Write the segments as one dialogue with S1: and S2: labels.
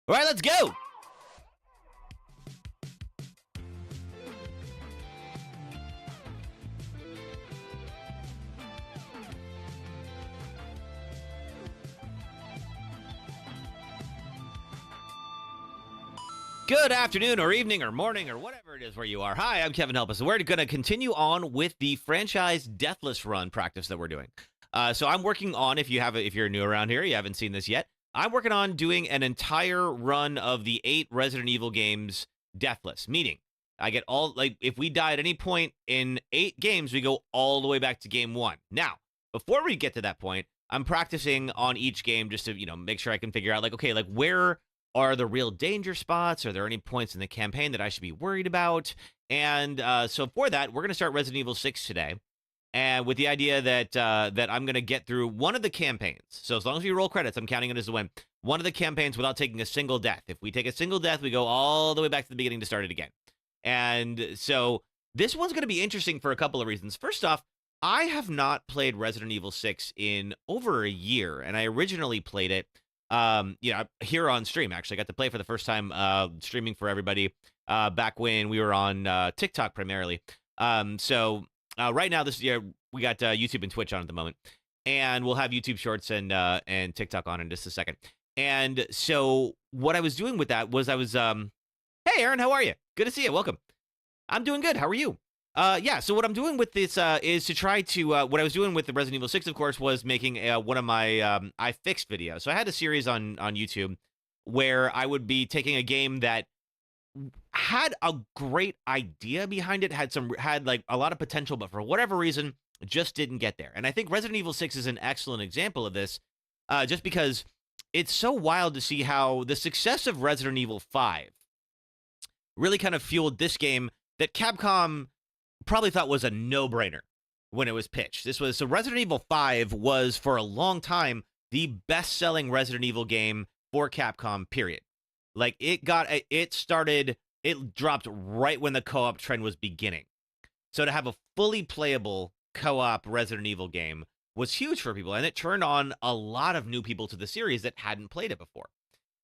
S1: All right, let's go. Good afternoon or evening or morning or whatever it is where you are. Hi, I'm KevinHelpUs. We're going to continue on with the franchise Deathless run practice that we're doing. So I'm working on, if you're new around here, you haven't seen this yet, I'm working on doing an entire run of the 8 Resident Evil games Deathless, meaning I get all, like, if we die at any point in 8 games, we go all the way back to game 1. Now, before we get to that point, I'm practicing on each game just to, make sure I can figure out, like, okay, like, where are the real danger spots? Are there any points in the campaign that I should be worried about? And so for that, we're going to start Resident Evil 6 today, and with the idea that that I'm going to get through one of the campaigns. So as long as we roll credits, I'm counting it as a win. One of the campaigns without taking a single death. If we take a single death, we go all the way back to the beginning to start it again. And so this one's going to be interesting for a couple of reasons. First off, I have not played Resident Evil 6 in over a year, and I originally played it here on stream. Actually, I got to play for the first time streaming for everybody back when we were on TikTok primarily. So right now, this year we got YouTube and Twitch on at the moment, and we'll have YouTube Shorts and TikTok on in just a second. And so what I was doing with that was hey, Aaron, how are you? Good to see you. Welcome. I'm doing good. How are you? Yeah, so what I'm doing with this is to try to, what I was doing with the Resident Evil 6, of course, was making one of my I fixed videos. So I had a series on YouTube where I would be taking a game that had a great idea behind it, had like a lot of potential, but for whatever reason, just didn't get there. And I think Resident Evil 6 is an excellent example of this, just because it's so wild to see how the success of Resident Evil 5 really kind of fueled this game that Capcom probably thought was a no-brainer when it was pitched. So Resident Evil 5 was for a long time the best-selling Resident Evil game for Capcom, period. Like, it dropped right when the co-op trend was beginning. So to have a fully playable co-op Resident Evil game was huge for people, and it turned on a lot of new people to the series that hadn't played it before.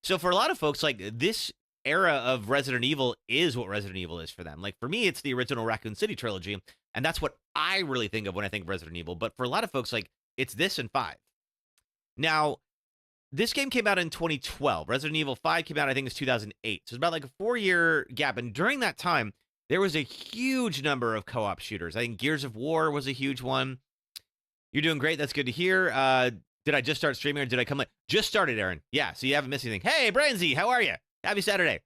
S1: So for a lot of folks, like, this era of Resident Evil is what Resident Evil is for them. Like, for me, it's the original Raccoon City trilogy, and that's what I really think of when I think of Resident Evil. But for a lot of folks, like, it's this and 5. Now, this game came out in 2012. Resident Evil 5 came out, I think, it's 2008. So it's about like a 4-year gap, and during that time, there was a huge number of co-op shooters. I think Gears of War was a huge one. You're doing great. That's good to hear. Did I just start streaming, or did I come late? Just started, Aaron. Yeah, so you haven't missed anything. Hey, Branzy, how are you? Happy Saturday.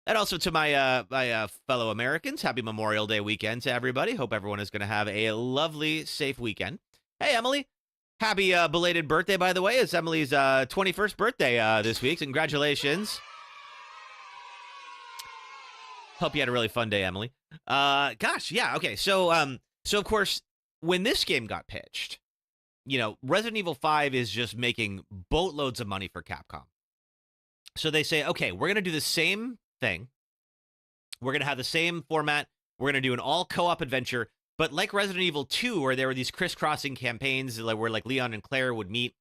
S1: And also to my fellow Americans, happy Memorial Day weekend to everybody. Hope everyone is going to have a lovely, safe weekend. Hey, Emily. Happy belated birthday, by the way. It's Emily's 21st birthday this week. So congratulations. Hope you had a really fun day, Emily. Gosh, yeah, okay. So of course, when this game got pitched, Resident Evil 5 is just making boatloads of money for Capcom. So they say, okay, we're going to do the same thing. We're going to have the same format. We're going to do an all co-op adventure. But like Resident Evil 2, where there were these crisscrossing campaigns where like Leon and Claire would meet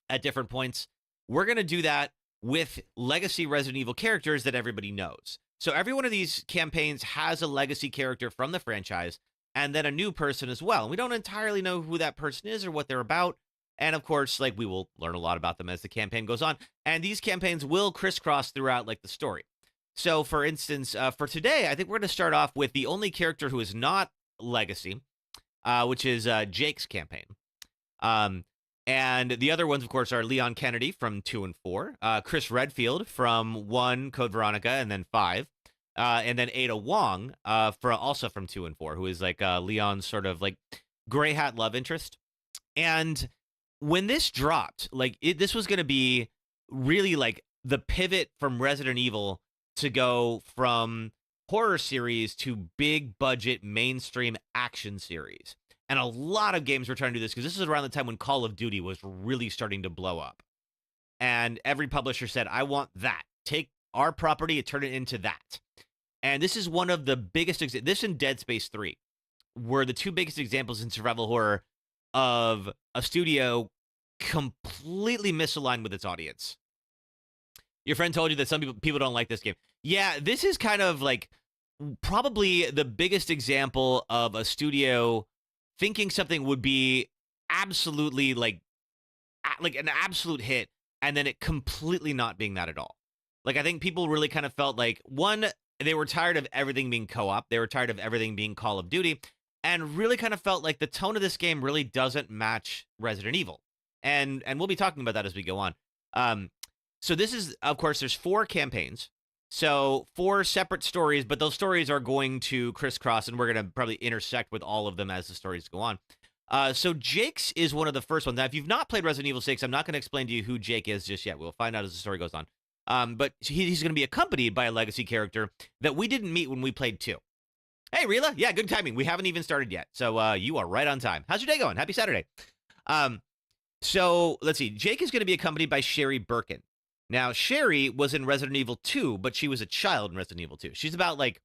S1: at different points, we're going to do that with legacy Resident Evil characters that everybody knows. So every one of these campaigns has a legacy character from the franchise, and then a new person as well. And we don't entirely know who that person is or what they're about. And of course, like, we will learn a lot about them as the campaign goes on. And these campaigns will crisscross throughout, like, the story. So, for instance, for today, I think we're going to start off with the only character who is not legacy, which is Jake's campaign. And the other ones, of course, are Leon Kennedy from 2 and 4, Chris Redfield from 1, Code Veronica, and then 5, and then Ada Wong, also from 2 and 4, who is, like, Leon's sort of, like, gray hat love interest. And when this dropped, like, this was going to be really like the pivot from Resident Evil to go from horror series to big budget mainstream action series. And a lot of games were trying to do this because this is around the time when Call of Duty was really starting to blow up. And every publisher said, I want that. Take our property and turn it into that. And this is one of the biggest, this and Dead Space 3 were the two biggest examples in survival horror of a studio completely misaligned with its audience. Your friend told you that some people don't like this game. Yeah, this is kind of like probably the biggest example of a studio thinking something would be absolutely like an absolute hit, and then it completely not being that at all. Like, I think people really kind of felt like, one, they were tired of everything being co-op. They were tired of everything being Call of Duty, and really kind of felt like the tone of this game really doesn't match Resident Evil. And we'll be talking about that as we go on. So this is, of course, there's 4 campaigns. So 4 separate stories, but those stories are going to crisscross, and we're going to probably intersect with all of them as the stories go on. So Jake's is one of the first ones. Now, if you've not played Resident Evil 6, I'm not going to explain to you who Jake is just yet. We'll find out as the story goes on. But he's going to be accompanied by a legacy character that we didn't meet when we played 2. Hey, Rila. Yeah, good timing. We haven't even started yet. So you are right on time. How's your day going? Happy Saturday. So let's see. Jake is going to be accompanied by Sherry Birkin. Now, Sherry was in Resident Evil 2, but she was a child in Resident Evil 2. She's about like,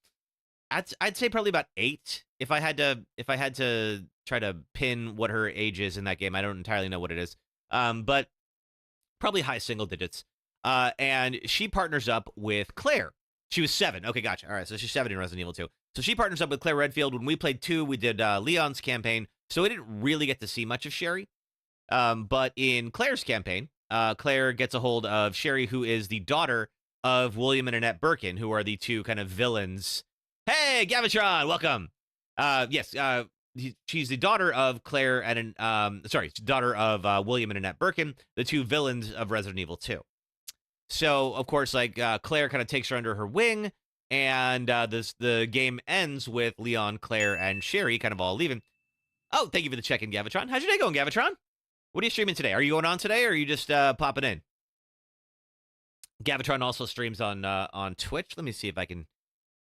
S1: I'd say probably about 8. If I had to try to pin what her age is in that game, I don't entirely know what it is. But probably high single digits. And she partners up with Claire. She was 7. Okay, gotcha. All right, so she's 7 in Resident Evil 2. So she partners up with Claire Redfield. When we played 2, we did Leon's campaign, so we didn't really get to see much of Sherry. But in Claire's campaign, Claire gets a hold of Sherry, who is the daughter of William and Annette Birkin, who are the 2 kind of villains. Hey, Gavitron, welcome. Yes, she's the daughter of Claire and daughter of William and Annette Birkin, the 2 villains of Resident Evil 2. So, of course, like Claire kind of takes her under her wing, and the game ends with Leon, Claire, and Sherry kind of all leaving. Oh, thank you for the check-in, Gavitron. How's your day going, Gavitron? What are you streaming today? Are you going on today, or are you just popping in? Gavitron also streams on Twitch. Let me see if I can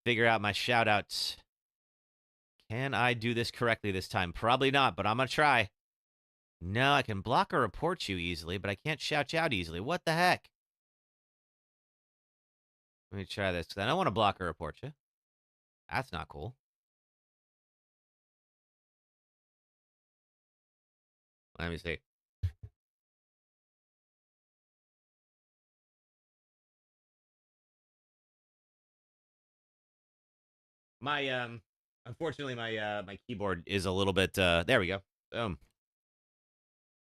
S1: figure out my shout-outs. Can I do this correctly this time? Probably not, but I'm going to try. No, I can block or report you easily, but I can't shout you out easily. What the heck? Let me try this, because I don't want to block or report you. That's not cool. Let me see. My unfortunately my keyboard is a little bit there we go. Boom.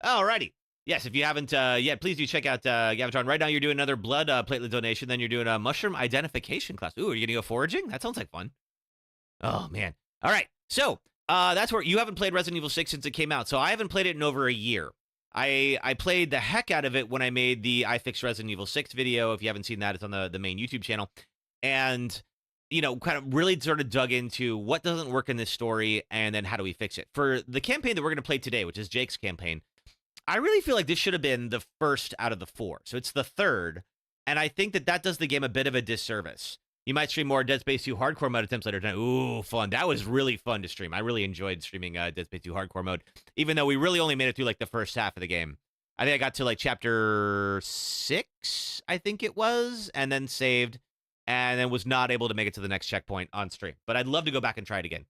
S1: Alrighty. Yes, if you haven't yet, please do check out Gavitron. Right now you're doing another blood platelet donation, then you're doing a mushroom identification class. Ooh, are you gonna go foraging? That sounds like fun. Oh man. All right. So that's where you haven't played Resident Evil 6 since it came out. So I haven't played it in over a year. I played the heck out of it when I made the iFix Resident Evil 6 video. If you haven't seen that, it's on the main YouTube channel. And you know, kind of really sort of dug into what doesn't work in this story and then how do we fix it. For the campaign that we're going to play today, which is Jake's campaign, I really feel like this should have been the first out of the 4. So it's the 3rd, and I think that does the game a bit of a disservice. You might stream more Dead Space 2 hardcore mode attempts later tonight. Ooh, fun. That was really fun to stream. I really enjoyed streaming Dead Space 2 hardcore mode, even though we really only made it through like the first half of the game. I think I got to like chapter 6, I think it was, and then saved, and then was not able to make it to the next checkpoint on stream. But I'd love to go back and try it again.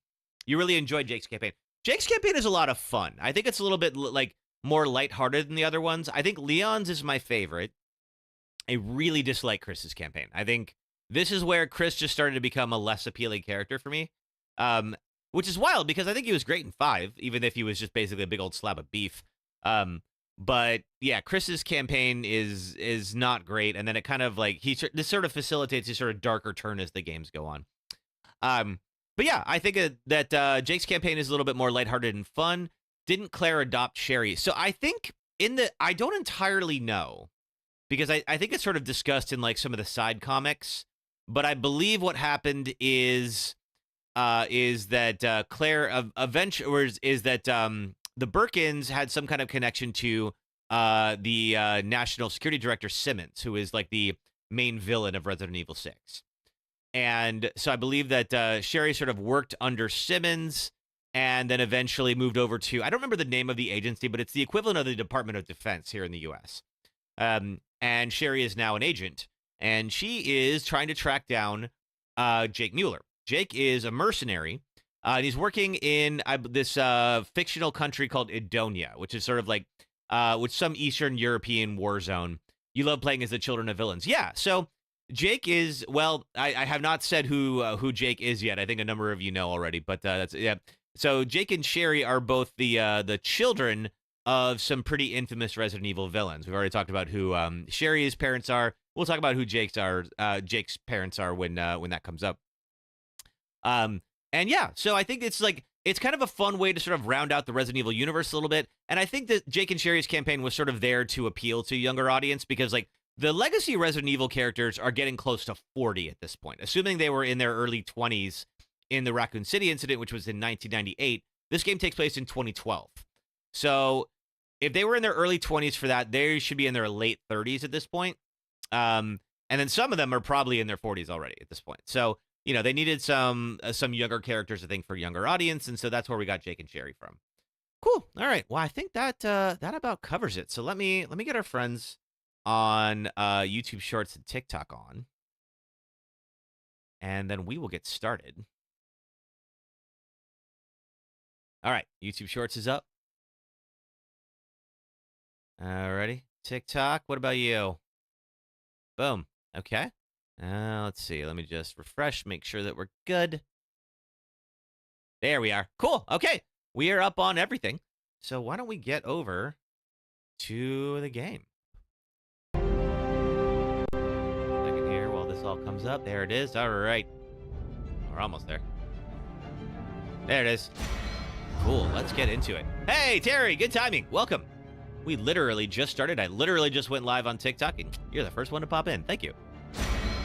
S1: You really enjoyed Jake's campaign. Jake's campaign is a lot of fun. I think it's a little bit like more lighthearted than the other ones. I think Leon's is my favorite. I really dislike Chris's campaign. I think this is where Chris just started to become a less appealing character for me, which is wild because I think he was great in 5, even if he was just basically a big old slab of beef. But yeah, Chris's campaign is not great, and then it kind of like this sort of facilitates this sort of darker turn as the games go on. But yeah, I think that Jake's campaign is a little bit more lighthearted and fun. Didn't Claire adopt Sherry? So I think I don't entirely know, because I think it's sort of discussed in like some of the side comics, but I believe what happened is that Claire eventually is that the Birkins had some kind of connection to the National Security Director Simmons, who is like the main villain of Resident Evil 6. And so I believe that Sherry sort of worked under Simmons and then eventually moved over to, I don't remember the name of the agency, but it's the equivalent of the Department of Defense here in the U.S. And Sherry is now an agent, and she is trying to track down Jake Mueller. Jake is a mercenary. And he's working in this fictional country called Edonia, which is sort of like some Eastern European war zone. you love playing as the children of villains. Yeah, so Jake is, well, I have not said who Jake is yet. I think a number of you know already, but that's, yeah. So Jake and Sherry are both the children of some pretty infamous Resident Evil villains. We've already talked about who Sherry's parents are. We'll talk about who Jake's parents are when that comes up. And yeah, so I think it's kind of a fun way to sort of round out the Resident Evil universe a little bit. And I think that Jake and Sherry's campaign was sort of there to appeal to a younger audience because like the legacy Resident Evil characters are getting close to 40 at this point. Assuming they were in their early 20s in the Raccoon City incident, which was in 1998, this game takes place in 2012. So if they were in their early 20s for that, they should be in their late 30s at this point. And then some of them are probably in their 40s already at this point. So, you know, they needed some younger characters, I think, for younger audience. And so that's where we got Jake and Sherry from. Cool. All right. Well, I think that about covers it. So let me get our friends on YouTube Shorts and TikTok on. And then we will get started. All right. YouTube Shorts is up. Alrighty. TikTok, what about you? Boom. Okay. Let's see. Let me just refresh, make sure that we're good. There we are. Cool. Okay. We are up on everything. So why don't we get over to the game? Second here while this all comes up. There it is. All right. We're almost there. There it is. Cool. Let's get into it. Hey, Terry. Good timing. Welcome. We literally just started. I literally just went live on TikTok, and you're the first one to pop in. Thank you.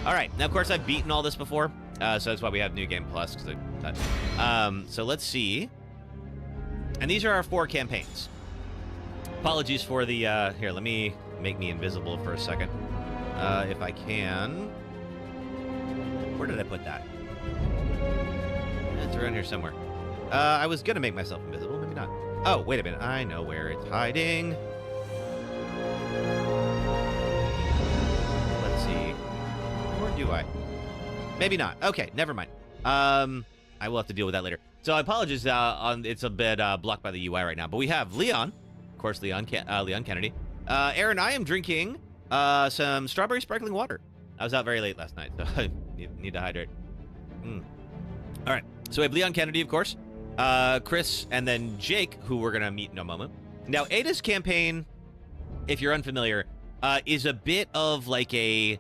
S1: All right. Now, of course, I've beaten all this before, so that's why we have New Game Plus. So let's see. And these are our 4 campaigns. Apologies for the... here, let me make me invisible for a second, if I can. Where did I put that? It's around here somewhere. I was going to make myself invisible. Maybe not. Oh, wait a minute. I know where it's hiding. Let's see. Or do I? Maybe not. Okay, never mind. I will have to deal with that later. So I apologize. It's a bit blocked by the UI right now. But we have Leon, of course, Leon Kennedy. Aaron, I am drinking some strawberry sparkling water. I was out very late last night, so I need to hydrate. All right. So we have Leon Kennedy, of course. Chris, and then Jake, who we're going to meet in a moment. Now, Ada's campaign, if you're unfamiliar, is a bit of like a...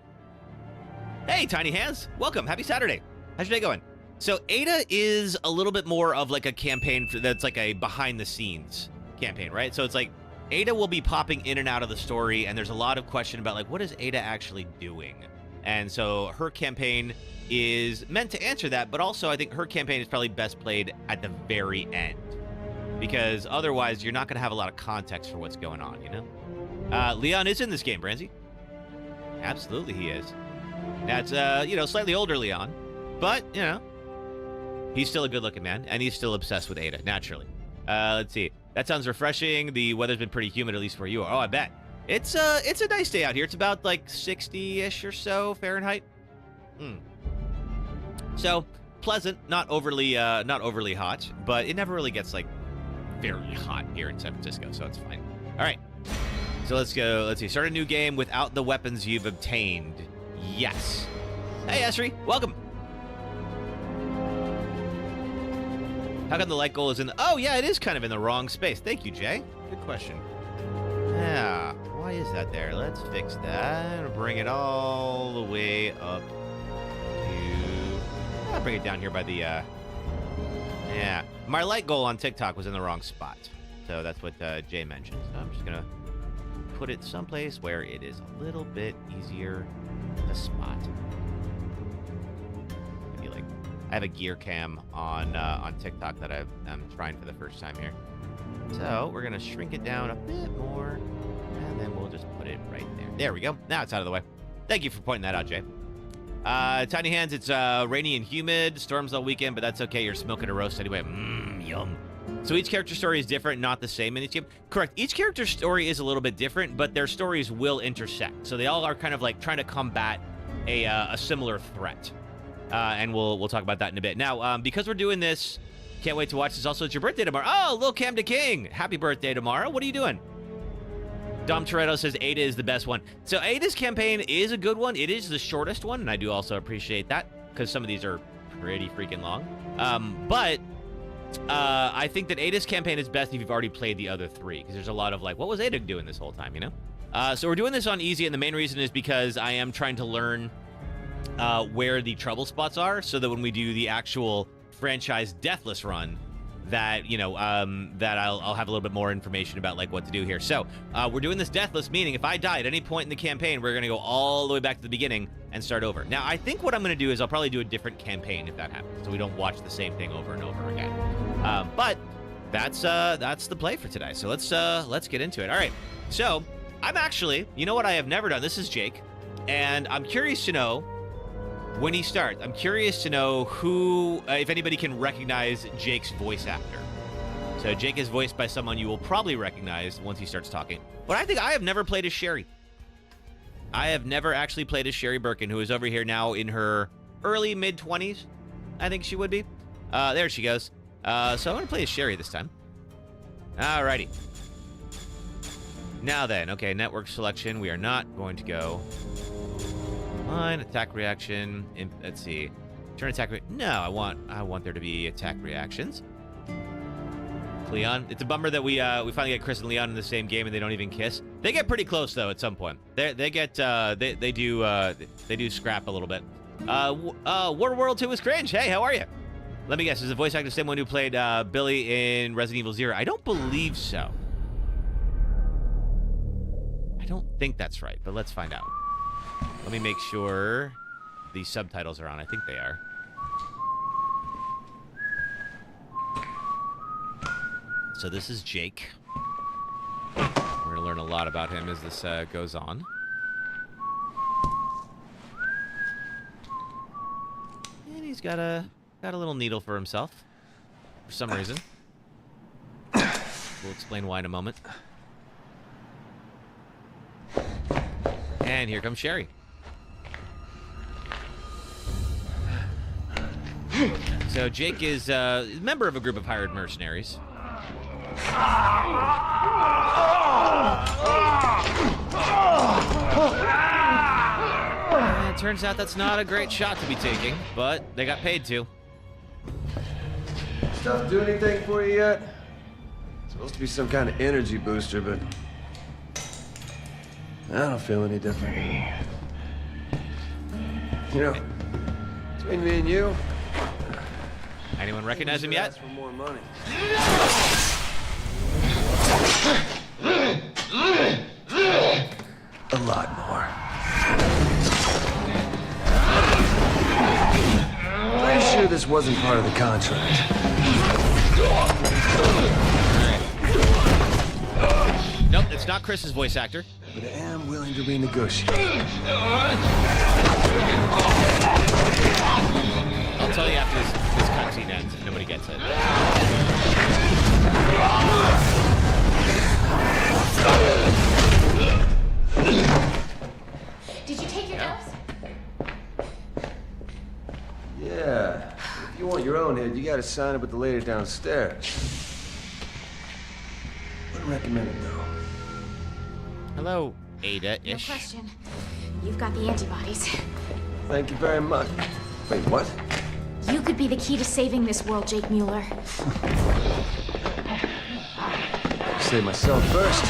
S1: Hey, Tiny Hands. Welcome. Happy Saturday. How's your day going? So Ada is a little bit more of like a campaign that's like a behind-the-scenes campaign, right? So it's like Ada will be popping in and out of the story, and there's a lot of question about like, what is Ada actually doing? And so her campaign is meant to answer that, but also I think her campaign is probably best played at the very end, because otherwise you're not going to have a lot of context for what's going on, you know? Leon is in this game, Branzy. Absolutely he is. That's, you know, slightly older Leon, but, you know, he's still a good-looking man, and he's still obsessed with Ada, naturally. Let's see. That sounds refreshing. The weather's been pretty humid, at least where you are. Oh, I bet. It's a nice day out here. It's about, like, 60-ish or so Fahrenheit. So, pleasant, not overly hot, but it never really gets, like, very hot here in San Francisco, so it's fine. All right. So let's go. Let's see. Start a new game without the weapons you've obtained. Yes. Hey, Esri. Welcome. How come the light goal is in the... Oh, yeah, it is kind of in the wrong space. Thank you, Jay. Good question. Yeah. Why is that there? Let's fix that. And bring it all the way up to... I'll bring it down here by the... Yeah. My light goal on TikTok was in the wrong spot. So that's what Jay mentioned. So I'm just going to put it someplace where it is a little bit easier to spot. Maybe like... I have a gear cam on TikTok that I'm trying for the first time here. So we're going to shrink it down a bit more, and then we'll just put it right there. There we go. Now it's out of the way. Thank you for pointing that out, Jay. Tiny Hands, it's rainy and humid. Storms all weekend, but that's okay. You're smoking a roast anyway. Yum. So each character story is different, not the same in each game. Correct. Each character's story is a little bit different, but their stories will intersect. So they all are kind of like trying to combat a similar threat. And we'll talk about that in a bit. Now, because we're doing this, can't wait to watch this. Also, it's your birthday tomorrow. Oh, Lil Cam to King. Happy birthday tomorrow. What are you doing? Dom Toretto says Ada is the best one. So Ada's campaign is a good one. It is the shortest one, and I do also appreciate that because some of these are pretty freaking long. But I think that Ada's campaign is best if you've already played the other 3, because there's a lot of like, what was Ada doing this whole time, you know? So we're doing this on easy, and the main reason is because I am trying to learn where the trouble spots are, so that when we do the actual franchise Deathless run, that, you know, that I'll have a little bit more information about like what to do here. So we're doing this Deathless, meaning if I die at any point in the campaign, we're going to go all the way back to the beginning and start over. Now, I think what I'm going to do is I'll probably do a different campaign if that happens, so we don't watch the same thing over and over again. But that's the play for today. So let's get into it. All right. So I'm actually, you know what I have never done? This is Jake, and I'm curious to know when he starts. I'm curious to know who, if anybody can recognize Jake's voice actor. So Jake is voiced by someone you will probably recognize once he starts talking. But I think I have never played as Sherry. I have never actually played as Sherry Birkin, who is over here now in her early mid-20s. I think she would be. There she goes. So I'm going to play as Sherry this time. Alrighty. Now then, okay, network selection. We are not going to go. Line, attack reaction. Let's see. Turn attack. No, I want there to be attack reactions. Leon. It's a bummer that we finally get Chris and Leon in the same game and they don't even kiss. They get pretty close though at some point. They do scrap a little bit. World 2 is cringe. Hey, how are you? Let me guess. Is the voice actor the same one who played Billy in Resident Evil 0? I don't believe so. I don't think that's right, but let's find out. Let me make sure the subtitles are on. I think they are. So this is Jake. We're going to learn a lot about him as this goes on. And he's got a little needle for himself for some reason. We'll explain why in a moment. And here comes Sherry. So Jake is a member of a group of hired mercenaries. And it turns out that's not a great shot to be taking, but they got paid to.
S2: Stuff do anything for you yet? It's supposed to be some kind of energy booster, but I don't feel any different. You know, between me and you,
S1: anyone recognize him yet?
S2: ask for more money. A lot more. Pretty sure this wasn't part of the contract.
S1: Nope, it's not Chris's voice actor.
S2: But I am willing to renegotiate.
S1: I'll tell you after this cutscene ends if nobody gets it.
S3: Did you take your dose?
S2: Yeah. If you want your own head, you gotta sign it with the lady downstairs. Wouldn't recommend it though.
S1: Hello,
S3: No
S1: Ada-ish.
S3: question. You've got the antibodies.
S2: Thank you very much. Wait, what?
S3: You could be the key to saving this world, Jake Mueller.
S2: Save myself first.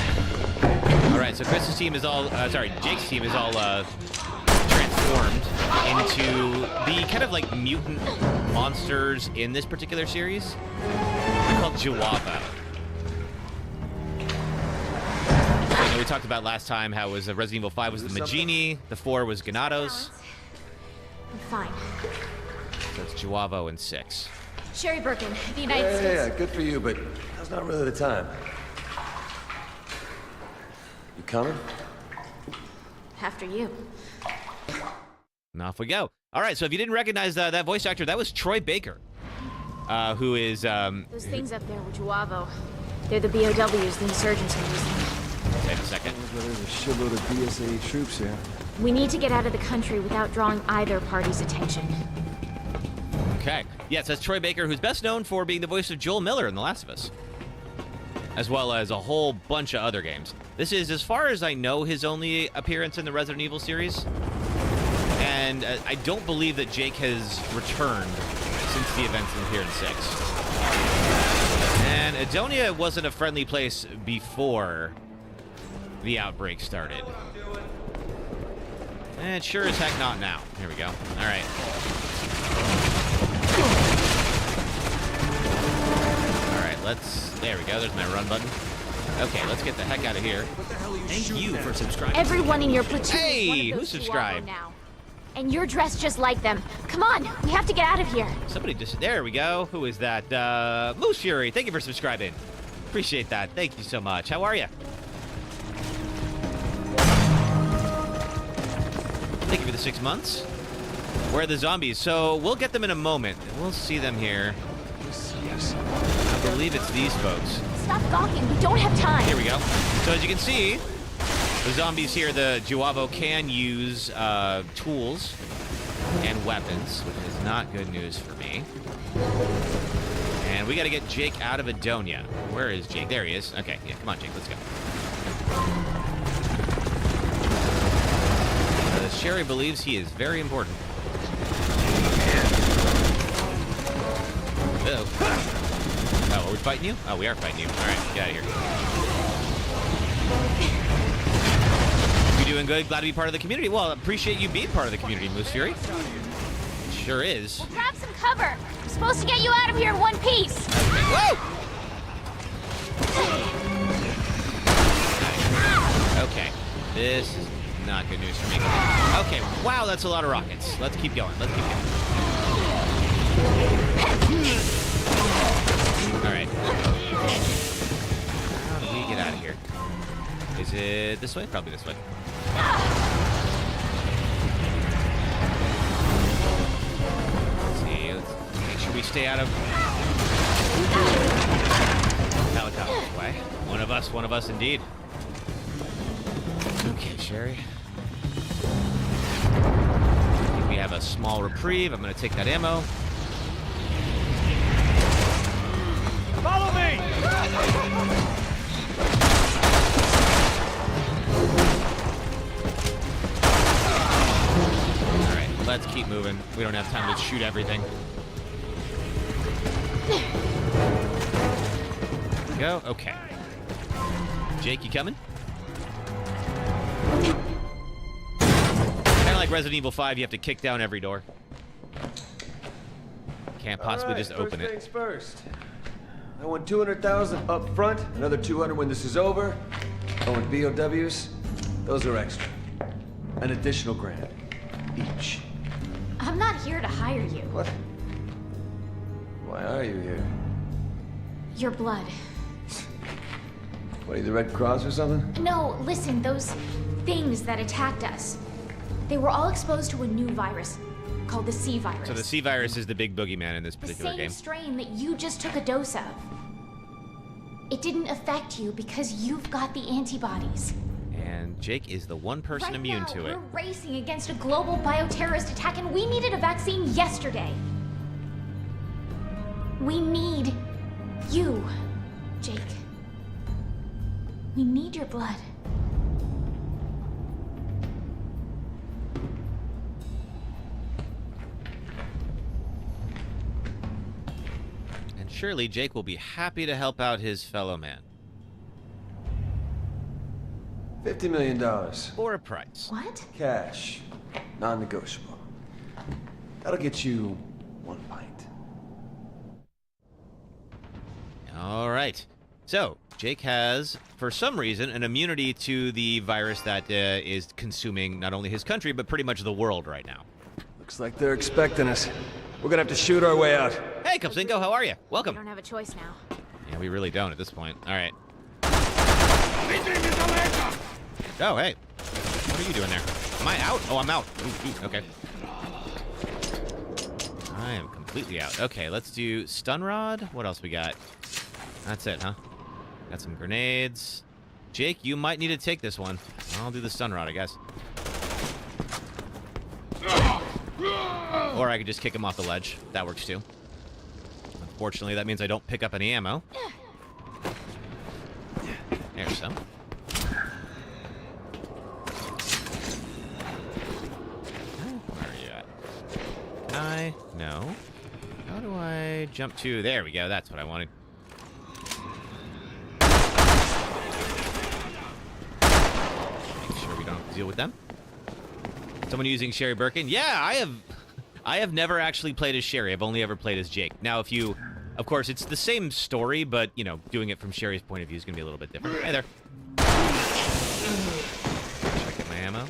S1: All right, so Chris's team is all, Jake's team is all transformed into the kind of like mutant monsters in this particular series. They're called Chihuahua. We talked about last time how it was Resident Evil 5 was the Magini, the 4 was Ganados.
S3: I'm fine.
S1: So it's Chihuahua and 6.
S3: Sherry Birkin, the United States.
S2: Yeah, good for you, but now's not really the time. You coming?
S3: After you.
S1: And off we go. All right, so if you didn't recognize that voice actor, that was Troy Baker, who is...
S3: Those things up there were Juavo. They're the BOWs the insurgents are using.
S1: Wait a second.
S2: There's a shitload of BSA troops here.
S3: We need to get out of the country without drawing either party's attention.
S1: Okay. Yes, that's Troy Baker, who's best known for being the voice of Joel Miller in The Last of Us. as well as a whole bunch of other games. This is, as far as I know, his only appearance in the Resident Evil series. And I don't believe that Jake has returned since the events here in 6. And Edonia wasn't a friendly place before the outbreak started. And sure as heck not now. Here we go. All right. All right, there we go. There's my run button. Okay, let's get the heck out of here.
S4: Thank you for subscribing.
S3: Everyone in your platoon
S1: Hey,
S3: is one of
S1: who
S3: those
S1: subscribed?
S3: Chihuahua now. And you're dressed just like them. Come on, we have to get out of here.
S1: Somebody just... There we go. Who is that? Moose Fury. Thank you for subscribing. Appreciate that. Thank you so much. How are you? Thank you for the 6 months. Where are the zombies? So we'll get them in a moment. We'll see them here.
S2: Yes.
S1: I believe it's these folks.
S3: Stop gawking, we don't have time.
S1: Here we go. So as you can see, the zombies here, the Juavo can use tools and weapons, which is not good news for me. And we got to get Jake out of Edonia. Where is Jake? There he is. Okay, yeah, come on, Jake, let's go. Sherry believes he is very important. Uh-oh. Oh, are we fighting you? Oh, we are fighting you. All right, get out of here. You doing good? Glad to be part of the community. Well, appreciate you being part of the community, Moose Fury. Sure is.
S3: We'll grab some cover. I'm supposed to get you out of here in one piece.
S1: Whoa! Okay, this is not good news for me. Okay, wow, that's a lot of rockets. Let's keep going. Let's keep going. All right. How do we get out of here? Is it this way? Probably this way. Let's see. Let's make sure we stay out of helicopter's way. One of us indeed. Okay, Sherry. I think we have a small reprieve. I'm going to take that ammo.
S4: Follow me!
S1: All right, let's keep moving. We don't have time to shoot everything. There we go. Okay. Jake, you coming? Kind of like Resident Evil 5, you have to kick down every door. Can't possibly just open it.
S2: First things first. I want 200,000 up front, another 200 when this is over. Oh, and BOWs, those are extra. An additional grand each.
S3: I'm not here to hire you.
S2: What? Why are you here?
S3: Your blood.
S2: What, are you the Red Cross or something?
S3: No, listen, those things that attacked us. They were all exposed to a new virus called the C virus.
S1: So the C virus is the big boogeyman in this
S3: the
S1: particular
S3: same
S1: game.
S3: strain that you just took a dose of. It didn't affect you because you've got the antibodies.
S1: And Jake is the one person
S3: Right
S1: immune
S3: now,
S1: to it.
S3: we're racing against a global bioterrorist attack, and we needed a vaccine yesterday. We need you, Jake. We need your blood.
S1: And surely Jake will be happy to help out his fellow man.
S2: $50 million.
S1: For a price.
S3: What?
S2: Cash. Non-negotiable. That'll get you one pint.
S1: All right. So, Jake has, for some reason, an immunity to the virus that is consuming not only his country, but pretty much the world right now.
S2: Looks like they're expecting us. We're gonna have to shoot our way out.
S1: Hey, Kupsinko, how are you?
S3: We
S1: Welcome.
S3: don't have a choice now.
S1: Yeah, we really don't at this point. All right. Oh, hey. What are you doing there? Am I out? Oh, I'm out. Ooh, okay. I am completely out. Okay, let's do stun rod. What else we got? That's it, huh? Got some grenades. Jake, you might need to take this one. I'll do the stun rod, I guess. Or I could just kick him off the ledge. That works too. Unfortunately, that means I don't pick up any ammo. so. Where are you at? Can I? No. How do I jump to? There we go. That's what I wanted. Make sure we don't have to deal with them. Someone using Sherry Birkin? Yeah, I have never actually played as Sherry. I've only ever played as Jake. Now, if you... Of course, it's the same story, but, you know, doing it from Sherry's point of view is going to be a little bit different. Hey there. Check out my ammo.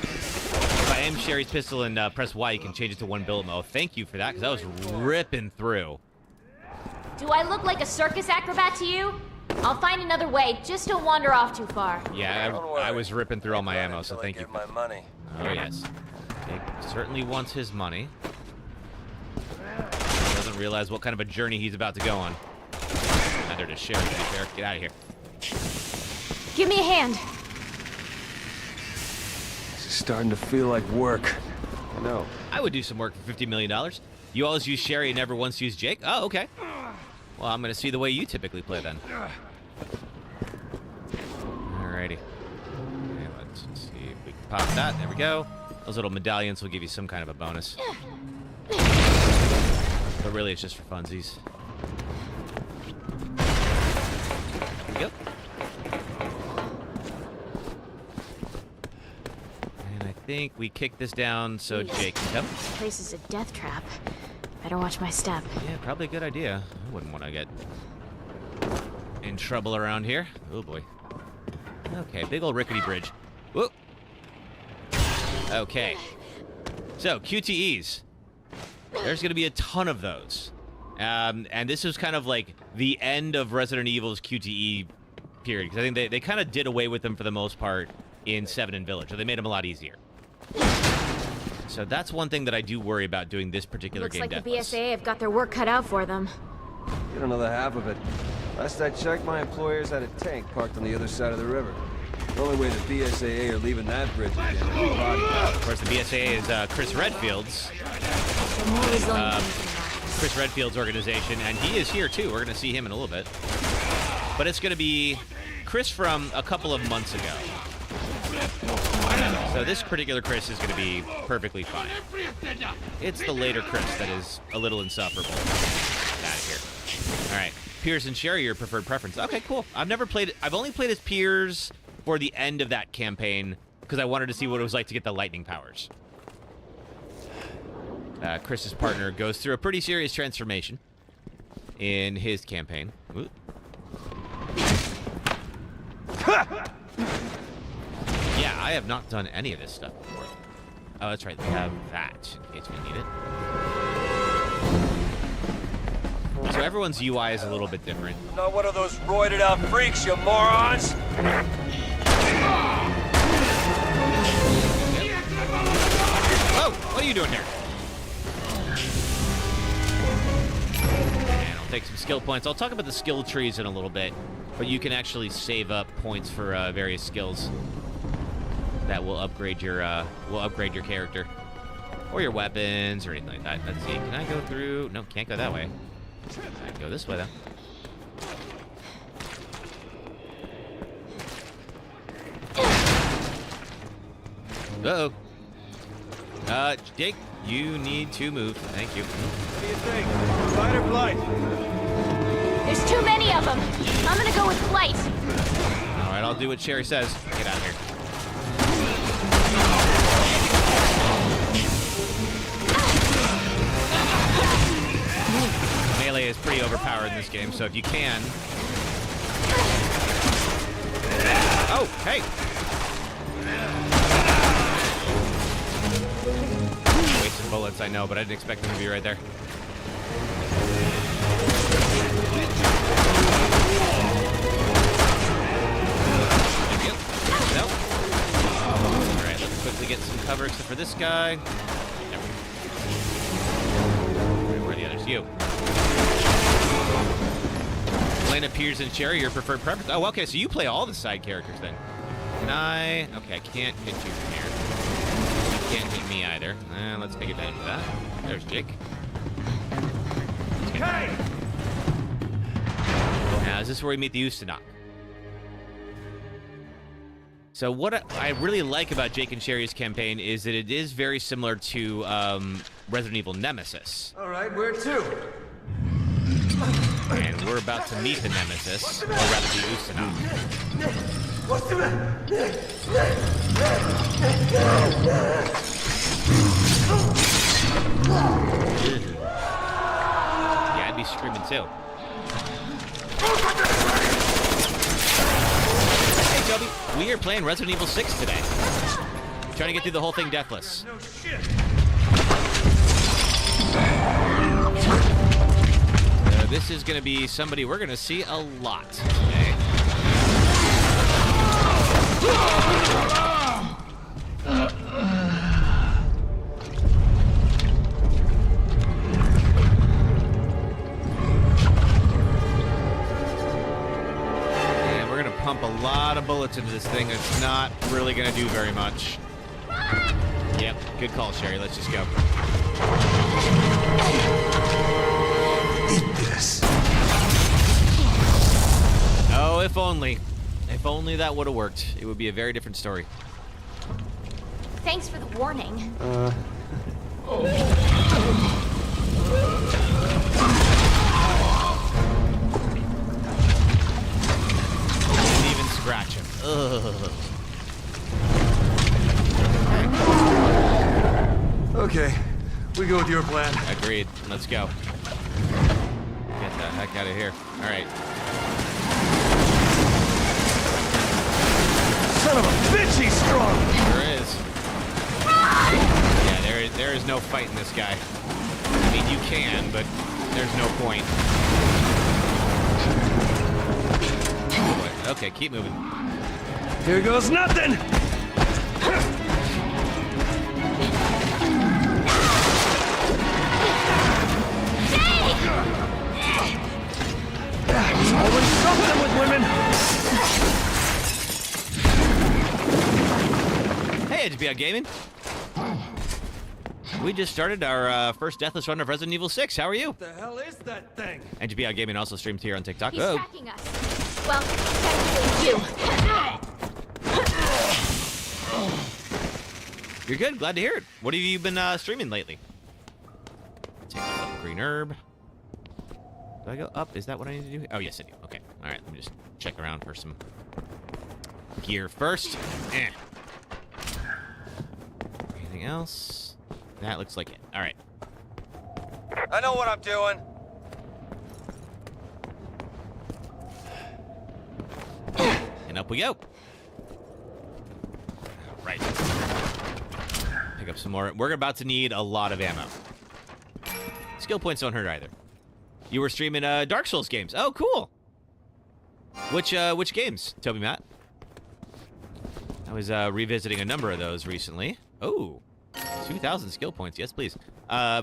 S1: If I aim Sherry's pistol and press Y, you can change it to 1 bullet mode. Thank you for that, because that was ripping through.
S3: Do I look like a circus acrobat to you? I'll find another way. Just don't wander off too far.
S1: Yeah, I was ripping through all my ammo, so thank you.
S5: My money.
S1: Oh, yes. Jake certainly wants his money. Doesn't realize what kind of a journey he's about to go on. Neither does Sherry, to be fair. Get out of here.
S3: Give me a hand.
S2: This is starting to feel like work. I know.
S1: I would do some work for $50 million. You always use Sherry and never once use Jake? Oh, okay. Well, I'm going to see the way you typically play then. Alrighty. Okay, let's see if we can pop that. There we go. Those little medallions will give you some kind of a bonus. But really, it's just for funsies. There we go. And I think we kick this down so Jake can come.
S3: This place is a death trap. Better watch my step.
S1: Yeah, probably a good idea. I wouldn't want to get in trouble around here. Oh, boy. Okay, big old rickety bridge. Whoa. Okay. So, QTEs. There's going to be a ton of those. And this is kind of like the end of Resident Evil's QTE period. Because I think they kind of did away with them for the most part in 7 and Village. So they made them a lot easier. So that's one thing that I do worry about doing this particular game.
S3: Looks like the
S1: Deathless.
S3: BSAA have got their work cut out for them.
S2: You don't know the half of it. Last I checked, my employers had a tank parked on the other side of the river. The only way the BSAA are leaving that bridge again is body.
S1: Of course, the BSAA is Chris Redfield's.
S3: They're more resilient than you think.
S1: Chris Redfield's organization, and he is here too. We're going to see him in a little bit. But it's going to be Chris from a couple of months ago. So this particular Chris is going to be perfectly fine. It's the later Chris that is a little insufferable. Get out of here. All right. Piers and Sherry, your preferred preference. Okay, cool. I've only played as Piers for the end of that campaign because I wanted to see what it was like to get the lightning powers. Chris's partner goes through a pretty serious transformation in his campaign. Ooh. Yeah, I have not done any of this stuff before. Oh, that's right. We have that in case we need it. So everyone's UI is a little bit different.
S5: Not one of those roided out freaks, you morons!
S1: Whoa! What are you doing here? And I'll take some skill points. I'll talk about the skill trees in a little bit, but you can actually save up points for various skills that will upgrade your character or your weapons or anything like that. Let's see. Can I go through? No, can't go that way. I can go this way though. Uh-oh. Jake, you need to move. Thank you.
S4: What do you think? Fight or flight?
S3: There's too many of them. I'm gonna go with flight.
S1: All right, I'll do what Sherry says. Get out of here. Melee is pretty overpowered in this game, so if you can... Oh, hey! Wasting bullets, I know, but I didn't expect them to be right there. Nope. Alright, let's quickly get some cover except for this guy. Never. Where are the others? You. Elena, Piers, and Sherry, your preferred preference. Oh, okay, so you play all the side characters then. Can I? Okay, I can't hit you from here. You can't hit me either. Let's take advantage of that. There's Jake.
S4: Hey!
S1: Now, is this where we meet the Ustanok? So what I really like about Jake and Sherry's campaign is that it is very similar to Resident Evil Nemesis.
S2: All right, where to?
S1: And we're about to meet the Nemesis, or rather the Usana.
S2: What's the matter?
S1: Yeah, I'd be screaming too. Hey, Toby, we are playing Resident Evil 6 today. Trying to get through the whole thing deathless.
S4: No shit.
S1: This is going to be somebody we're going to see a lot today. And we're going to pump a lot of bullets into this thing. It's not really going to do very much. Yep, good call, Sherry. Let's just go.
S2: Eat this.
S1: Oh, if only. If only that would have worked. It would be a very different story.
S3: Thanks for the warning.
S1: Didn't even scratch him. Ugh.
S2: Okay, we go with your plan.
S1: Agreed. Let's go. Get the heck out of here. All right.
S2: Son of a bitch, he's strong.
S1: Sure is. Yeah, there is no fighting this guy. I mean, you can, but there's no point. Okay, keep moving.
S2: Here goes nothing. There's always something with women.
S1: Hey, HBI Gaming. We just started our first deathless run of Resident Evil 6. How are you?
S2: What the hell is that thing?
S1: HBI Gaming also streams here on TikTok.
S3: He's
S1: Oh,
S3: tracking us. Well, technically you.
S1: you're good. Glad to hear it. What have you been streaming lately? Take myself a green herb. Do I go up? Is that what I need to do? Oh, yes, I do. Okay. All right. Let me just check around for some gear first. Eh. Anything else? That looks like it. All right.
S5: I know what I'm doing.
S1: And up we go. All right. Pick up some more. We're about to need a lot of ammo. Skill points don't hurt either. You were streaming Dark Souls games. Oh, cool. Which games, Toby Matt? I was revisiting a number of those recently. Oh, 2,000 skill points. Yes, please.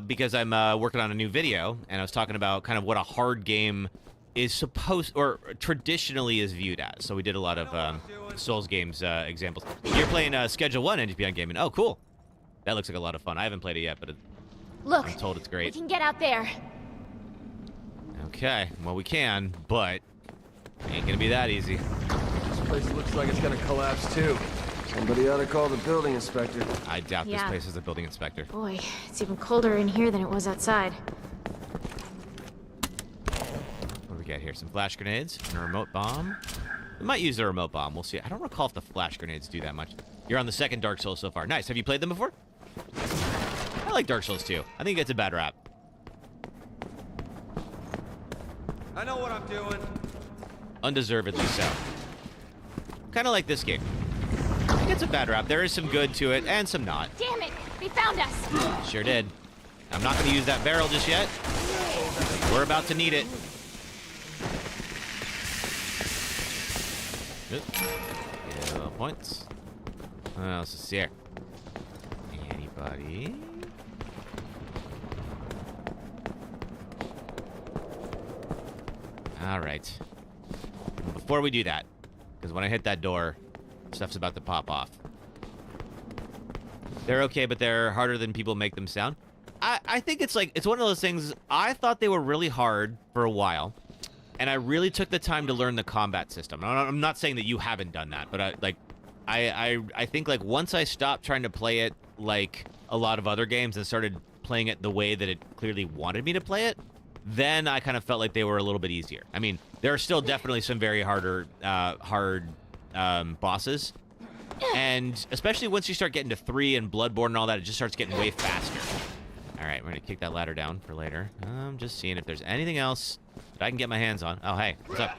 S1: Because I'm working on a new video, and I was talking about kind of what a hard game is supposed, or traditionally is viewed as. So we did a lot of Souls games examples. You're playing Schedule 1 NGP Gaming. Oh, cool. That looks like a lot of fun. I haven't played it yet, but
S3: Look,
S1: I'm told it's
S3: we
S1: great.
S3: can get out there.
S1: Okay, well, we can, but ain't gonna be that easy.
S2: This place looks like it's gonna collapse too. Somebody ought to call the building inspector.
S1: I doubt this
S3: Yeah.
S1: place is a building inspector.
S3: Boy, it's even colder in here than it was outside.
S1: What do we got here? Some flash grenades and a remote bomb. We might use the remote bomb. We'll see. I don't recall if the flash grenades do that much. You're on the second Dark Souls so far. Nice. Have you played them before? I like Dark Souls 2. I think it gets a bad rap.
S5: I know what I'm doing.
S1: Undeservedly so. Kind of like this game. It gets a bad rap. There is some good to it and some not.
S3: Damn it! They found us!
S1: Sure did. I'm not going to use that barrel just yet. We're about to need it. Oop. Get a little points. What else is here? Anybody? All right. Before we do that, because when I hit that door, stuff's about to pop off. They're okay, but they're harder than people make them sound. I think it's like, it's one of those things, I thought they were really hard for a while, and I really took the time to learn the combat system. I'm not saying that you haven't done that, but I think like once I stopped trying to play it like a lot of other games and started playing it the way that it clearly wanted me to play it, then I kind of felt like they were a little bit easier. I mean, there are still definitely some very hard bosses, and especially once you start getting to 3 and Bloodborne and all that, it just starts getting way faster. All right, we're gonna kick that ladder down for later. I'm just seeing if there's anything else that I can get my hands on. Oh, hey, what's up?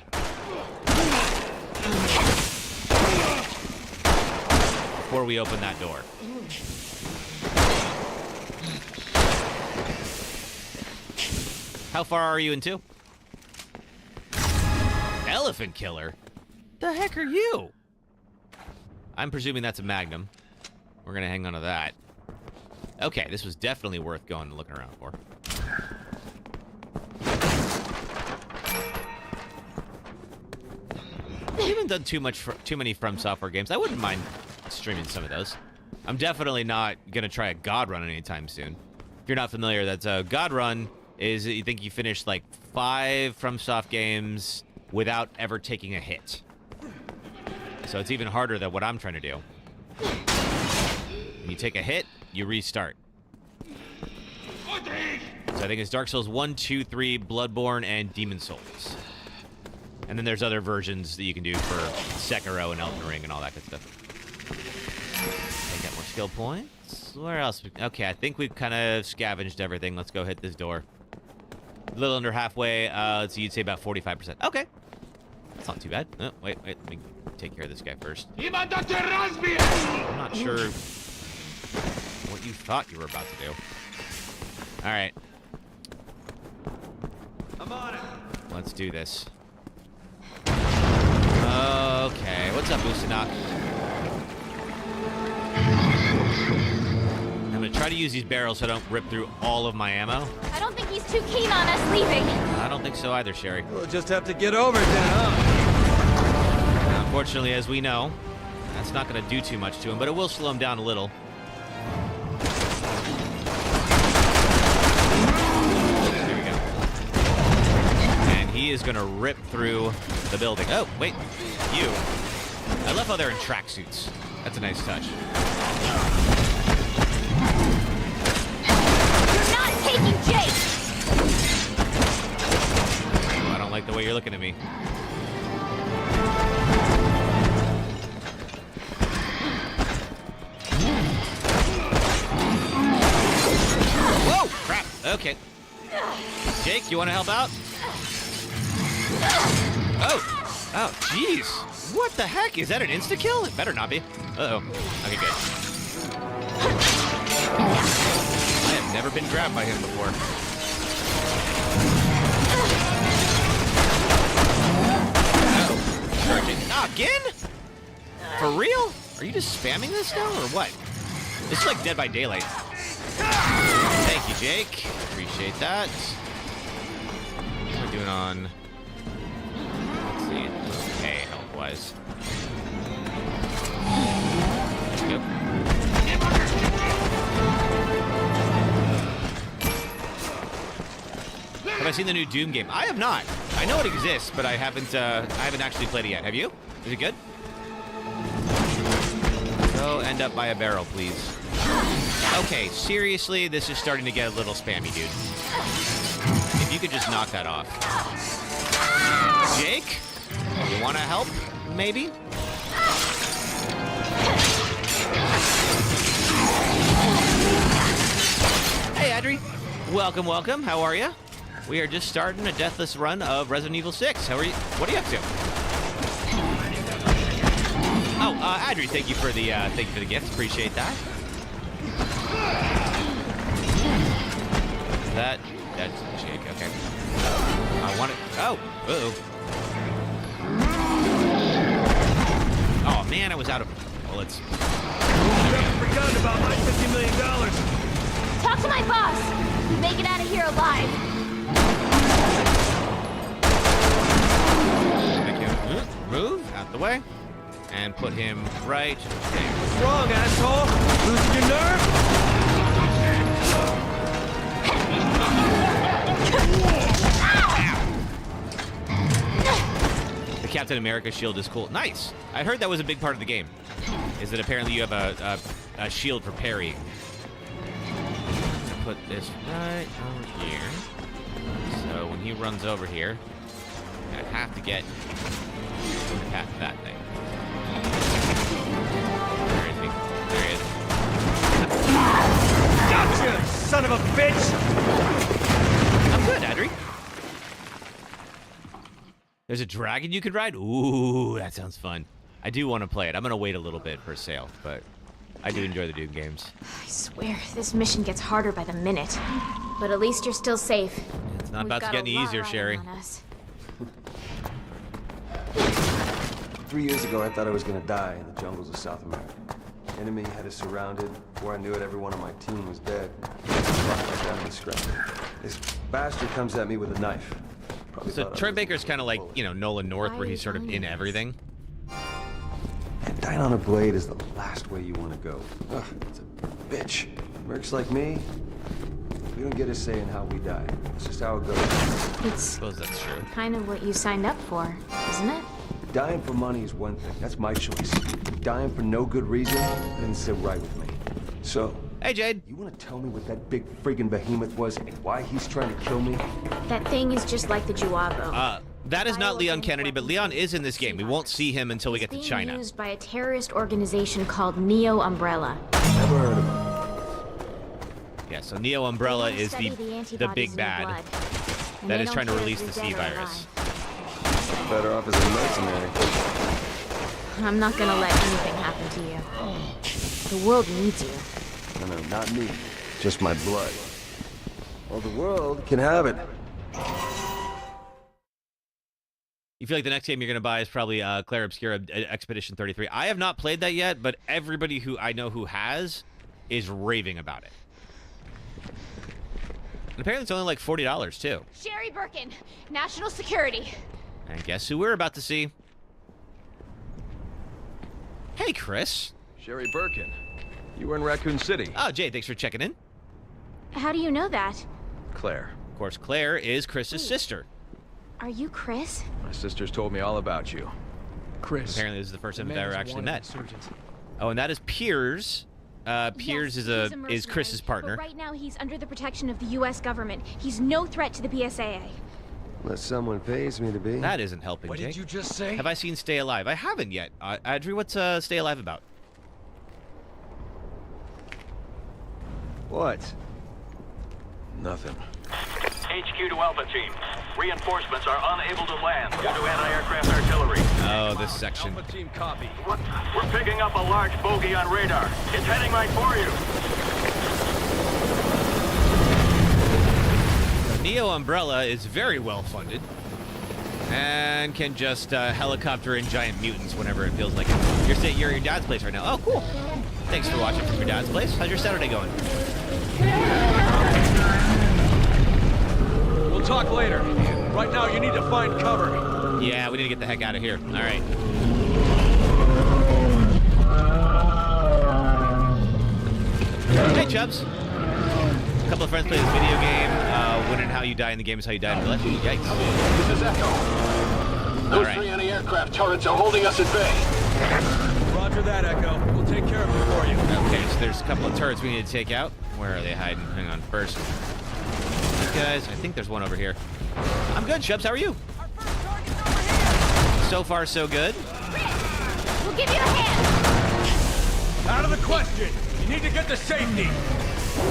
S1: Before we open that door. How far are you in 2? Elephant killer? The heck are you? I'm presuming that's a Magnum. We're gonna hang on to that. Okay, this was definitely worth going and looking around for. I haven't done too many From Software games. I wouldn't mind streaming some of those. I'm definitely not gonna try a God Run anytime soon. If you're not familiar, that's a God Run is you think you finish like 5 FromSoft games without ever taking a hit. So it's even harder than what I'm trying to do. When you take a hit, you restart. So I think it's Dark Souls 1, 2, 3, Bloodborne, and Demon Souls. And then there's other versions that you can do for Sekiro and Elden Ring and all that good stuff. I got more skill points. Where else? Okay, I think we've kind of scavenged everything. Let's go hit this door. A little under halfway. So you'd say about 45%. Okay. That's not too bad. Oh, wait. Let me take care of this guy first. I'm not sure what you thought you were about to do. All right.
S5: I'm on it.
S1: Let's do this. Okay. What's up, Usanak? I'm going to try to use these barrels so I don't rip through all of my ammo.
S3: I don't think he's too keen on us leaving.
S1: I don't think so either, Sherry.
S5: We'll just have to get over it then, huh?
S1: Unfortunately, as we know, that's not going to do too much to him, but it will slow him down a little. There we go. And he is going to rip through the building. Oh, wait. You. I love how they're in tracksuits. That's a nice touch.
S3: You're not taking Jake!
S1: I don't like the way you're looking at me. Whoa! Crap. Okay. Jake, you want to help out? Oh! Oh, jeez. What the heck? Is that an insta-kill? It better not be. Uh-oh. Okay, good. I have never been grabbed by him before. Oh. Charging. Ah, again? For real? Are you just spamming this now, or what? This is like Dead by Daylight. Thank you, Jake. Appreciate that. What am I doing on... Let's see. Okay, health-wise. Yep. Have I seen the new Doom game? I have not. I know it exists, but I haven't actually played it yet. Have you? Is it good? Go end up by a barrel, please. Okay, seriously, this is starting to get a little spammy, dude. If you could just knock that off. Jake? You want to help, maybe? Hey, Adri. Welcome, welcome. How are you? We are just starting a deathless run of Resident Evil 6. How are you? What are you up to? Oh, Adri, thank you for the gift. Appreciate that. That's Jake. Okay. I want it. Oh. Uh-oh. Oh man, I was out of bullets.
S4: Forgotten about my $50 million.
S3: Talk to my boss. Make it out of here alive.
S1: Make him move out the way and put him right there.
S5: What's wrong, asshole? Losing your nerve?
S1: The Captain America shield is cool. Nice. I heard that was a big part of the game. is that apparently you have a shield for parrying. Put this right over here. So when he runs over here, I have to get past that thing. Where is he? There he is.
S4: Gotcha, son of a bitch!
S1: I'm good, Adri. There's a dragon you could ride? Ooh, that sounds fun. I do want to play it. I'm going to wait a little bit for sale, but I do enjoy the Doom games.
S3: I swear, this mission gets harder by the minute. But at least you're still safe.
S1: It's not
S3: We've
S1: about to
S3: got
S1: get
S3: a
S1: any
S3: lot
S1: easier,
S3: riding
S1: Sherry.
S3: on us.
S2: 3 years ago, I thought I was gonna die in the jungles of South America. Enemy had us surrounded. Before I knew it, every one of my team was dead. Right down in the scrap. This bastard comes at me with a knife. Probably
S1: So
S2: thought I
S1: Troy
S2: was
S1: Baker's kind of like,
S2: bullet.
S1: you know, Nolan North, where he's sort of in everything.
S2: And dying on a blade is the last way you want to go. Ugh, it's a bitch. Mercs like me, we don't get a say in how we die. It's just how it goes.
S1: I
S3: It's
S1: suppose that's true.
S3: kind of what you signed up for, isn't it?
S2: Dying for money is one thing. That's my choice. Dying for no good reason doesn't sit right with me. So,
S1: Hey, Jade.
S2: you want to tell me what that big friggin' behemoth was and why he's trying to kill me?
S3: That thing is just like the Juabo.
S1: That is not Leon Kennedy, but Leon is in this game. We won't see him until we get to
S3: It's
S1: China.
S3: being used by a terrorist organization called Neo Umbrella.
S2: Never heard of him.
S1: Yeah, so Neo Umbrella
S3: They
S1: is
S3: study
S1: the
S3: antibodies
S1: big
S3: in your
S1: bad
S3: blood. And
S1: that
S3: they
S1: is
S3: don't
S1: trying to
S3: care if
S1: release
S3: you're
S1: the
S3: dead
S1: C
S3: or
S1: virus.
S3: alive.
S2: Better off as a mercenary.
S3: I'm not gonna let anything happen to you. The world needs you.
S2: No, not me. Just my blood. Well, the world can have it.
S1: You feel like the next game you're going to buy is probably Claire Obscura Expedition 33. I have not played that yet, but everybody who I know who has is raving about it. And apparently it's only like $40 too.
S3: Sherry Birkin, National Security.
S1: And guess who we're about to see? Hey, Chris.
S5: Sherry Birkin. You were in Raccoon City.
S1: Oh, Jay, thanks for checking in.
S3: How do you know that?
S5: Claire.
S1: Of course, Claire is Chris's sister.
S3: Are you Chris?
S5: My sisters told me all about you.
S6: Chris.
S1: Apparently this is the first time
S6: the
S1: they've
S6: man
S1: ever
S6: is
S1: actually
S6: wanted
S1: met.
S6: insurgents.
S1: Oh, and that is Piers. Piers
S3: Yes,
S1: is
S3: he's a
S1: is Chris's
S3: mercenary,
S1: partner.
S3: But right now he's under the protection of the U.S. government. He's no threat to the PSAA.
S2: Unless someone pays me to be.
S1: That isn't helping,
S6: What
S1: Jake.
S6: did you just say?
S1: Have I seen Stay Alive? I haven't yet. Adri, what's Stay Alive about?
S2: What?
S5: Nothing.
S7: HQ to Alpha Team. Reinforcements are unable to land due to anti-aircraft artillery.
S1: Oh, this section.
S5: Alpha team copy.
S7: We're picking up a large bogey on radar. It's heading right for you.
S1: Neo Umbrella is very well funded and can just helicopter in giant mutants whenever it feels like it. You're at your dad's place right now. Oh, cool. Thanks for watching from your dad's place. How's your Saturday going?
S5: We'll talk later. Right now, you need to find cover.
S1: Yeah, we need to get the heck out of here. All right. Hey, Chubbs. A couple of friends play this video game. When and how you die in the game is how you die in real life. Yikes.
S7: This is Echo.
S1: All
S7: Those
S1: right.
S7: three anti-aircraft turrets are holding us at bay.
S5: Roger that, Echo. We'll take care of it for you.
S1: Okay, so there's a couple of turrets we need to take out. Where are they hiding? Hang on. First, these guys. I think there's one over here. I'm good, Chubbs. How are you?
S4: Our first target's over here!
S1: So far, so good.
S3: We'll give you a hand.
S5: Out of the question. You need to get to safety.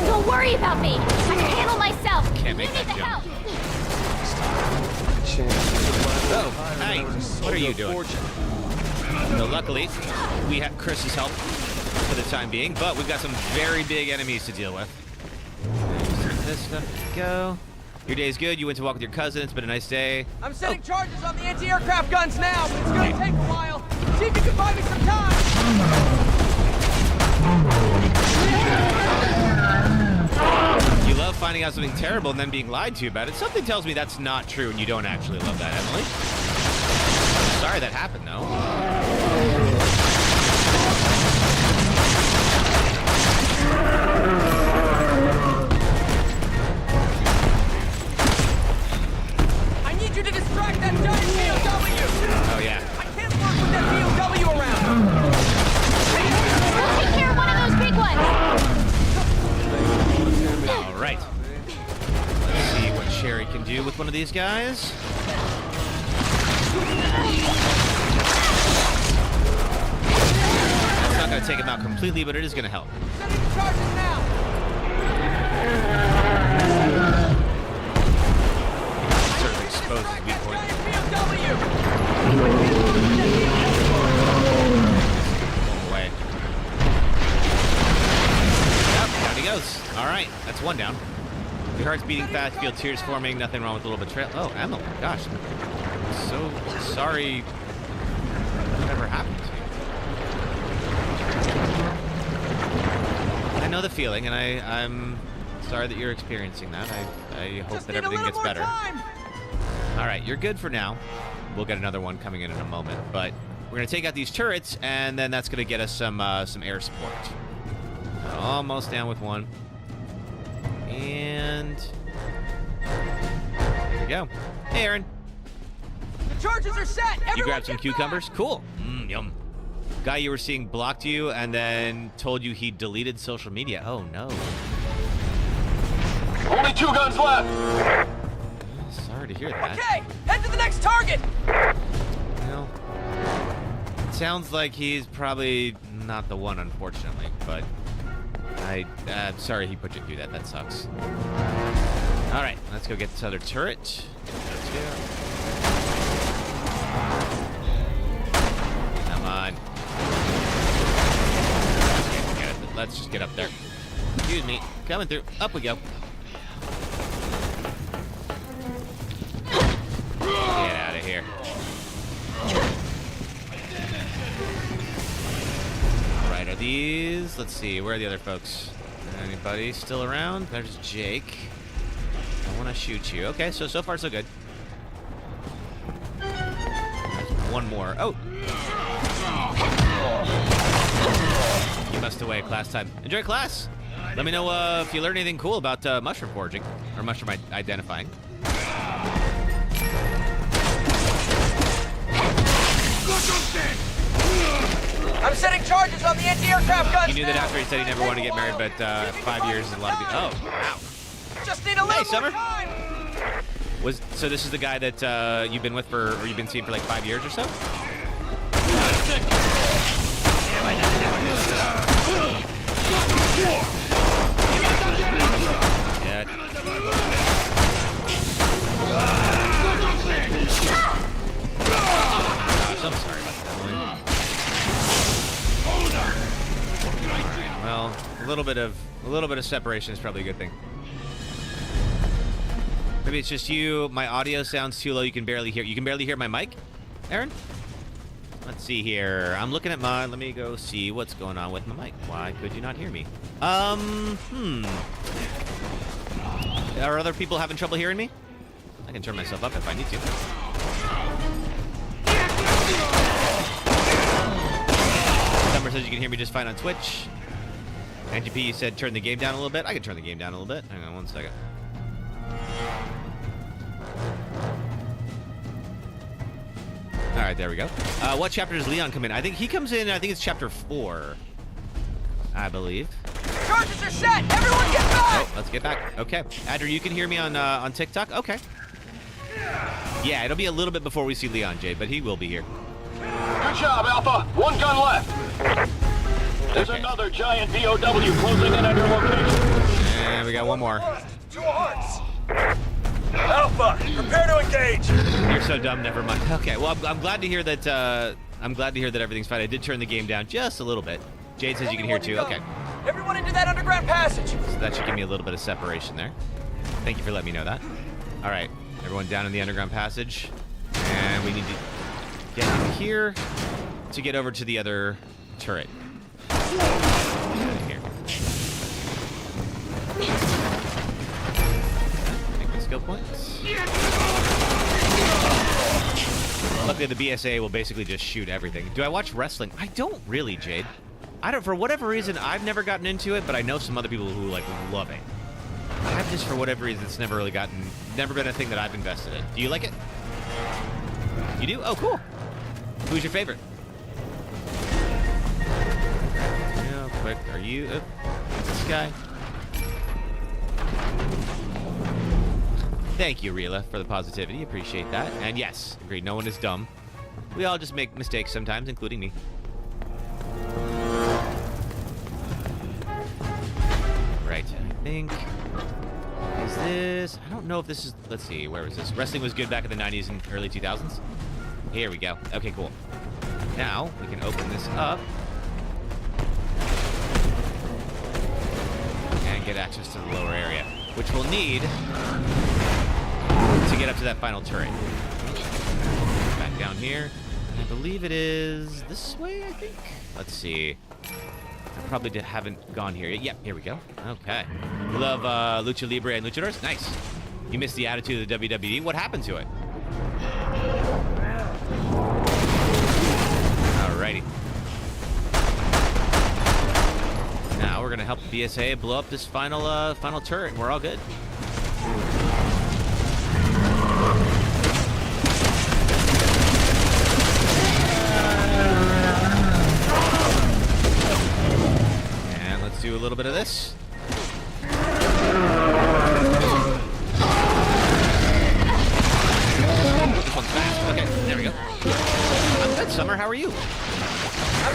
S3: Don't worry about me. I can handle myself.
S1: Can't make
S3: you need
S1: that
S3: the
S1: jump.
S3: help.
S1: Oh, hey, what are you doing? So luckily, we have Chris's help for the time being, but we've got some very big enemies to deal with. Just let this stuff go. Your day's good. You went to walk with your cousin. It's been a nice day.
S4: I'm setting charges on the anti-aircraft guns now, but it's gonna take a while. See if you can buy me some time.
S1: You love finding out something terrible and then being lied to about it. Something tells me that's not true and you don't actually love that, Emily. Sorry that happened, though.
S4: I need you to distract that giant POW.
S1: Oh, yeah.
S4: I can't work with that POW around.
S1: of these guys. It's not going to take him out completely, but it is going to help.
S4: Setting the charges now.
S1: Sort of exposes his weak point.
S4: BMW.
S1: Away. Yep, down he goes. All right, that's one down. Your heart's beating fast, feel tears forming, nothing wrong with a little betrayal. Oh, Emma, gosh. I'm so sorry whatever happened to you. I know the feeling, and I'm sorry that you're experiencing that. I hope
S4: Just
S1: that
S4: need a
S1: everything
S4: little
S1: gets
S4: more
S1: better.
S4: time.
S1: All right, you're good for now. We'll get another one coming in a moment, but we're going to take out these turrets, and then that's going to get us some air support. Almost down with one. And there we go. Hey, Aaron.
S4: The charges are set. Everyone
S1: You grabbed some
S4: get back.
S1: cucumbers? Cool. Yum. Guy you were seeing blocked you and then told you he deleted social media. Oh, no.
S7: Only 2 guns left.
S1: Sorry to hear that.
S4: Okay, head to the next target.
S1: Well, it sounds like he's probably not the one, unfortunately, but I'm sorry he put you through that. That sucks. All right, let's go get this other turret. Come on. Let's just get up there. Excuse me. Coming through. Up we go. Get out of here. Alright, are these... Let's see, where are the other folks? Anybody still around? There's Jake. I want to shoot you. Okay, so far so good. There's one more. Oh! You must away, class time. Enjoy class! Let me know if you learn anything cool about mushroom foraging, or mushroom identifying.
S4: I'm setting charges on the anti-aircraft guns.
S1: You knew that
S4: now.
S1: after he said he never wanted to get married, but 5 years is a lot of people. Oh, wow.
S4: Just need a little
S1: Hey,
S4: more
S1: Summer.
S4: time.
S1: So this is the guy that you've been with for, or you've been seeing for like 5 years or so? Yeah. Gosh, I'm sorry about that, Emily. Well, a little bit of separation is probably a good thing. Maybe it's just you. My audio sounds too low. You can barely hear. You can barely hear my mic, Aaron? Let's see here. I'm looking at mine. Let me go see what's going on with my mic. Why could you not hear me? Are other people having trouble hearing me? I can turn myself up if I need to. Summer says you can hear me just fine on Twitch. NGP, you said turn the game down a little bit. I can turn the game down a little bit. Hang on one second. All right, there we go. What chapter does Leon come in? I think he comes in, I think it's chapter 4, I believe.
S4: Charges are set. Everyone get back.
S1: Oh, let's get back. Okay. Adder, you can hear me on TikTok? Okay. Yeah, it'll be a little bit before we see Leon, Jade, but he will be here.
S7: Good job, Alpha. 1 gun left. There's another giant VOW closing in at your location.
S1: And we got one more.
S4: 2 hearts. Alpha, prepare to engage.
S1: You're so dumb, never mind. Okay, well, I'm glad to hear that, everything's fine. I did turn the game down just a little bit. Jade says you can hear too. Okay.
S4: Everyone into that underground passage.
S1: So that should give me a little bit of separation there. Thank you for letting me know that. All right, everyone down in the underground passage. And we need to get in here to get over to the other turret. Here. Take the skill points. Luckily, the BSA will basically just shoot everything. Do I watch wrestling? I don't really, Jade. I don't, for whatever reason, I've never gotten into it, but I know some other people who like love it. I've just, for whatever reason, it's never been a thing that I've invested in. Do you like it? You do? Oh, cool. Who's your favorite? Real quick, are you this guy? I Thank you, Rila, for the positivity. Appreciate that. And yes, agreed. No one is dumb. We all just make mistakes sometimes, including me. Right. I think... Is this... I don't know if this is... Let's see. Where was this? Wrestling was good back in the 90s and early 2000s. Here we go. Okay, cool. Now, we can open this up. And get access to the lower area, which we'll need to get up to that final turret. Back down here. And I believe it is this way, I think? Let's see. I probably haven't gone here yet. Yep, here we go. Okay. We love Lucha Libre and Luchadors. Nice. You missed the attitude of the WWE. What happened to it? Alrighty. Now we're gonna help the BSA blow up this final turret, and we're all good. And let's do a little bit of this. This one's fast. Okay, there we go. I'm good, Summer. How are you?
S4: I'm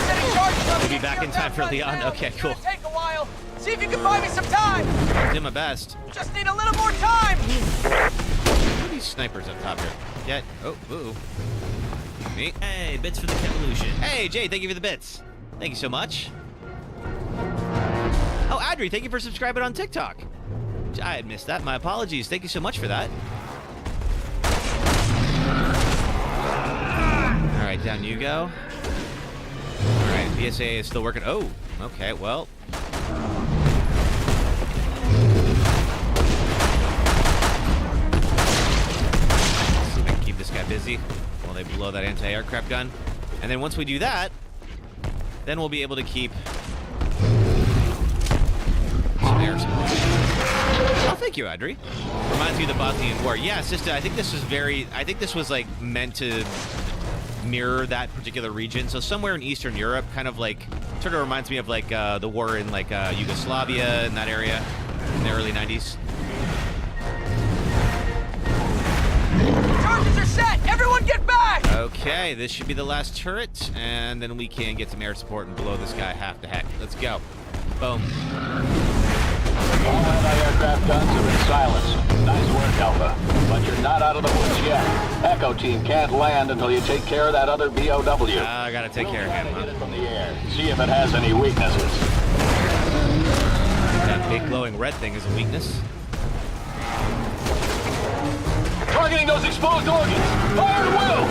S4: setting charges on
S1: We'll
S4: the
S1: be back in time for Leon.
S4: now.
S1: Okay,
S4: It's
S1: cool.
S4: gonna take a while. See if you can buy me some time.
S1: I'll do my best.
S4: Just need a little more time.
S1: Who are these snipers up top here? Get. Oh, ooh. Me.
S6: Hey, bits for the Kevolution.
S1: Hey, Jay, thank you for the bits. Thank you so much. Oh, Adri, thank you for subscribing on TikTok. I had missed that. My apologies. Thank you so much for that. All right, down you go. All right, BSA is still working. Oh, okay, well. Let's see if I can keep this guy busy while they blow that anti-aircraft gun. And then once we do that, then we'll be able to keep some air support. Oh, thank you, Adri. Reminds me of the Bosnian War. Yeah, it's just, I think this was like meant to mirror that particular region. So somewhere in Eastern Europe, kind of like, sort of reminds me of like the war in like Yugoslavia in that area in the early 90s.
S4: Charges are set. Everyone get back.
S1: Okay, this should be the last turret, and then we can get some air support and blow this guy half to heck. Let's go. Boom.
S7: All anti-aircraft guns have been silenced. Nice work, Alpha. But you're not out of the woods yet. Echo Team can't land until you take care of that other BOW.
S1: I gotta take care of him,
S7: Hit
S1: huh?
S7: it from the air. See if it has any weaknesses.
S1: That big glowing red thing is a weakness.
S7: Targeting those exposed organs. Fire at will.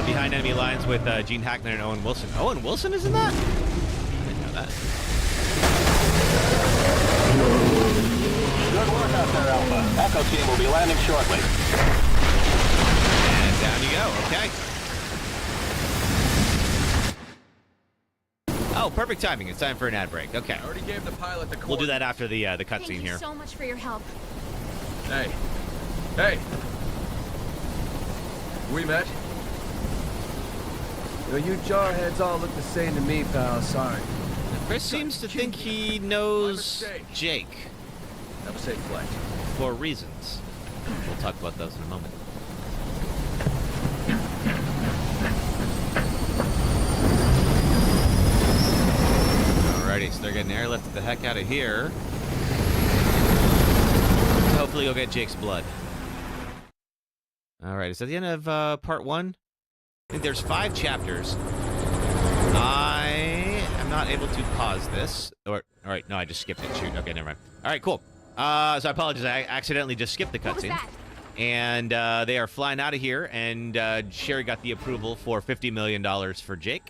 S1: Behind enemy lines with Gene Hackman and Owen Wilson. Owen Wilson is in that? I didn't know that.
S7: Good work out there, Alpha. Echo Team will be landing shortly.
S1: And down you go. Okay. Oh, perfect timing. It's time for an ad break. Okay.
S5: I already gave the pilot the
S1: We'll do that after the
S3: Thank
S1: cutscene
S3: you
S1: here.
S3: so much for your help.
S5: Hey. Hey. We met?
S2: You know, you jarheads all look the same to me, pal. Sorry.
S1: Chris seems to think he knows Jake
S5: Have a safe flight.
S1: for reasons. We'll talk about those in a moment. Alrighty, so they're getting airlifted the heck out of here. Hopefully you'll get Jake's blood. Alright, is that the end of part 1? I think there's 5 chapters. I am not able to pause this. Or, alright, no, I just skipped it. Shoot, okay, never mind. Alright, cool. So I apologize, I accidentally just skipped the
S3: What was
S1: cutscene.
S3: that?
S1: And they are flying out of here, and Sherry got the approval for $50 million for Jake.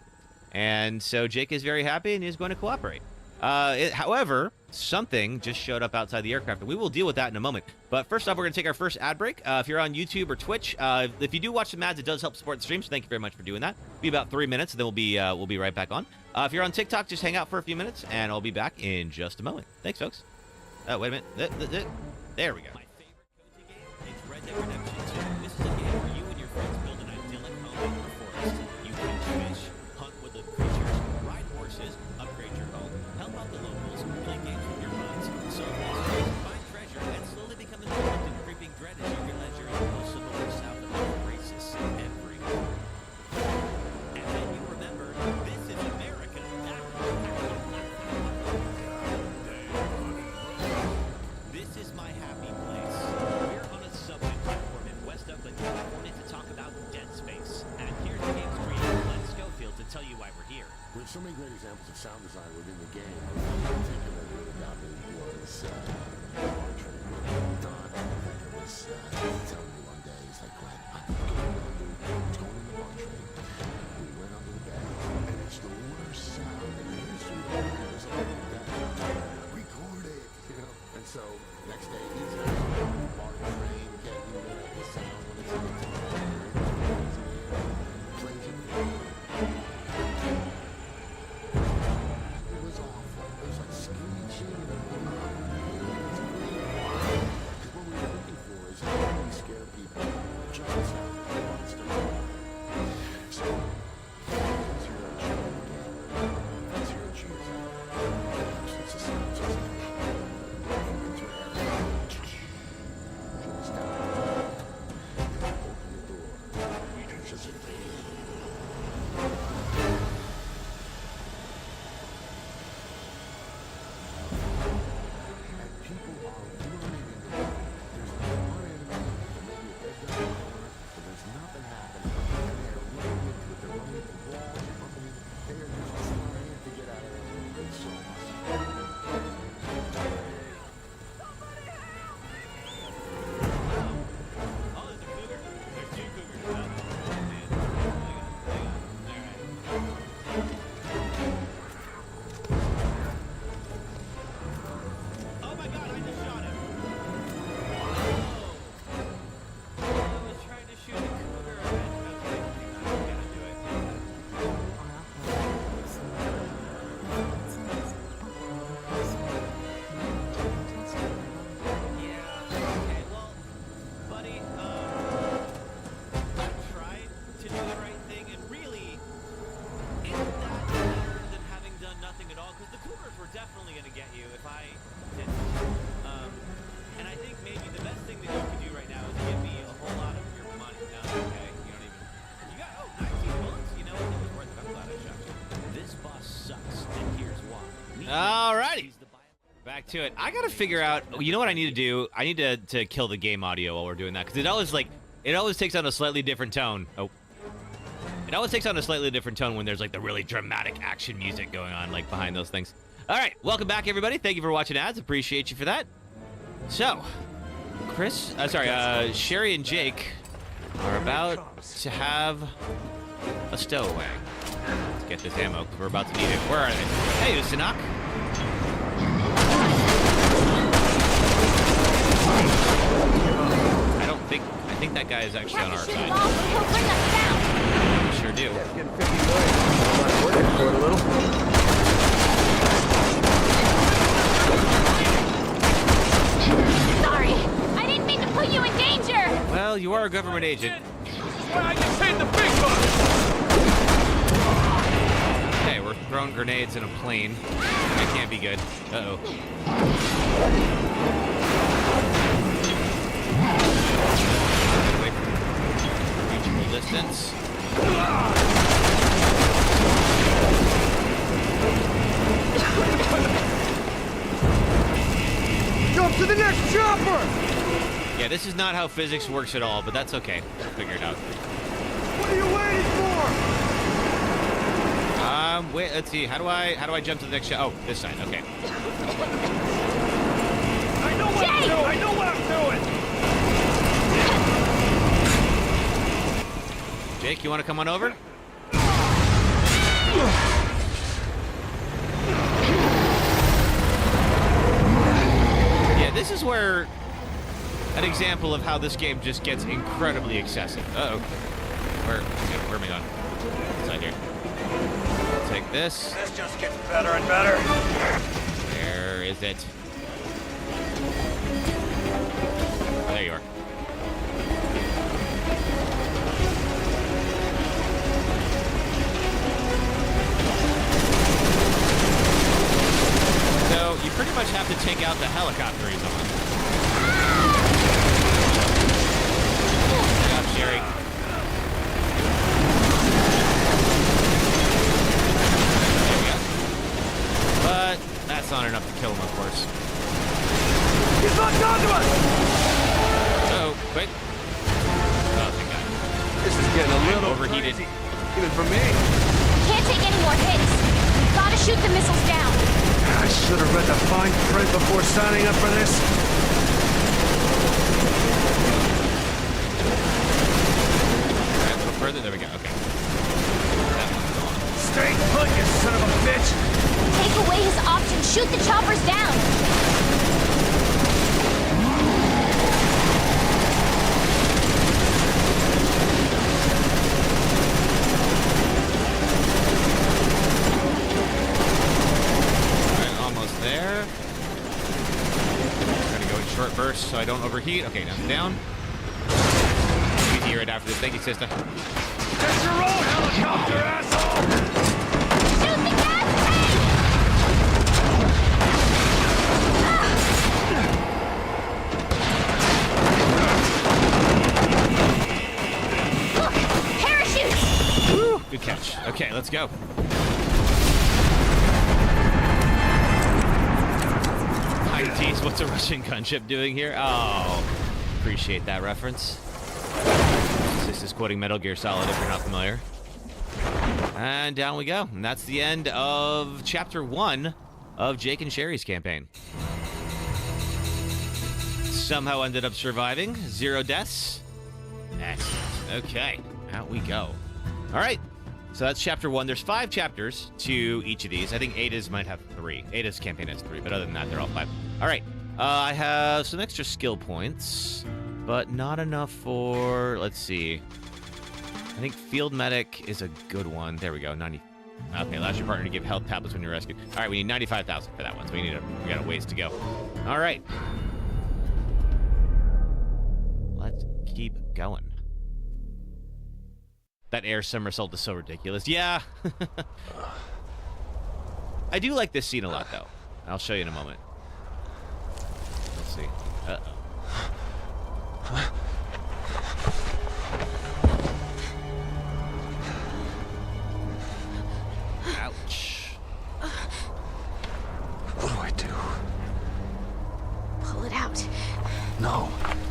S1: And so Jake is very happy and is going to cooperate. However, something just showed up outside the aircraft, and we will deal with that in a moment. But first off, we're going to take our first ad break. If you're on YouTube or Twitch, if you do watch some ads, it does help support the stream, so thank you very much for doing that. It'll be about 3 minutes, and then we'll be right back on. If you're on TikTok, just hang out for a few minutes, and I'll be back in just a moment. Thanks, folks. Oh, wait a minute. There we go.
S6: My favorite cozy game is Red Dead Redemption 2. This is a game where you and your friends build an idyllic home in the forest. You can fish, hunt woodland creatures, ride horses, upgrade your home, help out the locals, play games with your friends, solve mysteries, tell you why we're here.
S8: With so many great examples of sound design within the game, one particular that really got me was Marjorie. Don was telling me one day, he's like, Glenn, I'm going in the Marjorie. We went under the bed, and it's the worst sound in the history of the world. It's like that. Record it, you know? And so, next day, he's part of the train, getting the sound when it's in the plays it. It was awful. It was like screeching and because what we were looking for is how do we scare people? Just the sound. It's the so it's your it's your choose. It's a sound. It's a sound. Into an area. Just down. Open the door. It's just a people are running into it. There's one enemy, maybe a dead guy, but there's nothing happening. And they're running into it. They're running into walls. They're bumping into. They are just trying to get out of there. It's so much.
S6: Oh, there's a cougar. There's two cougars. Oh, man. Hang on. All right. Oh my God! I just shot him. Oh. I was trying to shoot a cougar. Okay, I'm gonna do it. Yeah. Okay. Well, buddy, I tried to do the right thing, and really, isn't that better than having done nothing at all? Because the cougars were definitely going to get you if I didn't. And I think maybe the best thing that you could do right now is give me a whole lot of your money. No, okay, you don't even. You got 19 bullets. You know what? It was worth it. I'm glad I shot you. This boss sucks, and here's why.
S1: Alrighty.
S6: He's the bio-
S1: Back to it. I gotta figure out. You know what I need to do? I need to kill the game audio while we're doing that because it always takes on a slightly different tone. Oh, it always takes on a slightly different tone when there's like the really dramatic action music going on like behind those things. All right, welcome back everybody. Thank you for watching ads. Appreciate you for that. So, Sherry and Jake are about to have a stowaway. Let's get this ammo because we're about to need it. Where are they? Hey, Usanok. I think that guy is actually on our
S3: Shoot
S1: side.
S3: him off, he'll bring us down.
S1: We sure do.
S5: Getting 50 million. I'm working for it a little.
S3: Sorry, I didn't mean to put you in danger.
S1: Well, you are a government agent.
S4: This is where I get paid the big bucks.
S1: Okay, we're throwing grenades in a plane. That can't be good. Uh-oh. Wait. Reachable distance.
S5: Jump to the next chopper!
S1: Yeah, this is not how physics works at all, but that's okay. We'll figure it out.
S5: What are you waiting for?
S1: Wait, let's see. How do I jump to the next shot? Oh, this side. Okay.
S5: I know what I'm doing! I know what I'm doing!
S1: Jake, you want to come on over? Yeah, this is where an example of how this game just gets incredibly excessive. Uh-oh. Where am I going? Inside here. Take this.
S5: This just gets better and better.
S1: Where is it? Oh, there you are. So, you pretty much have to take out the helicopter he's on. Good job, Sherry. There we go. But that's not enough to kill him, of course.
S5: He's not done to us!
S1: Oh, quick. Oh, thank God.
S5: This is getting a little
S1: overheated.
S5: crazy, even for me.
S3: Can't Shoot the missiles down.
S5: I should have read the fine print before signing up for this.
S1: All right, a little further. There we go. Okay.
S5: Stay put, you son of a bitch!
S3: Take away his option. Shoot the choppers down.
S1: There. Trying to go in short bursts so I don't overheat. Okay, now down. Easy right after this. Thank you, sister.
S5: Get your own helicopter, asshole!
S3: Shoot the gas tank! Look, parachutes!
S1: Woo, good catch. Okay, let's go. Geez, what's a Russian gunship doing here? Oh, appreciate that reference. This is quoting Metal Gear Solid if you're not familiar. And down we go. And that's the end of Chapter 1 of Jake and Sherry's campaign. Somehow ended up surviving. 0 deaths. Excellent. Okay, out we go. All right. So that's Chapter 1. There's 5 chapters to each of these. I think Ada's might have 3. Ada's campaign has 3, but other than that, they're all 5. All right. I have some extra skill points, but not enough for... Let's see. I think Field Medic is a good one. There we go. 90. Okay, allows your partner to give health tablets when you're rescued. All right, we need 95,000 for that one, so we got a ways to go. All right. Let's keep going. That air somersault is so ridiculous. Yeah. I do like this scene a lot, though. I'll show you in a moment. Let's see. Uh-oh. Ouch.
S2: What do I do?
S3: Pull it out.
S2: No,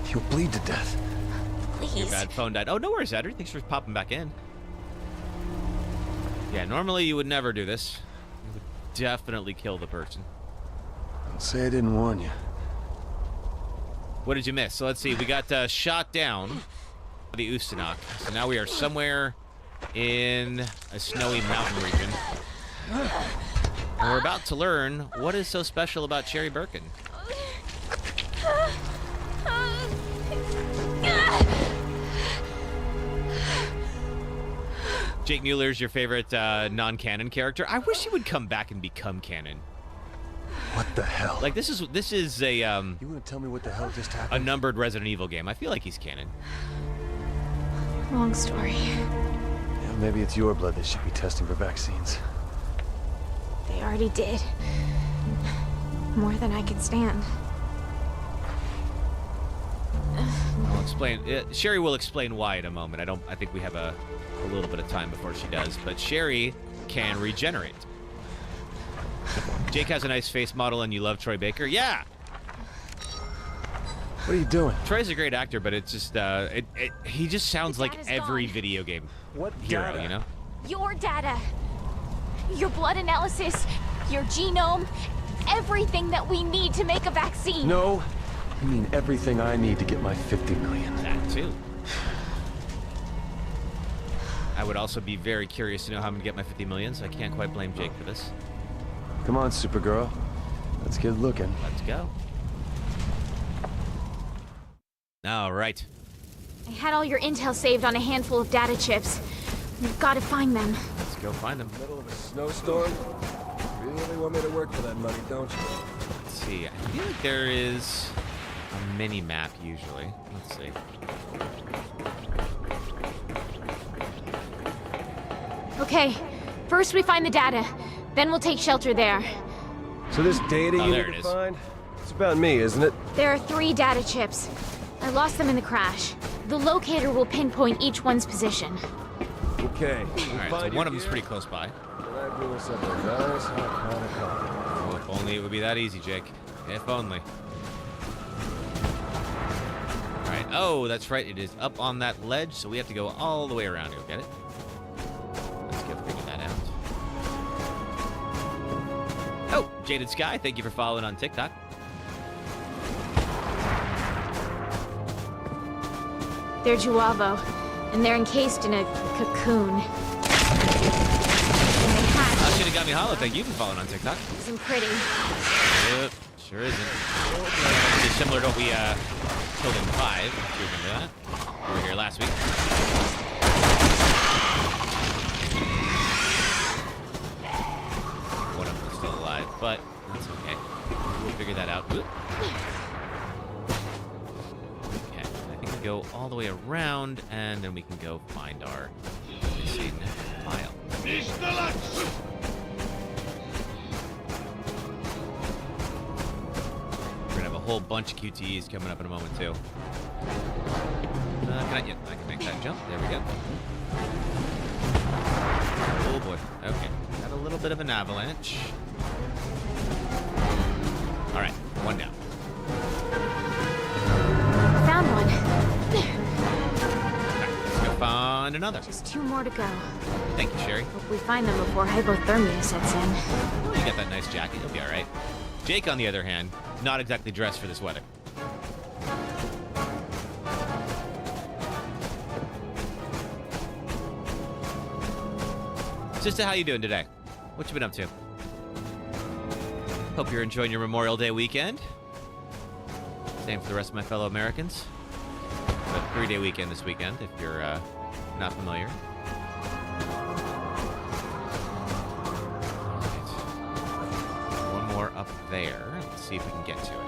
S2: you'll bleed to death.
S3: Please.
S1: Bad phone died. Oh, no worries, Edward. Thanks for popping back in. Yeah, normally you would never do this. You would definitely kill the person.
S2: Don't say I didn't warn you.
S1: What did you miss? So let's see. We got shot down by the Ustanok. So now we are somewhere in a snowy mountain region. And we're about to learn what is so special about Cherry Birkin. Jake Mueller's your favorite non-canon character. I wish he would come back and become canon.
S2: What the hell?
S1: Like this is a
S2: You want to tell me what the hell just
S1: a
S2: happened?
S1: numbered Resident Evil game. I feel like he's canon.
S3: Long story.
S2: Yeah, maybe it's your blood they should be testing for vaccines.
S3: They already did. More than I could stand.
S1: I'll explain. Sherry will explain why in a moment. I think we have a little bit of time before she does. But Sherry can regenerate. Jake has a nice face model, and you love Troy Baker. Yeah.
S2: What are you doing?
S1: Troy's a great actor, but it's just he just sounds
S3: The
S1: like
S3: data's
S1: every
S3: gone.
S1: video game
S2: What
S1: hero,
S2: data?
S1: you know?
S3: Your data. Your blood analysis. Your genome. Everything that we need to make a vaccine.
S2: No, I mean everything I need to get my 50 million.
S1: That too. I would also be very curious to know how I'm gonna get my 50 million, so I can't quite blame Jake for this.
S2: Come on, Supergirl. Let's get looking.
S1: Let's go. All right.
S3: I had all your intel saved on a handful of data chips. We've got to find them.
S1: Let's go find them.
S9: Middle of a snowstorm? Really want me to work for that money, don't you?
S1: Let's see. I feel like there is a mini map usually. Let's see.
S3: Okay, first we find the data. Then we'll take shelter there.
S2: So this data
S1: Oh,
S2: you
S1: there
S2: need
S1: it
S2: to
S1: is.
S2: find? It's about me, isn't it?
S3: There are 3 data chips. I lost them in the crash. The locator will pinpoint each one's position.
S2: Okay.
S1: All right, so one of them's pretty close by.
S2: Then I brew us up a nice hot pot of coffee.
S1: Oh, if only it would be that easy, Jake. If only. All right. Oh, that's right. It is up on that ledge, so we have to go all the way around to go get it. Let's go figure that out. Jaded Sky, thank you for following on TikTok.
S3: They're Juavo, and they're encased in a cocoon. And they hatch.
S1: Should have got me hollow. Thank you for following on TikTok.
S3: Isn't pretty.
S1: Yep, sure isn't. It's similar to what we killed in 5. If you remember that. We were here last week. One of them is still alive, but that's okay. We'll figure that out. Oop. Okay, I think we go all the way around, and then we can go find our missing file. We're gonna have a whole bunch of QTEs coming up in a moment too. I can make that jump. There we go. Oh boy. Okay. Got a little bit of an avalanche. All right. One down.
S3: Found one.
S1: All right, let's go find another.
S3: Just 2 more to go.
S1: Thank you, Sherry.
S3: Hope we find them before hypothermia sets in.
S1: You got that nice jacket. You'll be all right. Jake, on the other hand, not exactly dressed for this weather. Sister, how you doing today? What you been up to? Hope you're enjoying your Memorial Day weekend. Same for the rest of my fellow Americans. A 3-day weekend this weekend, if you're not familiar. All right. One more up there. Let's see if we can get to it.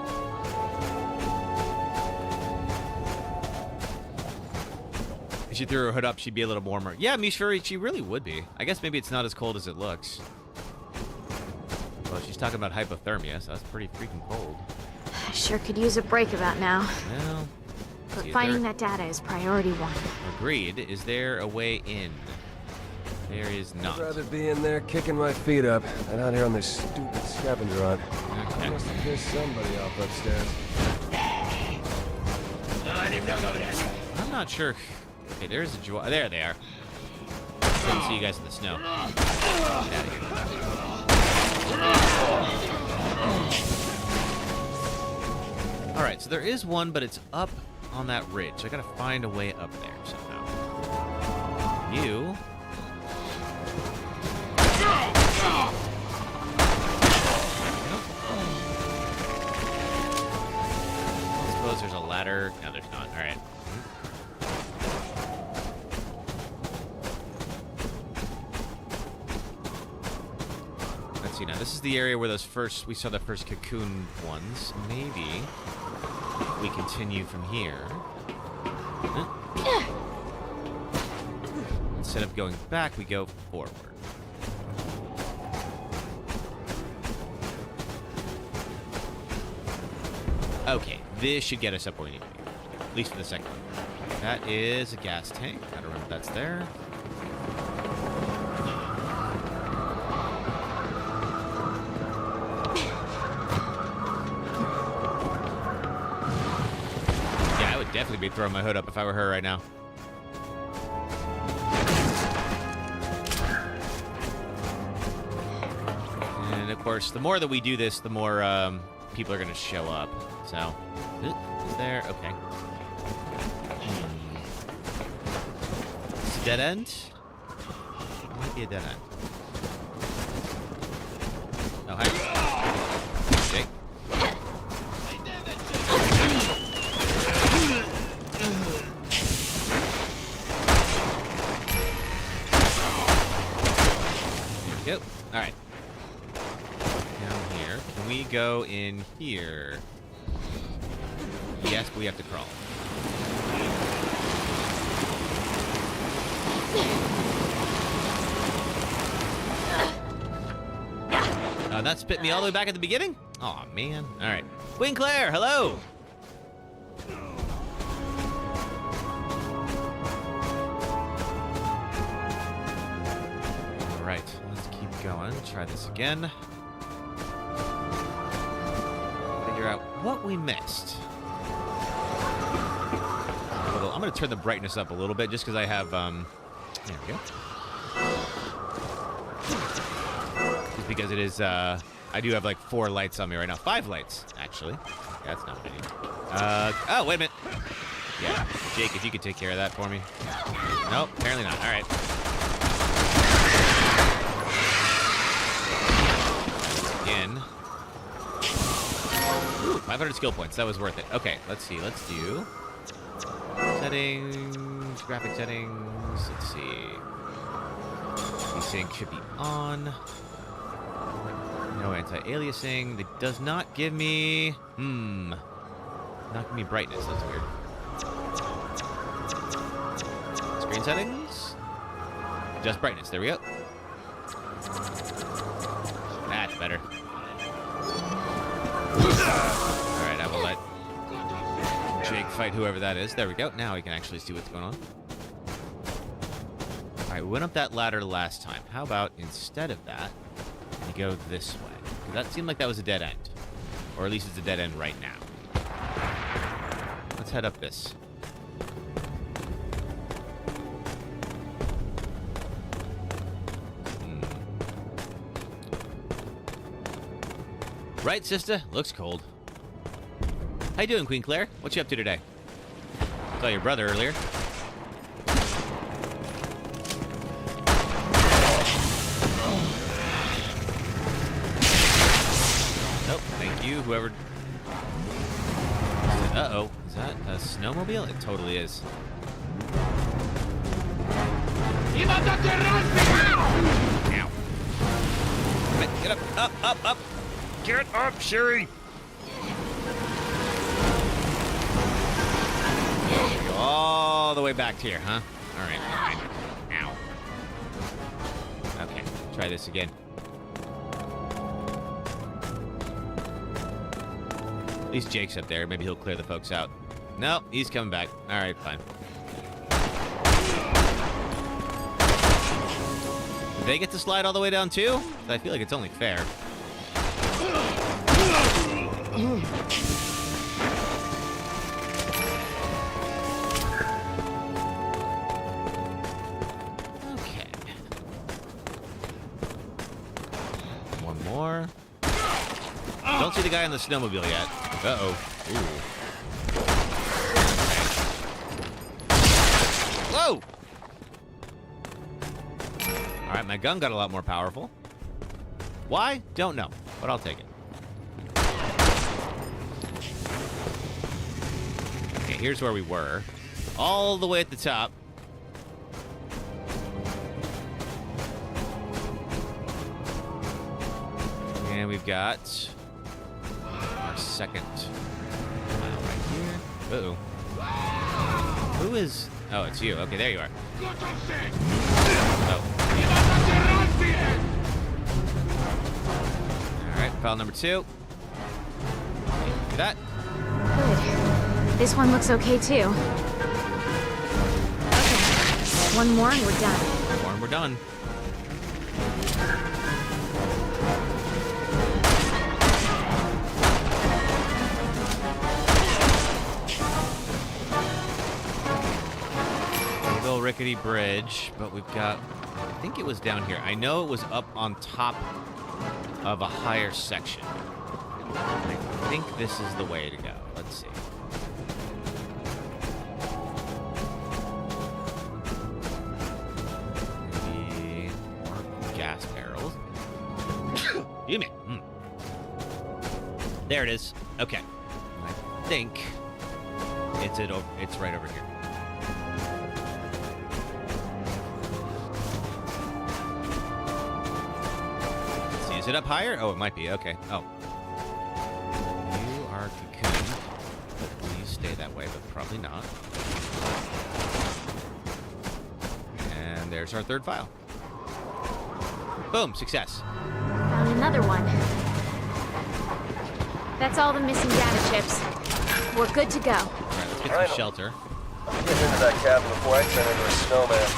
S1: If she threw her hood up, she'd be a little warmer. Yeah, Mishfuri, she really would be. I guess maybe it's not as cold as it looks. Well, she's talking about hypothermia, so that's pretty freaking cold.
S3: I sure could use a break about now.
S1: Well,
S3: But finding that data is priority 1.
S1: Agreed. Is there a way in? There is not.
S2: I'd rather be in there kicking my feet up than out here on this stupid scavenger hunt.
S1: Okay.
S2: Must have pissed somebody off upstairs.
S1: I'm not sure. Okay, there's a there they are. Couldn't see you guys in the snow. Get out of here. All right, so there is one, but it's up on that ridge. I gotta find a way up there somehow. You. I suppose there's a ladder. No, there's not. All right. Let's see now. This is the area where we saw the first cocoon ones. Maybe we continue from here. Instead of going back, we go forward. Okay, this should get us up where we need to be. At least for the second one. That is a gas tank. Gotta remember that's there. Definitely be throwing my hood up if I were her right now. And of course, the more that we do this, the more people are going to show up. So, is there? Okay. It's a dead end? It might be a dead end. Oh, hi. Jake. Yep. All right. Down here. Can we go in here? Yes, but we have to crawl. That spit me all the way back at the beginning? Aw, man. All right. Queen Claire, hello. All right. Let's keep going. Try this again. Figure out what we missed. I'm going to turn the brightness up a little bit just because I have, there we go. Just because it is I do have like 4 lights on me right now. 5 lights, actually. Yeah, that's not what I need. Oh, wait a minute. Yeah, Jake, if you could take care of that for me. Nope, apparently not. All right. Again. Ooh, 500 skill points. That was worth it. Okay, let's see. Let's do settings, graphic settings. Let's see. Desync should be on. No anti-aliasing. It does not give me... Not give me brightness. That's weird. Screen settings. Just brightness. There we go. That's better. Alright, I will let Jake fight whoever that is. There we go. Now we can actually see what's going on. Alright, we went up that ladder last time. How about instead of that, we go this way? Because that seemed like that was a dead end. Or at least it's a dead end right now. Let's head up this. Right, sister? Looks cold. How you doing, Queen Claire? What you up to today? Saw your brother earlier. Nope, thank you, whoever... Uh-oh, is that a snowmobile? It totally is. Ow. Get up, up! Get up, Sherry! Go all the way back here, huh? Alright, fine. Ow. Okay, try this again. At least Jake's up there. Maybe he'll clear the folks out. No, he's coming back. Alright, fine. Do they get to slide all the way down too? I feel like it's only fair. Okay. One more. Don't see the guy on the snowmobile yet. Uh-oh. Ooh. Whoa! Alright, my gun got a lot more powerful. Why? Don't know, but I'll take it. Okay, here's where we were. All the way at the top. And we've got our second mile right here. Uh-oh. Who is... Oh, it's you. Okay, there you are. Oh. Alright, file number 2. Thank you for that.
S3: Good. This one looks okay, too. Okay. One more and we're done.
S1: One more and we're done. Little rickety bridge, but we've got... I think it was down here. I know it was up on top of a higher section. I think this is the way to go. Let's see. Maybe more gas barrels. Excuse me. There it is. Okay. I think it's right over here. Is it up higher? Oh, it might be. Okay. Oh. You are cocooned. Please stay that way, but probably not. And there's our third file. Boom. Success.
S3: Found another one. That's all the missing data chips. We're good to go.
S1: All right, let's get some shelter.
S2: I'm getting into that cabin before I turn into a snowman.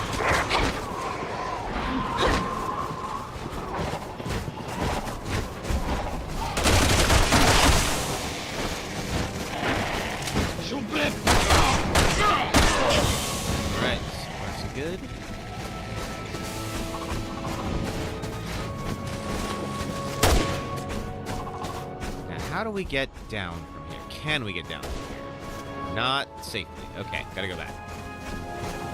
S1: Good. how do we get down from here? Can we get down from here? Not safely. Okay, gotta go back.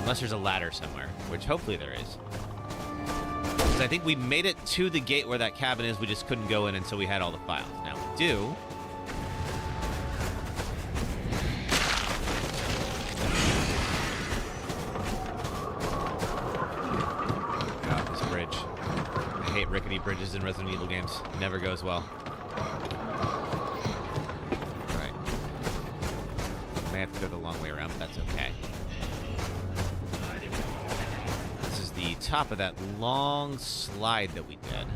S1: Unless there's a ladder somewhere, which hopefully there is. Because I think we made it to the gate where that cabin is, we just couldn't go in until we had all the files. Now we do. God, this bridge. I hate rickety bridges in Resident Evil games. Never goes well. Alright. May have to go the long way around, but that's okay. This is the top of that long slide that we did.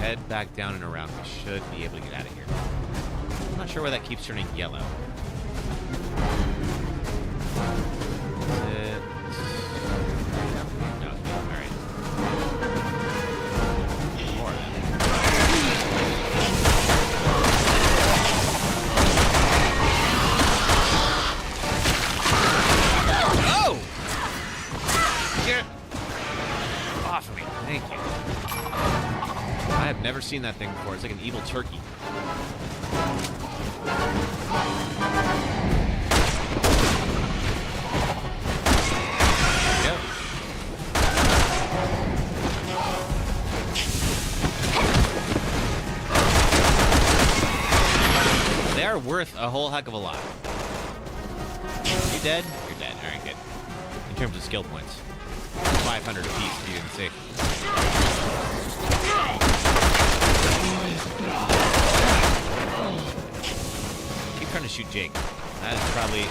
S1: Head back down and around. We should be able to get out of here. I'm not sure why that keeps turning yellow. No, alright. More of them. Oh! Get off of me. Thank you. I have never seen that thing before. It's like an evil turkey. Yep. They are worth a whole heck of a lot. You dead? You're dead. Alright, good. In terms of skill points. 500 apiece, if you didn't see. Keep trying to shoot Jake. That is probably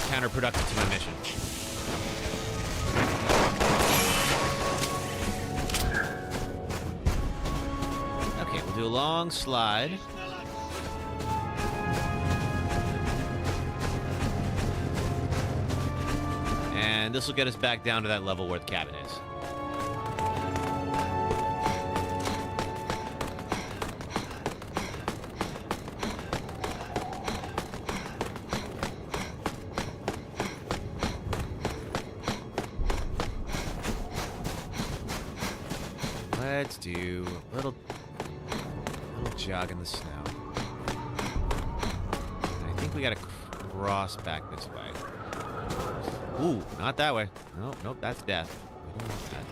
S1: counterproductive to my mission. Okay, we'll do a long slide. And this will get us back down to that level where the cabin is. Let's do a little jog in the snow. I think we gotta cross back this way. Ooh, not that way. Nope, that's death. We don't want that.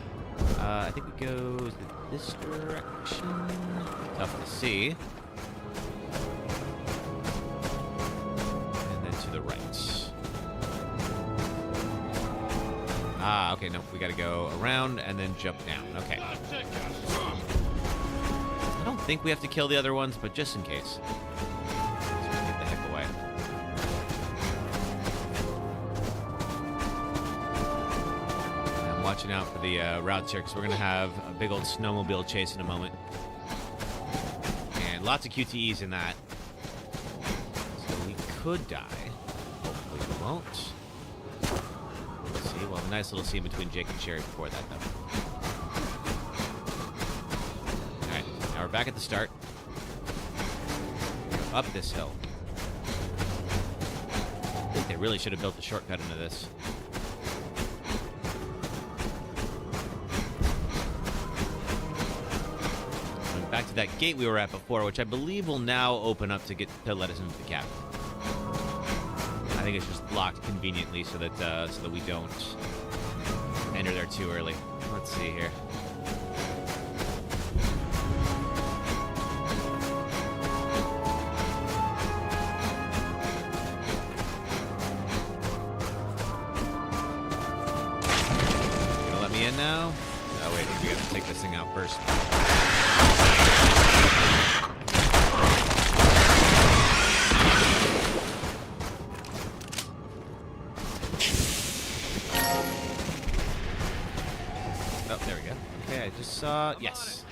S1: I think we go this direction. Tough to see. And then to the right. Ah, okay, no, we gotta go around and then jump down. Okay. I don't think we have to kill the other ones, but just in case. Let's get the heck away. I'm watching out for the routes here, because we're gonna have a big old snowmobile chase in a moment. And lots of QTEs in that. So we could die. Hopefully we won't. Well, a nice little scene between Jake and Sherry before that, though. Alright, now we're back at the start. Up this hill. I think they really should have built a shortcut into this. Going back to that gate we were at before, which I believe will now open up to let us into the cabin. I think it's just locked conveniently so that we don't enter there too early. Let's see here. You gonna let me in now? Oh wait, we gotta take this thing out first. Yes.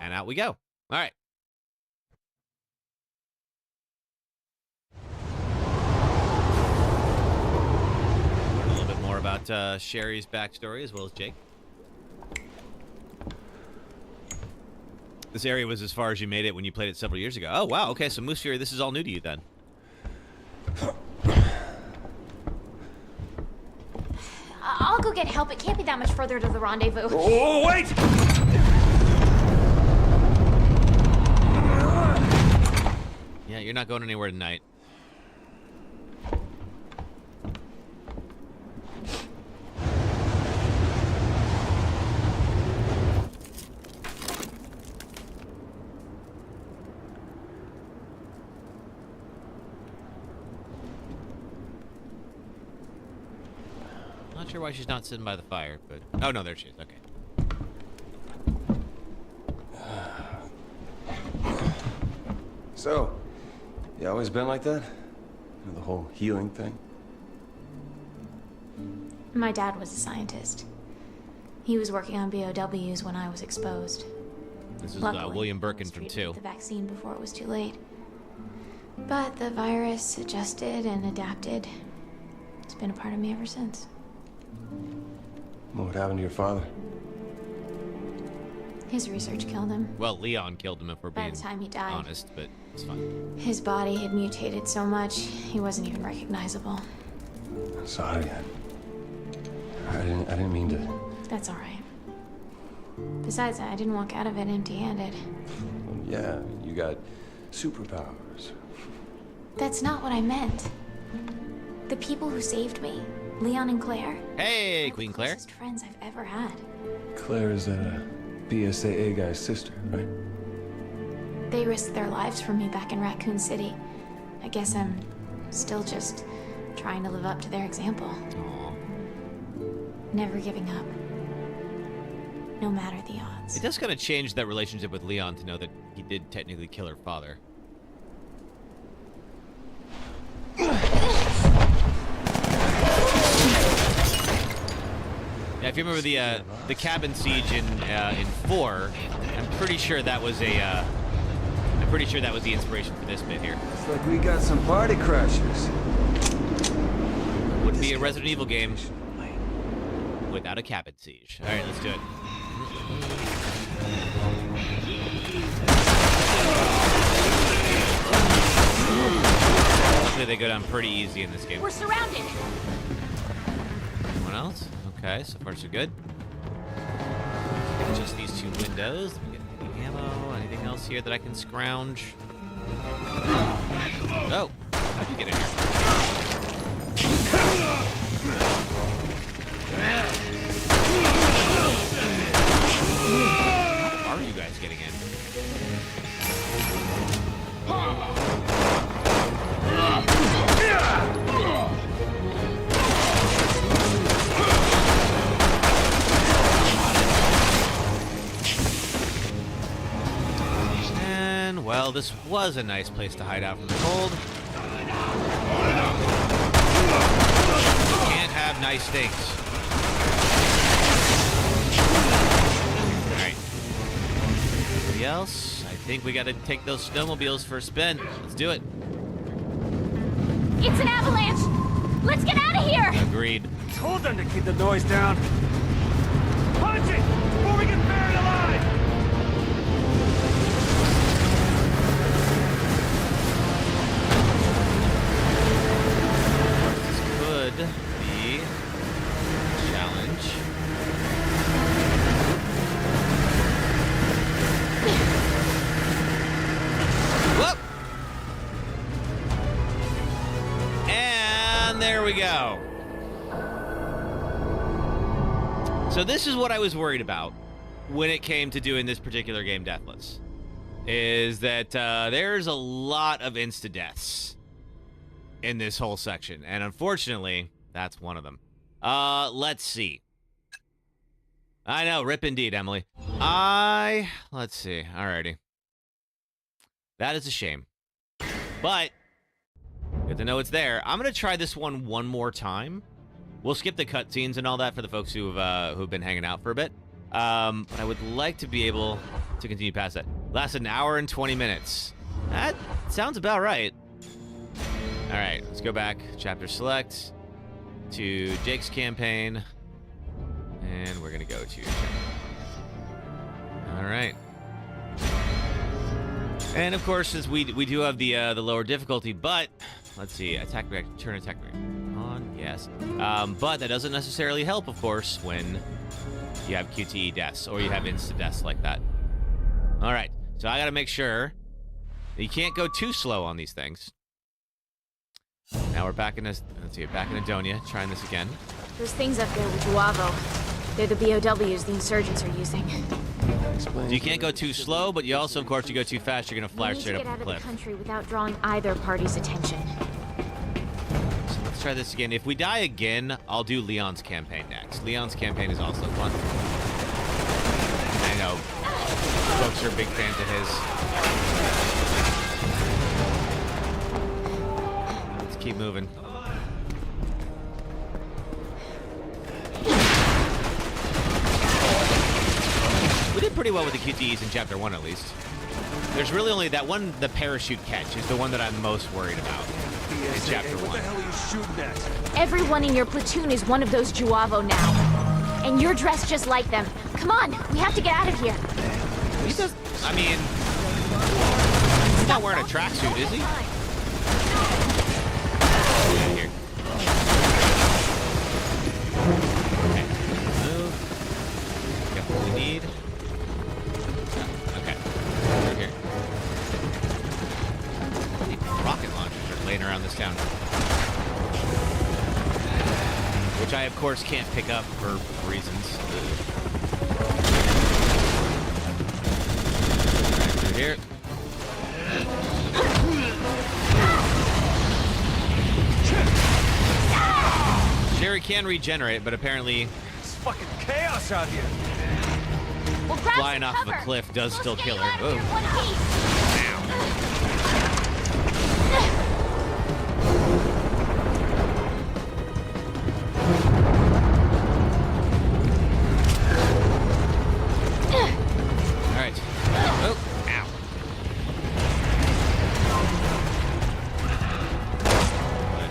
S1: And out we go. All right. A little bit more about Sherry's backstory as well as Jake. This area was as far as you made it when you played it several years ago. Oh, wow. Okay, so Moose Fury, this is all new to you then.
S3: I'll I'll go get help. It can't be that much further to the rendezvous.
S5: Oh, wait!
S1: Yeah, you're not going anywhere tonight. Not sure why she's not sitting by the fire, but... Oh, no, there she is. Okay.
S2: So, you always been like that? You know, the whole healing thing?
S3: My dad was a scientist. He was working on BOWs when I was exposed.
S1: This is
S3: Luckily,
S1: William
S3: I
S1: Birkin
S3: was
S1: from
S3: treated
S1: 2.
S3: with the vaccine before it was too late. But the virus adjusted and adapted. It's been a part of me ever since.
S2: What happened to your father?
S3: His research killed him.
S1: Well, Leon killed him if we're
S3: By
S1: being
S3: the time he died,
S1: honest, but it's fine.
S3: his body had mutated so much, he wasn't even recognizable.
S2: Sorry, I didn't mean to.
S3: That's all right. Besides, I didn't walk out of it empty-handed.
S2: Yeah, you got superpowers.
S3: That's not what I meant. The people who saved me, Leon and Claire.
S1: Hey,
S3: are
S1: Queen
S3: the
S1: Claire.
S3: closest friends I've ever had.
S2: Claire is that BSAA guy's sister, right?
S3: They risked their lives for me back in Raccoon City. I guess I'm still just trying to live up to their example.
S1: Aw.
S3: Never giving up. No matter the odds.
S1: It does kind of change that relationship with Leon to know that he did technically kill her father. Yeah, if you remember the cabin siege in 4, I'm pretty sure that was the inspiration for this bit here.
S2: It's like we got some party crashers.
S1: Wouldn't be a Resident Evil game without a cabin siege. All right, let's do it. Hopefully they go down pretty easy in this game.
S3: We're surrounded.
S1: Anyone else? Okay, so far so good. Just these 2 windows. Let me get any ammo. Anything else here that I can scrounge? Oh, how'd you get in here? How are you guys getting in? And, well, this was a nice place to hide out from the cold. Can't have nice things. Alright. Anybody else? I think we gotta take those snowmobiles for a spin. Let's do it.
S3: It's an avalanche! Let's get out of here!
S1: Agreed.
S5: Told them to keep the noise down. Punch it before we get buried alive!
S1: This could be a challenge. Whoop! And there we go. So this is what I was worried about when it came to doing this particular game, Deathless, is that there's a lot of insta-deaths in this whole section, and unfortunately, that's one of them. Let's see. I know, rip indeed, Emily. Let's see, alrighty. That is a shame. But, good to know it's there. I'm gonna try this one more time. We'll skip the cutscenes and all that for the folks who've been hanging out for a bit. But I would like to be able to continue past that. Lasted an hour and 20 minutes. That sounds about right. All right, let's go back. Chapter select to Jake's campaign, and we're gonna go to. All right. And of course, since we do have the lower difficulty, but let's see, attack reaction, turn attack reaction on. Yes. But that doesn't necessarily help, of course, when you have QTE deaths or you have insta deaths like that. All right. So I got to make sure that you can't go too slow on these things. Now we're back in this. Let's see. Back in Adonia. Trying this again.
S3: Those things up there with Juavo. They're the BOWs the insurgents are using.
S1: So you can't go too slow, but you also, of course, if you go too fast, you're gonna fly straight up the cliff.
S3: We need to get out of the country without drawing either party's attention.
S1: So let's try this again. If we die again, I'll do Leon's campaign next. Leon's campaign is also fun. I know folks are big fans of his. Let's keep moving. We did pretty well with the QTEs in Chapter 1, at least. There's really only that one, the parachute catch, is the one that I'm most worried about in Chapter 1.
S5: What the hell are you shooting at?
S3: Everyone in your platoon is one of those Juavo now. And you're dressed just like them. Come on, we have to get out of here.
S1: He does, I mean, he's not wearing a tracksuit, is he? Here. Okay, move. Get what we need. Okay, over here. Rocket launchers are laying around this town. Which I, of course, can't pick up for reasons. Right through here. Sherry can regenerate, but apparently
S5: It's fucking chaos out here.
S3: We'll grab
S1: flying
S3: some
S1: off of a
S3: cover.
S1: cliff does
S3: We'll
S1: still
S3: get
S1: kill
S3: you
S1: her.
S3: out of here
S1: Whoa.
S3: one piece.
S1: All right. Oh, ow.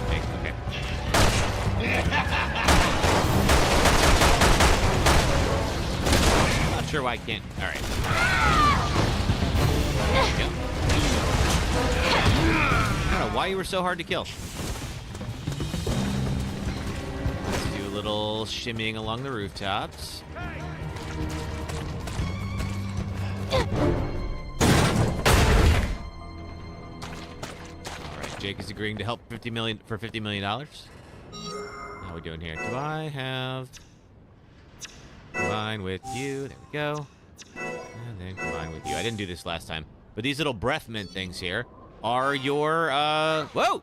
S1: Okay. Not sure why I can't. All right. Yep. I don't know why you were so hard to kill. Let's do a little shimmying along the rooftops. Alright, Jake is agreeing to help $50 million. How are we doing here? Do I have combine with you? There we go. And then combine with you. I didn't do this last time. But these little breath mint things here are your whoa!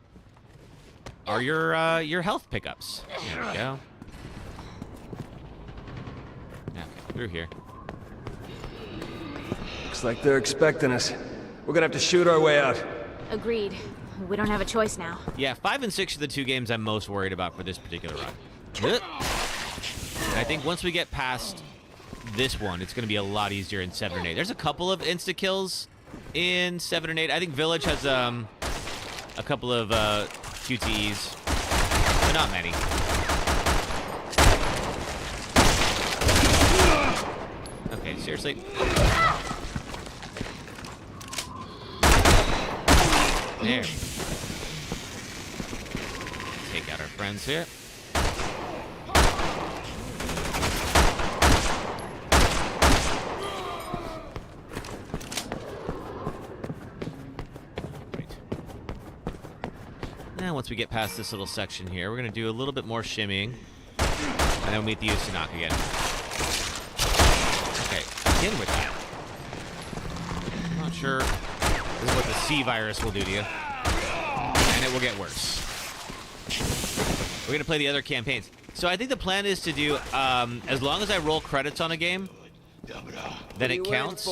S1: Are your health pickups. There we go. Okay, through here.
S2: Looks like they're expecting us. We're gonna have to shoot our way out.
S3: Agreed. We don't have a choice now.
S1: Yeah, 5 and 6 are the two games I'm most worried about for this particular run. And I think once we get past this one, it's going to be a lot easier in 7 and 8. There's a couple of insta-kills in 7 and 8. I think Village has a couple of QTEs, but not many. Okay, seriously? There. Take out our friends here. Right. Now, once we get past this little section here, we're going to do a little bit more shimmying. And then we'll meet the Usanok again. Okay, again with that. I'm not sure this is what the C virus will do to you. And it will get worse. We're going to play the other campaigns. So I think the plan is to do, as long as I roll credits on a game, then it counts.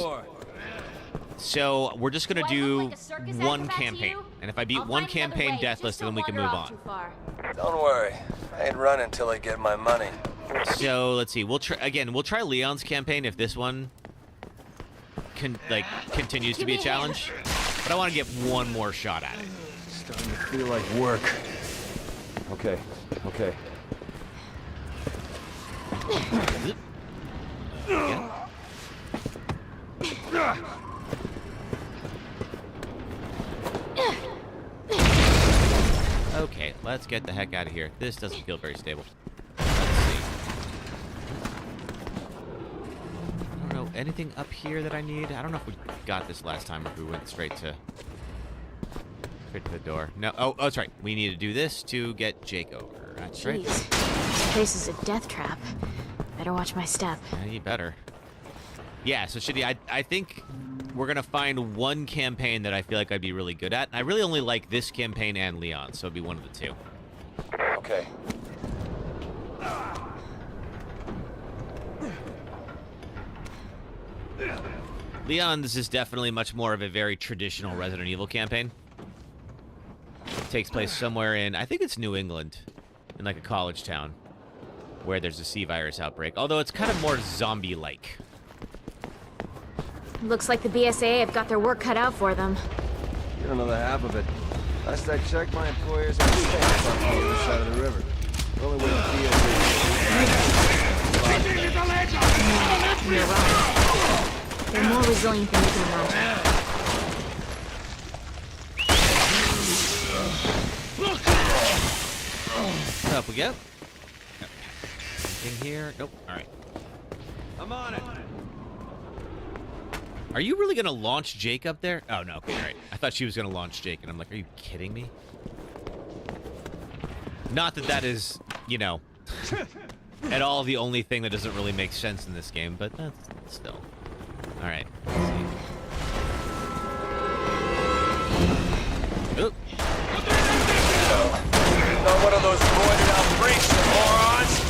S1: So we're just going to do one campaign. And if I beat one campaign Deathless, then we can move on.
S2: Don't worry. I ain't running until I get my money.
S1: So let's see. We'll try Leon's campaign if this one continues to be a challenge. But I want to get one more shot at it.
S2: Starting to feel like work. Okay.
S1: Yeah. Okay, Let's get the heck out of here. This doesn't feel very stable. Let's see. I don't know. Anything up here that I need? I don't know if we got this last time or if we went straight to the door. No. Oh, that's right. We need to do this to get Jake over. That's right.
S3: Jeez. This place is a death trap. Better watch my step.
S1: Yeah, you better. Yeah, so Shitty, I think we're going to find one campaign that I feel like I'd be really good at. I really only like this campaign and Leon, so it'd be one of the two.
S2: Okay.
S1: Leon's is definitely much more of a very traditional Resident Evil campaign. It takes place somewhere in, I think it's New England, in like a college town, where there's a C-virus outbreak. Although it's kind of more zombie-like.
S3: Looks like the BSAA have got their work cut out for them.
S2: You don't know the half of it. Last I checked, my employers were staying on the other side of the river. The only way to be
S3: You're right. They're more resilient than you can imagine.
S1: Up we go. Anything here? Nope. All right.
S5: I'm on it.
S1: Are you really going to launch Jake up there? Oh, no. Okay, all right. I thought she was going to launch Jake, and I'm like, are you kidding me? Not that that is, you know, at all the only thing that doesn't really make sense in this game, but that's still. All right. Let's see. Oop.
S5: Not one of those roided out freaks, you morons!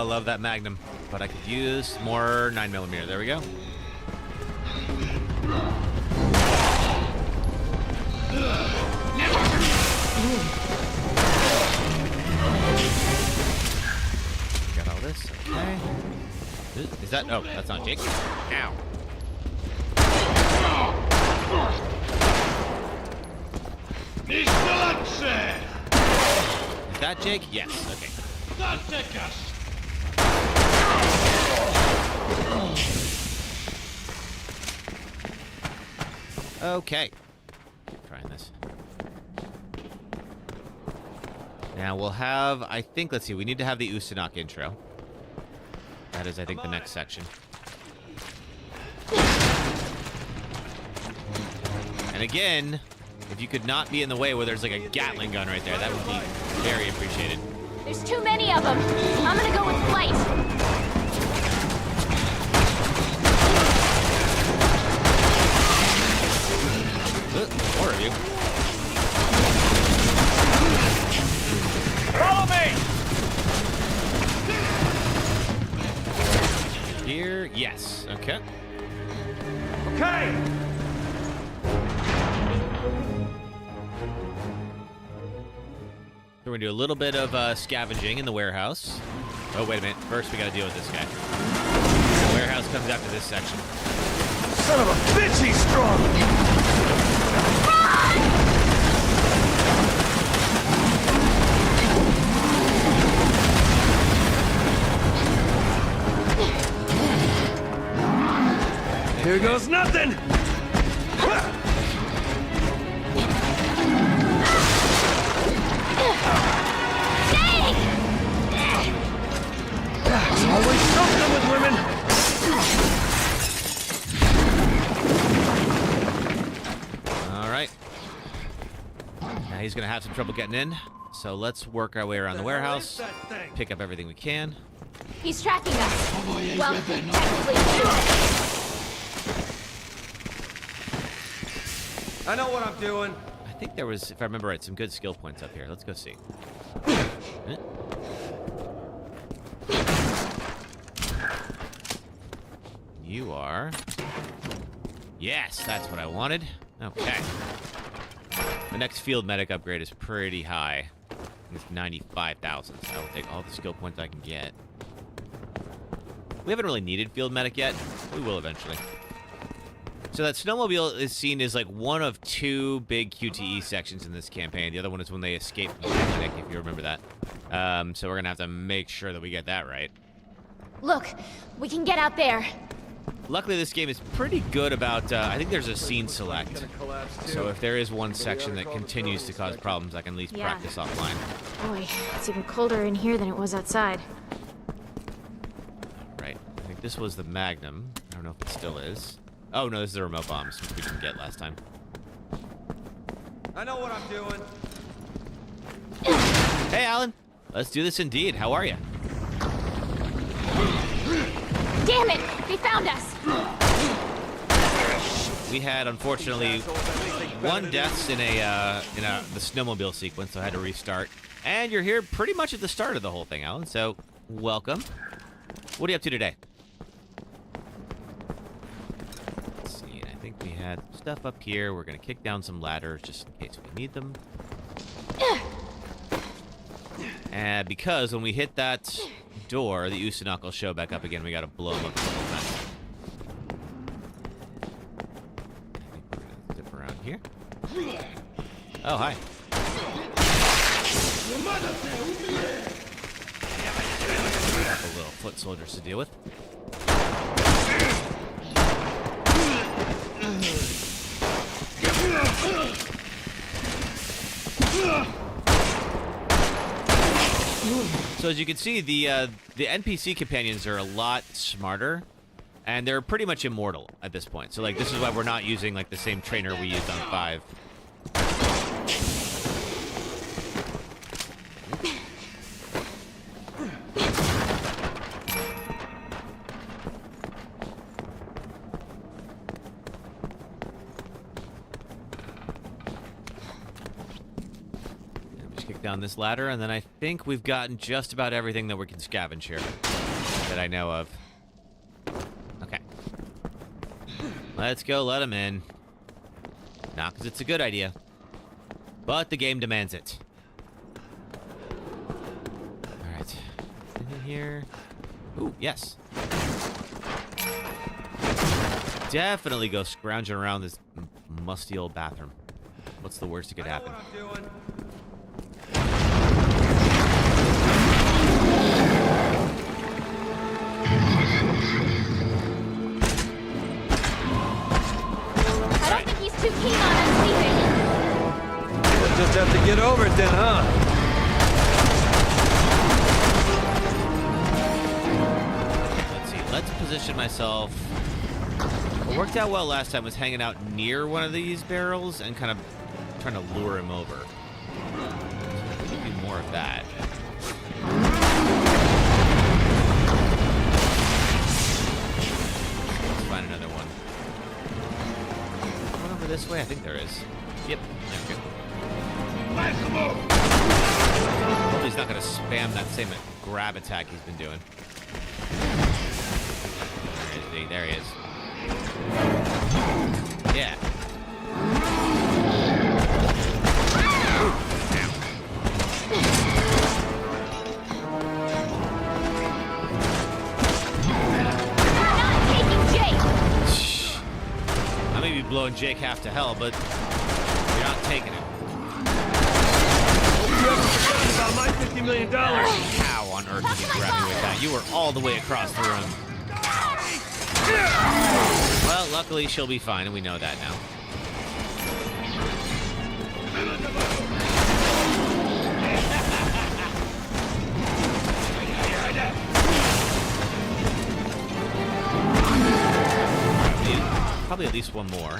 S1: Love that Magnum, but I could use more 9mm. There we go. Got all this. Okay. Is that? Oh, that's not Jake. Ow. Is that Jake? Yes. Okay. Okay. Keep trying this. Now we'll have, I think, let's see, we need to have the Usanok intro. That is, I think, the next section. And again, if you could not be in the way where there's like a Gatling gun right there, that would be very appreciated.
S3: There's too many of them. I'm gonna go with flight.
S1: More of you.
S5: Follow me!
S1: Here, yes. Okay.
S5: Okay!
S1: So we're gonna do a little bit of scavenging in the warehouse. Oh, wait a minute. First, we gotta deal with this guy. The warehouse comes after this section.
S5: Son of a bitch, he's strong! Here goes nothing! There's always something with women!
S1: All right. Now he's gonna have some trouble getting in. So let's work our way around the warehouse. Pick up everything we can.
S3: He's tracking us. Well, technically,
S5: I know what I'm doing.
S1: I think there was, if I remember right, some good skill points up here. Let's go see. You are. Yes, that's what I wanted. Okay. The next field medic upgrade is pretty high. It's 95,000, so I'll take all the skill points I can get. We haven't really needed field medic yet. We will eventually. So that snowmobile is seen as like one of two big QTE sections in this campaign. The other one is when they escape from the clinic, if you remember that. So we're gonna have to make sure that we get that right.
S3: Look, we can get out there.
S1: Luckily, this game is pretty good about, I think there's a scene select. So if there is one section that continues to cause problems, I can at least practice offline.
S3: Boy, it's even colder in here than it was outside.
S1: Right. I think this was the Magnum. I don't know if it still is. Oh, no, this is the remote bombs, which we didn't get last time.
S4: I know what I'm doing.
S1: Hey, Alan. Let's do this indeed. How are you?
S3: Damn it! They found us!
S1: We had, unfortunately, one death in the snowmobile sequence, so I had to restart. And you're here pretty much at the start of the whole thing, Alan, so welcome. What are you up to today? Let's see, I think we had stuff up here. We're going to kick down some ladders just in case we need them. And because when we hit that door, the Usanok will show back up again. We got to blow them up the whole time. I think we're going to zip around here. Oh, hi. A little foot soldiers to deal with. So as you can see, the NPC companions are a lot smarter, and they're pretty much immortal at this point. So like this is why we're not using like the same trainer we used on 5. Down this ladder, and then I think we've gotten just about everything that we can scavenge here that I know of. Okay. Let's go let them in. Not because it's a good idea, but the game demands it. Alright. Anything here? Ooh, yes. Definitely go scrounging around this musty old bathroom. What's the worst that could happen?
S3: Too keen on us leaving.
S4: We'll just have to get over it then, huh?
S1: Let's see. Let's position myself. What worked out well last time was hanging out near one of these barrels and kind of trying to lure him over. So do more of that. Let's find another one. This way? I think there is. Yep, there we go. Hopefully he's not going to spam that same grab attack he's been doing. There he is. Yeah. Blowing Jake half to hell, but you're not taking it.
S5: You haven't forgotten about my $50 million.
S1: How on earth did he grab you with that? You were all the way across the room. Well, luckily she'll be fine, and we know that now. Probably at least one more.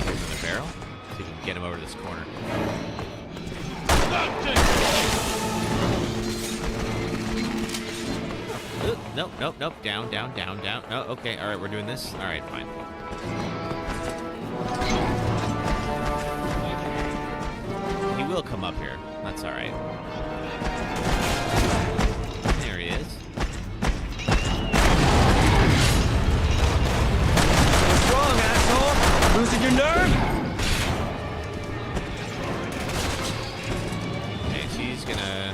S1: Another barrel. See if we can get him over to this corner. Nope, nope, nope. Down, down, down, down. Oh, okay. All right, we're doing this. All right, fine. He will come up here. That's all right. There he is.
S4: Losing your nerve?
S1: Okay, she's gonna...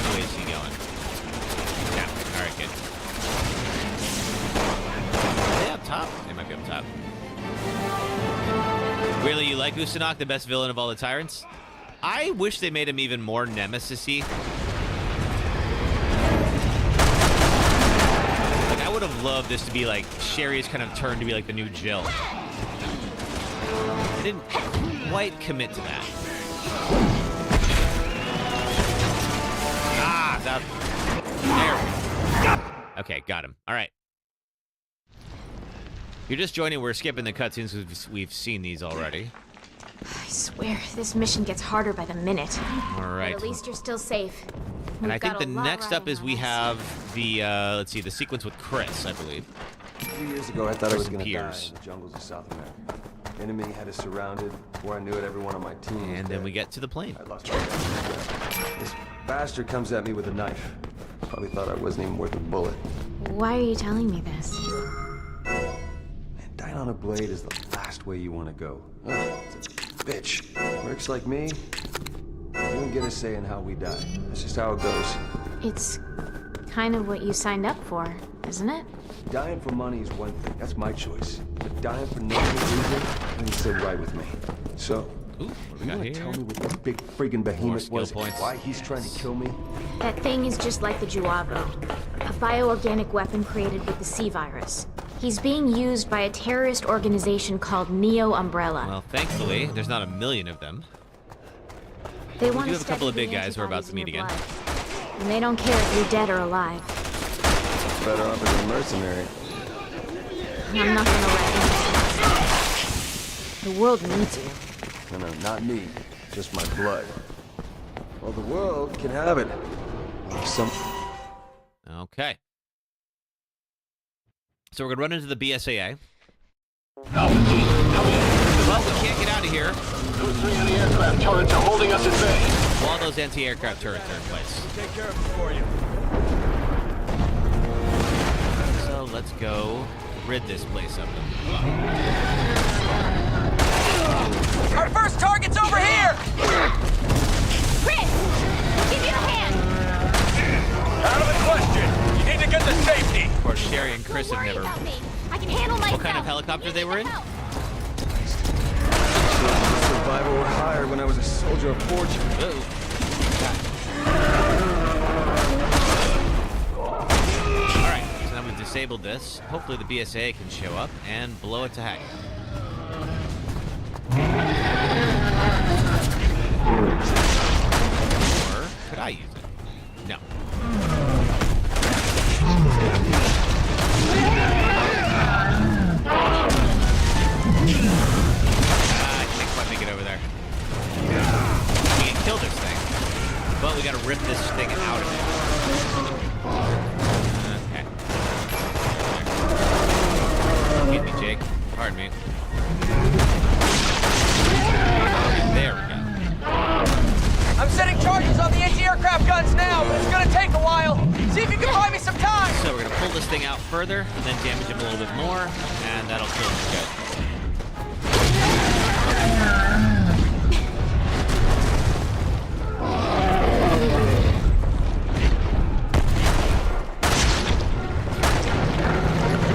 S1: Where is she going? Yeah, alright, good. Are they up top? They might be up top. Really, you like Usanok, the best villain of all the tyrants? I wish they made him even more nemesis-y. would have loved this to be like Sherry's kind of turn to be like the new Jill. I didn't quite commit to that. Ah, that. There we go. Okay, got him. All right. You're just joining. We're skipping the cutscenes because we've seen these already.
S3: I swear, this mission gets harder by the minute.
S1: All right.
S3: But at least you're still safe.
S1: And I
S3: We've
S1: think
S3: got
S1: the
S3: a lot
S1: next up
S3: riding
S1: is
S3: on
S1: we
S3: us.
S1: have the, let's see, the sequence with Chris, I believe.
S2: 3 years ago, I thought I was
S1: Chris and
S2: going to die
S1: Piers.
S2: in the jungles of South America. Enemy had us surrounded. Before I knew it, everyone on my team was
S1: And then
S2: dead.
S1: we get to the plane.
S2: I lost my dad. This bastard comes at me with a knife. Probably thought I wasn't even worth a bullet.
S3: Why are you telling me this?
S2: Man, dying on a blade is the last way you want to go. Ugh, it's a bitch. Mercs like me, you don't get a say in how we die. That's just how it goes.
S3: It's kind of what you signed up for, isn't it?
S2: Dying for money is one thing. That's my choice. But dying for no good reason doesn't sit right with me. So,
S1: Ooh, what do we
S2: you
S1: got
S2: want to
S1: here?
S2: tell me what this big friggin' behemoth
S1: skill
S2: was?
S1: points.
S2: Why he's trying to kill me?
S3: That thing is just like the Juavo, a bioorganic weapon created with the C virus. He's being used by a terrorist organization called Neo Umbrella.
S1: Well, thankfully, there's not a million of them.
S3: They
S1: we
S3: want
S1: do
S3: to
S1: have a couple of
S3: study
S1: big
S3: the
S1: guys who are about
S3: antibodies
S1: to meet
S3: in your
S1: again.
S3: blood. And they don't care if you're dead or alive.
S2: Better off as a mercenary.
S3: I'm not gonna let him. The world needs you.
S2: No, not me. Just my blood. Well, the world can have it. Some.
S1: Okay. So we're going to run into the BSAA.
S7: Alpha team, come in.
S1: Well, we can't get out of here
S7: Those 3 anti-aircraft turrets are holding us at bay.
S1: while those anti-aircraft turrets are in place.
S5: Take care of it for you.
S1: So let's go rid this place of them.
S4: Our first target's over here!
S3: Chris! Give you a hand!
S5: Out of the question. You need to get to safety.
S1: Of course, Sherry and Chris
S3: Don't
S1: have
S3: worry
S1: never...
S3: about me. I can handle myself.
S1: What kind of helicopter they were in?
S2: Survival or higher when I was a soldier of fortune.
S1: Alright, so now we've disabled this. Hopefully the BSAA can show up and blow it to heck. Or could I use it? No. I can't quite make it over there. We can kill this thing, but we gotta rip this thing out of it. Okay. Get me, Jake. Pardon me. There we go.
S4: I'm setting charges on the anti-aircraft guns now, but it's gonna take a while. See if you can buy me some time!
S1: So we're gonna pull this thing out further, and then damage him a little bit more, and that'll kill him good.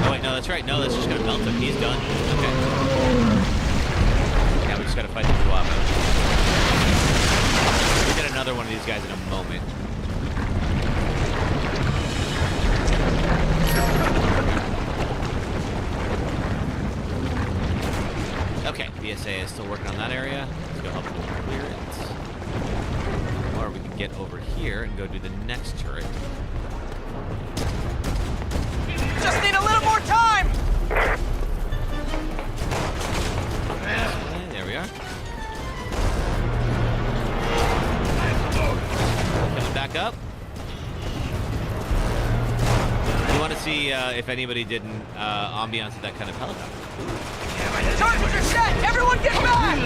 S1: Oh wait, no, that's right. No, that's just gonna melt him. He's done. Okay. Now we just gotta fight the Juavo. We'll get another one of these guys in a moment. Okay, BSA is still working on that area. Let's go help them clear it. Or we can get over here and go do the next turret.
S4: Just need a little more time!
S1: Okay, there we are. Coming back up. You want to see if anybody didn't ambiance that kind of helicopter.
S4: Targets are set! Everyone get back!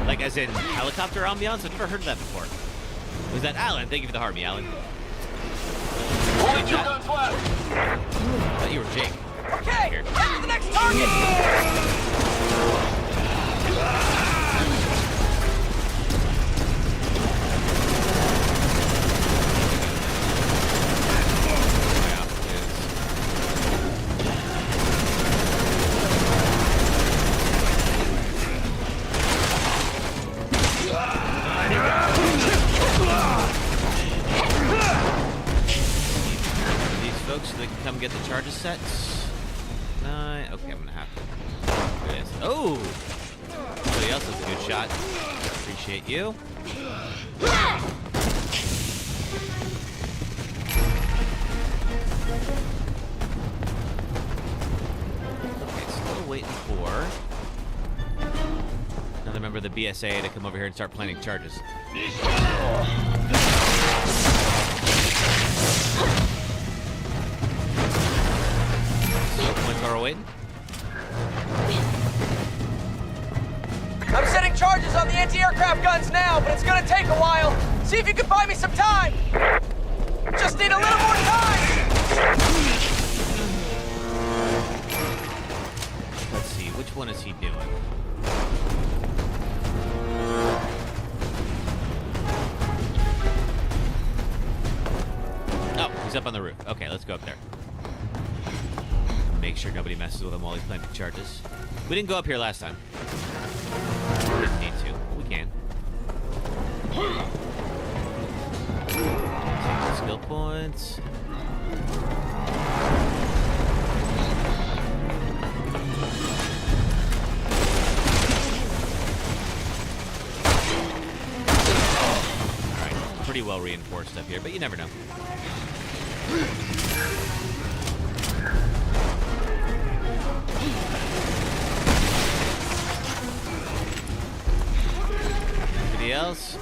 S1: Like as in helicopter ambiance? I've never heard of that before. Was that Alan? Thank you for the Harvey, Alan.
S7: Only 2 guns left.
S1: I thought you were Jake.
S4: Okay,
S1: Here.
S4: head to the next target!
S1: charges set? 9. Okay, I'm gonna have to. There it is. Oh! Somebody else has a good shot. Appreciate you. Okay, still waiting for another member of the BSA to come over here and start planting charges. Points are waiting.
S4: I'm setting charges on the anti-aircraft guns now, but it's gonna take a while. See if you can buy me some time. Just need a little more time.
S1: Let's see, which one is he doing? Oh, he's up on the roof. Okay, let's go up there. Make sure nobody messes with him while he's planting charges. We didn't go up here last time. We didn't need to. We can. Take the skill points. Alright, pretty well reinforced up here, but you never know. Anybody else?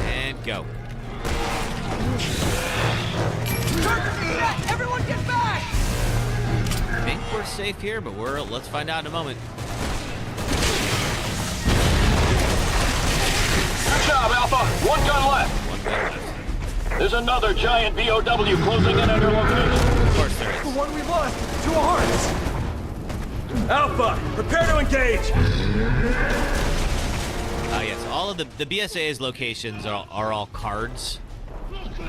S1: And go.
S4: Everyone get back!
S1: I think we're safe here, but let's find out in a moment.
S7: Good job, Alpha. One gun left.
S1: One gun left.
S7: There's another giant BOW closing in on your location.
S1: Of course there is.
S5: The one we lost. 2 hearts. Alpha, prepare to engage.
S1: Yes, all of the BSA's locations are all cards.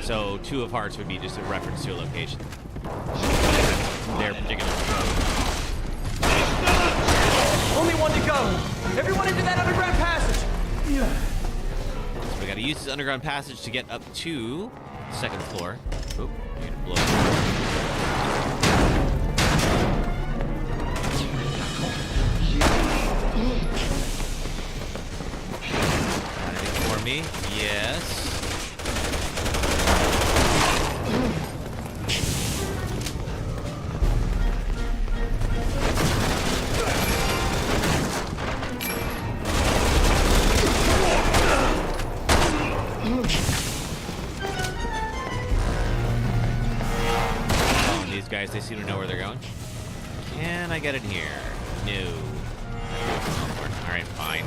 S1: So 2 of hearts would be just a reference to a location. Their particular code.
S4: Only one to go. Everyone into that underground passage.
S1: So we gotta use this underground passage to get up to the 2nd floor. Oop, you're gonna blow it. Anything for me? Yes. Guys, they seem to know where they're going. Can I get in here? No. Alright, fine.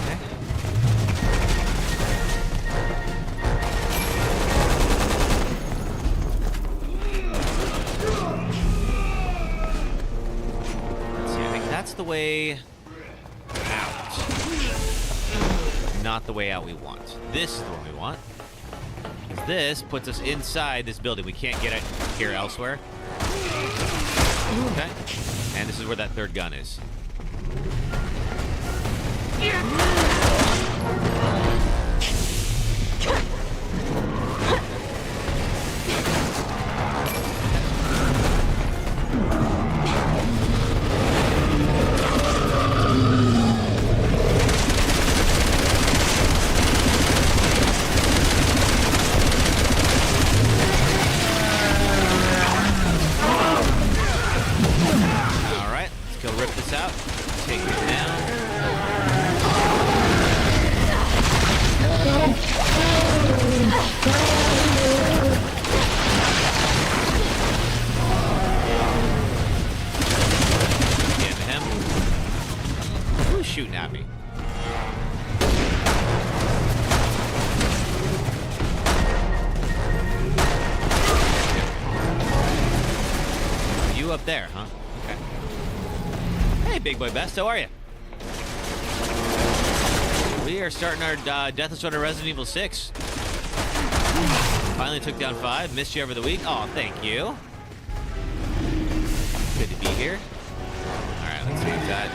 S1: Okay. Let's see, I think that's the way out. Not the way out we want. This is the one we want. This puts us inside this building. We can't get it here elsewhere. Okay. And this is where that 3rd gun is. Shooting at me. You up there, huh? Okay. Hey, Big Boy Best, how are you? We are starting our Deathless run of Resident Evil 6. Finally took down 5. Missed you over the week. Oh, thank you. Good to be here. All right, let's see that.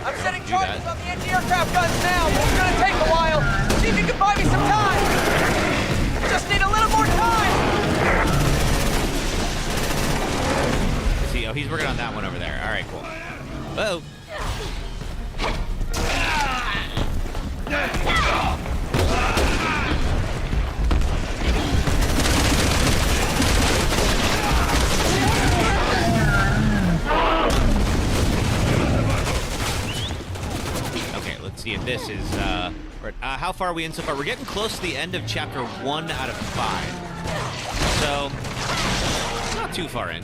S4: I'm setting
S1: do
S4: charges
S1: that.
S4: on the anti-aircraft guns now, but it's gonna take a while. See if you can buy me some time. Just need a little more time.
S1: See, oh, he's working on that one over there. All right, cool. Whoa. Okay, let's see if this is, how far are we in so far? We're getting close to the end of chapter 1 out of 5. So, not too far in.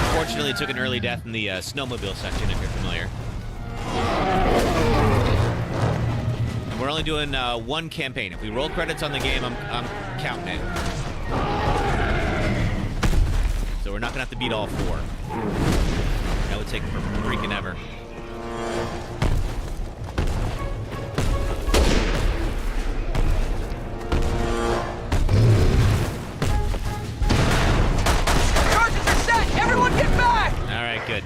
S1: Unfortunately, took an early death in the snowmobile section, if you're familiar. And we're only doing one campaign. If we roll credits on the game, I'm counting it. So we're not gonna have to beat all 4. That would take freaking ever.
S4: Charges are set. Everyone get back.
S1: All right, good.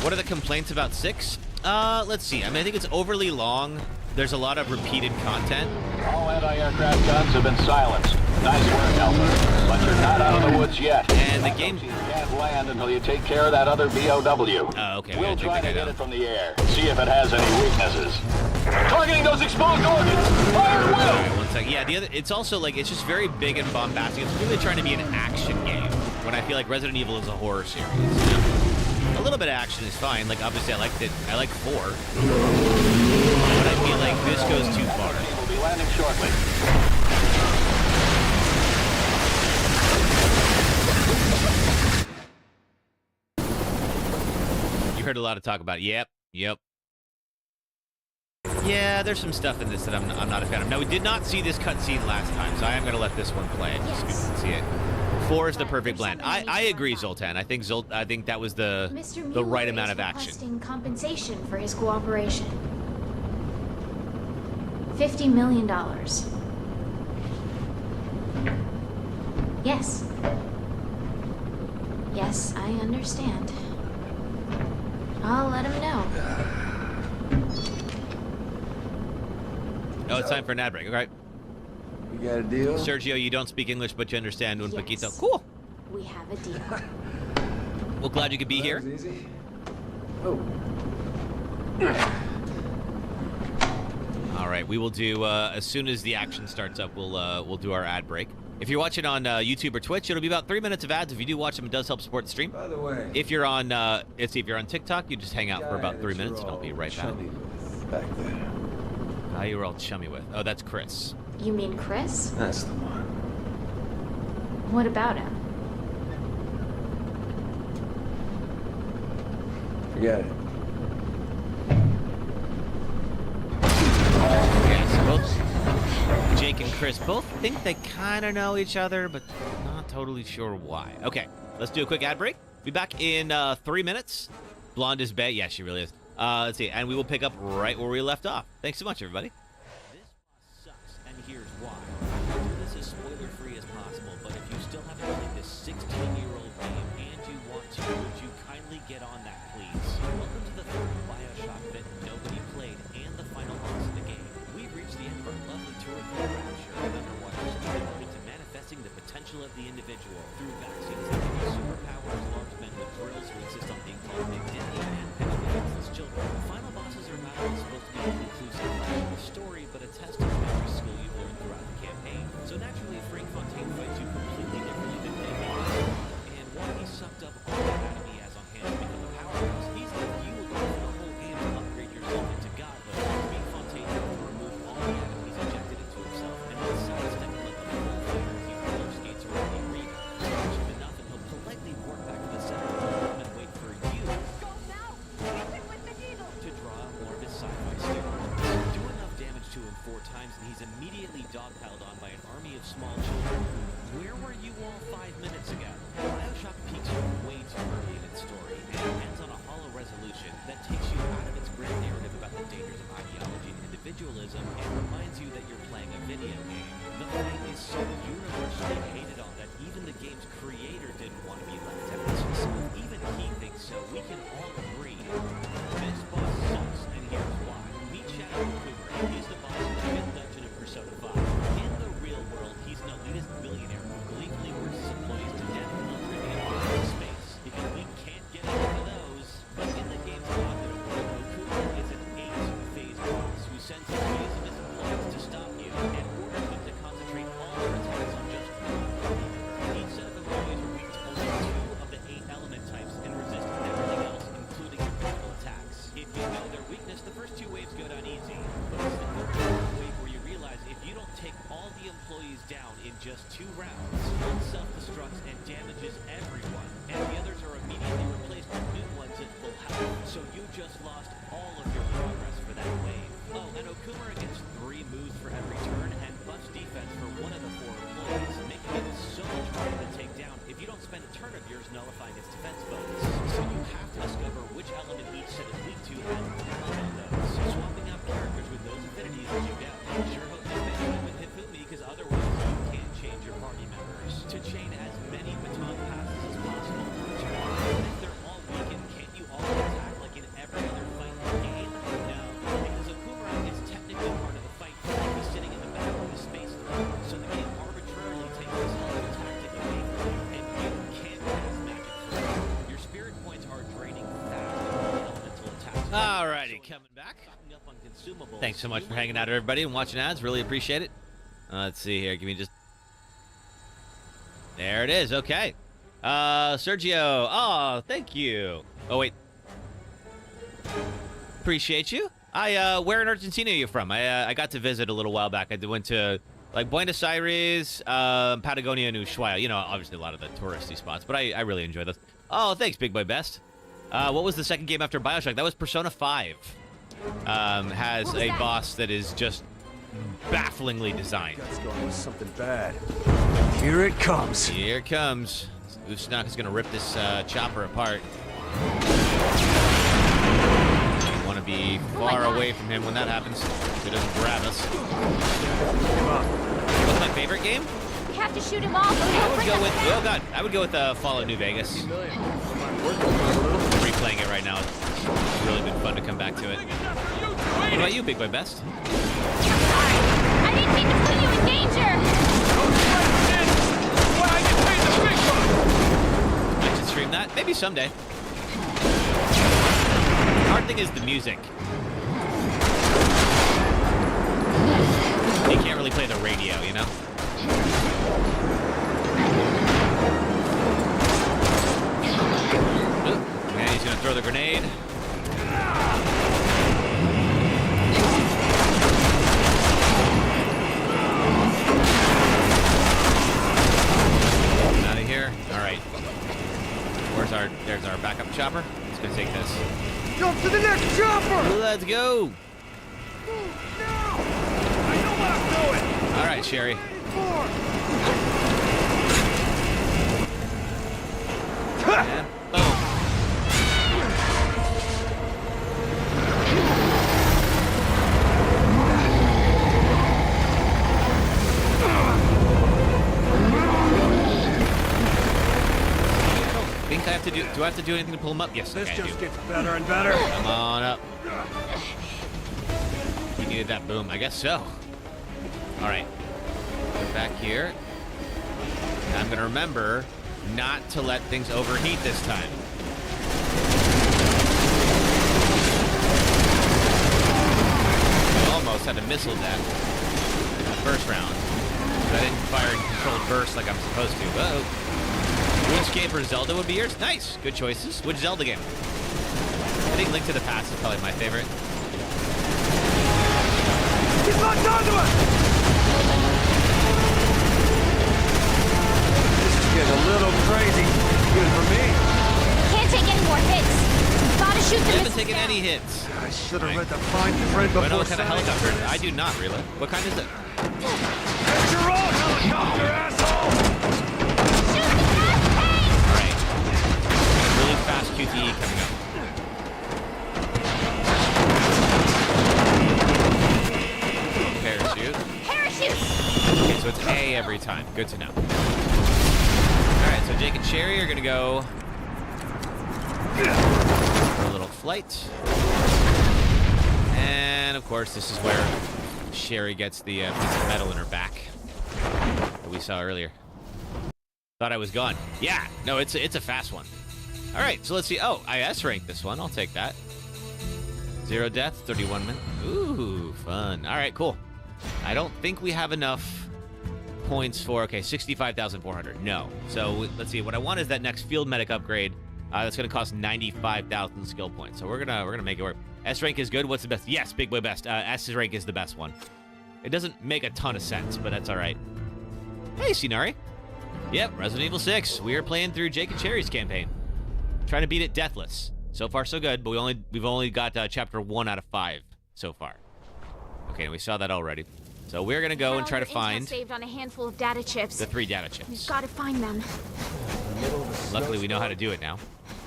S1: What are the complaints about 6? Let's see. I mean, I think it's overly long. There's a lot of repeated content.
S7: All anti-aircraft guns have been silenced. Nice work, Alpha. But you're not out of the woods yet.
S1: And the
S7: Echo
S1: game...
S7: team can't land until you take care of that other BOW.
S1: Oh, okay.
S7: We'll
S1: Take
S7: try
S1: that
S7: to
S1: guy
S7: hit
S1: down.
S7: it from the air. See if it has any weaknesses. Targeting those exposed organs. Fire at
S1: All
S7: will.
S1: right, one second. Yeah, the other... It's also, like, it's just very big and bombastic. It's really trying to be an action game, when I feel like Resident Evil is a horror series. You know? A little bit of action is fine. Like, obviously, I liked it. I like 4. But I feel like this goes too far.
S7: We'll be landing shortly.
S1: You heard a lot of talk about. Yep. Yeah, there's some stuff in this that I'm not a fan of. Now, we did not see this cutscene last time, so I am going to let this one play just so people can see it. 4 is the perfect blend. I agree, Zoltan. I think that was the right amount of action.
S3: Requesting compensation for his cooperation. $50 million. Yes. Yes, I understand. I'll let him know.
S1: Oh, it's time for an ad break. Okay.
S2: We got a deal?
S1: Sergio, you don't speak English, but you understand un
S3: Yes.
S1: poquito. Cool.
S3: We have a deal.
S1: Well, glad you could be here.
S2: That was easy. Oh.
S1: All right, we will do as soon as the action starts up. We'll do our ad break. If you're watching on YouTube or Twitch, it'll be about 3 minutes of ads. If you do watch them, it does help support the stream.
S2: By the way,
S1: If you're on, if you're on TikTok, you just hang out for about 3 minutes, and I'll be right back.
S2: Back there.
S1: How you were all chummy with? Oh, that's Chris.
S3: You mean Chris?
S2: That's the one.
S3: What about him?
S2: Forget it.
S1: Yeah, so both Jake and Chris both think they kind of know each other, but not totally sure why. Okay, let's do a quick ad break. Be back in 3 minutes. Blonde is bae. Yeah, she really is. Let's see, and we will pick up right where we left off. Thanks so much, everybody.
S6: This sucks, and here's why. I'll do this as spoiler-free as possible, but if you still haven't played this 16-year-old game and you want to, would you kindly get on that, please? Welcome to the third Bioshock that nobody played and the final boss of the game. We've reached the end of our lovely tour of the Rapture of underwater devoted to manifesting the potential of the individual through vaccines that give you superpowers, large men with drills who insist on being called Big Daddy, and petty defenseless children. Final bosses are not only supposed to be an inclusive part of the story, but a test of every skill you've learned throughout the campaign. So naturally, Frank Fontaine fights you completely differently than David does. And while he sucked up all the anatomy he has on hand to become a powerhouse, he's left you alone for the whole game to upgrade yourself into godhood. Being Fontaine had to remove all the atoms he's injected into himself, and then sidestep and let them full fire as he roller skates around the arena. Touch him enough, and he'll politely work back to the center of the room and wait for you to draw out more of his sci-fi steroids. Do enough damage to him 4 times, and he's immediately dogpiled on by an army of small children. Where were you all 5 minutes ago? Bioshock peaks way too early in its story, and it ends on a hollow resolution that takes you out of its grand narrative about the dangers of ideology and individualism, and reminds you that you're playing a video game. The fight is so universally hated on that even the game's creator didn't want to be left out. So if even he thinks so, we can all agree This boss sucks, and here's why. Meet Shadow Cooper. He's the boss of the 5th dungeon of Persona 5. In the real world, he's an elitist billionaire who gleefully works his employees to death while tripping out in space, because we can't get enough of those. But in the game's positive world, Cooper is an 8-phase boss who sends a phase of his employees to stop you and orders them to concentrate all their attacks on just one. Each set of employees are weak to only 2 of the 8 element types and resist everything else, including your physical attacks. If you know their weakness, the first 2 waves go down easy. But it's the 3rd wave where you realize if you don't take all the employees down in just 2 rounds, one self-destructs and damages everyone, and the others are immediately replaced with new ones at full health. So you just lost all of your progress for that wave. Oh, and Okumura gets 3 moves for every turn and buffs defense for one of the 4 employees, making it so much harder to take down if you don't spend a turn of yours nullifying its defense bonus. So you have to discover which element each set is weak to and count on those. Swapping out characters with those affinities as you go. Sure hope you spend time with Hifumi, because otherwise you can't change your party members. To chain as many baton passes as possible per turn. And if they're all weakened, can't you all attack like in every other fight in the game? No, because Okumura is technically part of the fight, like he's sitting in the back of the space throne. So the game arbitrarily takes this whole tactic away from you, and you can't cast magic through it. Your spirit points are draining fast with elemental attacks.
S1: Alrighty, coming back.
S6: Stocking up on consumables.
S1: Thanks so much for hanging out, everybody, and watching ads. Really appreciate it. Let's see here. Give me just... There it is. Okay. Sergio. Oh, thank you. Oh, wait. Appreciate you. Where in Argentina are you from? I got to visit a little while back. I went to, like, Buenos Aires, Patagonia, and Ushuaia. You know, obviously a lot of the touristy spots, but I really enjoy those. Oh, thanks, Big Boy Best. What was the second game after Bioshock? That was Persona 5. Has a boss that is just bafflingly designed.
S9: That's going with something bad. Here it comes.
S1: Here it comes. Usnak is going to rip this chopper apart. You want to be far away from him when that happens, so he doesn't grab us. What's my favorite game?
S3: We have to shoot him off.
S1: I would go with, oh god, I would go with Fallout New Vegas. Replaying it right now. It's really been fun to come back to it. What about you, Big Boy Best?
S3: I didn't mean to put you in danger.
S1: I should stream that. Maybe someday. The hard thing is the music. You can't really play the radio, you know? Ooh, and he's gonna throw the grenade. Out of here. All right. There's our backup chopper. Let's go take this.
S9: Jump to the next chopper!
S1: Let's go.
S5: I know what I'm doing!
S1: All right, Sherry. And boom. Think I have to do I have to do anything to pull him up? Yes,
S5: This
S1: okay, I
S5: just
S1: do.
S5: gets better and better.
S1: Come on up. You needed that boom. I guess so. All right. Go back here. And I'm going to remember not to let things overheat this time. I almost had a missile that in the first round. But I didn't fire in controlled burst like I'm supposed to. Uh-oh. RuneScape or Zelda would be yours? Nice. Good choices. Which Zelda game? I think Link to the Past is probably my favorite.
S5: He's locked onto us!
S9: This is getting a little crazy. Good for me.
S3: Can't take any more hits. Gotta shoot
S1: I
S3: the
S1: haven't
S3: missiles
S1: taken
S3: down.
S1: any hits.
S9: I should have read the fine print
S1: Do I know
S9: before
S1: what kind of
S9: signing
S1: helicopter it is?
S9: up
S1: I do not, really. What kind is it?
S5: That's your own helicopter, asshole!
S3: Shoot the gas tank!
S1: Alright. Really fast QTE coming up. Parachute.
S3: Parachute!
S1: Okay, so it's A every time. Good to know. Alright, so Jake and Sherry are gonna go a little flight. And, of course, this is where Sherry gets the piece of metal in her back that we saw earlier. Thought I was gone. Yeah, no, it's a fast one. All right, so let's see. Oh, I S-ranked this one. I'll take that. 0 deaths, 31 minutes. Ooh, fun. All right, cool. I don't think we have enough points for, okay, 65,400. No. So let's see. What I want is that next field medic upgrade. That's going to cost 95,000 skill points. So we're gonna make it work. S rank is good. What's the best? Yes, big boy best. S rank is the best one. It doesn't make a ton of sense, but that's all right. Hey, Sinari. Yep, Resident Evil 6. We are playing through Jake and Cherry's campaign, trying to beat it deathless. So far, so good. But we've only got chapter 1 out of 5 so far. Okay, we saw that already. So we're gonna go and try to find
S3: saved on a handful of data chips.
S1: the 3 data chips.
S3: We've got to find them.
S1: Luckily, we know how to do it now.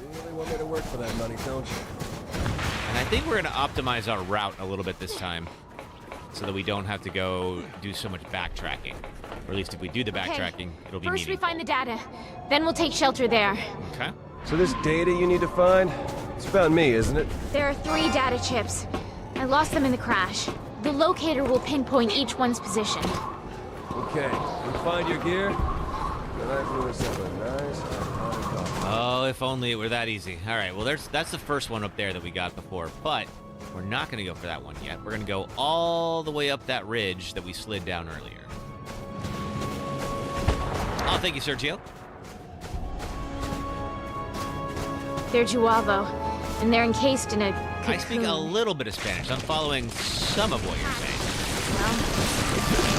S9: You really want me to work for that money, don't you?
S1: And I think we're gonna optimize our route a little bit this time, so that we don't have to go do so much backtracking. Or at least if we do the backtracking, it'll be
S3: First
S1: meaningful.
S3: we find the data, then we'll take shelter there.
S1: Okay.
S2: So this data you need to find, it's about me, isn't it?
S3: There are 3 data chips. I lost them in the crash. The locator will pinpoint each one's position.
S2: Okay, you find your gear, then I blew us up a nice hot coffee.
S1: Oh, if only it were that easy. All right, well, that's the first one up there that we got before, but we're not going to go for that one yet. We're going to go all the way up that ridge that we slid down earlier. Oh, thank you, Sergio.
S3: They're Juavo, and they're encased in a cocoon.
S1: I speak a little bit of Spanish. I'm following some of what you're saying.
S3: Well,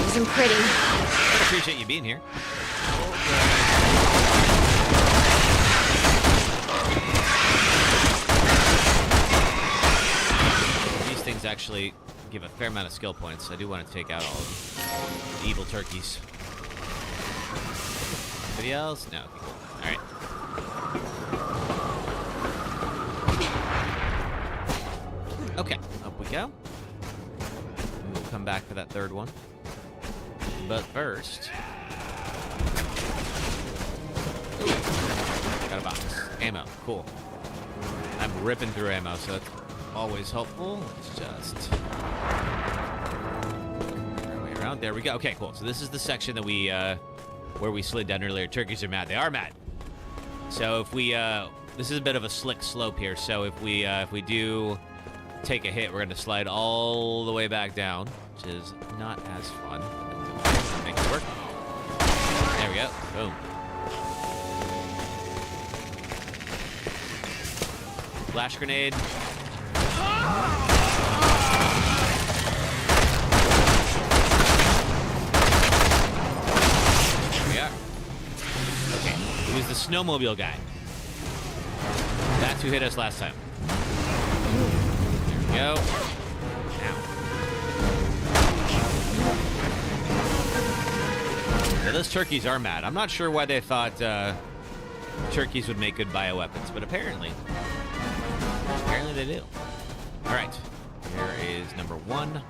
S3: it isn't pretty.
S1: I appreciate you being here. These things actually give a fair amount of skill points. I do want to take out all of the evil turkeys. Anybody else? No. Cool. All right. Okay, up we go. We'll come back for that third one. But first... Ooh, got a box. Ammo. Cool. I'm ripping through ammo, so that's always helpful. Let's just... work our way around. There we go. Okay, cool. So this is the section that we, where we slid down earlier. Turkeys are mad. They are mad. So if we, this is a bit of a slick slope here, so if we do take a hit, we're going to slide all the way back down, which is not as fun. Make it work. There we go. Boom. Flash grenade. There we are. Okay, it was the snowmobile guy. That's who hit us last time. There we go. Now. Yeah, those turkeys are mad. I'm not sure why they thought turkeys would make good bioweapons, but apparently they do. All right, here is number 1.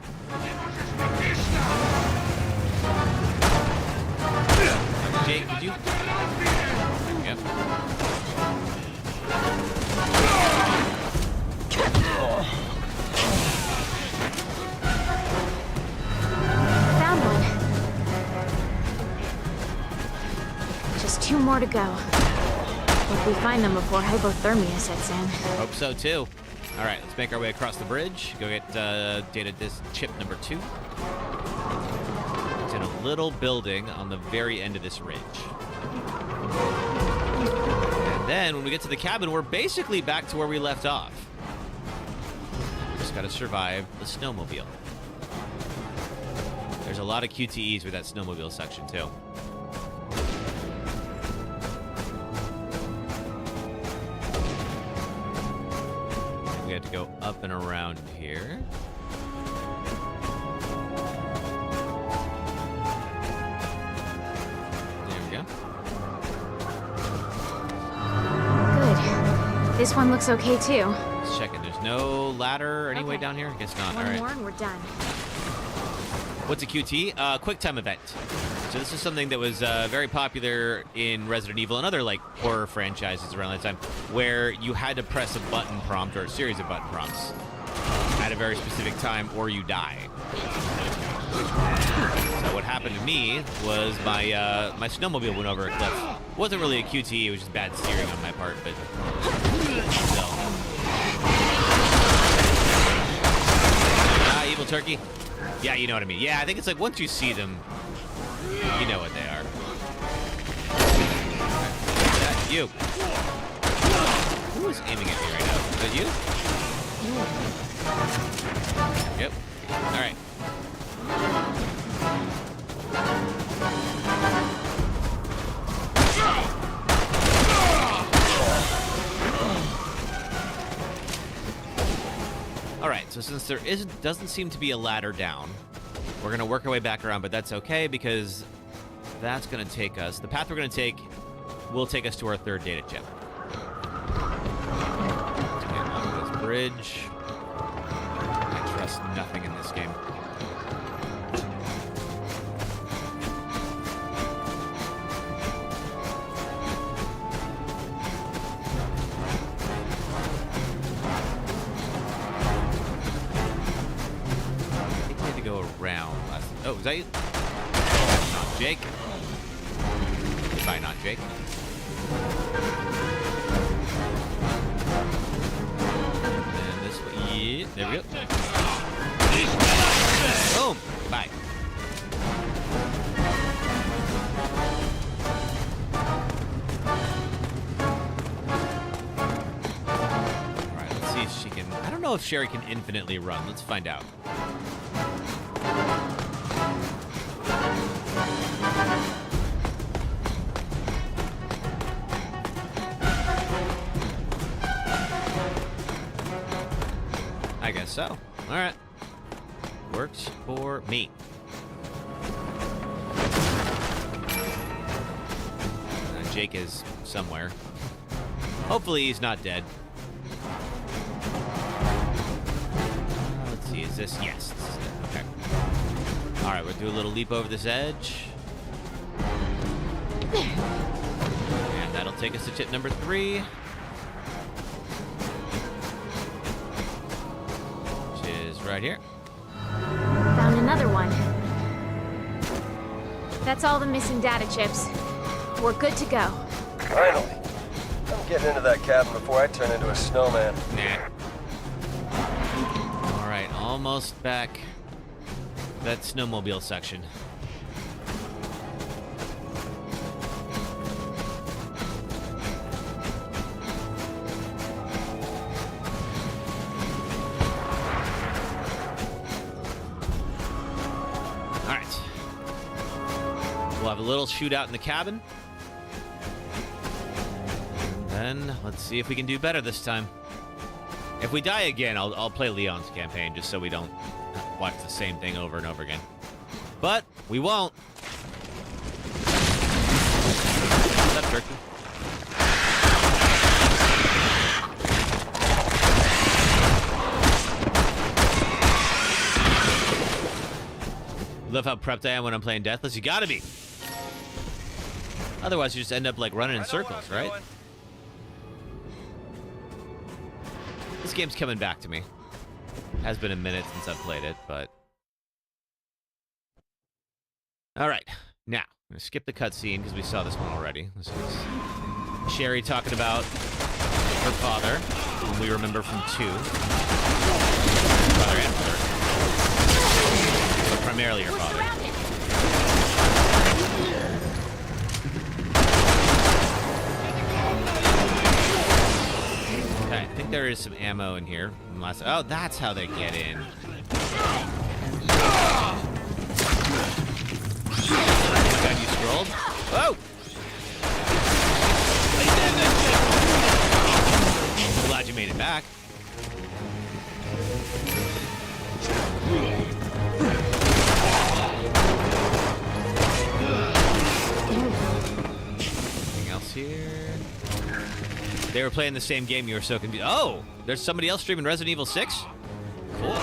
S1: Jake, could you? There we
S3: Found one. Just 2 more to go. Hope we find them before hypothermia sets in.
S1: Hope so too. All right, let's make our way across the bridge. Go get data disc chip number 2. It's in a little building on the very end of this ridge. And then when we get to the cabin, we're basically back to where we left off. We just got to survive the snowmobile. There's a lot of QTEs with that snowmobile section too. We have to go up and around here. There we go.
S3: Good. This one looks okay too.
S1: Let's check it. There's no ladder or any way down here? I guess not. All
S3: One
S1: right.
S3: more and we're done.
S1: What's a QT? Quick time event. So this is something that was very popular in Resident Evil and other like horror franchises around that time, where you had to press a button prompt or a series of button prompts at a very specific time, or you die. So what happened to me was my my snowmobile went over a cliff. It wasn't really a QTE, it was just bad steering on my part, but still. Evil turkey? Yeah, you know what I mean. Yeah, I think it's like once you see them, you know what they are. That you. Who is aiming at me right now? Is that you? Yep. All right. All right, so since there doesn't seem to be a ladder down, we're gonna work our way back around, but that's okay because that's gonna take us. The path we're gonna take will take us to our third data chip. Let's get on this bridge. I trust nothing in this game. Oh, is that you? Not Jake. Goodbye, not Jake. And this way. Yeah, there we go. Boom. Bye. Alright, let's see if she can. I don't know if Sherry can infinitely run. Let's find out. I guess so. All right. Works for me. Jake is somewhere. Hopefully he's not dead. Let's see, is this? Yes, this is it. Okay. All right, we'll do a little leap over this edge. And that'll take us to tip number 3. Which is right here.
S3: Found another one. That's all the missing data chips. We're good to go.
S2: Finally. I'm getting into that cabin before I turn into a snowman.
S1: Nah. All right, almost back. That snowmobile section. All right. We'll have a little shootout in the cabin. Then let's see if we can do better this time. If we die again, I'll play Leon's campaign just so we don't watch the same thing over and over again. But we won't. What's up, Turkey? Love how prepped I am when I'm playing Deathless. You gotta be. Otherwise, you just end up like running in circles, right? This game's coming back to me. Has been a minute since I've played it, but... Alright, now, I'm going to skip the cutscene because we saw this one already. This is Sherry talking about her father, whom we remember from 2. Father and mother. But primarily her father. Okay, I think there is some ammo in here. Oh, that's how they get in. Oh my god, you scrolled? Oh! I'm glad you made it back. Anything else here? They were playing the same game, you were so confused. Oh! There's somebody else streaming Resident Evil 6? Cool.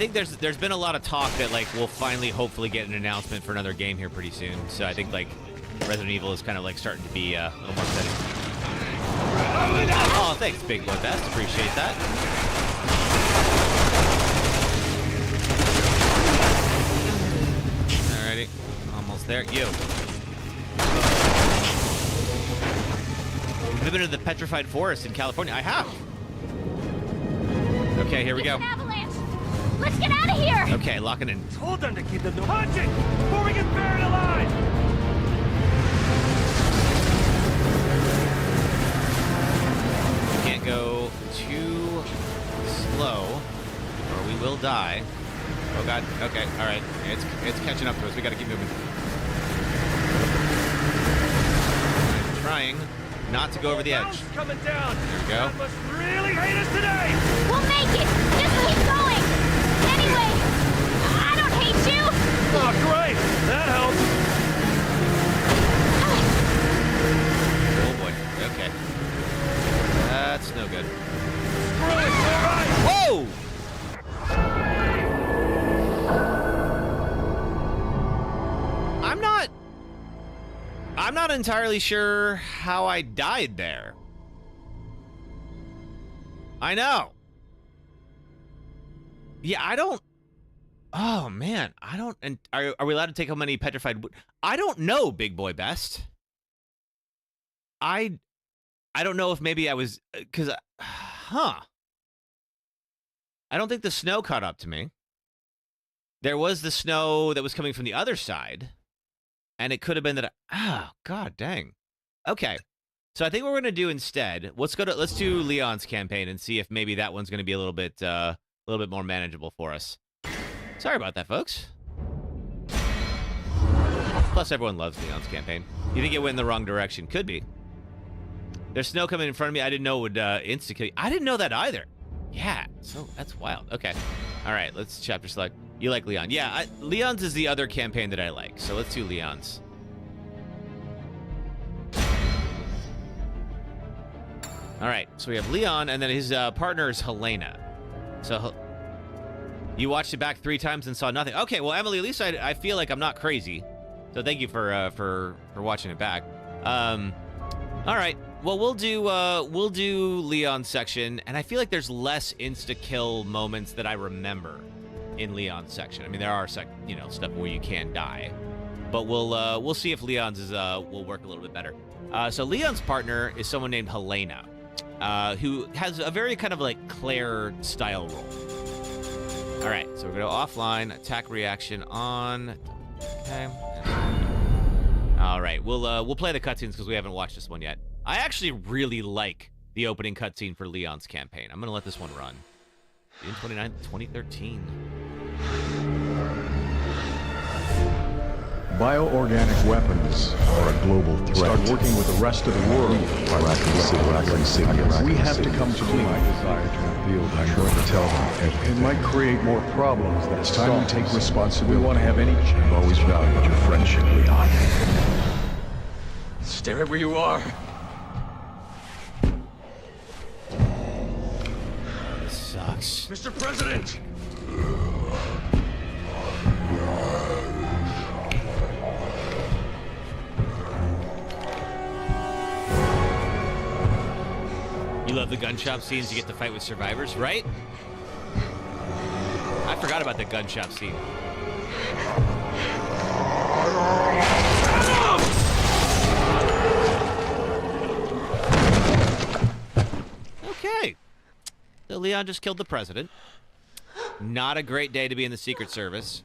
S1: think there's been a lot of talk that like we'll finally hopefully get an announcement for another game here pretty soon. So I think like Resident Evil is kind of like starting to be a little more exciting. Oh, thanks, Big Boy Best. Appreciate that. Alrighty, almost there. You. I've been to the Petrified Forest in California. I have. Okay, here we go.
S3: It's an avalanche. Let's get out of here.
S1: Okay, locking in.
S5: Told them to keep the door. Punch it before we get buried alive.
S1: Can't go too slow, or we will die. Oh God. Okay. All right. It's catching up to us. We got to keep moving. I'm trying not to go over the edge.
S5: Coming down.
S1: There we go.
S5: God must really hate us today.
S3: We'll make it. Just keep going. Anyway, I don't hate you.
S5: Oh, great. That helps.
S1: Oh boy. Okay. That's no good.
S5: Screw it. All right.
S1: Whoa! I'm not entirely sure how I died there. I know. Yeah, I don't. Oh man, I don't. And are we allowed to take how many petrified? I don't know, Big Boy Best. I don't know if maybe I was because, I don't think the snow caught up to me. There was the snow that was coming from the other side, and it could have been that. God dang. Okay, so I think what we're gonna do instead. Let's do Leon's campaign and see if maybe that one's gonna be a little bit more manageable for us. Sorry about that, folks. Plus, everyone loves Leon's campaign. You think it went in the wrong direction? Could be. There's snow coming in front of me. I didn't know it would insta-kill you. I didn't know that either. Yeah, so that's wild. Okay. All right, let's chapter select. You like Leon. Yeah, Leon's is the other campaign that I like. So let's do Leon's. All right, so we have Leon, and then his partner is Helena. So you watched it back 3 times and saw nothing. Okay, well, Emily, at least I feel like I'm not crazy. So thank you for watching it back. All right. Well, we'll do Leon's section, and I feel like there's less insta-kill moments that I remember in Leon's section. I mean, there are stuff where you can die, but we'll see if Leon's will work a little bit better. So Leon's partner is someone named Helena, who has a very kind of like Claire style role. All right, so we're gonna go offline, attack reaction on. Okay. All right, we'll play the cutscenes because we haven't watched this one yet. I actually really like the opening cutscene for Leon's campaign. I'm gonna let this one run. June 29th, 2013.
S10: Bioorganic weapons are a global threat. Start working with the rest of the world. We have to come to my desire to reveal the truth. I'm going to tell them. It might create more problems than it's time we take responsibility. We want to have any chance. I've always valued your friendship, Leon.
S2: Stay right where you are.
S1: This sucks.
S5: Mr. President!
S1: You love the gun shop scenes. You get to fight with survivors, right? I forgot about the gun shop scene. Okay. So Leon just killed the president. Not a great day to be in the Secret Service.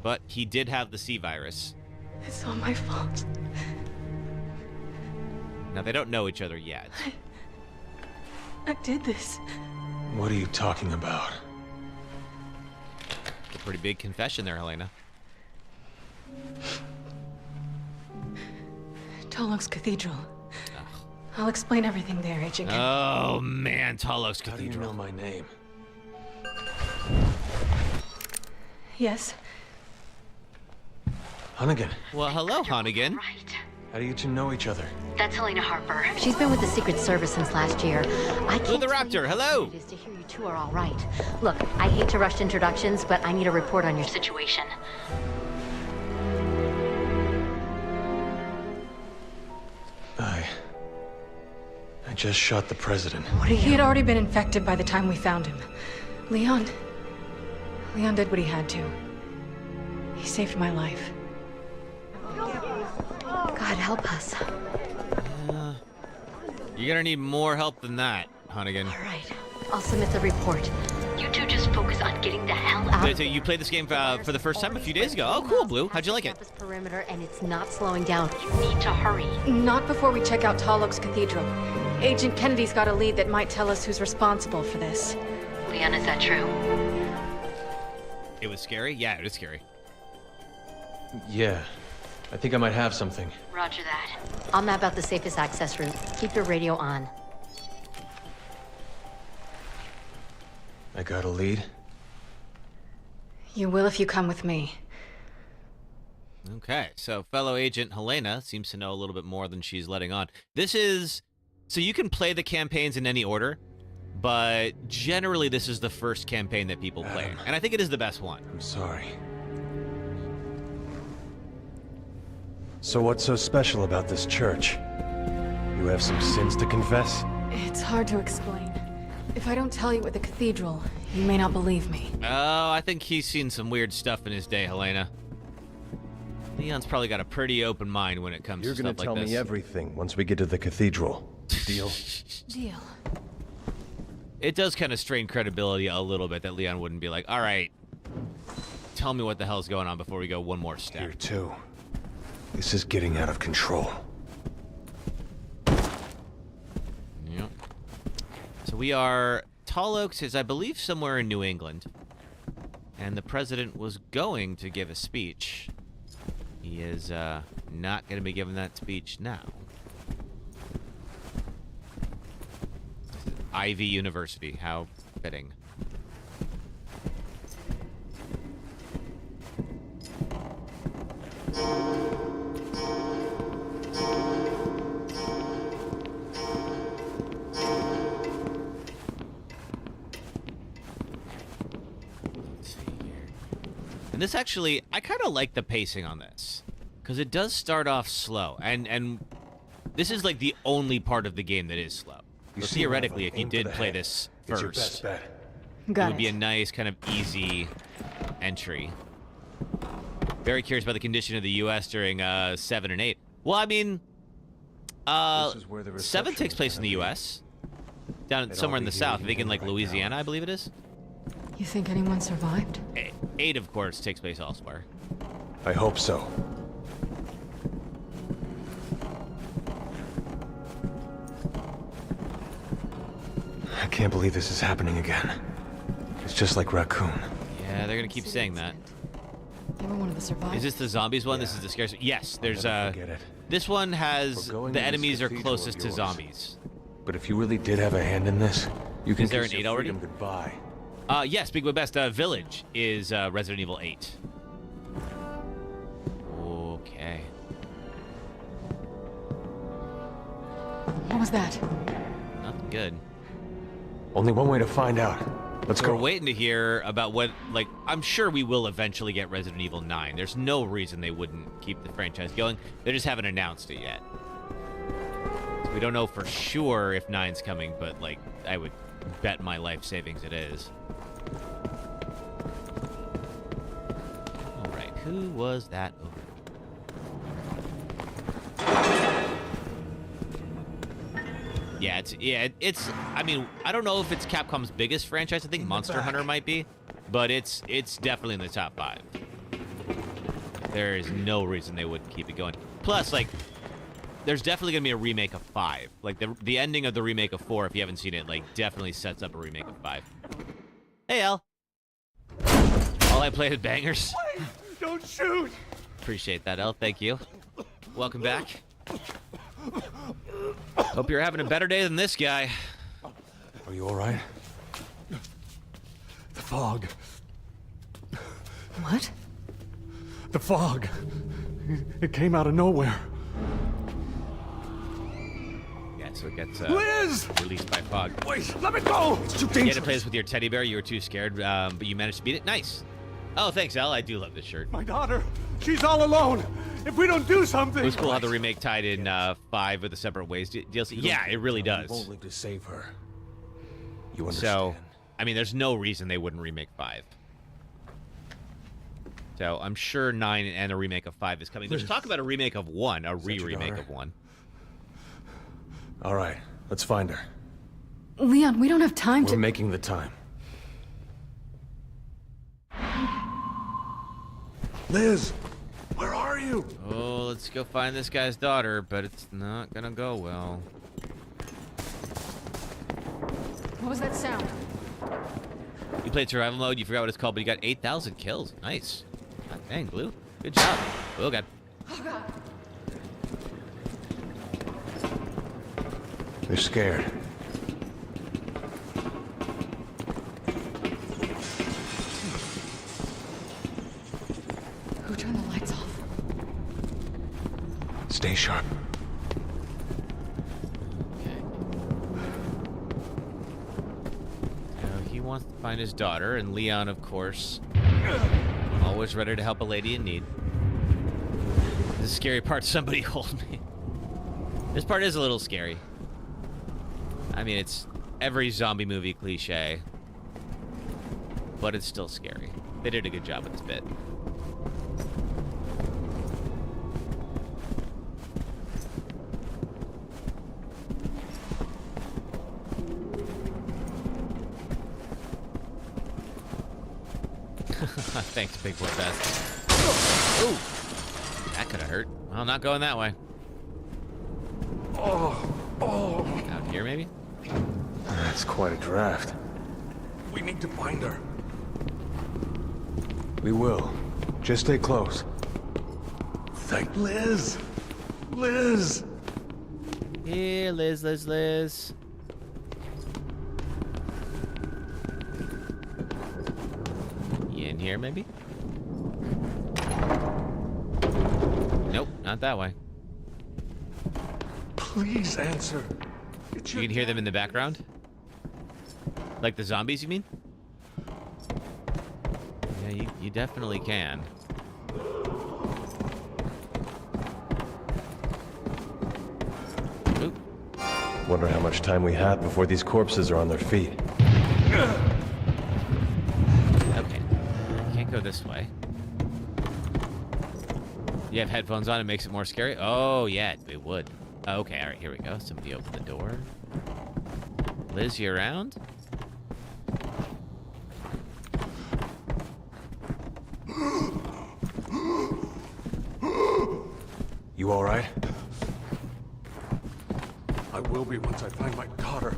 S1: But he did have the C virus.
S11: It's all my fault.
S1: Now, they don't know each other yet.
S11: I did this.
S2: What are you talking about?
S1: It's a pretty big confession there, Helena.
S11: Tolok's Cathedral. I'll explain everything there, Agent.
S1: Oh, man, Tolok's Cathedral.
S2: How do you know my name?
S11: Yes?
S2: Hunnigan.
S1: Well, hello, Hunnigan.
S2: How do you two know each other?
S11: That's Helena Harper. She's been with the Secret Service since last year. I can't
S1: Blue the
S11: tell
S1: Raptor,
S11: you how
S1: hello.
S11: it is to hear you two are all right. Look, I hate to rush introductions, but I need a report on your situation.
S2: I just shot the president.
S11: What are you?
S12: He had already been infected by the time we found him. Leon did what he had to. He saved my life.
S11: God help us.
S1: You're gonna need more help than that, Hunnigan.
S11: All right, I'll submit the report. You two just focus on getting the hell out.
S1: So you played this game for the first time a few days ago. Oh, cool, Blue. How'd you like it?
S11: Campus perimeter, and it's not slowing down. You need to hurry.
S12: Not before we check out Tall Oaks Cathedral. Agent Kennedy's got a lead that might tell us who's responsible for this.
S11: Leon, is that true?
S1: It was scary? Yeah, it was scary.
S2: Yeah. I think I might have something.
S11: Roger that. I'll map out the safest access route. Keep your radio on.
S2: I got a lead.
S12: You will if you come with me.
S1: Okay, so fellow agent Helena seems to know a little bit more than she's letting on. This is... So you can play the campaigns in any order, but generally this is the first campaign that people play. And I think it is the best one.
S2: I'm sorry. So what's so special about this church? You have some sins to confess?
S12: It's hard to explain. If I don't tell you at the cathedral, you may not believe me.
S1: Oh, I think he's seen some weird stuff in his day, Helena. Leon's probably got a pretty open mind when it comes to stuff like this.
S2: You're gonna tell me everything once we get to the cathedral. Deal?
S12: Deal.
S1: It does kind of strain credibility a little bit that Leon wouldn't be like, all right, tell me what the hell's going on before we go one more step.
S2: Here too. This is getting out of control.
S1: Yep. So we are... Tall Oaks is, I believe, somewhere in New England. And the president was going to give a speech. He is not going to be giving that speech now. Ivy University, how fitting. And this actually, I kind of like the pacing on this, because it does start off slow, and this is like the only part of the game that is slow. So theoretically, if you did play this first, it would be a nice kind of easy entry. Very curious about the condition of the U.S. during 7 and 8. Well, I mean, 7 takes place in the U.S. down somewhere in the south. I think in like Louisiana, I believe it is.
S12: You think anyone survived?
S1: 8, of course, takes place elsewhere.
S2: I hope so. I can't believe this is happening again. It's just like Raccoon.
S1: Yeah, they're gonna keep saying that.
S12: They were one of the survivors.
S1: Is this the zombies one? Yeah. This is the scarce. Yes, there's this one has the enemies are closest to zombies.
S2: But if you really did have a hand in this, you can
S1: kiss there an 8 already?
S2: Goodbye.
S1: Yes, Big Boy Best. Village is Resident Evil 8. Okay.
S12: What was that?
S1: Nothing good.
S2: Only one way to find out. Let's go.
S1: We're waiting to hear about what, like, I'm sure we will eventually get Resident Evil 9. There's no reason they wouldn't keep the franchise going. They just haven't announced it yet. So we don't know for sure if 9's coming, but, like, I would bet my life savings it is. All right, who was that over? Yeah, it's. I mean, I don't know if it's Capcom's biggest franchise. I think Monster Hunter might be, but it's definitely in the top 5. There is no reason they wouldn't keep it going. Plus, like, there's definitely gonna be a remake of 5. Like the ending of the remake of 4, if you haven't seen it, like definitely sets up a remake of 5. Hey, Al. All I played is bangers.
S5: Wait, don't shoot.
S1: Appreciate that, Al. Thank you. Welcome back. Hope you're having a better day than this guy.
S2: Are you all right?
S5: The fog.
S12: What?
S5: The fog. It came out of nowhere.
S1: so it gets
S5: Liz!
S1: released by fog.
S5: Wait, let me go! It's too
S1: You had
S5: dangerous.
S1: to play this with your teddy bear. You were too scared, but you managed to beat it. Nice. Oh, thanks, Al. I do love this shirt.
S5: My daughter, she's all alone. If we don't do something...
S1: It was cool how the remake tied in 5 with the Separate Ways DLC. Yeah, it really does.
S2: Only to save her. You understand?
S1: So, I mean, there's no reason they wouldn't remake 5. So, I'm sure 9 and a remake of 5 is coming. There's talk about a remake of 1, a re-remake of 1.
S2: All right, let's find her.
S12: Leon, we don't have time
S2: We're making the time. Liz, where are you?
S1: Oh, let's go find this guy's daughter, but it's not gonna go well.
S12: What was that sound?
S1: You played survival mode, you forgot what it's called, but you got 8,000 kills. Nice. God dang, Blue. Good job. Oh, God.
S12: Oh, God.
S2: They're scared.
S12: Who turned the lights off?
S2: Stay sharp.
S1: Okay. So he wants to find his daughter, and Leon, of course, always ready to help a lady in need. The scary part, somebody hold me. This part is a little scary. I mean, it's every zombie movie cliche, but it's still scary. They did a good job with this bit. Thanks, Big Boy Best. Ooh, that could have hurt. Well, not going that way. Out here, maybe?
S2: That's quite a draft.
S5: We need to find her.
S2: We will. Just stay close.
S5: Thank Liz. Liz.
S1: Here, Liz. You in here, maybe? Nope, not that way.
S5: Please answer.
S1: You can hear them in the background? Like the zombies, you mean? Yeah, you definitely can. Oop.
S2: Wonder how much time we have before these corpses are on their feet.
S1: Okay. Can't go this way. You have headphones on, it makes it more scary? Oh, yeah, it would. Okay, alright, here we go. Somebody open the door. Liz, you around?
S2: You all right?
S5: I will be once I find my daughter.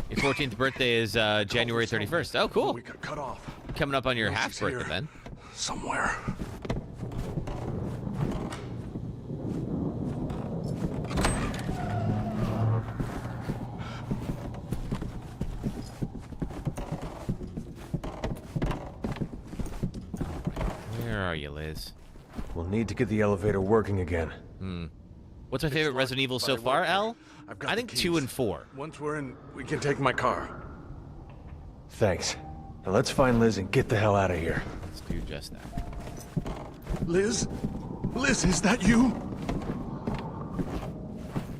S1: Your 14th birthday is January 31st. Oh, cool.
S5: We got cut off.
S1: Coming up on your
S5: No,
S1: half
S5: she's
S1: birthday
S5: here.
S1: then.
S5: Somewhere.
S1: Where are you, Liz?
S2: We'll need to get the elevator working again.
S1: What's my favorite Resident Evil so far, Al?
S5: I've got
S1: I
S5: the
S1: think
S5: keys.
S1: 2 and 4.
S5: Once we're in, we can take my car.
S2: Thanks. Now let's find Liz and get the hell out of here.
S1: Let's do just that.
S5: Liz? Liz, is that you?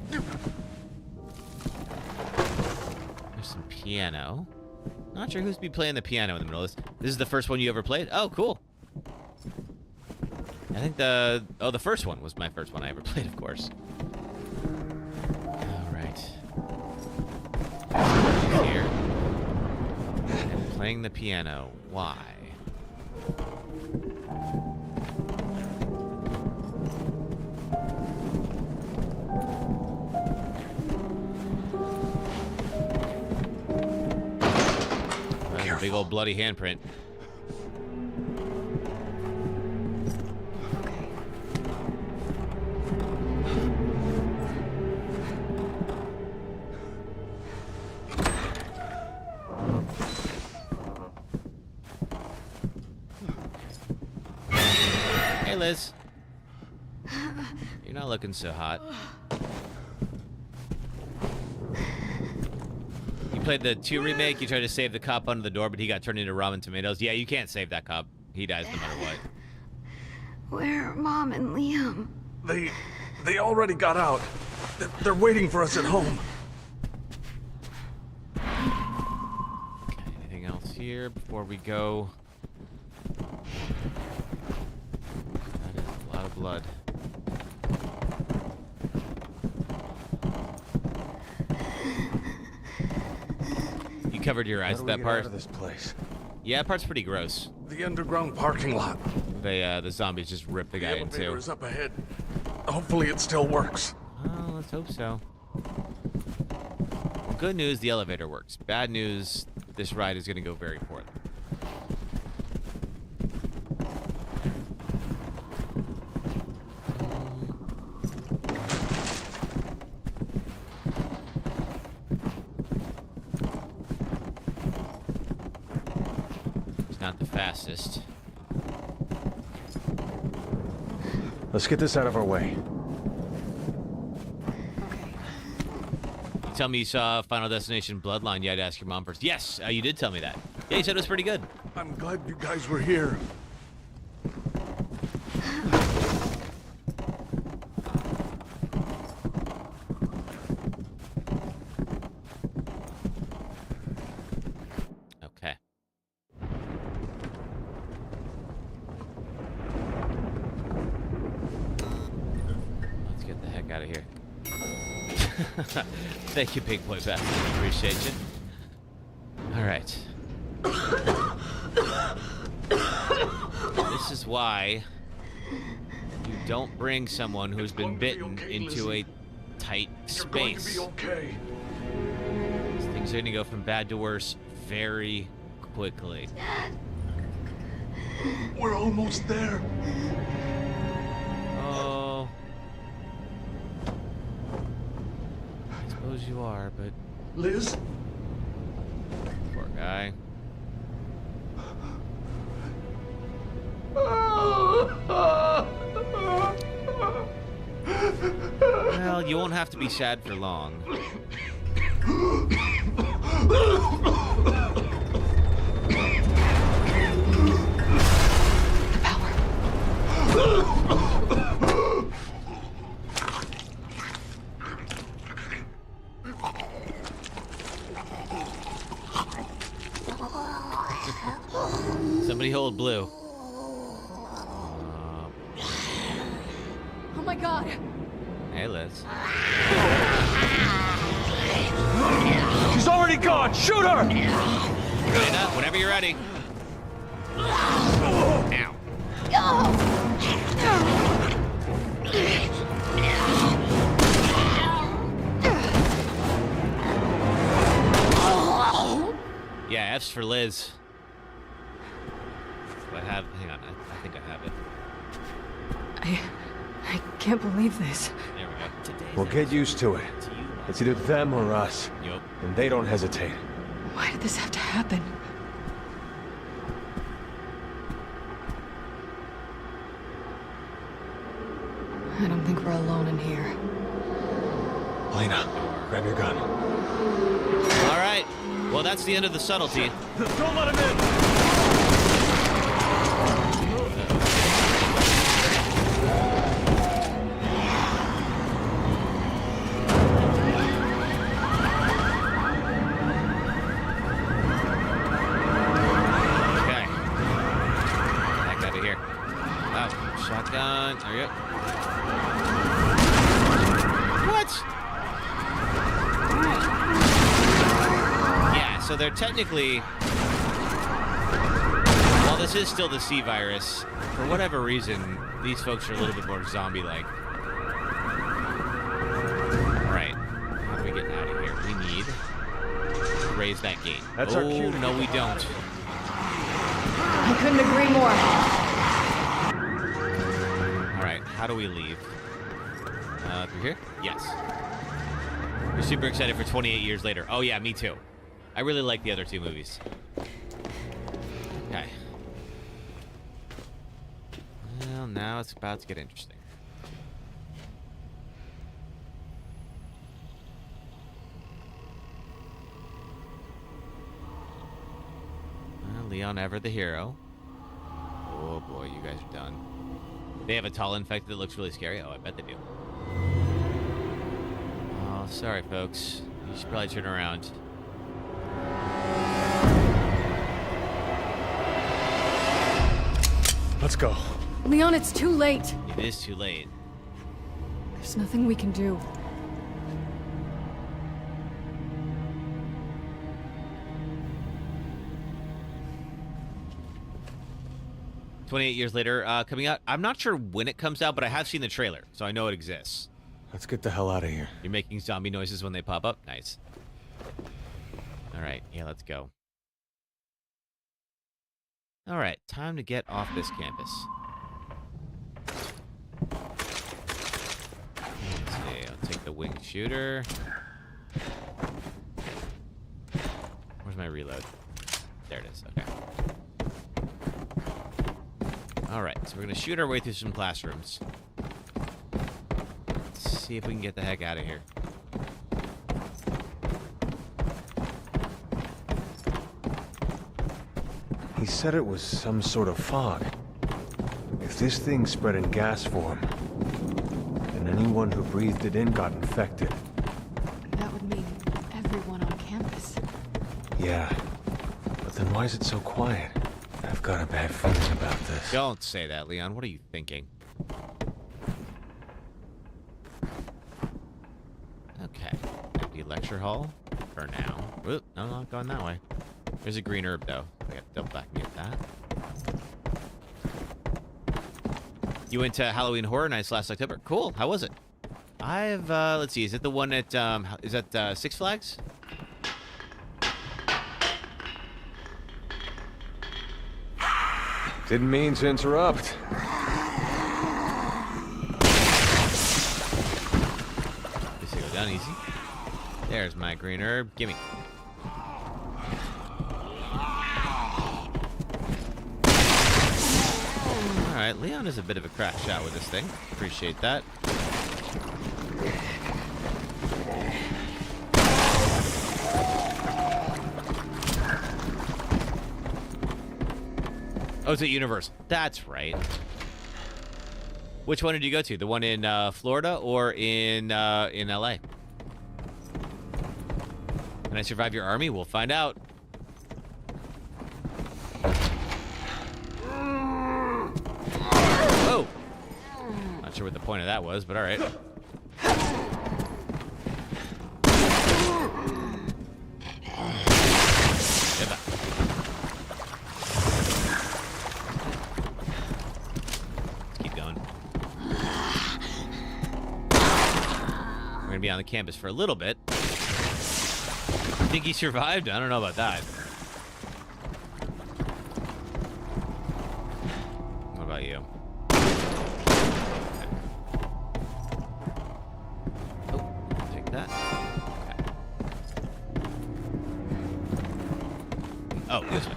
S1: There's some piano. Not sure who's be playing the piano in the middle of this. This is the first one you ever played? Oh, cool. I think the first one was my first one I ever played, of course. All right. Here. And playing the piano. Why? That's a big old bloody handprint. Hey, Liz. You're not looking so hot. played the 2 remake. You tried to save the cop under the door, but he got turned into ramen tomatoes. Yeah, you can't save that cop. He dies no matter what.
S13: Where are Mom and Liam?
S5: They already got out. They're waiting for us at home.
S1: Okay, anything else here before we go? That is a lot of blood. You covered your eyes with that part.
S2: Out of this place?
S1: Yeah, that part's pretty gross.
S5: The underground parking lot.
S1: The zombies just ripped the guy in two.
S5: The elevator is up ahead. Hopefully it still works.
S1: Oh, let's hope so. Well, good news, the elevator works. Bad news, this ride is going to go very poorly. It's not the fastest.
S2: Let's get this out of our way.
S1: You tell me you saw Final Destination Bloodline. You had to ask your mom first. Yes, you did tell me that. Yeah, you said it was pretty good.
S5: I'm glad you guys were here.
S1: Okay. Let's get the heck out of here. Thank you, Big Boy Bastard. Appreciate you. All right. This is why you don't bring someone who's been bitten into a tight space.
S5: Okay.
S1: These things are going to go from bad to worse very quickly.
S5: We're almost there.
S1: Oh. I suppose you are, but...
S5: Liz?
S1: Poor guy. Well, you won't have to be sad for long. Somebody hold Blue.
S12: Oh my god!
S1: Hey, Liz.
S5: She's already gone! Shoot her!
S1: Elena, whenever you're ready. Ow. Yeah, F's for Liz. Do I have... Hang on, I think I have it.
S12: I can't believe this.
S1: There we go.
S2: We'll get used to it. It's either them or us.
S1: Yup.
S2: And they don't hesitate.
S12: Why did this have to happen? I don't think we're alone in here.
S2: Elena, grab your gun.
S1: All right. Well, that's the end of the subtlety.
S5: Don't let him in!
S1: Okay. Heck out of here. Oh, shotgun. There you go. What? Yeah, so they're technically... While this is still the C virus, for whatever reason, these folks are a little bit more zombie-like. Alright. How do we get out of here? We need to raise that gate.
S2: That's our cue to
S1: no, we don't.
S12: I couldn't agree more.
S1: Alright, how do we leave? Through here? Yes. You're super excited for 28 years later. Oh yeah, me too. I really like the other two movies. Okay. Well, now it's about to get interesting. Leon ever the hero. Oh boy, you guys are done. They have a tall infected that looks really scary. Oh, I bet they do. Oh, sorry, folks. You should probably turn around.
S5: Let's go.
S12: Leon, it's too late.
S1: It is too late.
S12: There's nothing we can do.
S1: $28 later, coming out. I'm not sure when it comes out, but I have seen the trailer, so I know it exists.
S5: Let's get the hell out of here.
S1: You're making zombie noises when they pop up? Nice. All right, yeah, let's go. All right, time to get off this campus. Let's see, I'll take the wing shooter. Where's my reload? There it is, okay. All right, so we're gonna shoot our way through some classrooms. Let's see if we can get the heck out of here.
S10: He said it was some sort of fog. If this thing spread in gas form, then anyone who breathed it in got infected.
S12: That would mean everyone on campus.
S10: Yeah, but then why is it so quiet? I've got a bad feeling about this.
S1: Don't say that, Leon. What are you thinking? Okay. Empty lecture hall for now. Oop, no, I'm not going that way. There's a green herb, though. I got to double back and get that. You went to Halloween Horror Nights last October. Cool. How was it? I've, let's see. Is it the one at, is that Six Flags?
S10: Didn't mean to interrupt.
S1: Just go down easy. There's my green herb. Gimme. Alright, Leon is a bit of a crack shot with this thing. Appreciate that. Oh, it's at Universal. That's right. Which one did you go to? The one in Florida or in LA? Can I survive your army? We'll find out. Oh! Not sure what the point of that was, but all right. Get back. We're gonna be on the campus for a little bit. Think he survived? I don't know about that. What about you? Okay. Oh, take that. Okay. Oh, this way.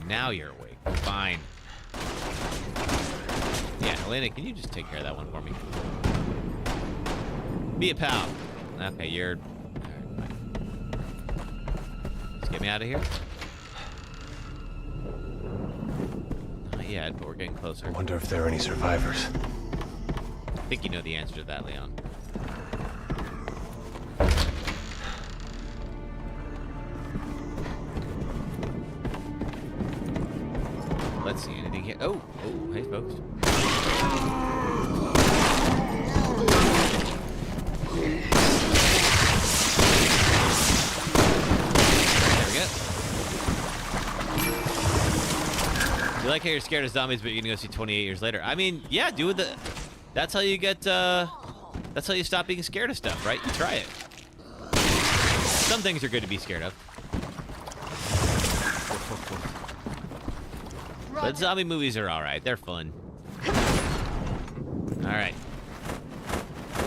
S1: Now you're awake. Fine. Yeah, Elena, can you just take care of that one for me? Be a pal. Okay, you're... Just get me out of here. Not yet, but we're getting closer.
S10: I wonder if there are any survivors.
S1: I think you know the answer to that, Leon. Let's see, anything here? Oh, hey, folks. You like how you're scared of zombies, but you're gonna go see 28 years later. I mean, yeah, do the. That's how you get. That's how you stop being scared of stuff, right? You try it. Some things are good to be scared of. But zombie movies are all right. They're fun. All right.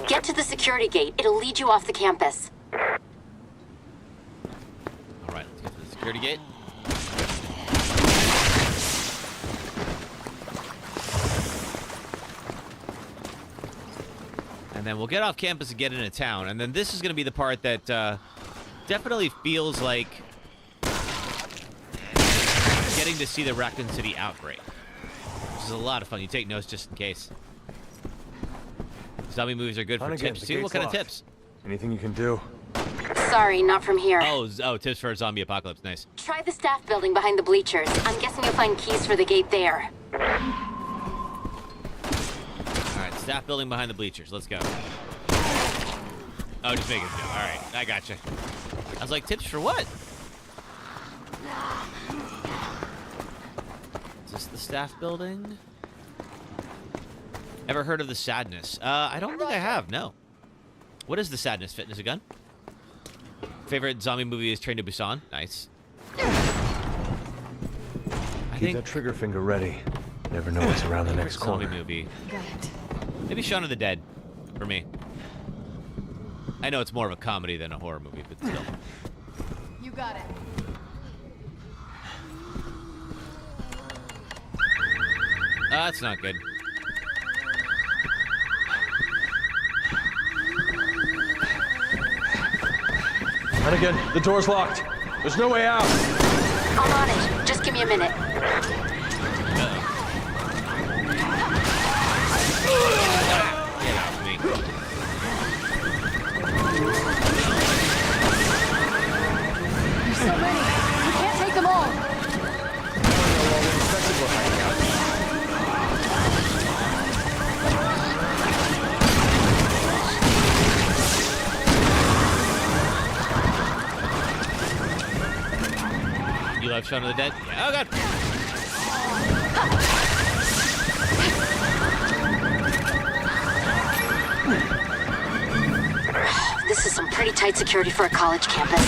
S11: Get to the security gate. It'll lead you off the campus.
S1: All right, let's get to the security gate. And then we'll get off campus and get into town. And then this is going to be the part that definitely feels like getting to see the Raccoon City outbreak, which is a lot of fun. You take notes just in case. Zombie movies are good for tips too. What kind of tips?
S10: Anything you can do?
S11: Sorry, not from here.
S1: Oh, tips for a zombie apocalypse. Nice.
S11: Try the staff building behind the bleachers. I'm guessing you'll find keys for the gate there.
S1: All right, staff building behind the bleachers. Let's go. Oh, just making it go. All right, I gotcha. I was like, tips for what? Is this the staff building? Ever heard of the Sadness? I don't think I have, no. What is the Sadness? Fitness a gun? Favorite zombie movie is Train to Busan. Nice.
S10: Keep that trigger finger ready. Never know what's around the next corner.
S1: Zombie movie.
S12: Got it.
S1: Maybe Shaun of the Dead, for me. I know it's more of a comedy than a horror movie, but still.
S12: You got it.
S1: That's not good.
S10: Hunnigan, the door's locked. There's no way out.
S11: I'm on it. Just give me a minute.
S1: Get off me.
S12: There's so many. We can't take them all.
S1: You love Shaun of the Dead? Yeah. Oh, God.
S11: This is some pretty tight security for a college campus.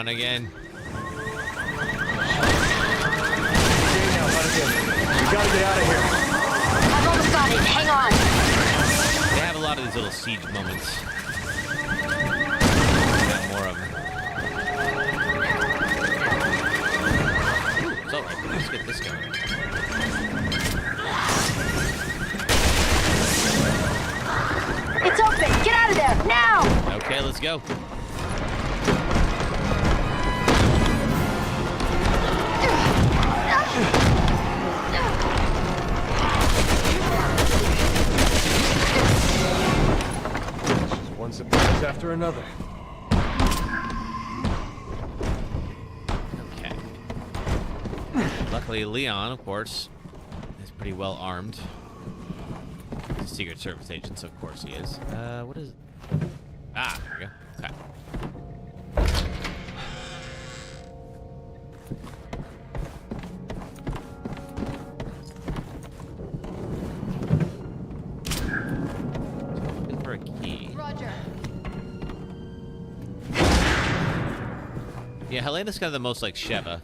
S1: Again.
S10: We gotta get out of here.
S11: I've almost got it. Hang on.
S1: They have a lot of these little siege moments. Got more of them. Ooh, it's all right. Let's get this going.
S11: It's open. Get out of there now.
S1: Okay, let's go.
S10: One surprise after another.
S1: Okay. Luckily, Leon, of course, is pretty well armed. He's a Secret Service agent, so of course he is. What is it? Ah, there we go. Okay. Looking for a key.
S12: Roger.
S1: Yeah, Helena's kind of the most like Sheva.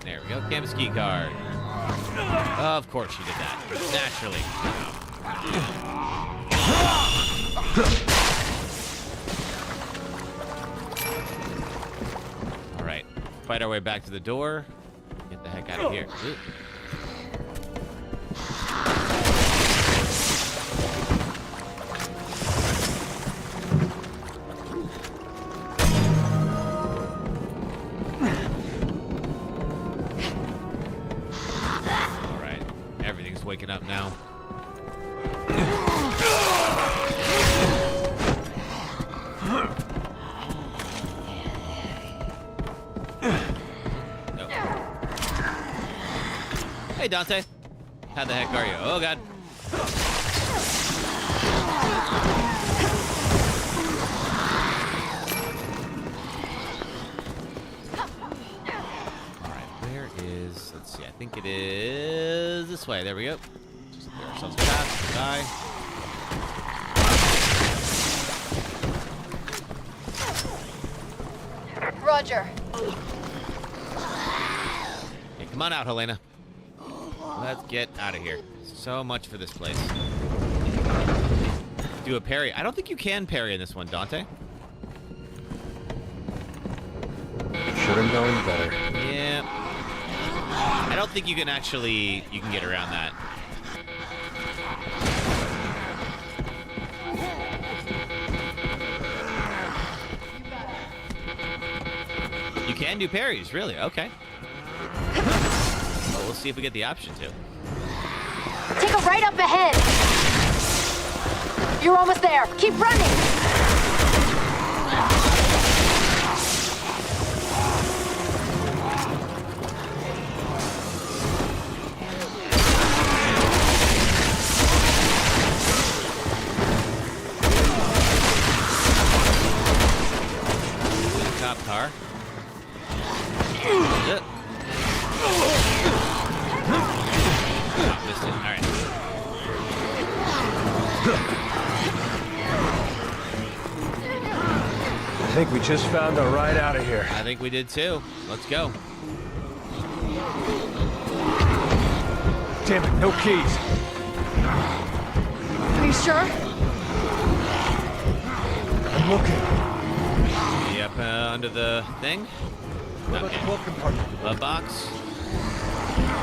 S1: There we go. Campus key card. Of course you did that. Naturally. All right. Fight our way back to the door. Get the heck out of here. Ooh. Waking up now. Oh. Hey, Dante. How the heck are you? Oh, God. Let's see, I think it is this way. There we go. Just clear ourselves past. Die.
S12: Roger.
S1: Hey, come on out, Helena. Let's get out of here. So much for this place. Do a parry. I don't think you can parry in this one, Dante.
S2: Should have known better.
S1: Yeah. I don't think you can actually... You can get around that. You can do parries, really? Okay. Well, we'll see if we get the option to.
S11: Take a right up ahead. You're almost there. Keep running.
S1: Cop car. Oh, missed it. All right.
S10: I think we just found a ride out of here.
S1: I think we did too. Let's go.
S10: Damn it, no keys.
S12: Are you sure?
S10: I'm looking.
S1: Yep, under the thing. Okay. The box.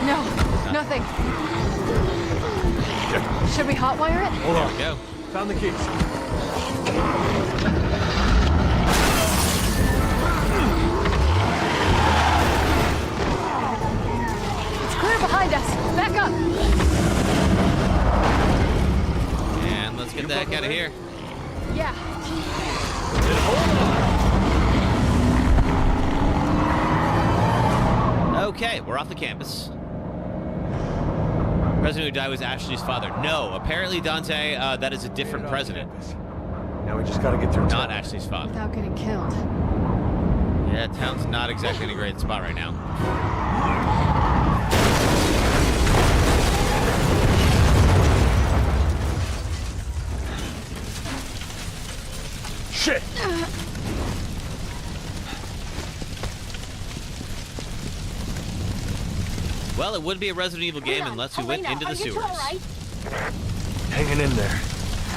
S12: No, nothing. Should we hotwire it?
S10: Hold on.
S1: Go.
S10: Found the keys.
S12: It's clear behind us. Back up.
S1: And let's get the heck out of here.
S12: Yeah.
S1: Okay, we're off the campus. President who died was Ashley's father. No, apparently, Dante, that is a different president.
S10: Now we just gotta get through
S1: Not
S10: town.
S1: Ashley's father.
S12: Without getting killed.
S1: Yeah, town's not exactly in a great spot right now.
S10: Shit!
S1: Well, it would be a Resident Evil game unless we went into the sewers.
S10: Hanging in there.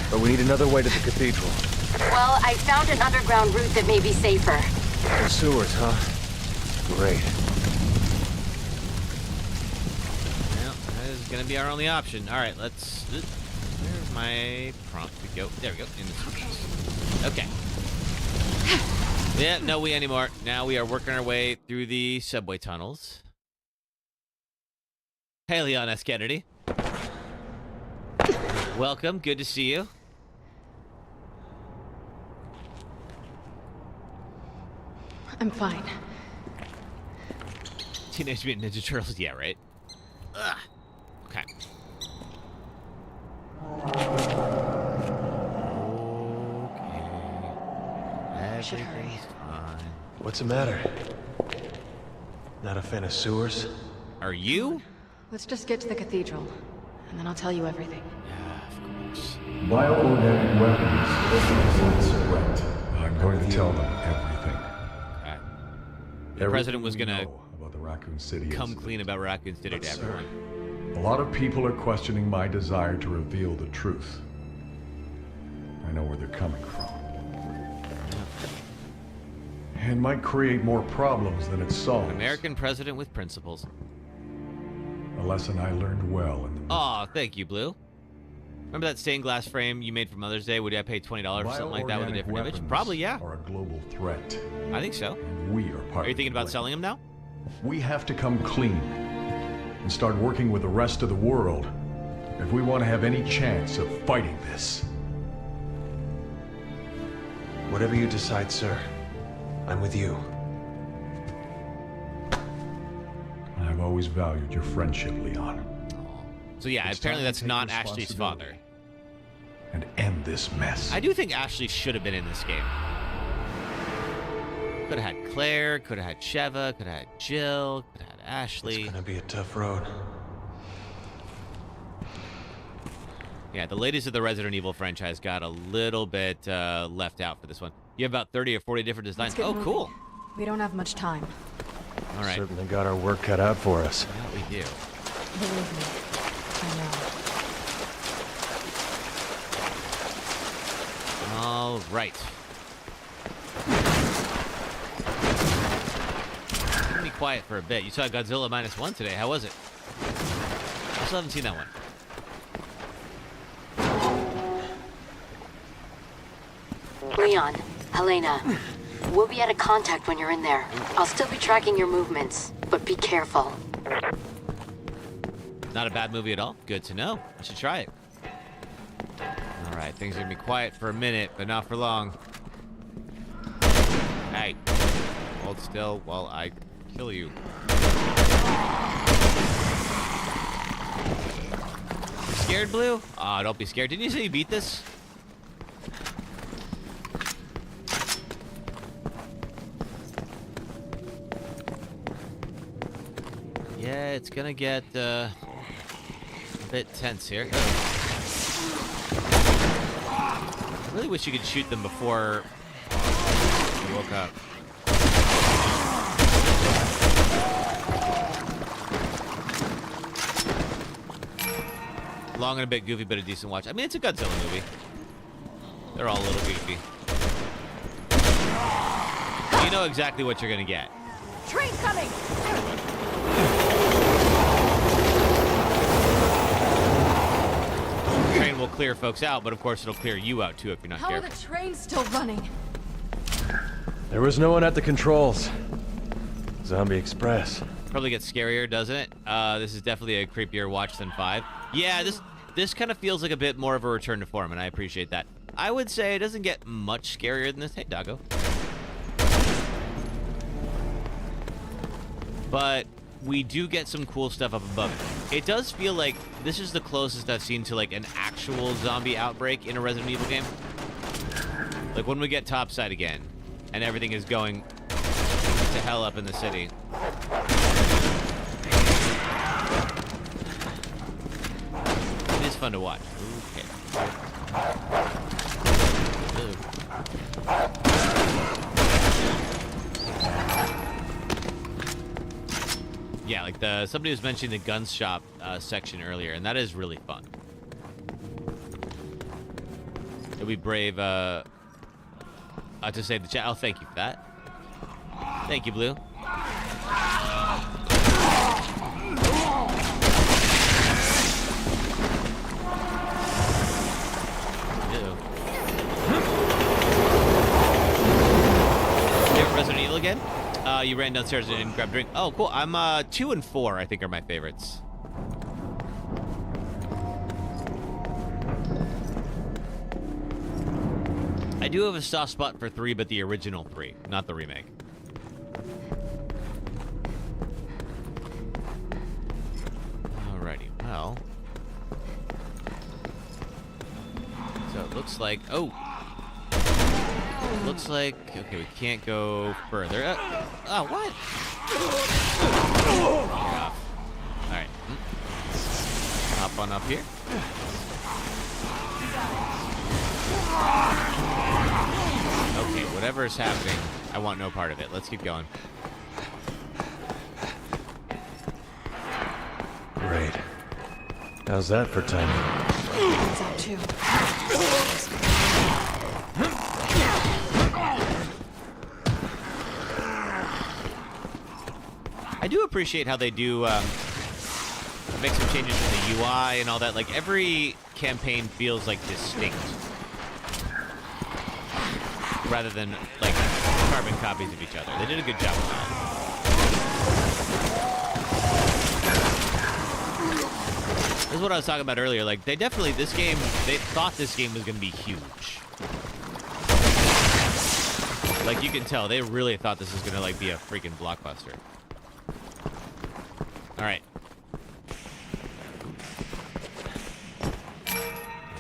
S10: But we need another way to the cathedral.
S11: Well, I found an underground route that may be safer.
S10: The sewers, huh? Great.
S1: Well, that is going to be our only option. All right, let's... Where's my prompt to go? There we go. In the sewers. Okay. Yeah, no we anymore. Now we are working our way through the subway tunnels. Hey, Leon S. Kennedy. Welcome. Good to see you.
S12: I'm fine.
S1: Teenage Mutant Ninja Turtles. Yeah, right? Ugh. Okay. Everything's fine.
S10: What's the matter? Not a fan of sewers?
S1: Are you?
S12: Let's just get to the cathedral, and then I'll tell you everything.
S1: Yeah, of course.
S10: Bioorganic weapons. Correct. I'm going to tell them everything.
S1: Okay. The president was gonna
S10: about the Raccoon City
S1: come
S10: incident.
S1: clean about Raccoon City to everyone.
S10: A lot of people are questioning my desire to reveal the truth. I know where they're coming from. It might create more problems than it solves.
S1: American president with principles.
S10: A lesson I learned well in the...
S1: Aw, thank you, Blue. Remember that stained glass frame you made from Mother's Day? Would I pay $20 for something like that with a
S10: Bioorganic
S1: different image?
S10: weapons
S1: Probably, yeah.
S10: are a global threat.
S1: I think so.
S10: And we are part
S1: Are you
S10: of
S1: thinking
S10: the
S1: about
S10: blame.
S1: selling them now?
S10: We have to come clean and start working with the rest of the world if we want to have any chance of fighting this.
S2: Whatever you decide, sir, I'm with you.
S10: I've always valued your friendship, Leon.
S1: So yeah,
S10: It's
S1: apparently
S10: time to
S1: that's
S10: take
S1: not Ashley's father.
S10: responsibility and end this mess.
S1: I do think Ashley should have been in this game. Could have had Claire, could have had Sheva, could have had Jill, could have had Ashley.
S2: It's gonna be a tough road.
S1: Yeah, the ladies of the Resident Evil franchise got a little bit left out for this one. You have about 30 or 40 different designs.
S12: Let's get
S1: Oh,
S12: moving.
S1: cool.
S12: We don't have much time.
S1: All right.
S10: Certainly got our work cut out for us.
S1: Yeah, we do.
S12: Believe me, I know.
S1: right. Be quiet for a bit. You saw Godzilla -1 today. How was it? I still haven't seen that one.
S11: Leon, Helena, we'll be out of contact when you're in there. I'll still be tracking your movements, but be careful.
S1: Not a bad movie at all. Good to know. I should try it. All right, things are gonna be quiet for a minute, but not for long. Hey, hold still while I kill you. You scared, Blue? Oh, don't be scared. Didn't you say you beat this? Yeah, it's gonna get a bit tense here. I really wish you could shoot them before you woke up. Long and a bit goofy, but a decent watch. I mean, it's a Godzilla movie. They're all a little goofy. You know exactly what you're gonna get.
S14: Train coming!
S1: The train will clear folks out, but of course it'll clear you out too if you're not
S14: How
S1: careful.
S14: are the trains still running?
S9: There was no one at the controls. Zombie Express.
S1: Probably gets scarier, doesn't it? This is definitely a creepier watch than 5. Yeah, this kind of feels like a bit more of a return to form, and I appreciate that. I would say it doesn't get much scarier than this. Hey, doggo. But we do get some cool stuff up above it. It does feel like this is the closest I've seen to like an actual zombie outbreak in a Resident Evil game. Like when we get topside again, and everything is going to hell up in the city. It is fun to watch. Okay. Yeah, like somebody was mentioning the gun shop section earlier, and that is really fun. It'll be brave to save the chat. Oh, thank you for that. Thank you, Blue. Resident Evil again? You ran downstairs and grabbed a drink. Oh, cool. I'm 2 and 4, I think, are my favorites. I do have a soft spot for 3, but the original 3, not the remake. Alrighty, well. So it looks like... Oh! Looks like... Okay, we can't go further. Oh, what? Alright. Hop on up here. Okay, whatever is happening, I want no part of it. Let's keep going.
S9: Great. How's that for timing?
S12: It's out too.
S1: I do appreciate how they do make some changes in the UI and all that. Like, every campaign feels, like, distinct. Rather than, like, carbon copies of each other. They did a good job with that. This is what I was talking about earlier. Like, they definitely, they thought this game was going to be huge. Like, you can tell, they really thought this was going to, like, be a freaking blockbuster. Alright.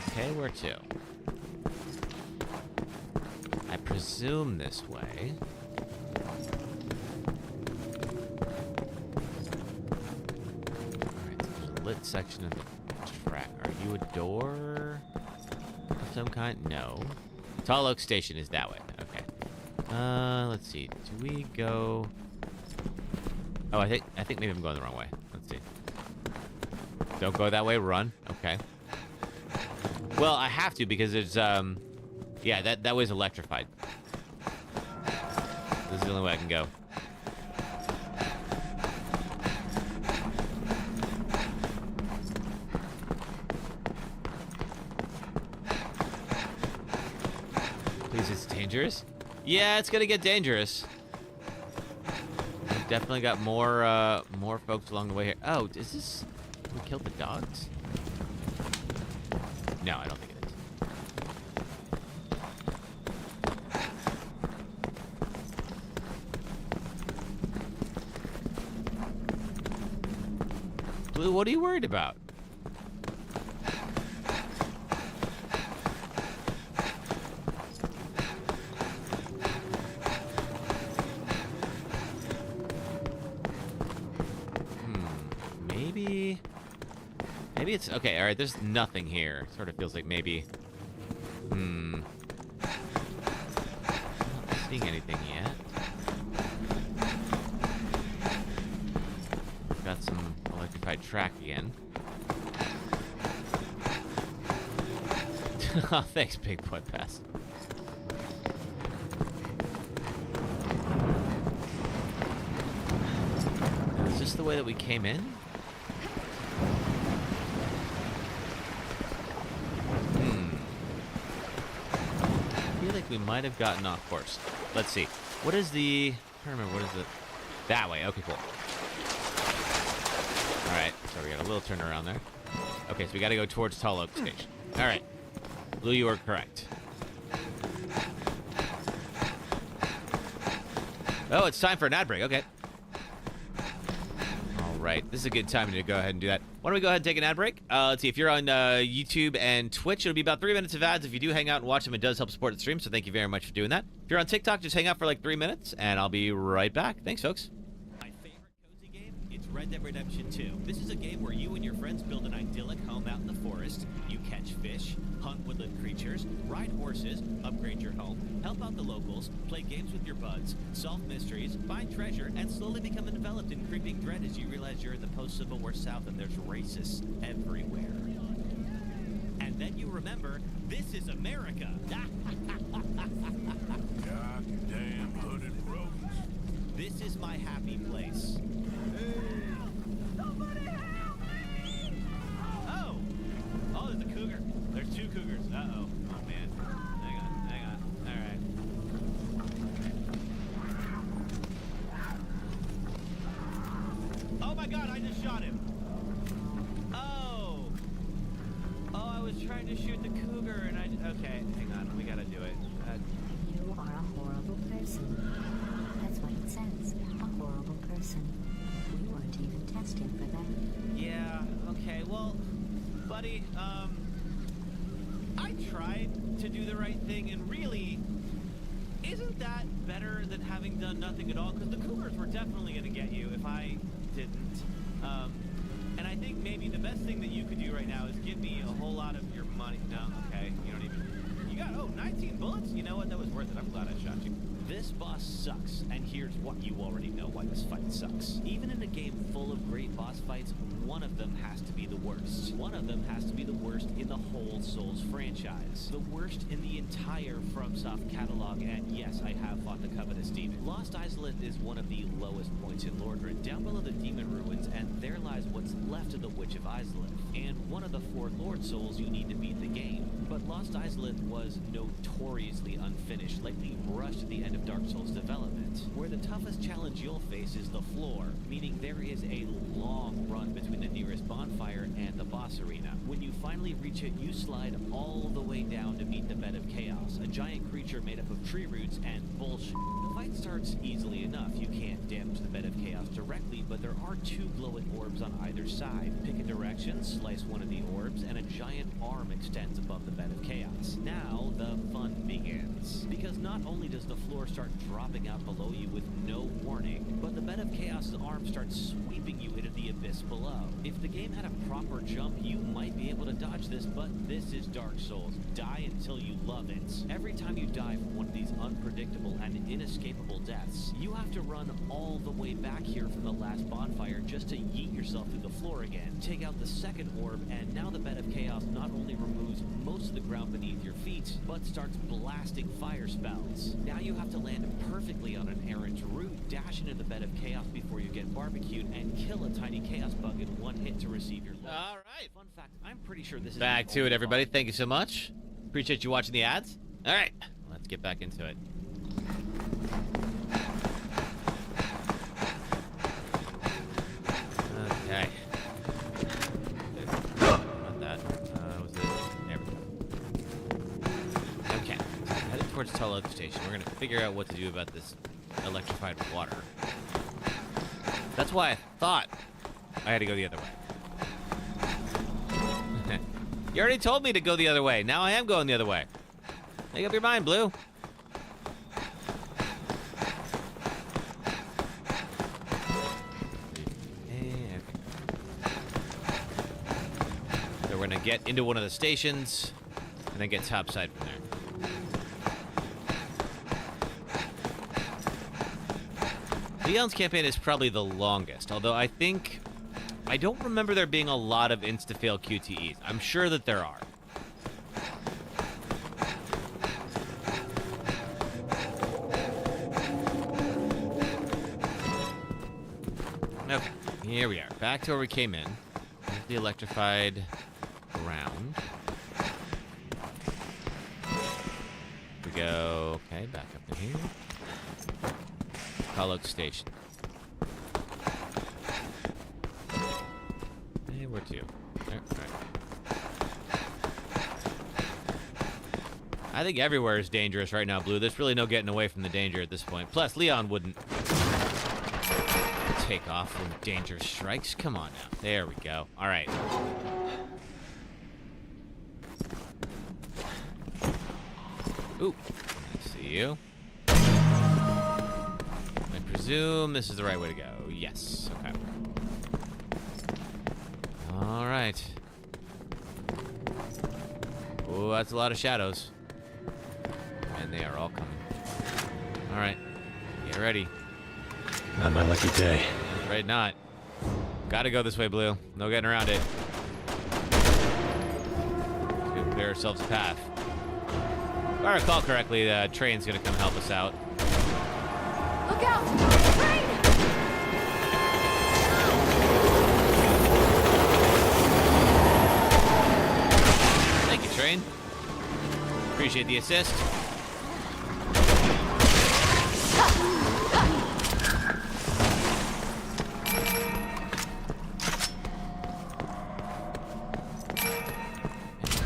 S1: Okay, where to? I presume this way. Alright, so there's a lit section of the track. Are you a door of some kind? No. Tall Oak Station is that way. Okay. Let's see. Do we go... Oh, I think maybe I'm going the wrong way. Let's see. Don't go that way. Run. Okay. Well, I have to because there's Yeah, that was electrified. This is the only way I can go. Please, it's dangerous? Yeah, it's gonna get dangerous. We've definitely got more folks along the way here. Oh, is this... We killed the dogs? No, I don't think it is. Blue, what are you worried about? Maybe it's... Okay, alright, there's nothing here. Sort of feels like maybe... Not seeing anything yet. Got some electrified track again. Oh, thanks, Big Boy Pass. Is this the way that we came in? We might have gotten off course. Let's see. What is the... I don't remember. What is it? That way. Okay, cool. All right. So we got a little turnaround there. Okay, so we got to go towards Tall Oak Station. All right. Blue, you are correct. Oh, it's time for an ad break. Okay. All right. This is a good time to go ahead and do that. Why don't we go ahead and take an ad break? Let's see. If you're on YouTube and Twitch, it'll be about 3 minutes of ads. If you do hang out and watch them, it does help support the stream, so thank you very much for doing that. If you're on TikTok, just hang out for like 3 minutes, and I'll be right back. Thanks, folks.
S6: My favorite cozy game? It's Red Dead Redemption 2. This is a game where you and your friends build an idyllic home out in the forest. You catch fish, hunt woodland creatures, ride horses, upgrade your home, help out the locals, play games with your buds, solve mysteries, find treasure, and slowly become enveloped in creeping dread as you realize you're in the post-Civil War South and there's racists everywhere. And then you remember, this is America.
S5: Goddamn hooded rodents.
S6: This is my happy place.
S5: Somebody help me!
S6: Oh! Oh, there's a cougar. There's 2 cougars. Uh-oh. Oh, man. Hang on. All right. Oh, my God, I just shot him. Oh. Oh, I was trying to shoot the cougar, and okay, hang on. We gotta do it.
S15: You are a horrible person. That's what it says. A horrible person. We weren't even testing for that.
S6: Yeah, okay, well, buddy, I tried to do the right thing, and really, isn't that better than having done nothing at all? Because the cougars were definitely gonna get you if I didn't. And I think maybe the best thing that you could do right now is give me a whole lot of your money. No, okay, you don't even... You got, 19 bullets? You know what, that was worth it. I'm glad I shot you. This boss sucks, and here's what you already know why this fight sucks. Even in a game full of great boss fights, one of them has to be the worst. One of them has to be the worst in the whole Souls franchise. The worst in the entire FromSoft catalog, and yes, I have fought the Covetous Demon. Lost Izalith is one of the lowest points in Lordran, down below the Demon Ruins, and there lies what's left of the Witch of Izalith, and one of the 4 Lord Souls you need to beat the game. But Lost Izalith was notoriously unfinished, likely rushed at the end of Dark Souls development, where the toughest challenge you'll face is the floor, meaning there is a long run between the nearest bonfire and the boss arena. When you finally reach it, you slide all the way down to meet the Bed of Chaos, a giant creature made up of tree roots and bullshit. The fight starts easily enough. You can't damage the Bed of Chaos directly, but there are 2 glowing orbs on either side. Pick a direction, slice one of the orbs, and a giant arm extends above the Bed of Chaos. Now the fun begins, because not only does the floor start dropping out below you with no warning, but the Bed of Chaos' arm starts sweeping you into the abyss below. If the game had a proper jump, you might be able to dodge this, but this is Dark Souls. Die until you love it. Every time you die from one of these unpredictable and inescapable deaths, you have to run all the way back here from the last bonfire just to yeet yourself through the floor again. Take out the second orb, and now the Bed of Chaos not only removes most falls to the ground beneath your feet, but starts blasting fire spells. Now you have to land perfectly on an errant route, dash into the bed of chaos before you get barbecued, and kill a tiny chaos bug in one hit to receive your loot.
S1: All right.
S6: Fun fact, I'm pretty sure this is
S1: Back to it, everybody. Thank you so much. Appreciate you watching the ads. All right, let's get back into it. Okay. Not that. Was it? There we go. Okay. Headed towards Tulloch Station. We're gonna figure out what to do about this electrified water. That's why I thought I had to go the other way. You already told me to go the other way. Now I am going the other way. Make up your mind, Blue. So we're gonna get into one of the stations and then get topside from there. Leon's campaign is probably the longest, although I don't remember there being a lot of insta-fail QTEs. I'm sure that there are. Okay, here we are. Back to where we came in. Here's the electrified ground. We go, okay, back up in here. Tulloch Station. Hey, where to? There, right. I think everywhere is dangerous right now, Blue. There's really no getting away from the danger at this point. Plus, Leon wouldn't take off when danger strikes. Come on now. There we go. All right. Ooh, I see you. I presume this is the right way to go. Yes. Okay. All right. Oh, that's a lot of shadows. And they are all coming. All right. Get ready.
S9: Not my lucky day.
S1: Right, not. Gotta go this way, Blue. No getting around it. Let's go clear ourselves a path. If I recall correctly, the train's gonna come help us out.
S14: Look out! Train!
S1: Thank you, train. Appreciate the assist.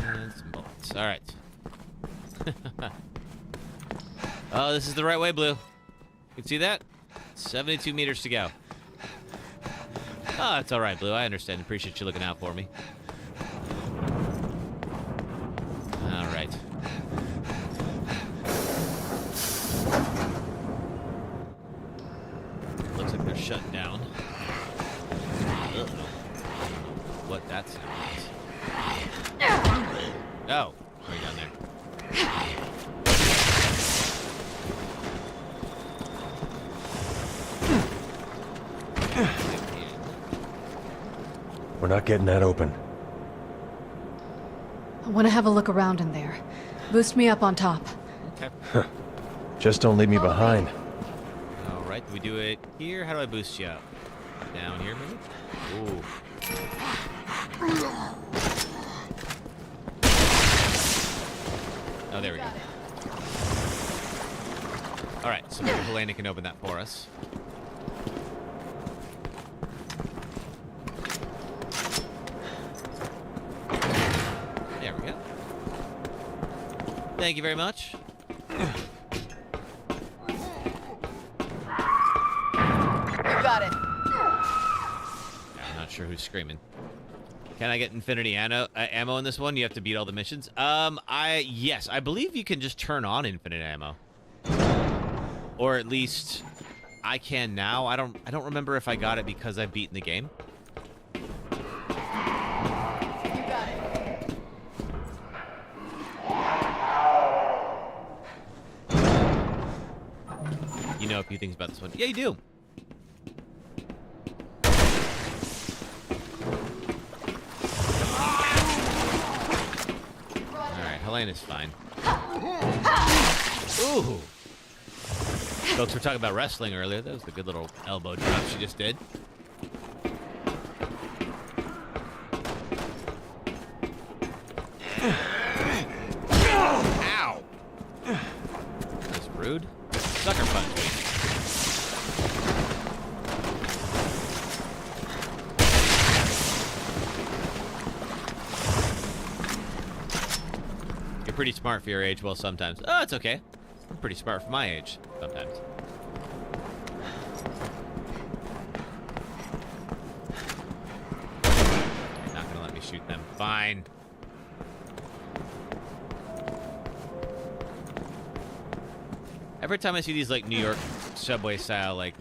S1: And some bullets. All right. Oh, this is the right way, Blue. You can see that? 72 meters to go. Oh, that's all right, Blue. I understand. Appreciate you looking out for me. All right. Looks like they're shut down. Uh-oh. What that sound is. Oh, way down there.
S9: We're not getting that open.
S12: I want to have a look around in there. Boost me up on top.
S1: Okay.
S9: Just don't leave me behind.
S1: All right, do we do it here? How do I boost you up? Down here, maybe? Ooh. Oh, there we go. All right, so maybe Helena can open that for us. There we go. Thank you very much.
S4: You got it.
S1: I'm not sure who's screaming. Can I get infinity ammo in this one? You have to beat all the missions. Yes, I believe you can just turn on infinite ammo, or at least I can now. I don't remember if I got it because I've beaten the game.
S4: You got it.
S1: You know a few things about this one. Yeah, you do. Alright. Helena's fine. Ooh. Folks were talking about wrestling earlier. That was the good little elbow drop she just did. Ow! That's rude. Sucker punch me. You're pretty smart for your age. Well, sometimes. Oh, it's okay. I'm pretty smart for my age. Sometimes. Not gonna let me shoot them. Fine. Every time I see these like New York subway style like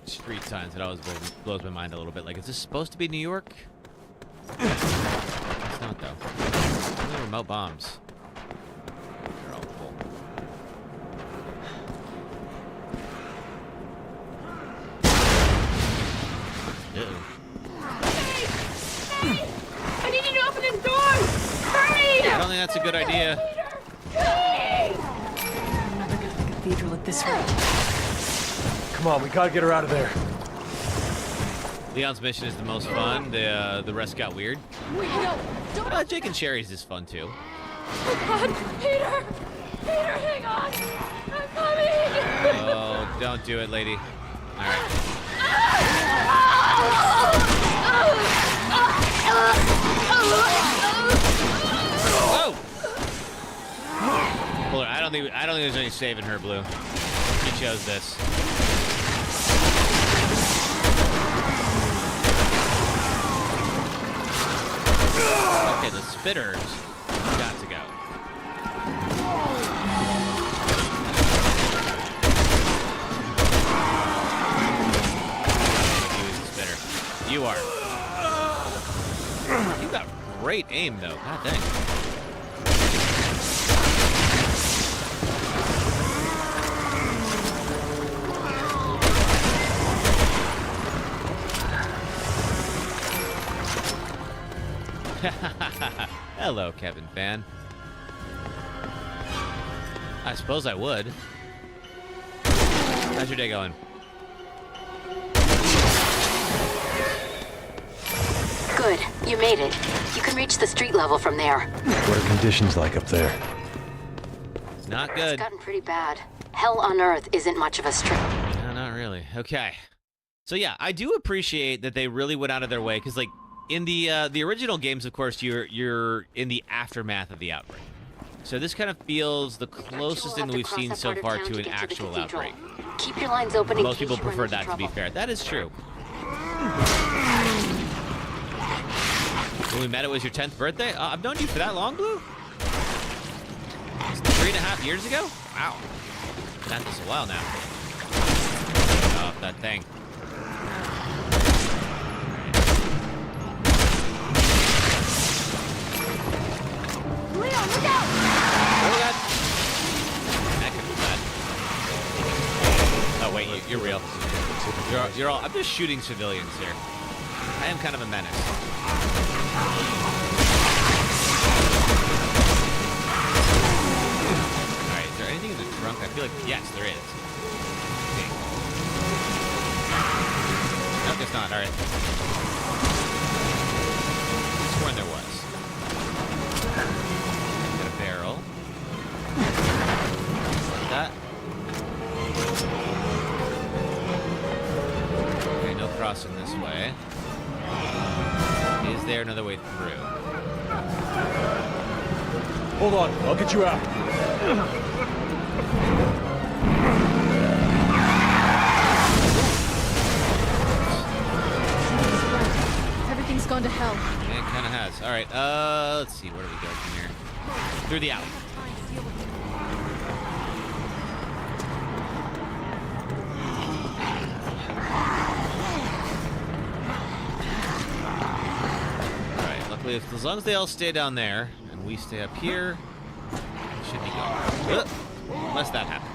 S1: street signs, it always blows my mind a little bit. Like, is this supposed to be New York? It's not though. Only remote bombs. They're all full.
S14: Hey! I need you to open this door! Hurry!
S1: I don't think that's a good idea.
S12: Cathedral at this rate.
S9: Come on, we gotta get her out of there.
S1: Leon's mission is the most fun. The rest got weird.
S14: Wait, no! Don't!
S1: Jake and Sherry's is fun too.
S14: Oh God! Peter! Peter, hang on! I'm coming!
S1: Oh, don't do it, lady. All right. Whoa! Well, I don't think there's any saving her, Blue. She chose this. Okay, the spitters got to go. Use the spitter. You are. You got great aim, though. God dang. Hello, Kevin fan. I suppose I would. How's your day going?
S11: Good. You made it. You can reach the street level from there.
S9: What are conditions like up there?
S1: Not good.
S11: It's gotten pretty bad. Hell on Earth isn't much of a stretch.
S1: No, not really. Okay. So yeah, I do appreciate that they really went out of their way, because like in the original games, of course, you're in the aftermath of the outbreak. So this kind of feels the closest thing that we've seen so far to an actual outbreak.
S11: Keep your lines open.
S1: Most people prefer that, to be fair. That is true. When we met, it was your 10th birthday? I've known you for that long, Blue? It's 3.5 years ago? Wow. Not this a while now. Oh, that thing.
S14: Leon, look out!
S1: Oh, God. That could be bad. Oh, wait, you're real. You're all... I'm just shooting civilians here. I am kind of a menace. Alright, is there anything in the trunk? I feel like... Yes, there is. Okay. No, guess not. Alright. That's where there was. Got a barrel. Like that. Okay, no crossing this way. Is there another way through?
S9: Hold on, I'll get you out.
S12: Everything's gone to hell.
S1: It kind of has. All right, let's see. Where do we go from here? Through the alley. As long as they all stay down there and we stay up here, it should be good. Unless that happens.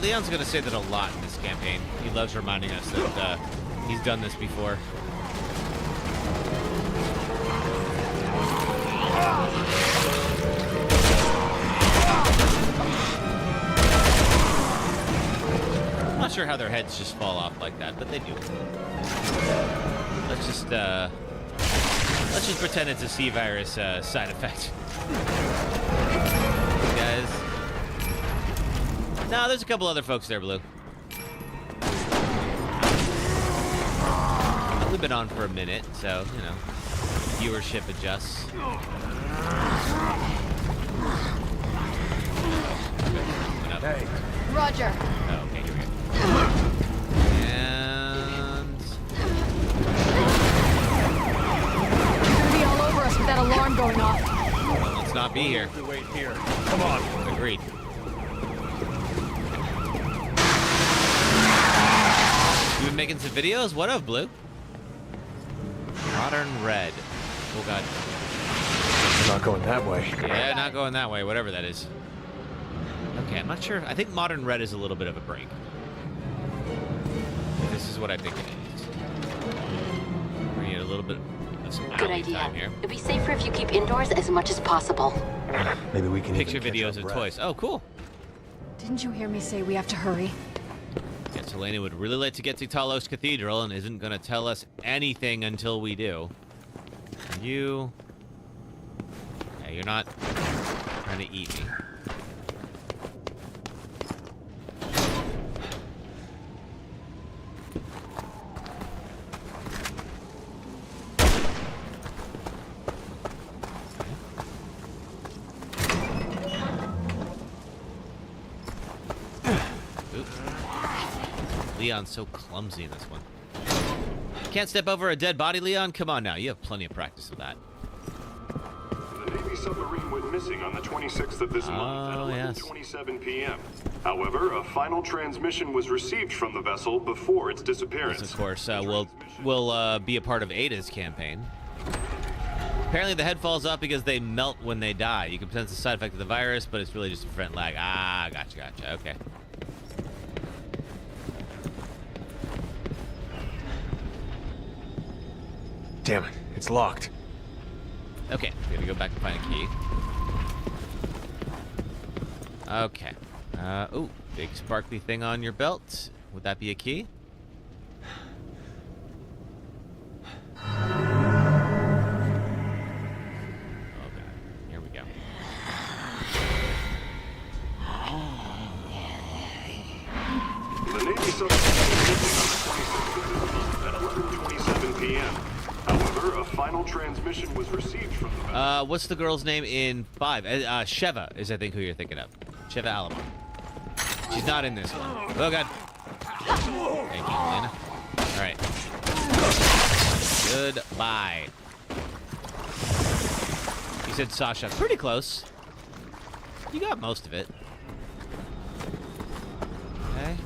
S1: Leon's gonna say that a lot in this campaign. He loves reminding us that he's done this before. I'm not sure how their heads just fall off like that, but they do. Let's just pretend it's a C-virus side effect. Guys. No, there's a couple other folks there, Blue. We've been on for a minute, so, you know, viewership adjusts.
S10: Hey.
S14: Roger.
S1: Oh, okay, here we go. And...
S14: They're gonna be all over us with that alarm going off.
S1: Well, let's not be here.
S5: Wait here. Come on.
S1: Agreed. You been making some videos? What of, Blue? Modern Red. Oh, God.
S9: We're not going that way.
S1: Yeah, not going that way, whatever that is. Okay, I'm not sure. I think Modern Red is a little bit of a break. This is what I think it is. We need a little bit of some
S11: Good
S1: alley
S11: idea.
S1: time here.
S11: It'd be safer if you keep indoors as much as possible.
S9: Maybe we can
S1: Picture
S9: even catch
S1: videos
S9: our
S1: and
S9: breath.
S1: toys. Oh, cool.
S12: Didn't you hear me say we have to hurry?
S1: Yes, Helena would really like to get to Talos Cathedral and isn't going to tell us anything until we do. You... Yeah, you're not trying to eat me. Leon's so clumsy in this one. Can't step over a dead body, Leon? Come on now, you have plenty of practice with that.
S16: The Navy submarine went missing on the 26th of this month at 11:27 p.m. However, a final transmission was received from the vessel before its disappearance.
S1: This, of course, will be a part of Ada's campaign. Apparently, the head falls off because they melt when they die. You can sense the side effect of the virus, but it's really just a prevent lag. Ah, gotcha. Okay.
S9: Damn it, it's locked.
S1: Okay, we gotta go back and find a key. Okay. Ooh, big sparkly thing on your belt. Would that be a key? Okay, here we go.
S16: The Navy submarine went missing on the 26th of this month at 11:27 p.m. However, a final transmission was received from the vessel.
S1: What's the girl's name in 5? Sheva is, I think, who you're thinking of. Sheva Alamo. She's not in this one. Oh, God. Thank you, Helena. All right. Goodbye. You said Sasha. Pretty close. You got most of it. Okay.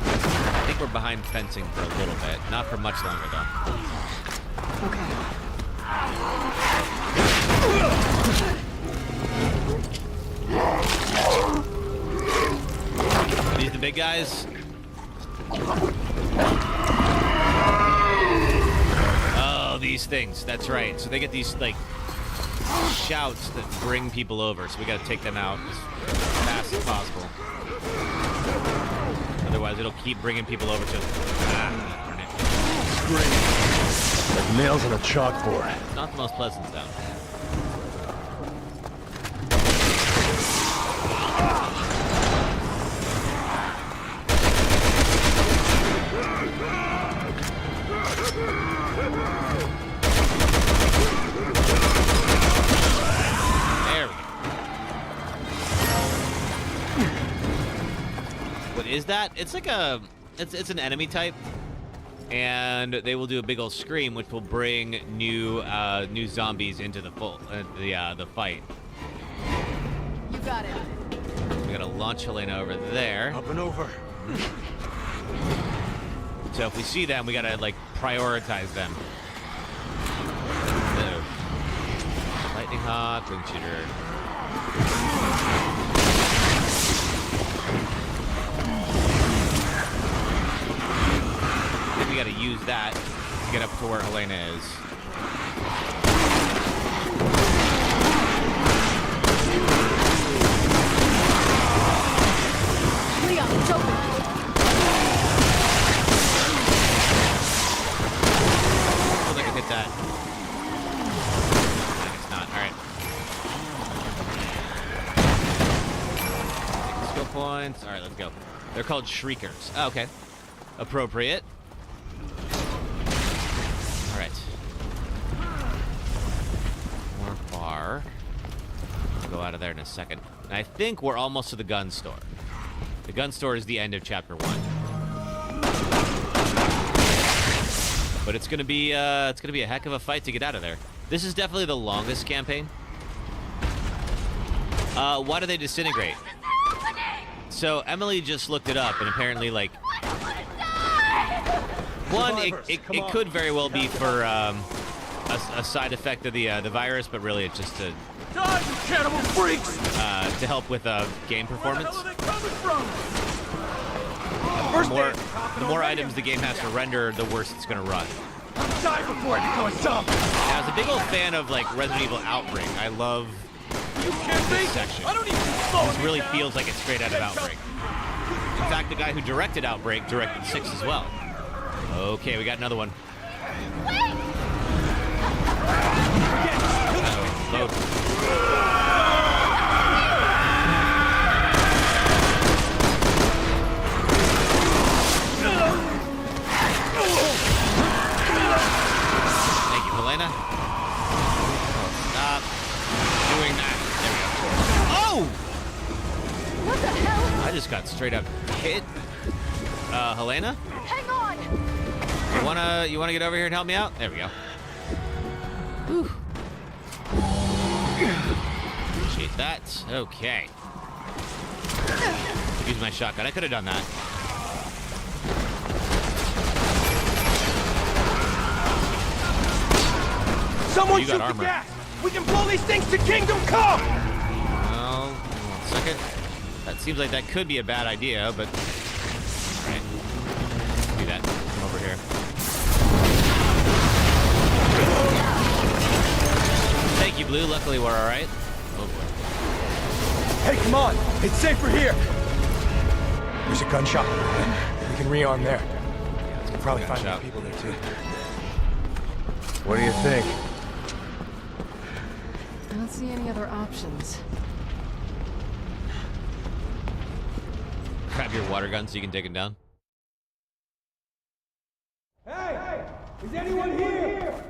S1: I think we're behind fencing for a little bit. Not for much longer, though.
S12: Okay.
S1: Are these the big guys? Oh, these things. That's right. So they get these, like, shouts that bring people over. So we got to take them out as fast as possible. Otherwise, it'll keep bringing people over to...
S9: Like nails on a chalkboard.
S1: It's not the most pleasant sound. There we go. What is that? It's like a... It's an enemy type. And they will do a big old scream, which will bring new zombies into the the fight.
S14: You got it.
S1: We gotta launch Helena over there.
S9: Up and over.
S1: So if we see them, we gotta like prioritize them. So, lightning hawk, wing shooter. that to get up to where Helena is.
S14: Leon, it's open.
S1: I think I hit that. I think it's not. All right. Skill points. All right, let's go. They're called Shriekers. Oh, okay. Appropriate. All right. More bar. I'll go out of there in a second. And I think we're almost to the gun store. The gun store is the end of chapter 1. But it's gonna be a heck of a fight to get out of there. This is definitely the longest campaign. Why do they disintegrate? So Emily just looked it up, and apparently, like, one, it could very well be for a side effect of the virus, but really it's just to
S5: cannibal freaks!
S1: To help with game performance. The more items the game has to render, the worse it's gonna run.
S5: Die before I become a zombie!
S1: Now, I was a big old fan of like Resident Evil Outbreak. I love this section. This really feels like it's straight out of Outbreak. In fact, the guy who directed Outbreak directed 6 as well. Okay, we got another one. Load. Thank you, Helena. Stop doing that. There we go. Oh!
S14: What the hell?
S1: I just got straight up hit. Helena?
S14: Hang on!
S1: You wanna get over here and help me out? There we go. Whew. Appreciate that. Okay. Use my shotgun. I could have done that.
S5: Someone
S1: you
S5: shoot
S1: got
S5: the
S1: armor.
S5: gas! We can blow these things to Kingdom Come!
S1: Well, 1 second. That seems like that could be a bad idea, but... Alright. Do that. Come over here. Thank you, Blue. Luckily, we're alright. Oh, boy.
S5: Hey, come on! It's safer here! There's a gun shop. We can rearm there.
S1: Yeah, let's
S5: We'll probably find more people there, too.
S9: What do you think?
S12: I don't see any other options.
S1: Grab your water gun so you can take him down.
S5: Hey! Is anyone here?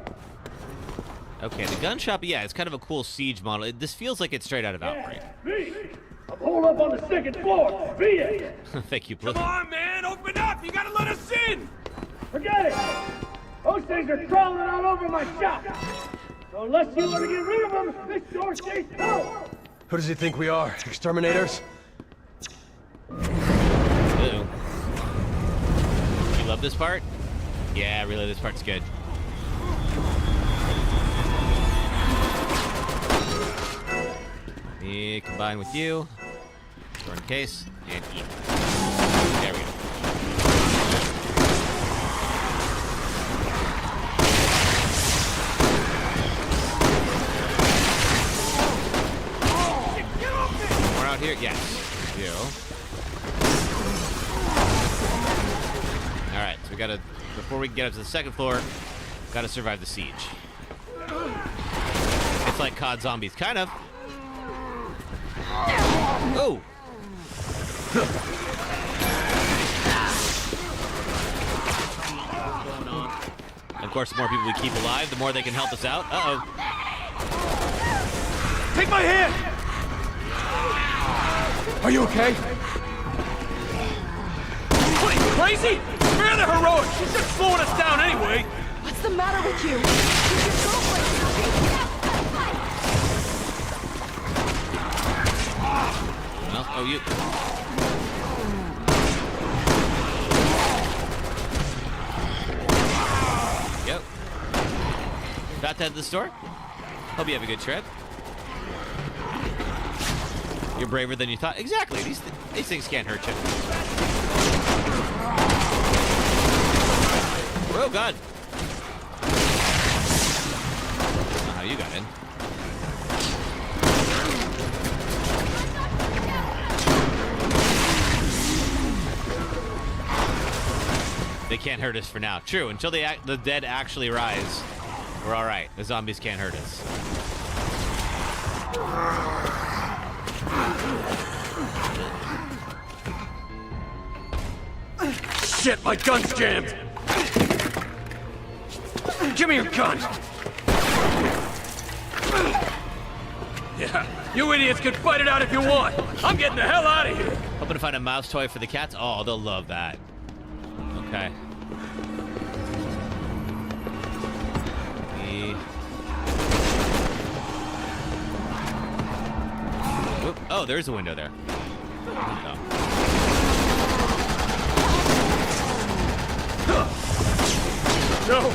S1: Okay, the gun shop, yeah, it's kind of a cool siege model. This feels like it's straight out of Outbreak.
S5: Me! I'm holed up on the 2nd floor! Be it!
S1: Thank you, Blue.
S5: Come on, man! Open up! You gotta let us in! Forget it! Those things are crawling all over my shop! So unless you want to get rid of them, this door stays closed!
S9: Who does he think we are? Exterminators?
S1: Ew. You love this part? Yeah, really, this part's good. Me combine with you. Store in case. And eat. There we go. More out here? Yes. You. Alright, so we gotta, before we can get up to the 2nd floor, gotta survive the siege. It's like COD Zombies, kind of. Oh! Of course, the more people we keep alive, the more they can help us out. Uh-oh.
S5: Take my hand! Are you okay? What, are you crazy? Spare the heroic! She's just slowing us down anyway!
S14: What's the matter with you?
S1: Well, oh, you... Yep. About to head to the store? Hope you have a good trip. You're braver than you thought. Exactly. These things can't hurt you. Oh, God. Not how you got in. They can't hurt us for now. True, until the dead actually rise, we're all right. The zombies can't hurt us.
S9: Shit, my gun's jammed! Give me your gun! Yeah, you idiots can fight it out if you want! I'm getting the hell out of here!
S1: Hoping to find a mouse toy for the cats. Oh, they'll love that. Okay. Oop. Oh, there's a window there. Oh.
S9: No!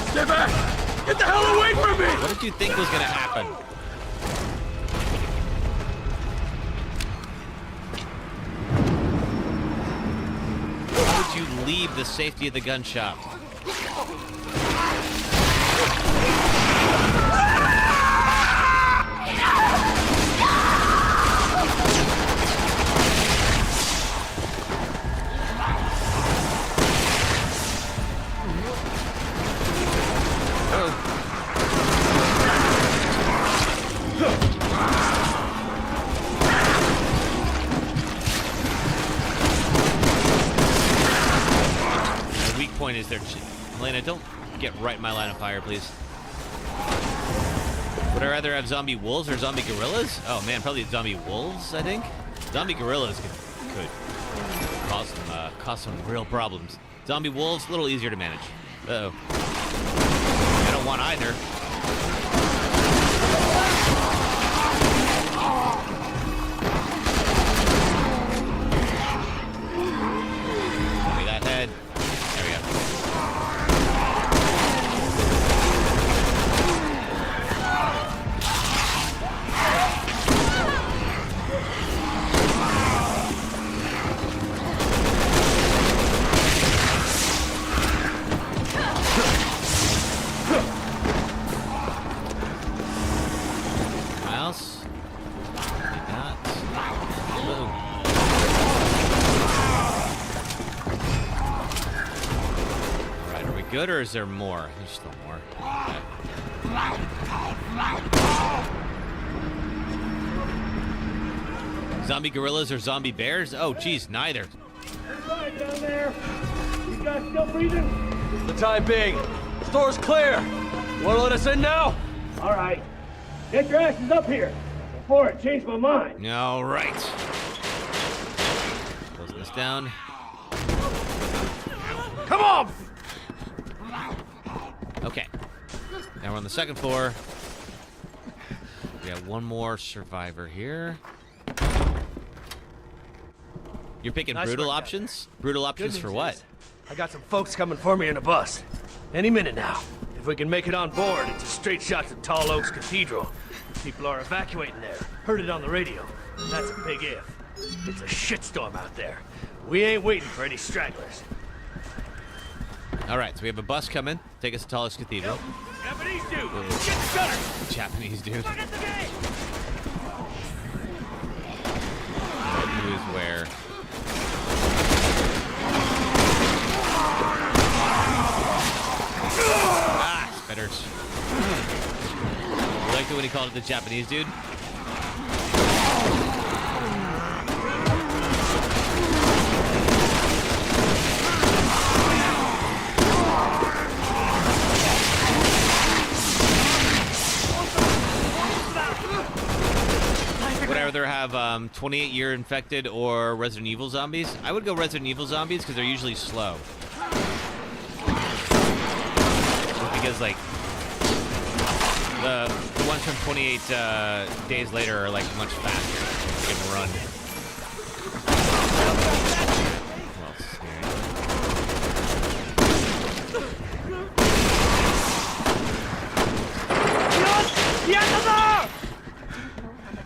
S9: Stay back! Get the hell away from me!
S1: What did you think was gonna happen? Why would you leave the safety of the gun shop? Point is there. Elena, don't get right in my line of fire, please. Would I rather have zombie wolves or zombie gorillas? Oh man, probably zombie wolves, I think. Zombie gorillas could cause some real problems. Zombie wolves, a little easier to manage. Uh-oh. I don't want either. Give me that head. There we go. Mouse. Like that. Boom. Alright, are we good or is there more? There's still more. Okay. Zombie gorillas or zombie bears? Oh, geez, neither.
S5: Everybody down there, you guys still breathing?
S9: For the time being, store's clear. You wanna let us in now?
S5: All right. Get your asses up here before I change my mind.
S1: All right. Close this down.
S9: Come on!
S1: Okay. Now we're on the second floor. We got one more survivor here. You're picking
S9: Nice
S1: brutal
S9: work,
S1: options? Brutal options
S9: Good
S1: for
S9: news
S1: what?
S9: is, I got some folks coming for me in a bus. Any minute now. If we can make it on board, it's a straight shot to Tall Oaks Cathedral. People are evacuating there. Heard it on the radio. That's a big if. It's a shitstorm out there. We ain't waiting for any stragglers.
S1: All right, so we have a bus coming. Take us to Tall Oaks Cathedral.
S5: Japanese dude, get the gunner.
S1: Japanese dude.
S5: Look at the game.
S1: Who is where? Ah, spitters. You liked it when he called it the Japanese dude? Would I rather have 28-year infected or Resident Evil zombies? I would go Resident Evil zombies because they're usually slow. Because like the ones from 28 days later are like much faster. You can run.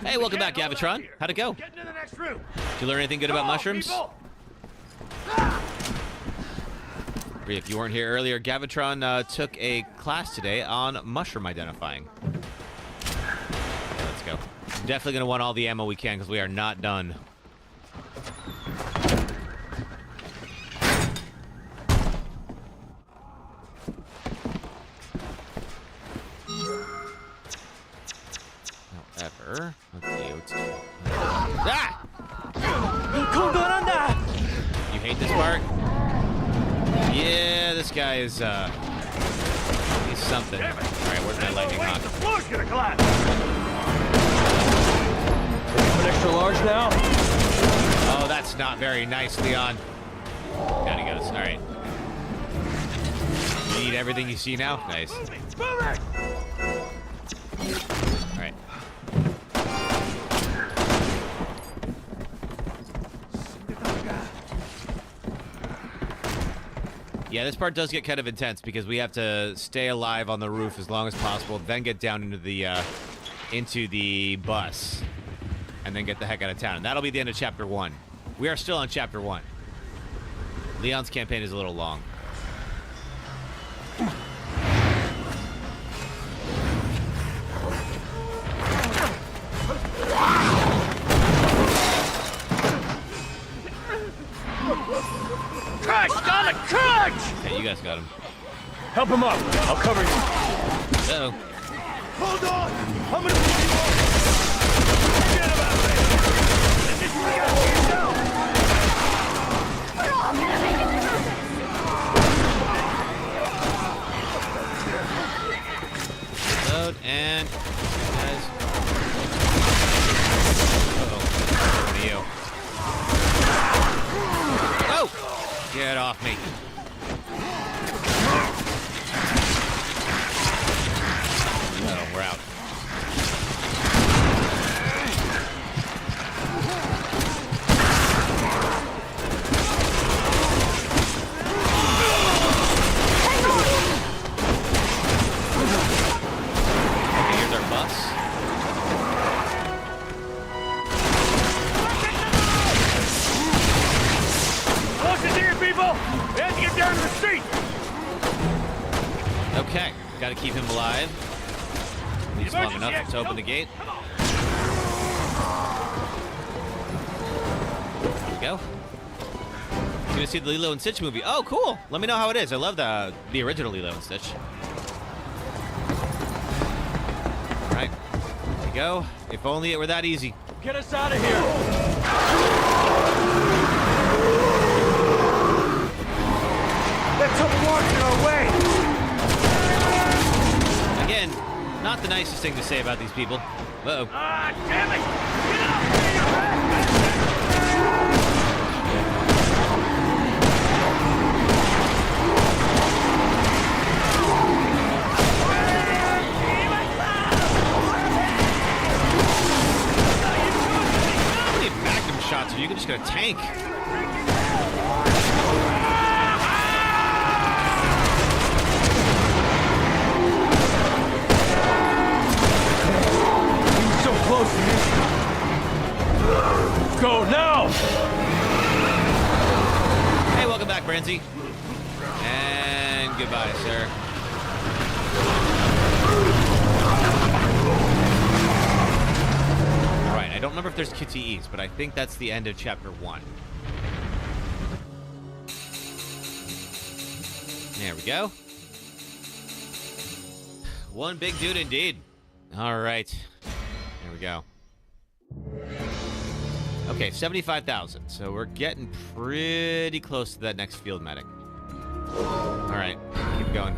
S1: Well, hey, welcome back, Gavatron. How'd it go?
S5: Get into the next room.
S1: Did you learn anything good about mushrooms?
S5: People.
S1: If you weren't here earlier, Gavitron took a class today on mushroom identifying. Okay, let's go. Definitely gonna want all the ammo we can because we are not done. However, let's see what's ah! You hate this part? Yeah, this guy is he's something. All right, where's my lightning hawk?
S5: The floor's gonna collapse. An extra large now?
S1: Oh, that's not very nice, Leon. Down he goes. All right. You need everything you see now? Nice. All right. Yeah, this part does get kind of intense because we have to stay alive on the roof as long as possible, then get down into the bus, and then get the heck out of town. And that'll be the end of Chapter 1. We are still on Chapter 1. Leon's campaign is a little long.
S5: Crunch! Got a crunch!
S1: Hey, you guys got him.
S5: Help him up. I'll cover you.
S1: Uh-oh.
S5: Hold on! I'm gonna pull you off! Forget about me! Just look out for yourself!
S1: Load and guys. Uh-oh. You. Oh! Get off me. Oh, we're out. Okay, here's our bus.
S5: Close it here, people! We have to get down to the street!
S1: Okay, gotta keep him alive. He's long enough to open the gate. There we go. You're gonna see the Lilo and Stitch movie. Oh, cool! Let me know how it is. I love the original Lilo and Stitch. All right, there we go. If only it were that easy.
S5: Get us out of here! Let's hope walking our way!
S1: Again, not the nicest thing to say about these people. Uh-oh.
S5: Ah, damn it! Get out
S1: How many Magnum shots are you just gonna tank?
S5: close to me. Go now!
S1: Hey, welcome back, Branzy. And goodbye, sir. All right, I don't remember if there's QTEs, but I think that's the end of Chapter 1. There we go. One big dude indeed. All right. There we go. Okay, 75,000. So we're getting pretty close to that next field medic. All right, keep going.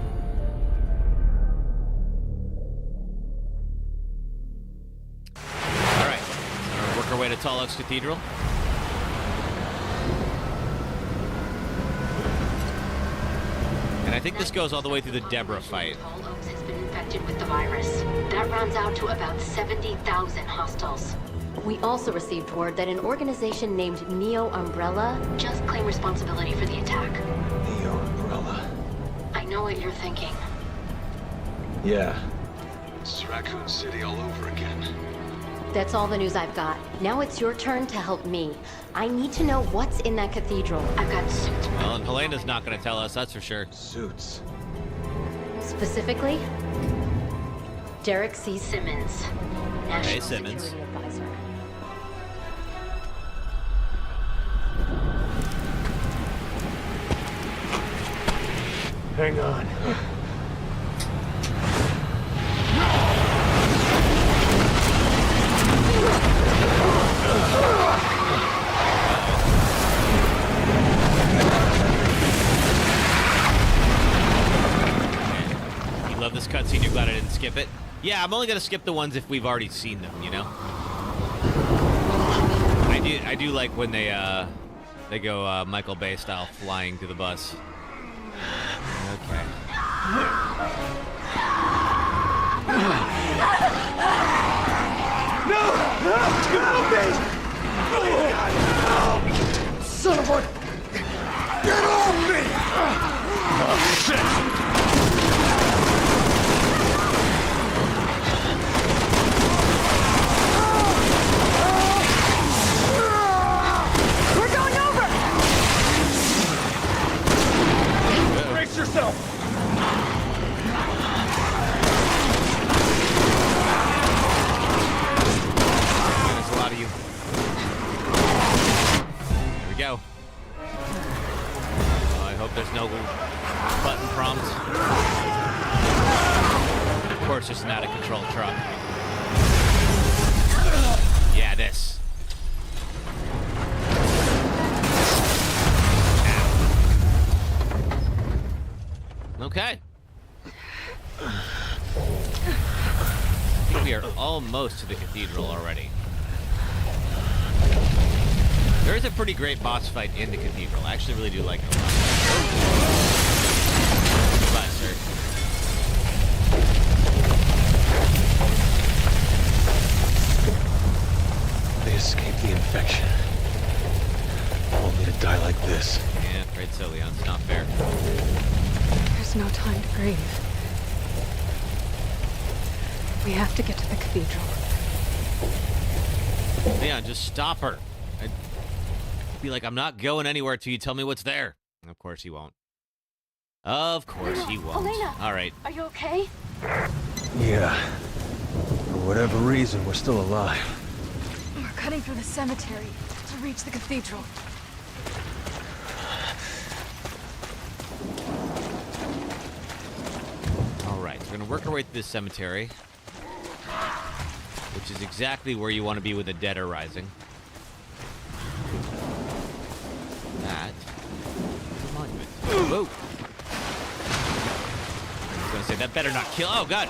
S1: All right, we'll work our way to Tall Oaks Cathedral. And I think this goes all the way through the Deborah fight.
S11: Tall Oaks has been infected with the virus. That rounds out to about 70,000 hostiles. We also received word that an organization named Neo Umbrella just claimed responsibility for the attack.
S2: Neo Umbrella.
S11: I know what you're thinking.
S2: Yeah.
S16: It's Raccoon City all over again.
S11: That's all the news I've got. Now it's your turn to help me. I need to know what's in that cathedral. I've got suits.
S1: Well, and Helena's not going to tell us, that's for sure.
S2: Suits.
S11: Specifically, Derek C. Simmons, National
S1: Simmons.
S11: Security Advisor.
S9: Hang on.
S1: You love this cutscene, you're glad I didn't skip it? Yeah, I'm only going to skip the ones if we've already seen them, you know? I do like when they go Michael Bay style flying to the bus. Okay.
S5: No! Get off me! Son of a... Get off me! Oh, shit!
S14: We're going over!
S5: Brace yourself!
S1: There's a lot of you. There we go. Oh, I hope there's no button prompts. Of course, just an out-of-control truck. Yeah, this. Okay. I think we are almost to the cathedral already. There is a pretty great boss fight in the cathedral. I actually really do like it a lot. Goodbye, sir.
S2: They escaped the infection. Only to die like this.
S1: Yeah, afraid so, Leon. It's not fair.
S12: There's no time to grieve. We have to get to the cathedral.
S1: Leon, just stop her. I'd be like, I'm not going anywhere till you tell me what's there. Of course he won't. Of course he won't.
S14: Elena!
S1: All right.
S14: Are you okay?
S2: Yeah. For whatever reason, we're still alive.
S12: We're cutting through the cemetery to reach the cathedral.
S1: All right, so we're gonna work our way through this cemetery, which is exactly where you want to be when the dead are rising. That is a monument. Whoa! I was gonna say that better not kill. Oh God!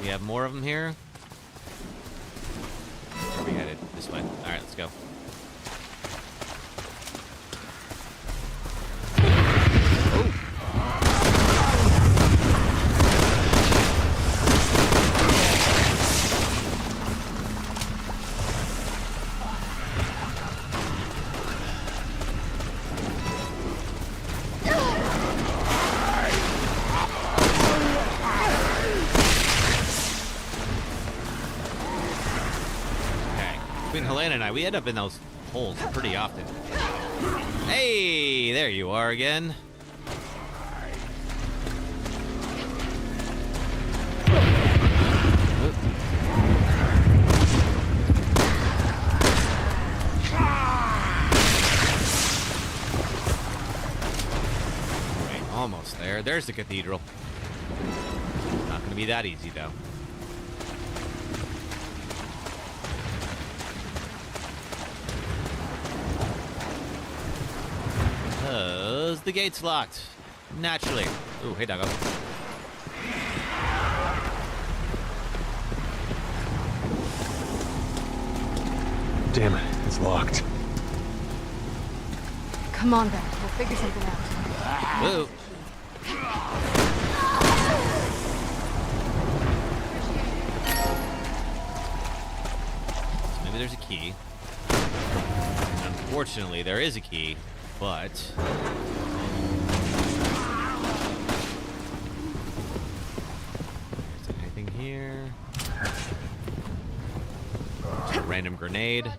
S1: We have more of them here. Where are we headed? This way. All right, let's go. Helena and I, we end up in those holes pretty often. Hey, there you are again. Right, almost there. There's the cathedral. Not going to be that easy, though. The gate's locked. Naturally. Ooh, hey, doggo.
S2: Damn it, it's locked.
S12: Come on, then. We'll figure something out.
S1: Whoa. Maybe there's a key. Fortunately, there is a key, but... Is there anything here? Just a random grenade.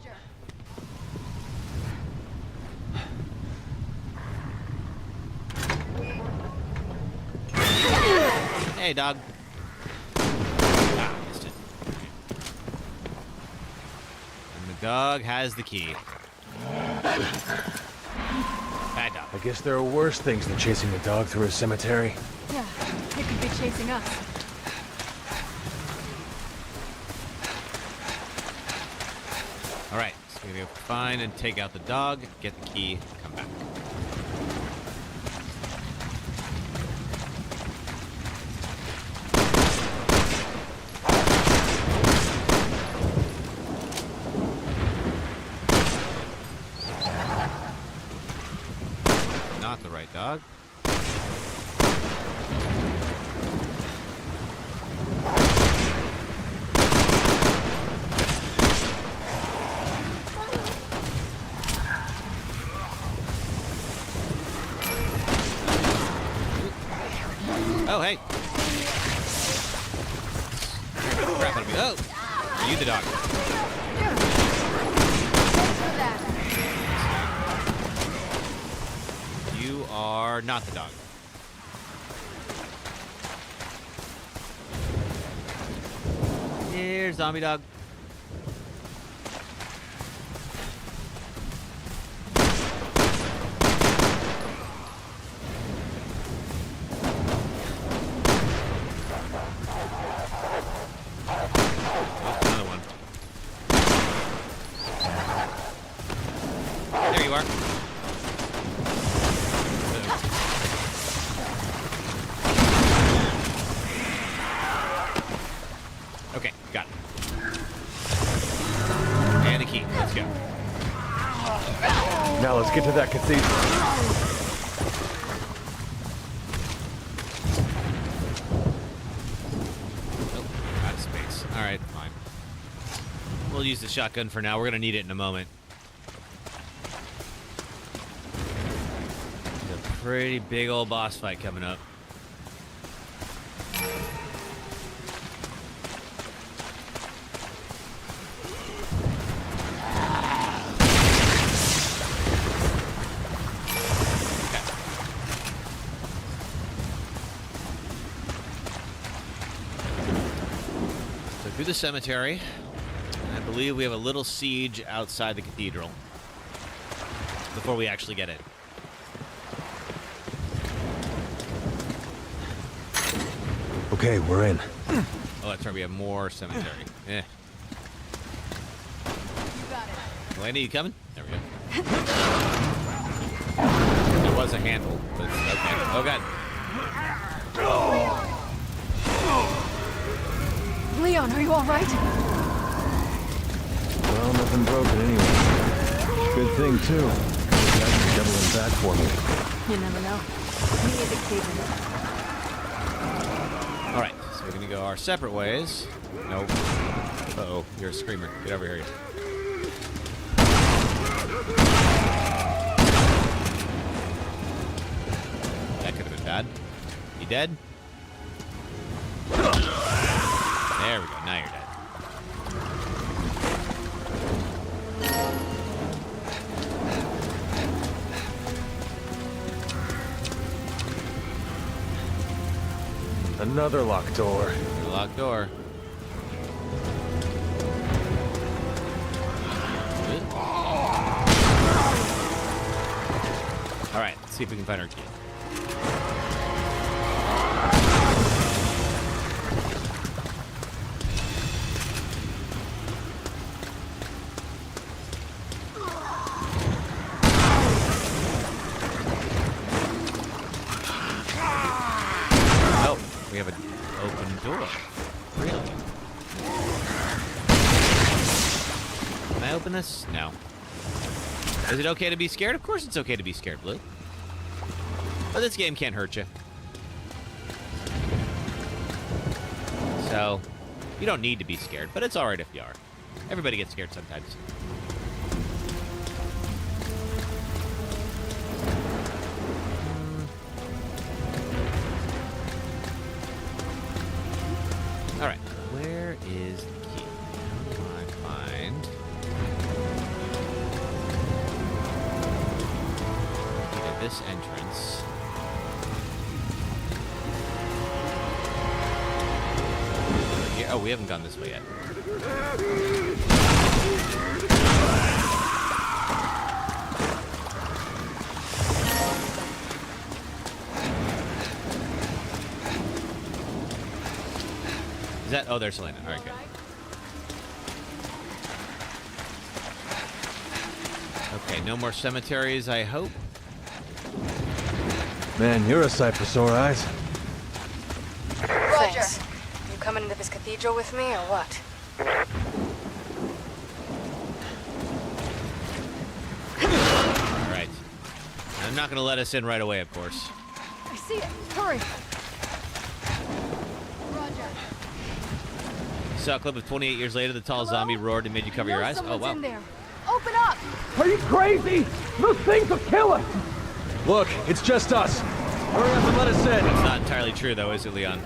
S1: Hey, dog. Ah, missed it. And the dog has the key. Bad dog.
S9: I guess there are worse things than chasing a dog through a cemetery.
S12: Yeah, it could be chasing us.
S1: All right, so we're gonna go find and take out the dog, get the key, come back. Not the right dog. Oh, hey. Crap out of me. Oh, you the dog. You are not the dog. Here's zombie dog. Okay, got it. And the key. Let's go.
S9: Now let's get to that cathedral.
S1: Oh, out of space. All right, fine. We'll use the shotgun for now. We're gonna need it in a moment. There's a pretty big old boss fight coming up. Through the cemetery. I believe we have a little siege outside the cathedral before we actually get in.
S9: Okay, we're in.
S1: Oh, that's right. We have more cemetery. Yeah. Elena, you coming? There we go. There was a handle, but okay. Oh, God.
S12: Leon, are you all right?
S10: Well, nothing broken anyway. Good thing, too. That's doubling back for me.
S12: You never know. Me and the Kevin.
S1: All right, so we're going to go our separate ways. Nope. Uh-oh, you're a screamer. Get over here. That could have been bad. You dead? There we go. Now you're dead.
S9: Another locked door.
S1: Another locked door. Good. All right, let's see if we can find our key. We have an open door. Really? Can I open this? No. Is it okay to be scared? Of course it's okay to be scared, Blue. But this game can't hurt you. So, you don't need to be scared, but it's alright if you are. Everybody gets scared sometimes. this entrance. Here. Oh, we haven't gone this way yet. Is that? Oh, there's Selena. All right, good. Okay, no more cemeteries, I hope.
S2: Man, you're a sight for sore eyes.
S12: Roger. You coming into this cathedral with me, or what?
S1: All right. I'm not going to let us in right away, of course.
S14: I see it. Hurry.
S1: Saw a clip of 28 years later, the tall zombie roared and made you cover your eyes. Oh, wow.
S14: In there. Open up.
S5: Are you crazy? Those things will kill us.
S2: Look, it's just us. Hurry up and let us in.
S1: That's not entirely true, though, is it, Leon?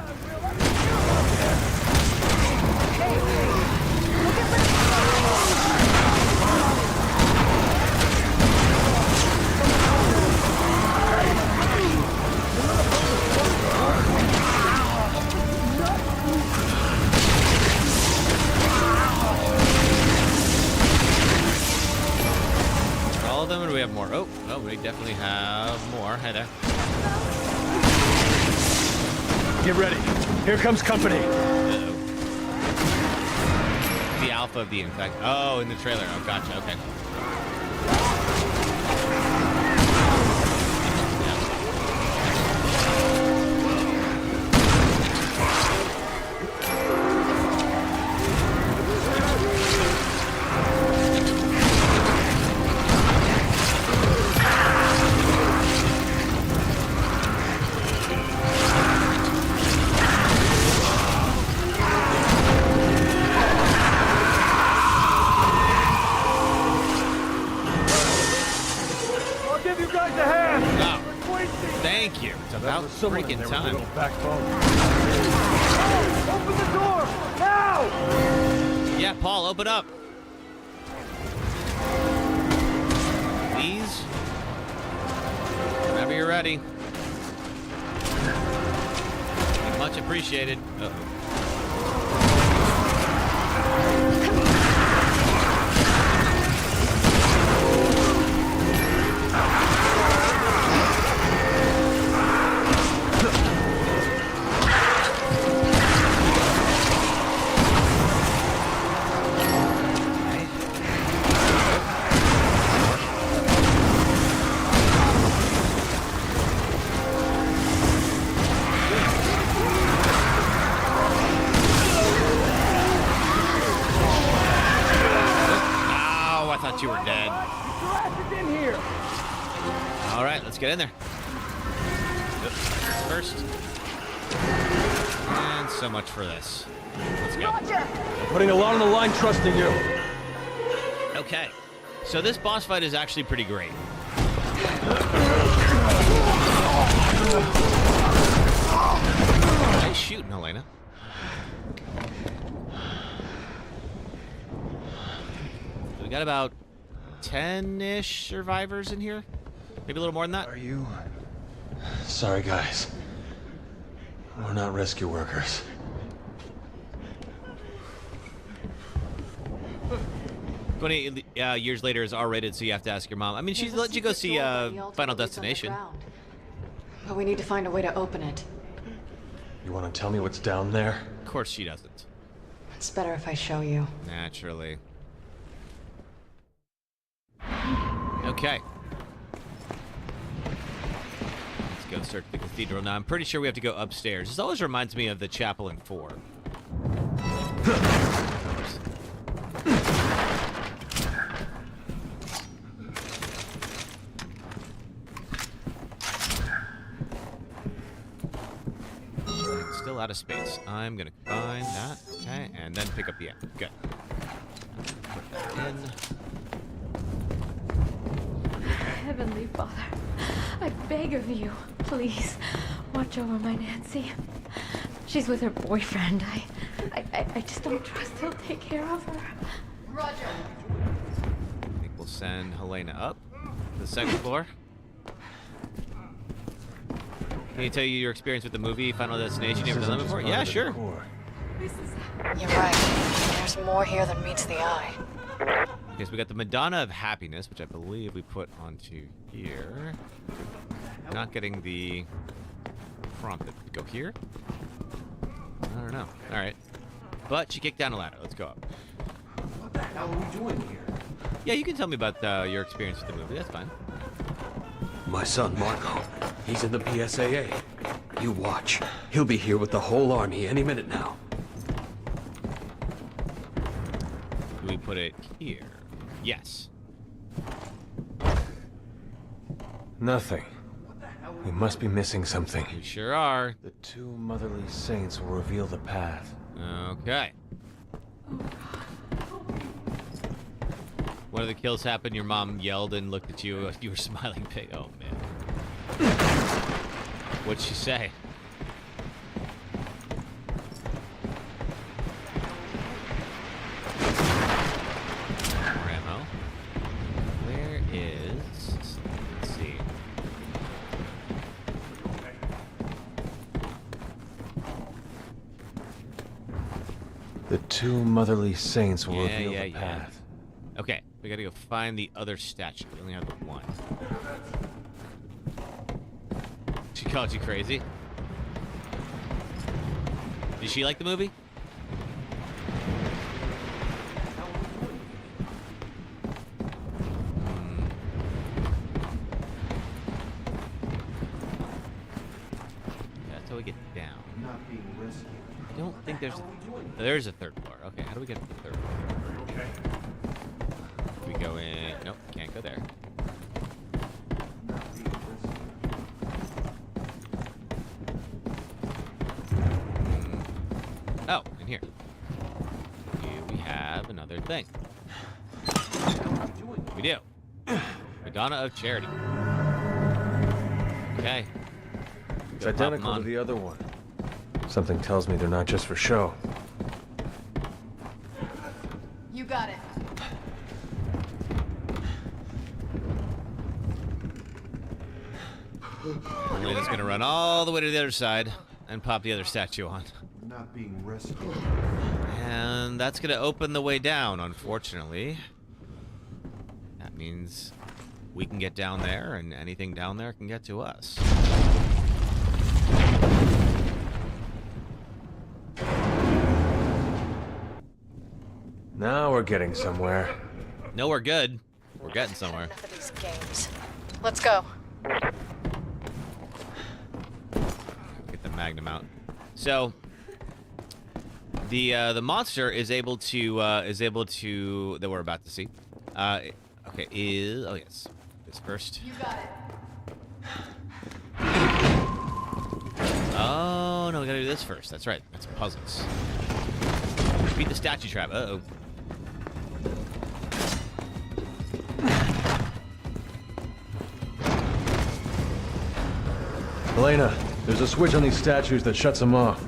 S1: All of them, or do we have more? Oh, we definitely have more. Hi there.
S9: Get ready. Here comes company.
S1: Uh-oh. The alpha of the infect. Oh, in the trailer. Oh, gotcha. Okay. Thank you. It's about freaking time.
S5: Open the door now!
S1: Yeah, Paul, open up. Please. Whenever you're ready. Much appreciated. Uh-oh. You were dead.
S5: In here.
S1: All right, let's get in there. First. And so much for this. Let's go.
S2: Putting a lot on the line trusting you.
S1: Okay. So this boss fight is actually pretty great. Nice shooting, Helena. We got about 10-ish survivors in here. Maybe a little more than that.
S2: Are you? Sorry, guys. We're not rescue workers.
S1: 28 years later is R-rated, so you have to ask your mom. I mean, she's let you go see Final Destination.
S12: But we need to find a way to open it.
S2: You want to tell me what's down there?
S1: Of course she doesn't.
S12: It's better if I show you.
S1: Naturally. Okay. Let's go search the cathedral. Now, I'm pretty sure we have to go upstairs. This always reminds me of the chapel in 4. Still out of space. I'm going to combine that. Okay, and then pick up the end. Good. Put that in.
S14: Heavenly Father, I beg of you, please, watch over my Nancy. She's with her boyfriend. I just don't trust he'll take care of her.
S12: Roger.
S1: I think we'll send Helena up to the second floor. Can you tell you your experience with the movie Final Destination? You ever done that before? Yeah, sure.
S12: You're right. There's more here than meets the eye.
S1: Okay, so we got the Madonna of Happiness, which I believe we put onto here. Not getting the prompt to go here? I don't know. All right. But she kicked down a ladder. Let's go up.
S2: What the hell are we doing here?
S1: Yeah, you can tell me about your experience with the movie. That's fine.
S2: My son, Marco. He's in the PSAA. You watch. He'll be here with the whole army any minute now.
S1: Do we put it here? Yes.
S17: Nothing. We must be missing something.
S1: We sure are.
S17: The two motherly saints will reveal the path.
S1: Okay. One of the kills happened, your mom yelled and looked at you. You were smiling big. Oh, man. What'd she say? More ammo. Where is... Let's see.
S17: The two motherly saints will reveal the path.
S1: Okay, we gotta go find the other statue. We only have the one. She called you crazy? Did she like the movie? That's how we get down.
S2: Not being rescued.
S1: I don't think there's a third floor. Okay, how do we get to the third floor?
S2: Okay.
S1: We go in. Nope, can't go there. Oh, in here. Here we have another thing. We do. Madonna of Charity. Okay.
S17: It's identical to the other one. Something tells me they're not just for show.
S12: You got it.
S1: Elena's gonna run all the way to the other side and pop the other statue on.
S2: Not being rescued.
S1: And that's gonna open the way down, unfortunately. That means we can get down there, and anything down there can get to us.
S17: Now we're getting somewhere.
S1: No, we're good. We're getting somewhere.
S12: Enough of these games. Let's go.
S1: Get the Magnum out. So the monster is able to that we're about to see. Okay, oh yes, this first.
S12: You got it.
S1: Oh no, we gotta do this first. That's right. That's puzzles. Beat the statue trap. Uh-oh.
S17: Elena, there's a switch on these statues that shuts them off.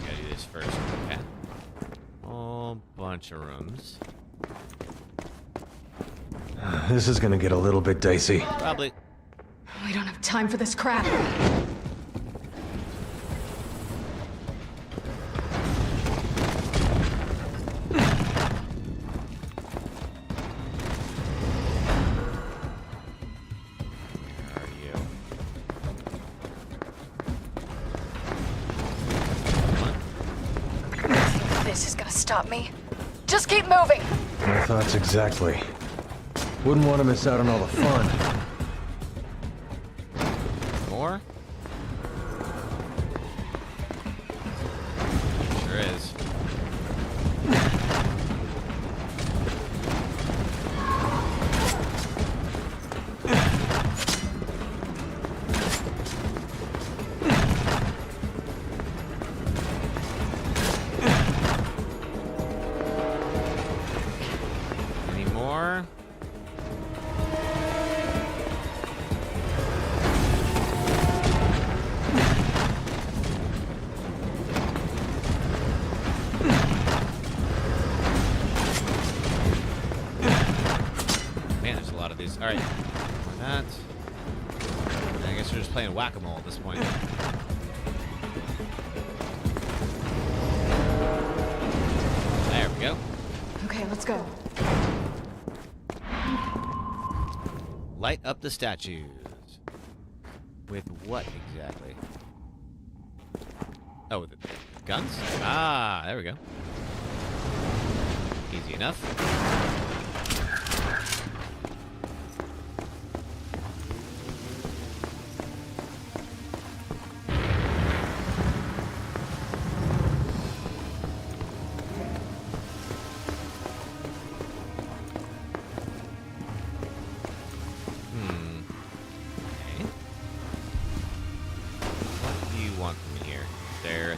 S1: Gotta do this first. Okay. Whole bunch of rooms.
S17: This is gonna get a little bit dicey.
S1: Probably.
S12: We don't have time for this crap. This is gonna stop me. Just keep moving.
S17: My thoughts exactly. Wouldn't want to miss out on all the fun.
S1: More? Sure is. Any more? lot of these. All right. That. I guess we're just playing whack-a-mole at this point. There we go.
S12: Okay, let's go.
S1: Light up the statues. With what exactly? Oh, with the guns? Ah, there we go. Easy enough.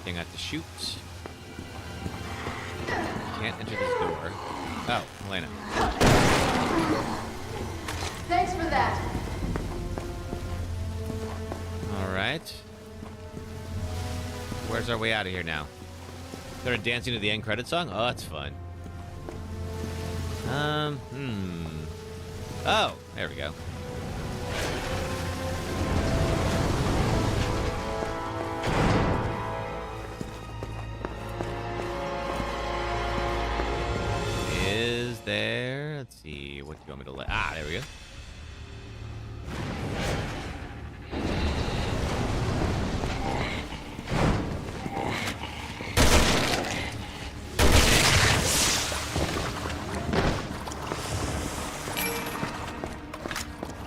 S1: I have to shoot. Can't enter this door. Oh, Elena.
S12: Thanks for that.
S1: All right. Where's our way out of here now? Started dancing to the end credit song? Oh, that's fun. Oh, there we go. There. Let's see. What do you want me to let? Ah, there we go.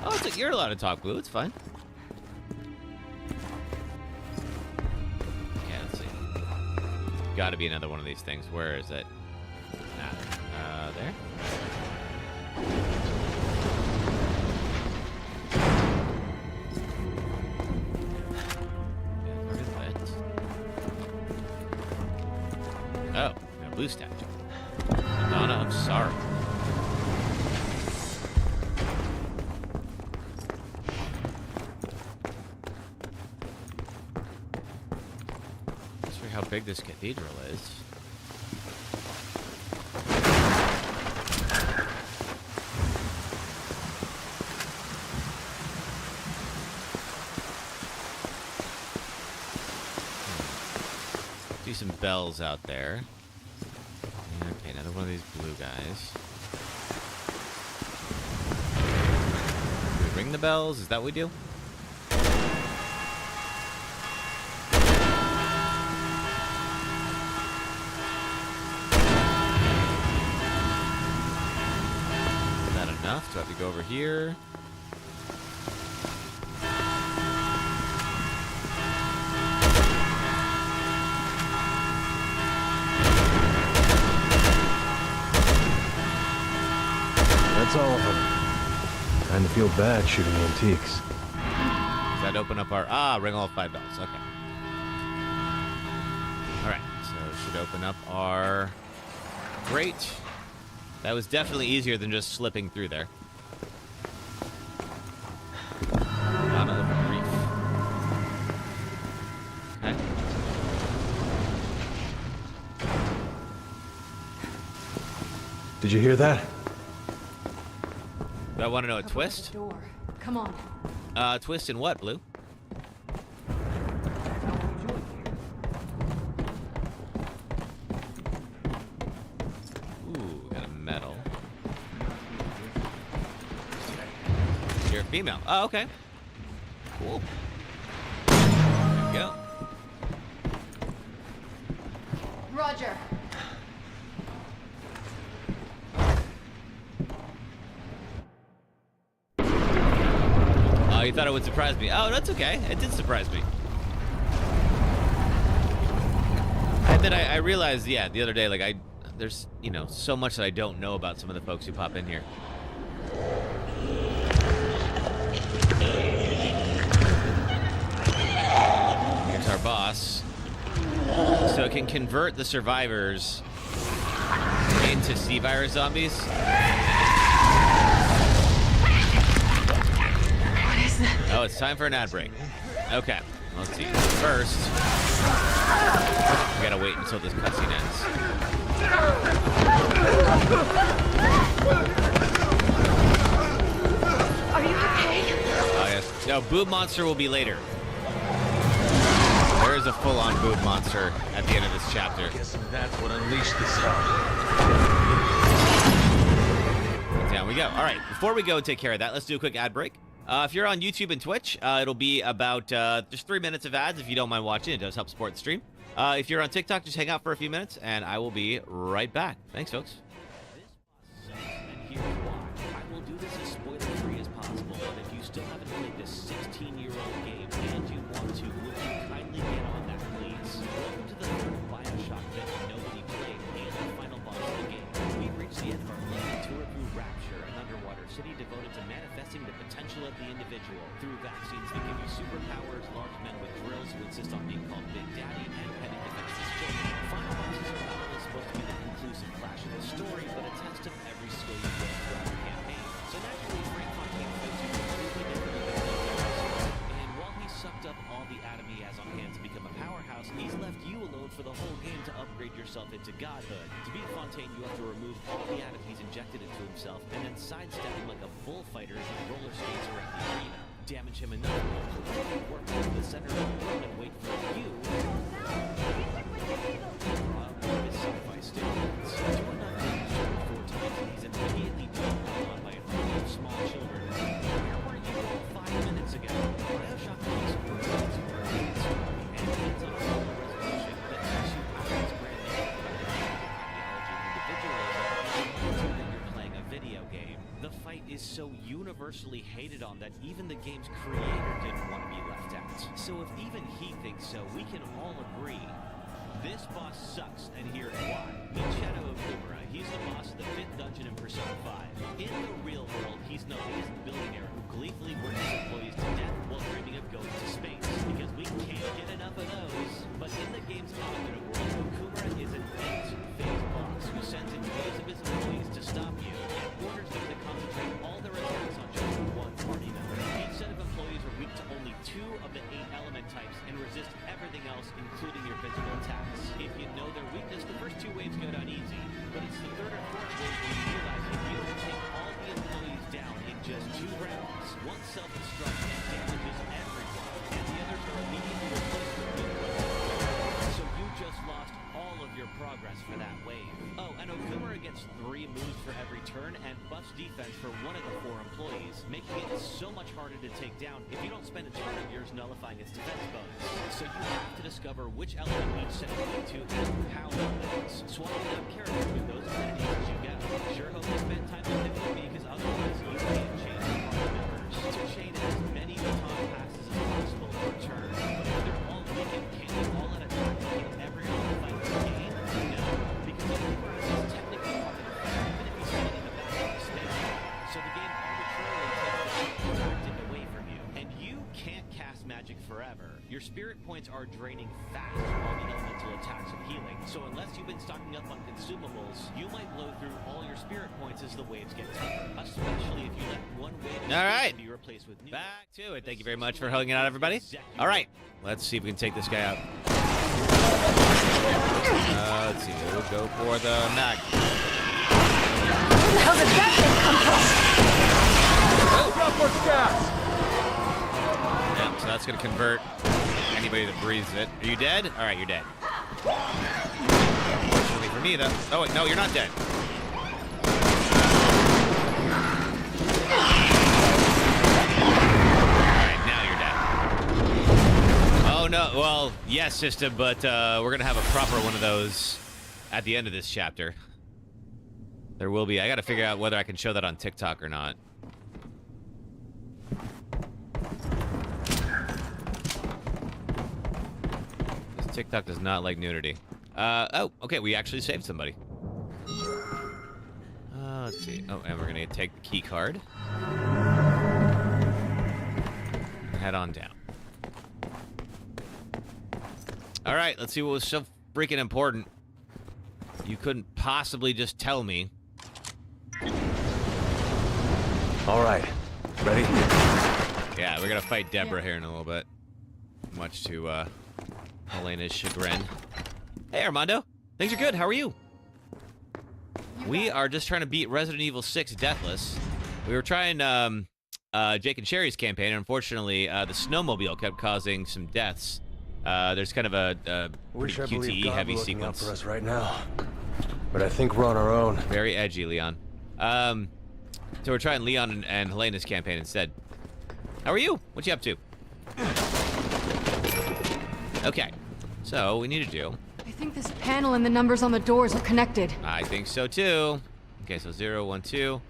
S1: Oh, you're allowed to talk, Blue. It's fine. Okay, let's see. Got to be another one of these things. Where is it? There. Oh, a blue statue. Madonna of Sorrow. Let's see how big this cathedral is. Some bells out there. Okay, another one of these blue guys. Do we ring the bells? Is that what we do? Is that enough? Do I have to go over here?
S17: That's all of them. Kind of feel bad shooting antiques.
S1: Does that open up our... Ah, ring all 5 bells. Okay. Alright, so it should open up our... Great. That was definitely easier than just slipping through there. Madonna of Grief. Okay.
S17: Did you hear that?
S1: Do I want to know a twist?
S12: Door. Come on.
S1: Twist in what, Blue? Ooh, got a medal. You're a female. Oh, okay. Cool. There we go.
S12: Roger.
S1: You thought it would surprise me. Oh, that's okay. It did surprise me. And then I realized, yeah, the other day, like, there's, you know, so much that I don't know about some of the folks who pop in here. Here's our boss. So it can convert the survivors into C-virus zombies. Oh, it's time for an ad break. Okay, let's see. First, we gotta wait until this cutscene ends. No, Boob Monster will be later. There is a full-on Boob Monster at the end of this chapter.
S10: Guessing that's what unleashed the stuff.
S1: Down we go. All right, before we go and take care of that, let's do a quick ad break. If you're on YouTube and Twitch, it'll be about just 3 minutes of ads if you don't mind watching. It does help support the stream. If you're on TikTok, just hang out for a few minutes, and I will be right back. Thanks, folks.
S6: And here's why. I will do this as spoiler-free as possible, but if you still haven't played this 16-year-old game and you want to, would you kindly get on that, please? Welcome to the third Bioshock that nobody played and the final boss of the game. We've reached the end of our long tour through Rapture, an underwater city devoted to manifesting the potential of the individual through vaccines that give you superpowers, large men with drills who insist on being called Big Daddy, and petty defenseless children. Final bosses are not only supposed to be the conclusive clash of the story, but a test of every skill you build throughout the campaign. So naturally, Frank Fontaine fights you completely differently than Elgato. And while he sucked up all the Atom he has on hand to become a powerhouse, he's left you alone for the whole game to upgrade yourself into godhood. To beat Fontaine, you have to remove all the Atom he's injected into himself, and then sidestep him like a bullfighter as he roller skates around the arena. Damage him enough, he'll completely work into the center of the room and wait for you. His sci-fi steroids. Do enough damage to him 4 times, and he's immediately jumped on by a party of small children. Where were you all 5 minutes ago? Bioshock keeps brilliant superheroes, and hands on a full resolution that makes you out its brand name ideology and individualism, that you're playing a video game. The fight is so universally hated on that even the game's creator didn't want to be left out. So if even he thinks so, we can all agree. This boss sucks, and here's why. Meet Shadow of Kumara. He's the boss of the 5th dungeon in Persona 5. In the real world, he's the latest billionaire who gleefully works his employees to death while dreaming of going to space, because we can't get enough of those. But in the game's alternate world, Kumara is an 8-phase boss who sends in waves of his employees to stop you and orders them to concentrate all their attacks on just one party member. Each set of employees are weak to only 2 of the 8 element types and resist everything else, including your physical attacks. If you know their weakness, the first 2 waves go down easy, but it's the 3rd or 4th wave when you realize if you don't take all the employees down in just 2 rounds, one self-destructs and damages everyone, and the others are immediately replaced with new ones. So you just lost all of your progress for that wave. Oh, and Okumura gets 3 moves for every turn and buffs defense for 1 of the 4 employees, making it so much harder to take down if you don't spend a turn of yours nullifying its defense bonus. So you have to discover which element each set is weak to and how one is. Swapping out characters with those affinities as you go. Sure hope you spend time with difficulty, because otherwise you can't change your party members. So chain as many baton passes as possible per turn. But if they're all weak, can they all at attack in every other fight in the game? No, because Okumura is technically part of the fight, even if he's sitting in the back of the stage. So the game arbitrarily takes the tactic away from you, and you can't cast magic forever. Your spirit points are draining fast from all the elemental attacks and healing, so unless you've been stocking up on consumables, you might blow through all your spirit points as the waves get tougher, especially if you let one wave be replaced with new.
S1: Back to it. Thank you very much for hanging out, everybody. All right, let's see if we can take this guy out. Let's see. We'll go for the mag.
S5: Where the hell did that thing come from? Drop more gas!
S1: Yeah, so that's going to convert anybody that breathes it. Are you dead? All right, you're dead. Fortunately for me, though. Oh, wait, no, you're not dead. All right, now you're dead. Oh, no. Well, yes, system, but we're going to have a proper one of those at the end of this chapter. There will be. I got to figure out whether I can show that on TikTok or not. TikTok does not like nudity. Oh, okay, we actually saved somebody. Let's see. Oh, and we're gonna take the key card. Head on down. All right, let's see what was so freaking important. You couldn't possibly just tell me.
S17: All right, ready?
S1: Yeah, we're gonna fight Deborah here in a little bit. Much to, Elena's chagrin. Hey, Armando. Things are good. How are you? We are just trying to beat Resident Evil 6 Deathless. We were trying, Jake and Sherry's campaign. Unfortunately, the snowmobile kept causing some deaths. There's kind of a
S2: Wish I
S1: pretty
S2: believed
S1: QTE
S2: God
S1: heavy
S2: were looking out
S1: sequence.
S2: for us right now. But I think we're on our own.
S1: Very edgy, Leon. So we're trying Leon and Helena's campaign instead. How are you? What you up to? Okay. So we need to do.
S12: I think this panel and the numbers on the doors are connected.
S1: I think so too. Okay, so 0, 1, 2.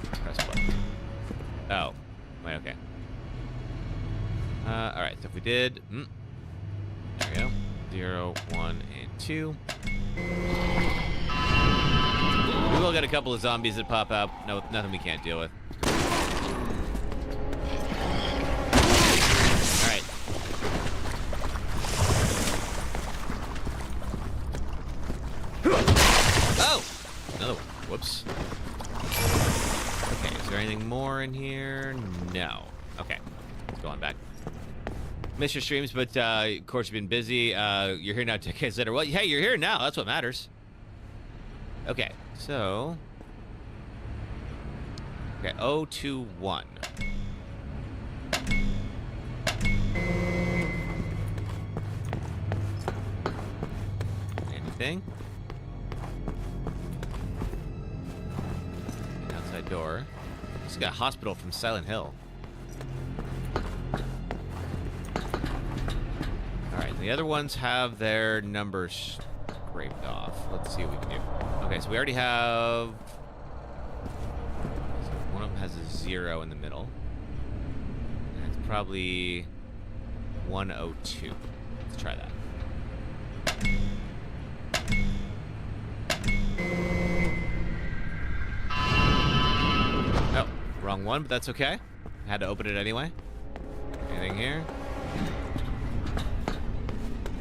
S1: Press play. Oh. Wait, okay. Alright, so if we did... there we go. 0, 1, and 2. We will get a couple of zombies that pop out. No, nothing we can't deal with. Alright. Oh! Another one. Whoops. Okay, is there anything more in here? No. Okay. Let's go on back. Missed your streams, but of course you've been busy. You're here now decades later. Well, hey, you're here now. That's what matters. Okay, so... Okay, 021. Anything? An outside door. This got a hospital from Silent Hill. Alright, the other ones have their numbers scraped off. Let's see what we can do. Okay, so we already have... One of them has a 0 in the middle. And it's probably 102. Let's try that. Oh, wrong one, but that's okay. I had to open it anyway. Anything here?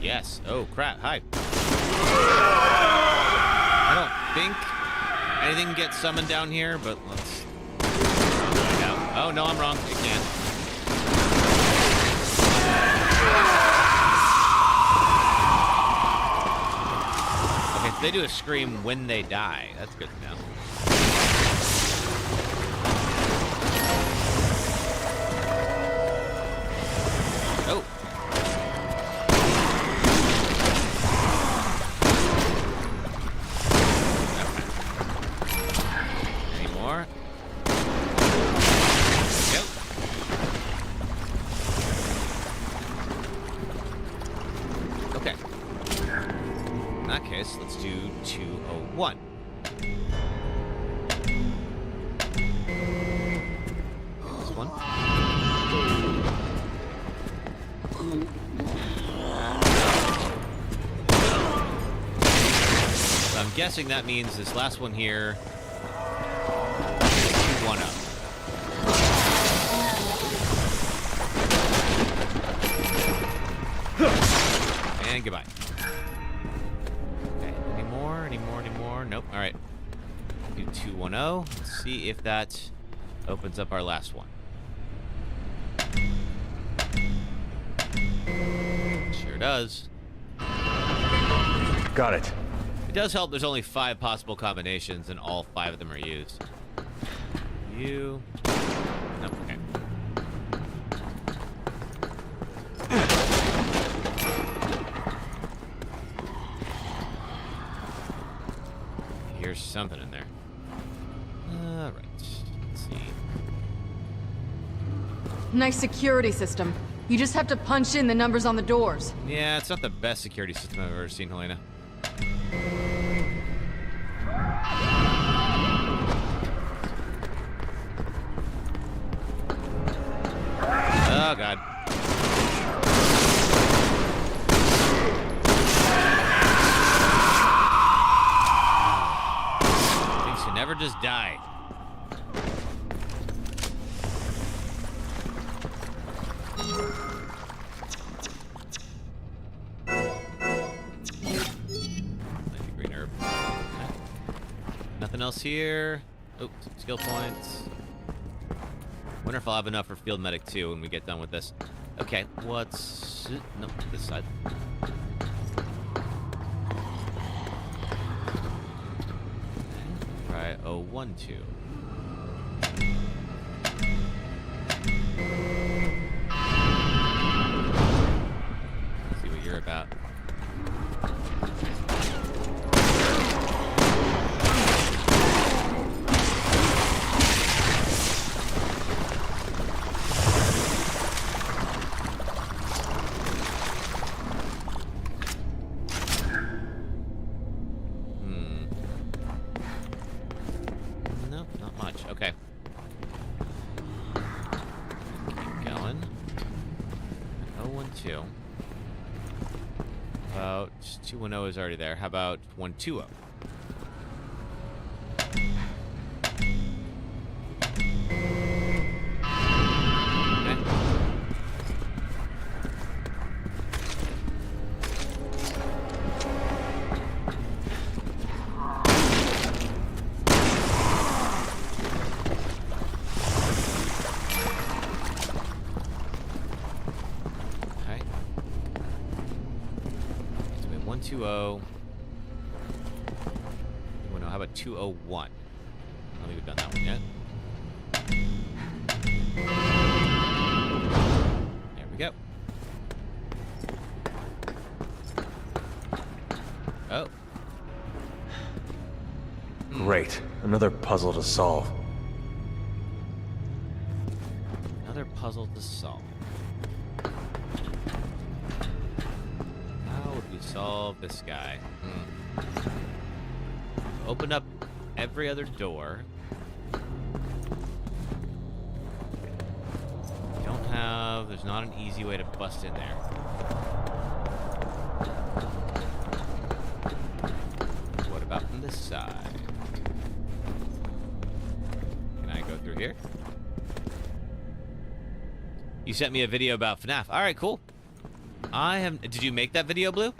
S1: Yes. Oh, crap. Hi. I don't think anything can get summoned down here, but let's find out. Oh, no, I'm wrong. It can. Okay, so they do a scream when they die. That's good to know. Oh. Yep. Okay. In that case, let's do 201. This one. So I'm guessing that means this last one here. 210. And goodbye. Okay, any more? Any more? Any more? Nope. All right. Do 210. Let's see if that opens up our last one. Sure does.
S2: Got it.
S1: It does help. There's only 5 possible combinations, and all 5 of them are used. You. Nope. Okay. Here's something in there. All right. Let's see.
S12: Nice security system. You just have to punch in the numbers on the doors.
S1: Yeah, it's not the best security system I've ever seen, Helena. Oh, God. Things should never just die. Green herb. Nothing else here. Oh, skill points. Wonder if I'll have enough for Field Medic 2 when we get done with this. Okay, what's... No, this side. Try 012. 2. About 210 is already there. How about 120? Okay. 120. Oh, no, how about 201? I don't think we've done that one yet. There we go. Oh.
S17: Great. Another puzzle to solve.
S1: Another puzzle to solve. How would we solve this guy? Open up every other door. Don't have... There's not an easy way to bust in there. What about from this side? Can I go through here? You sent me a video about FNAF. All right, cool. I have... Did you make that video, Blue?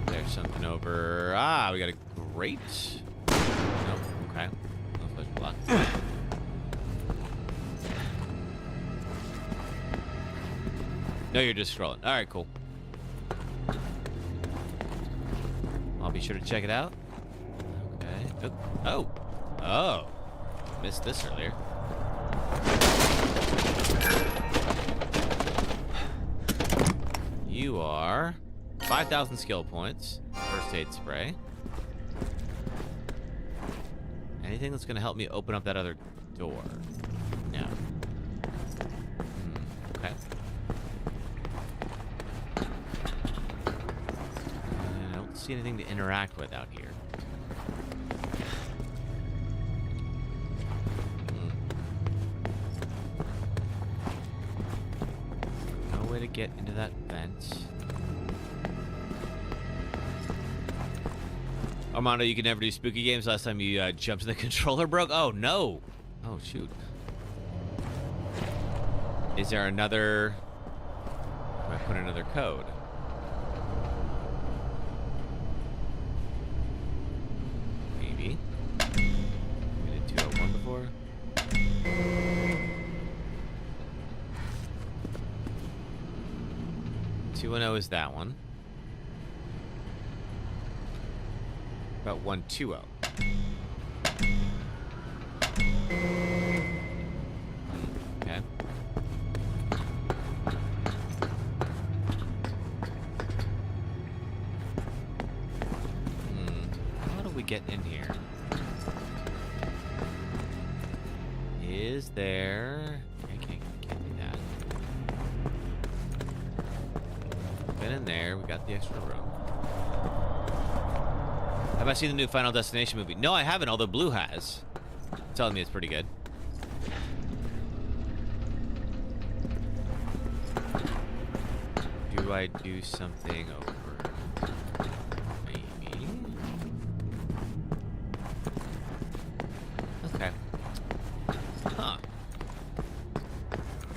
S1: There's something over... Ah, we got a grate. Nope. Okay. No flesh block. No, you're just scrolling. All right, cool. I'll be sure to check it out. Okay. Oh. Oh. Missed this earlier. You are 5,000 skill points. First aid spray. Anything that's going to help me open up that other door? No. Okay. I don't see anything to interact with out here. No way to get into that vent. Armando, you can never do spooky games. Last time you jumped and the controller broke. Oh, no. Oh, shoot. Is there another... Do I put another code? Maybe. We did 201 before. $210 is that one. About 120. Okay. How do we get in here? Is there... I can't do that. Been in there. We got the extra room. Have I seen the new Final Destination movie? No, I haven't, although Blue has. Telling me it's pretty good. Do I do something over? Maybe. Okay. Huh.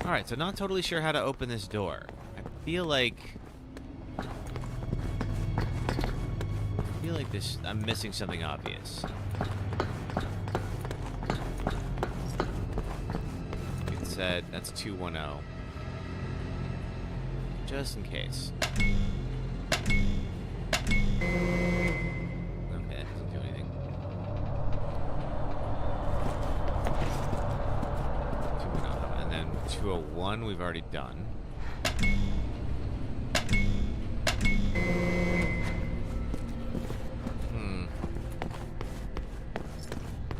S1: Alright, so not totally sure how to open this door. I feel like this, I'm missing something obvious. It said that's 210. Just in case. Okay, that doesn't do anything. 210, and then 201 we've already done.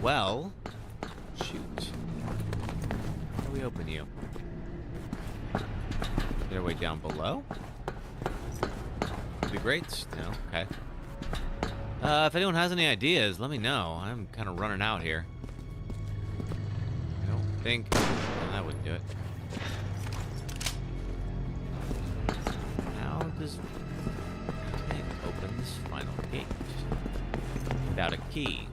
S1: Well, shoot. How do we open you? Is there a way down below? Would be great. No, okay. If anyone has any ideas, let me know. I'm kind of running out here. I don't think that would do it. How does it open this final gate without a key?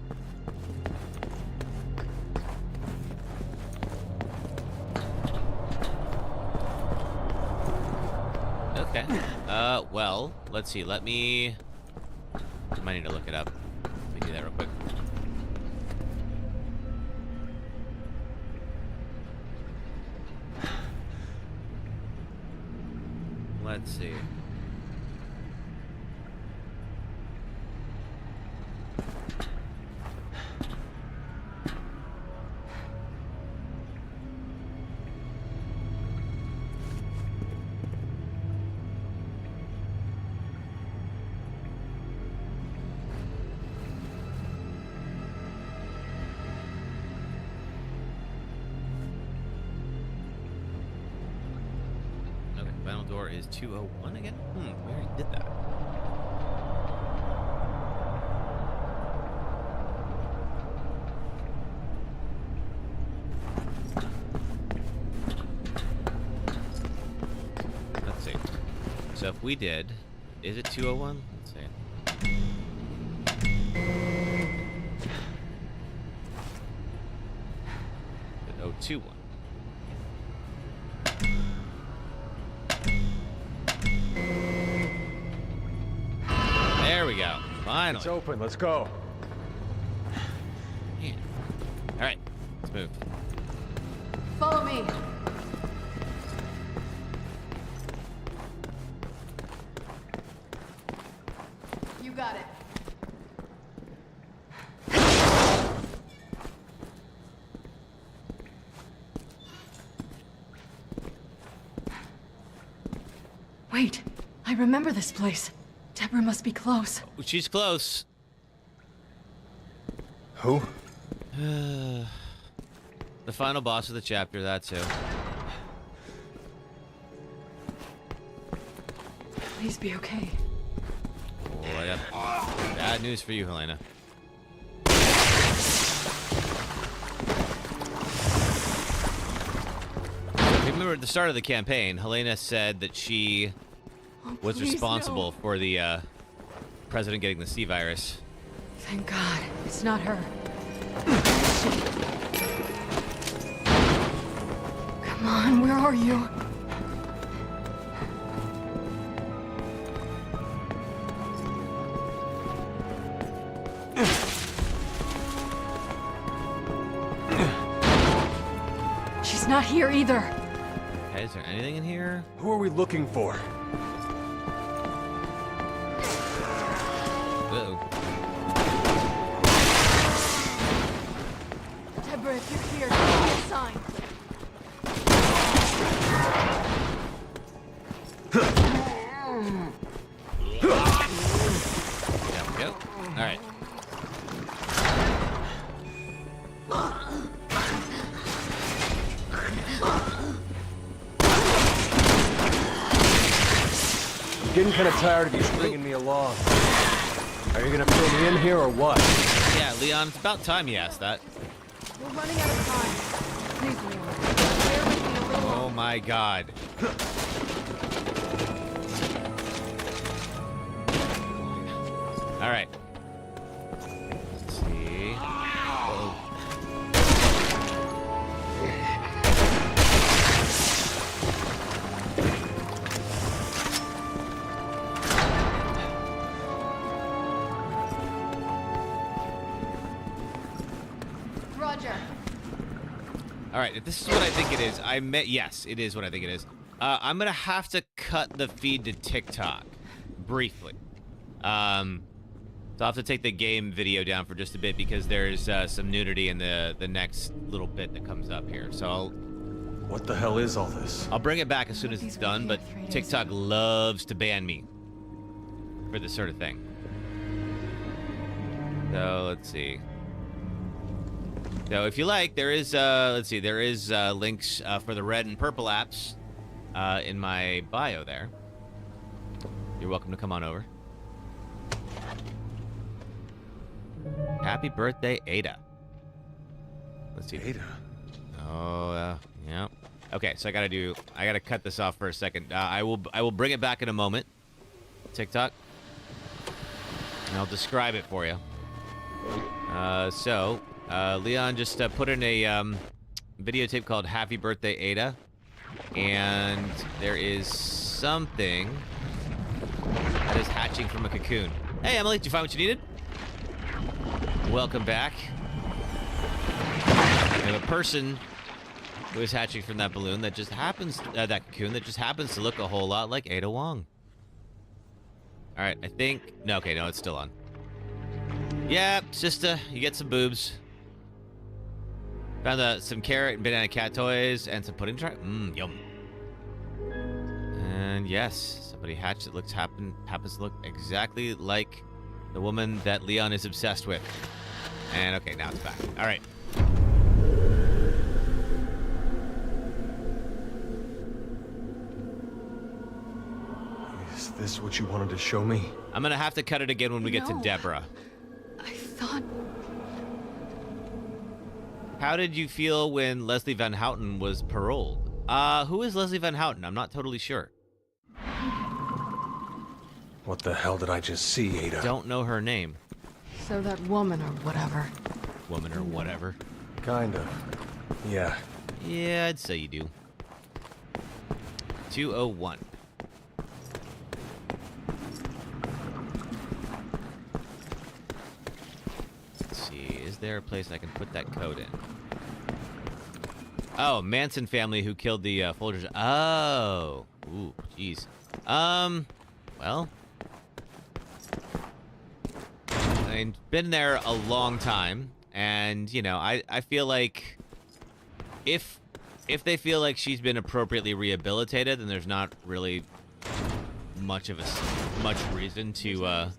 S1: Okay. Well, let's see. I might need to look it up. Let me do that real quick. Let's see. Final door is 201 again? We already did that. Let's see. So if we did, is it 201? Let's see. Is it 021? There we go. Finally.
S17: It's open. Let's go.
S1: Man. All right. Let's move.
S12: Follow me. You got it. Wait. I remember this place. Deborah must be close.
S1: She's close.
S17: Who?
S1: The final boss of the chapter, that's who.
S12: Please be okay.
S1: Oh, I got bad news for you, Helena. If you remember at the start of the campaign, Helena said that she was
S12: please,
S1: responsible
S12: no.
S1: for the president getting the C virus.
S12: Thank God. It's not her. Come on, where are you? She's not here either.
S1: Okay, is there anything in here?
S17: Who are we looking for?
S1: Uh-oh.
S12: Deborah, if you're here, give me a sign.
S1: There we go. All right.
S17: I'm getting kind of tired of you stringing me along. Are you gonna fill me in here or what?
S1: Yeah, Leon, it's about time you asked that.
S12: We're running out of time. Please, Leon. Bear with me a little
S1: Oh my God. All right. Let's see. Uh-oh.
S12: Roger.
S1: All right, if this is what I think it is, yes, it is what I think it is. I'm gonna have to cut the feed to TikTok briefly. So I'll have to take the game video down for just a bit because there's some nudity in the next little bit that comes up here. So
S17: What the hell is all this?
S1: I'll bring it back as soon as it's done, but TikTok loves to ban me for this sort of thing. So let's see. So if you like, there is let's see, there is links for the red and purple apps in my bio there. You're welcome to come on over. Happy birthday, Ada. Let's see.
S17: Ada.
S1: Oh, yeah. Okay, so I gotta cut this off for a second. I will bring it back in a moment. TikTok. And I'll describe it for you. Leon just put in a videotape called Happy Birthday, Ada. And there is something that is hatching from a cocoon. Hey, Emily, did you find what you needed? Welcome back. We have a person who is hatching from that balloon that just happens, that cocoon that just happens to look a whole lot like Ada Wong. All right, I think, no, okay, no, it's still on. Yeah, it's just, you get some boobs. Found some carrot and banana cat toys and some pudding tray. Yum. And yes, somebody hatched that happens to look exactly like the woman that Leon is obsessed with. And okay, now it's back. All right.
S17: Is this what you wanted to show me?
S1: I'm gonna have to cut it again when we get to Deborah.
S12: I thought...
S1: How did you feel when Leslie Van Houten was paroled? Who is Leslie Van Houten? I'm not totally sure.
S17: What the hell did I just see, Ada?
S1: Don't know her name.
S12: So that woman or whatever.
S1: Woman or whatever.
S17: Kind of. Yeah.
S1: Yeah, I'd say you do. 201. Let's see, is there a place I can put that code in? Oh, Manson family who killed the Folgers. Oh. Ooh, jeez. Well. I've been there a long time, and, you know, I feel like if they feel like she's been appropriately rehabilitated, then there's not really much reason to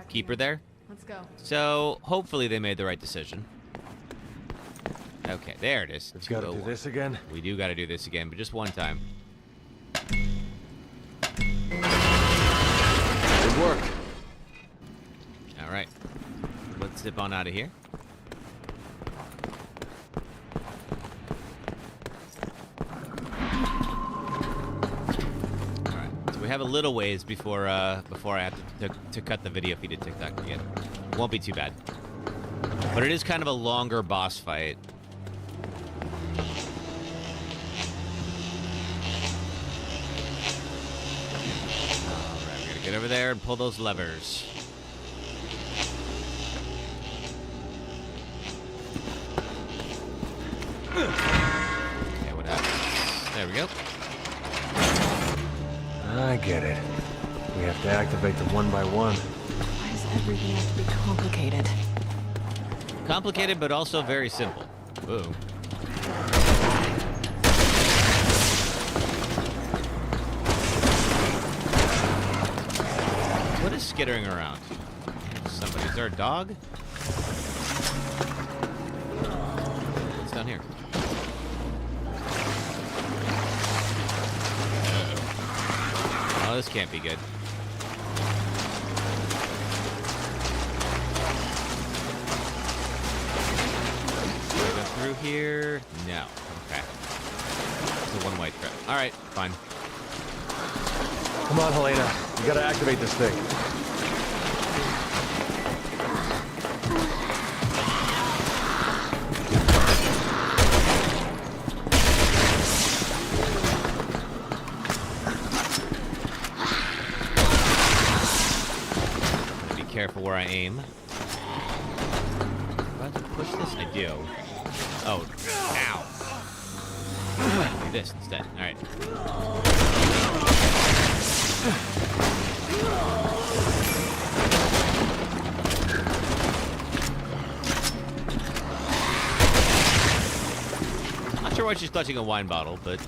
S1: keep her there.
S12: Let's go.
S1: So hopefully they made the right decision. Okay, there it is.
S17: We've got to do this again?
S1: We do got to do this again, but just one time.
S17: Good work.
S1: All right. Let's zip on out of here. All right. So we have a little ways before I have to cut the video feed to TikTok again. Won't be too bad. But it is kind of a longer boss fight. All right, we gotta get over there and pull those levers. Okay, what happens? There we go.
S17: I get it. We have to activate them one by one.
S12: Why does everything have to be complicated?
S1: Complicated, but also very simple. Ooh. What is skittering around? Somebody. Is there a dog? What's down here? Oh, this can't be good. Go through here? No. Okay. It's a one-way trip. All right, fine.
S17: Come on, Helena. You gotta activate this thing.
S1: Be careful where I aim. Do I have to push this? I do. Oh, ow. Do this instead. All right. Not sure why she's clutching a wine bottle, but all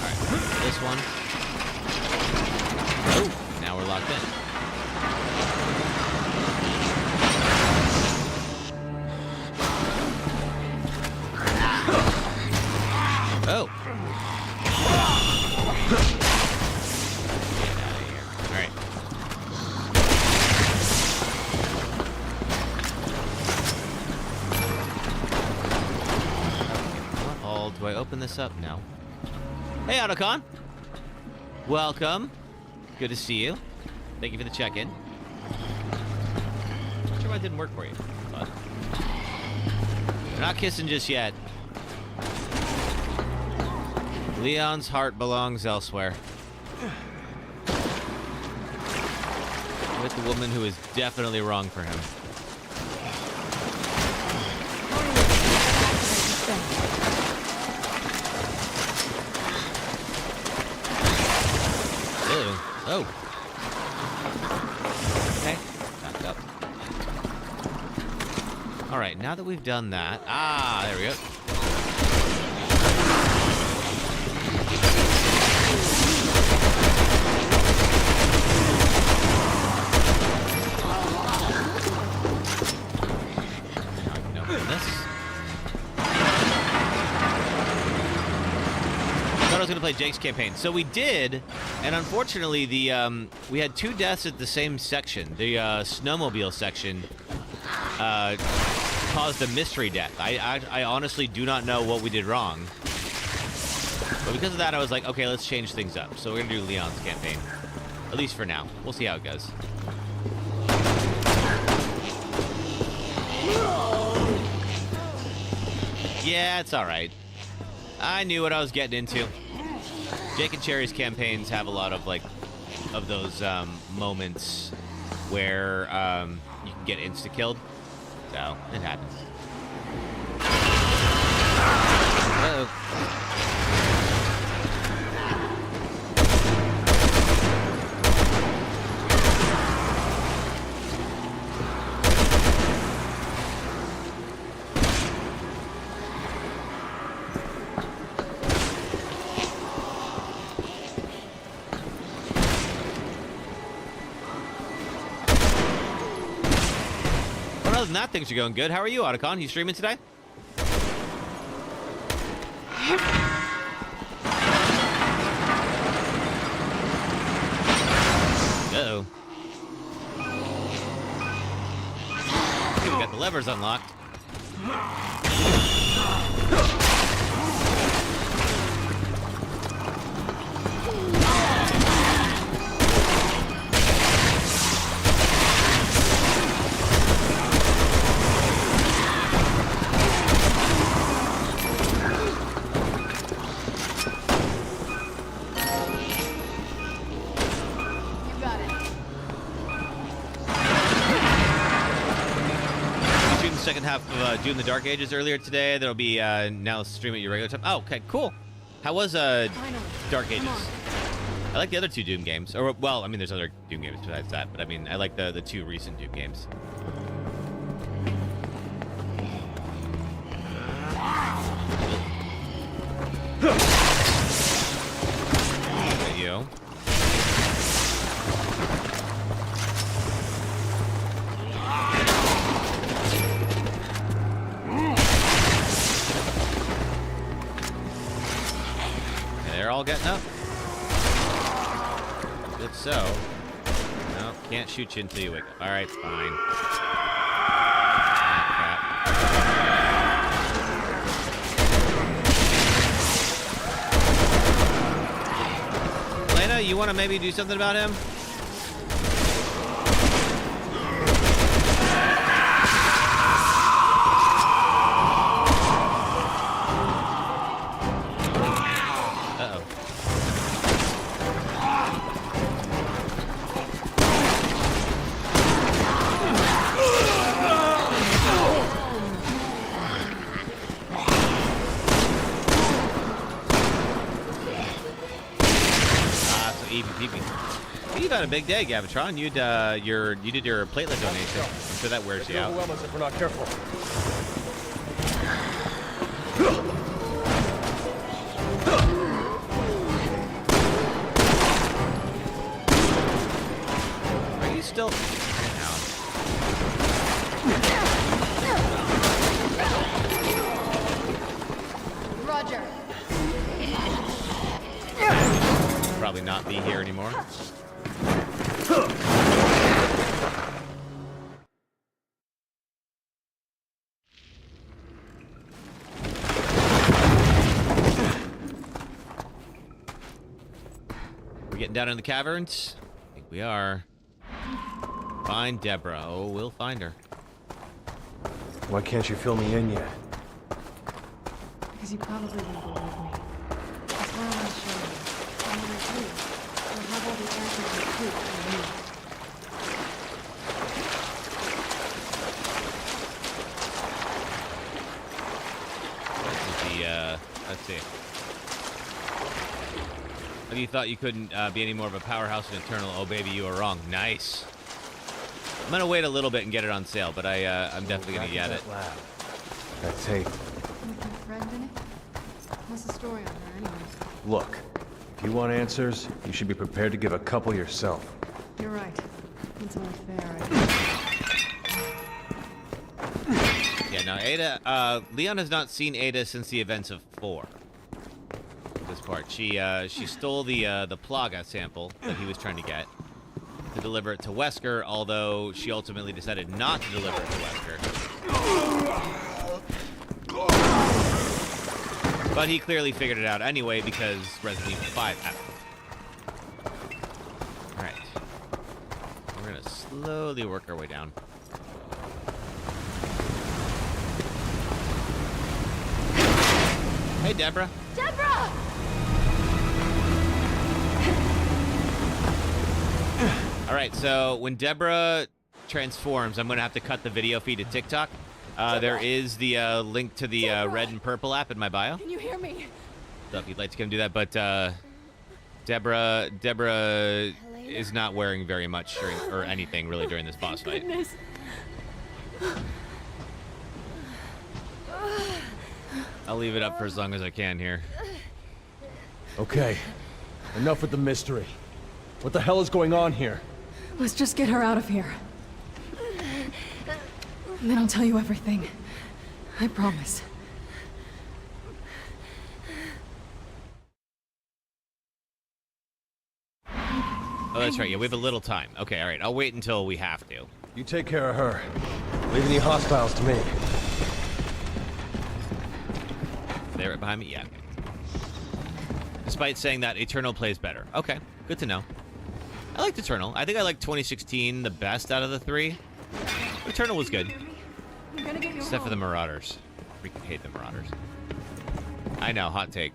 S1: right. This one. Oh, now we're locked in. Oh. Get out of here. All right. this up? No. Hey, Autocon. Welcome. Good to see you. Thank you for the check-in. Not sure why it didn't work for you, but we're not kissing just yet. Leon's heart belongs elsewhere. With the woman who is definitely wrong for him. Ew. Oh. Okay. Back up. Alright, now that we've done that. Ah, there we go. I was gonna play Jake's campaign, so we did, and unfortunately, the we had 2 deaths at the same section. The snowmobile section caused a mystery death. I honestly do not know what we did wrong, but because of that, I was like, okay, let's change things up. So we're gonna do Leon's campaign, at least for now. We'll see how it goes. Yeah, it's all right. I knew what I was getting into. Jake and Cherry's campaigns have a lot of of those moments where you can get insta-killed. So, it happens. Uh-oh. Other than that, things are going good. How are you, Autocon? You streaming today? Uh-oh. Okay, we got the levers unlocked. Second half of Doom the Dark Ages earlier today. There'll be now stream at your regular time. Oh, okay, cool. How was Dark Ages? I like the other 2 Doom games. Or, well, I mean, there's other Doom games besides that, but I mean, I like the 2 recent Doom games. There you go. They're all getting up. Good so. No, can't shoot you until you wake up. Alright, fine. Lena, you want to maybe do something about him? You've had a big day, Gavatron. You did your platelet donation. I'm sure that wears you out.
S17: Overwhelm us if we're not careful.
S1: Are you still?
S14: Roger.
S1: Probably not be here anymore. getting down in the caverns? I think we are. Find Deborah. Oh, we'll find her.
S17: Why can't you fill me in yet?
S12: Because you probably won't believe me. That's why I want to show you. And when I do, you'll have all the answers and proof you need.
S1: Let's see. If you thought you couldn't be any more of a powerhouse in Eternal, oh baby, you were wrong. Nice. I'm gonna wait a little bit and get it on sale, but I'm definitely gonna get it.
S17: That tape.
S12: With your friend in it? What's the story on her, anyways?
S17: Look, if you want answers, you should be prepared to give a couple yourself.
S12: You're right. It's only fair,
S1: Yeah, now Ada, Leon has not seen Ada since the events of 4. This part, she stole the Plaga sample that he was trying to get to deliver it to Wesker, although she ultimately decided not to deliver it to Wesker. But he clearly figured it out anyway because Resident Evil 5 happened. All right, we're gonna slowly work our way down. Hey, Deborah.
S14: Deborah!
S1: All right, so when Deborah transforms, I'm going to have to cut the video feed to TikTok. There is the link to the red and purple app in my bio.
S14: Can you hear me?
S1: So if you'd like to come do that, but Deborah is not wearing very much or anything really during this boss fight.
S14: Goodness.
S1: I'll leave it up for as long as I can here.
S17: Okay, enough with the mystery. What the hell is going on here?
S12: Let's just get her out of here. And then I'll tell you everything. I promise.
S1: Oh, that's right. Yeah, we have a little time. Okay, all right. I'll wait until we have to.
S17: You take care of her. Leave any hostiles to me.
S1: They're right behind me? Yeah. Despite saying that Eternal plays better. Okay, good to know. I liked Eternal. I think I liked 2016 the best out of the 3. Eternal was good. Except for the Marauders. Freaking hate the Marauders. I know, hot take.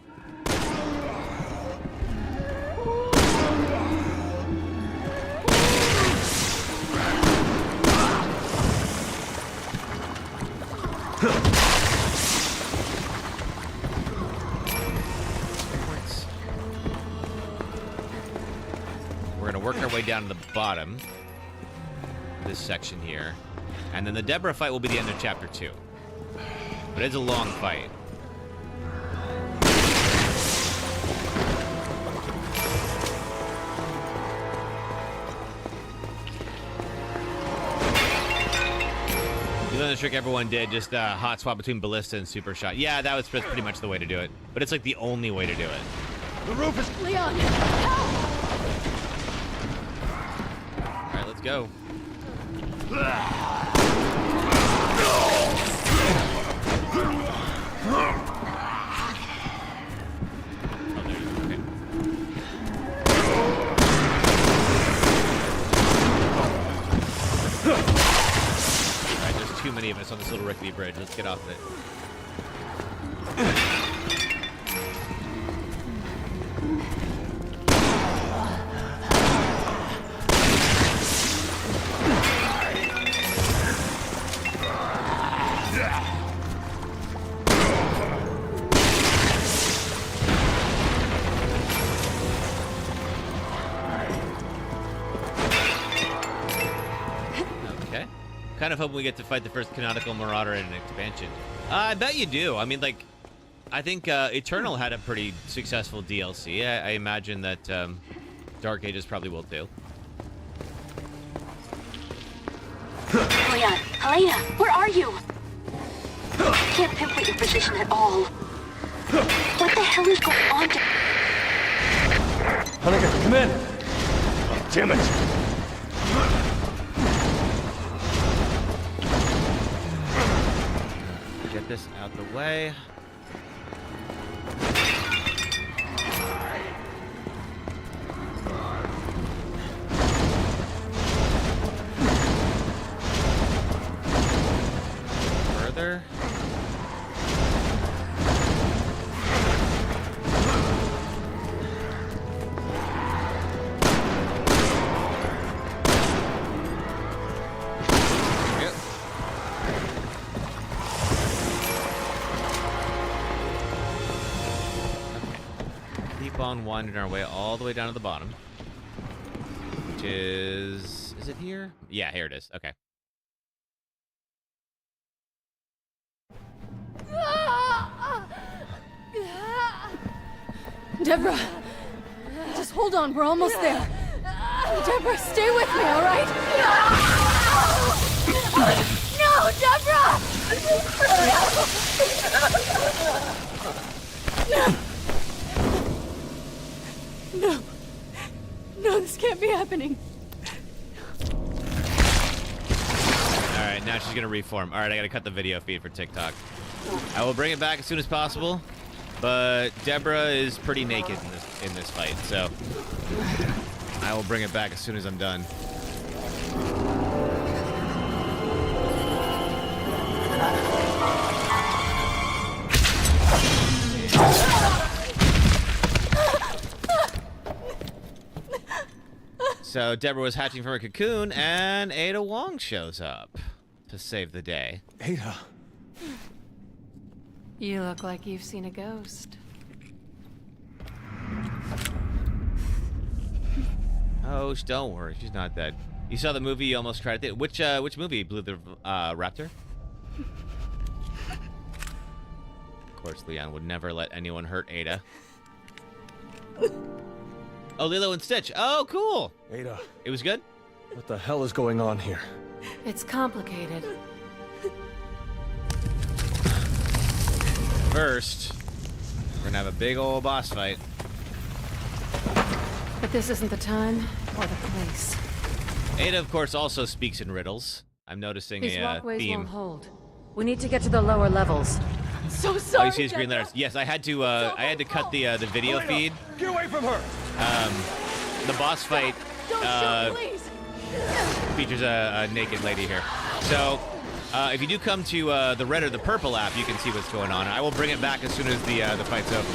S1: We're gonna work our way down to the bottom. This section here. And then the Deborah fight will be the end of chapter 2. But it's a long fight. You know the trick everyone did, just hot swap between Ballista and Super Shot. Yeah, that was pretty much the way to do it. But it's like the only way to do it.
S17: The roof is...
S14: Leon, help!
S1: Alright, let's go. Alright, there's too many of us on this little rickety bridge. Let's get off of it. Kind of hoping we get to fight the first canonical Marauder in an expansion. I bet you do. I mean, like, I think Eternal had a pretty successful DLC. I imagine that Dark Ages probably will too.
S11: Leon, Helena, where are you? I can't pinpoint your position at all. What the hell is going on?
S17: Hunnigan, come in! Oh, damn it!
S1: Get this out the way. keep on winding our way all the way down to the bottom. Which is it here? Yeah, here it is. Okay.
S14: Deborah, just hold on. We're almost there. Deborah, stay with me, all right? No, Deborah! No. No, this can't be happening.
S1: Alright, now she's gonna reform. Alright, I gotta cut the video feed for TikTok. I will bring it back as soon as possible, but Deborah is pretty naked in this fight, so I will bring it back as soon as I'm done. So Deborah was hatching from her cocoon, and Ada Wong shows up to save the day.
S17: Ada.
S14: You look like you've seen a ghost.
S1: Oh, don't worry, she's not dead. You saw the movie you almost tried to... Which movie blew the raptor? Of course, Leon would never let anyone hurt Ada. Oh, Lilo and Stitch. Oh, cool.
S17: Ada.
S1: It was good?
S17: What the hell is going on here?
S14: It's complicated.
S1: First, we're gonna have a big old boss fight.
S14: But this isn't the time or the place.
S1: Ada, of course, also speaks in riddles. I'm noticing
S12: These
S1: a
S12: walkways
S1: theme.
S12: won't hold. We need to get to the lower levels.
S14: So sorry.
S1: Oh, you see his green letters. Yes, I had to cut the video feed.
S17: Get away from her!
S1: The boss fight features a naked lady here. So, if you do come to the red or the purple app, you can see what's going on. I will bring it back as soon as the fight's over.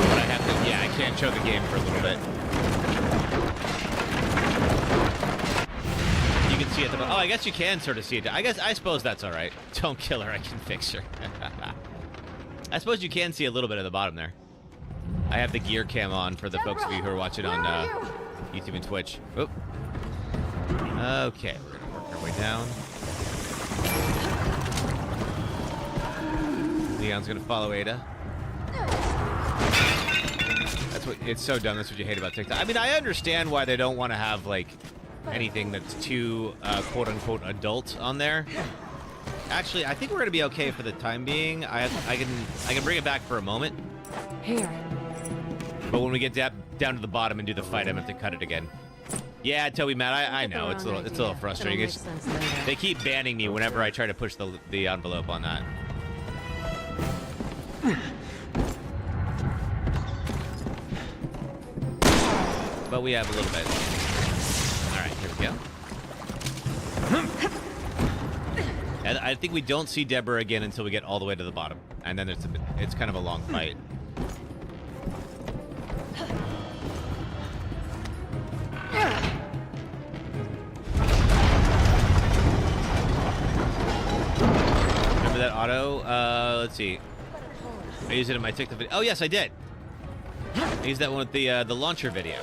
S1: But I have to, yeah, I can't show the game for a little bit. You can see it. Oh, I guess you can sort of see it. I suppose that's all right. Don't kill her. I can fix her. I suppose you can see a little bit of the bottom there. I have the gear cam on for the folks of you who are watching on YouTube and Twitch. Oop. Okay, we're gonna work our way down. Leon's gonna follow Ada. That's what it's so dumb. That's what you hate about TikTok. I mean, I understand why they don't want to have like anything that's too quote-unquote adult on there. Actually, I think we're gonna be okay for the time being. I can bring it back for a moment.
S12: Here.
S1: But when we get down to the bottom and do the fight, I'm gonna have to cut it again. Yeah, Toby, Matt, I know it's a little frustrating. They keep banning me whenever I try to push the envelope on that. But we have a little bit. All right, here we go. And I think we don't see Deborah again until we get all the way to the bottom, and then it's kind of a long fight. Remember that auto? Let's see. I used it in my TikTok video. Oh yes, I did. I used that one with the launcher video.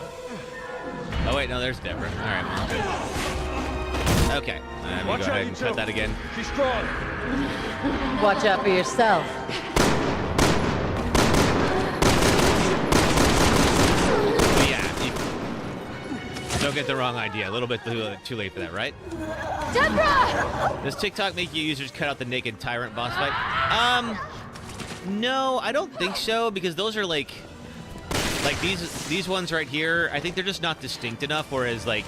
S1: Oh wait, no, there's Deborah. All right, well, good. Okay, let me go ahead and cut that again.
S17: She's strong.
S12: Watch out for yourself.
S1: But yeah, don't get the wrong idea. A little bit too late for that, right?
S14: Deborah!
S1: Does TikTok make you users cut out the naked tyrant boss fight? No, I don't think so, because those are like these ones right here. I think they're just not distinct enough. Whereas like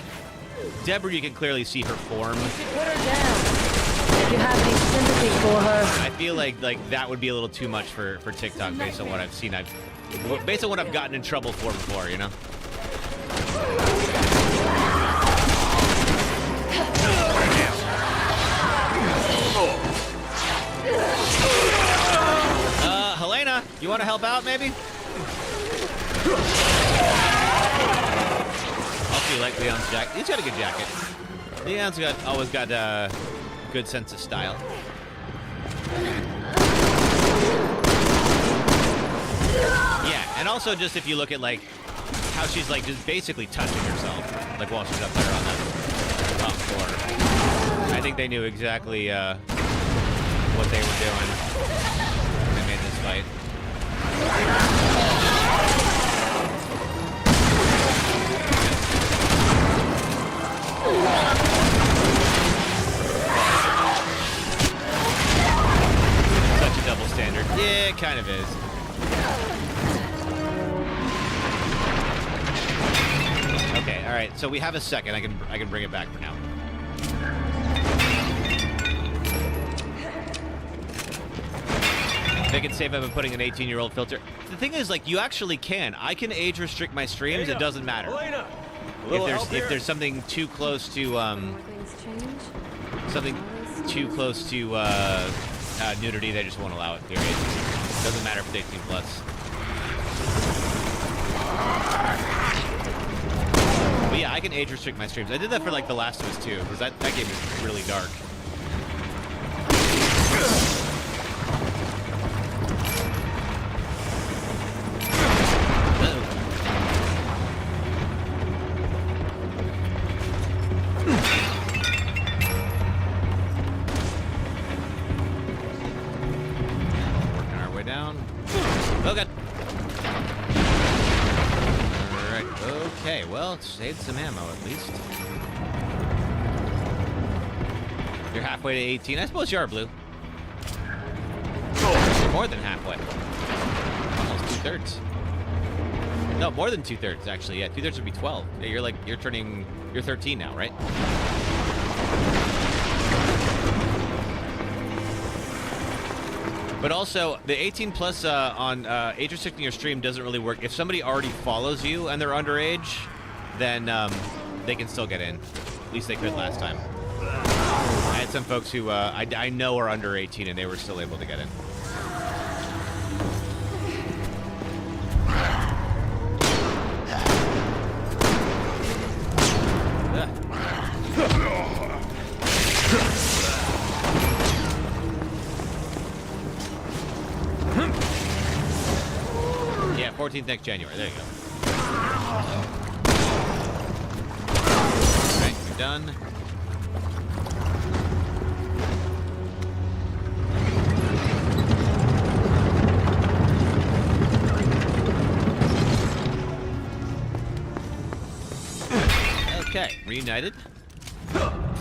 S1: Deborah, you can clearly see her form.
S12: Put her down. If you have any sympathy for her.
S1: I feel like that would be a little too much for TikTok based on what I've seen. Based on what I've gotten in trouble for before, you know. Helena, you want to help out, maybe? Also, you like Leon's jacket? He's got a good jacket. Leon's always got a good sense of style. Yeah, and also just if you look at like how she's like just basically touching herself, like while she's up there on that top floor. I think they knew exactly what they were doing when they made this fight. Such a double standard. Yeah, it kind of is. Okay, all right. So we have a second. I can bring it back for now. Make it safe. I've been putting an 18-year-old filter. The thing is, like, you actually can. I can age restrict my streams. It doesn't matter.
S17: Elena,
S1: If there's something too close to nudity, they just won't allow it. Period. Doesn't matter if it's 18 plus. But yeah, I can age restrict my streams. I did that for like The Last of Us 2 because that game is really dark. Saved some ammo, at least. You're halfway to 18. I suppose you are, Blue. You're more than halfway. Almost 2/3. No, more than 2/3, actually. Yeah, 2/3 would be 12. Yeah, you're 13 now, right? But also, the 18 plus on age restricting your stream doesn't really work. If somebody already follows you and they're underage, then they can still get in. At least they could last time. I had some folks who I know are under 18 and they were still able to get in. Yeah, 14th next January. There you go. Done. Okay, reunited.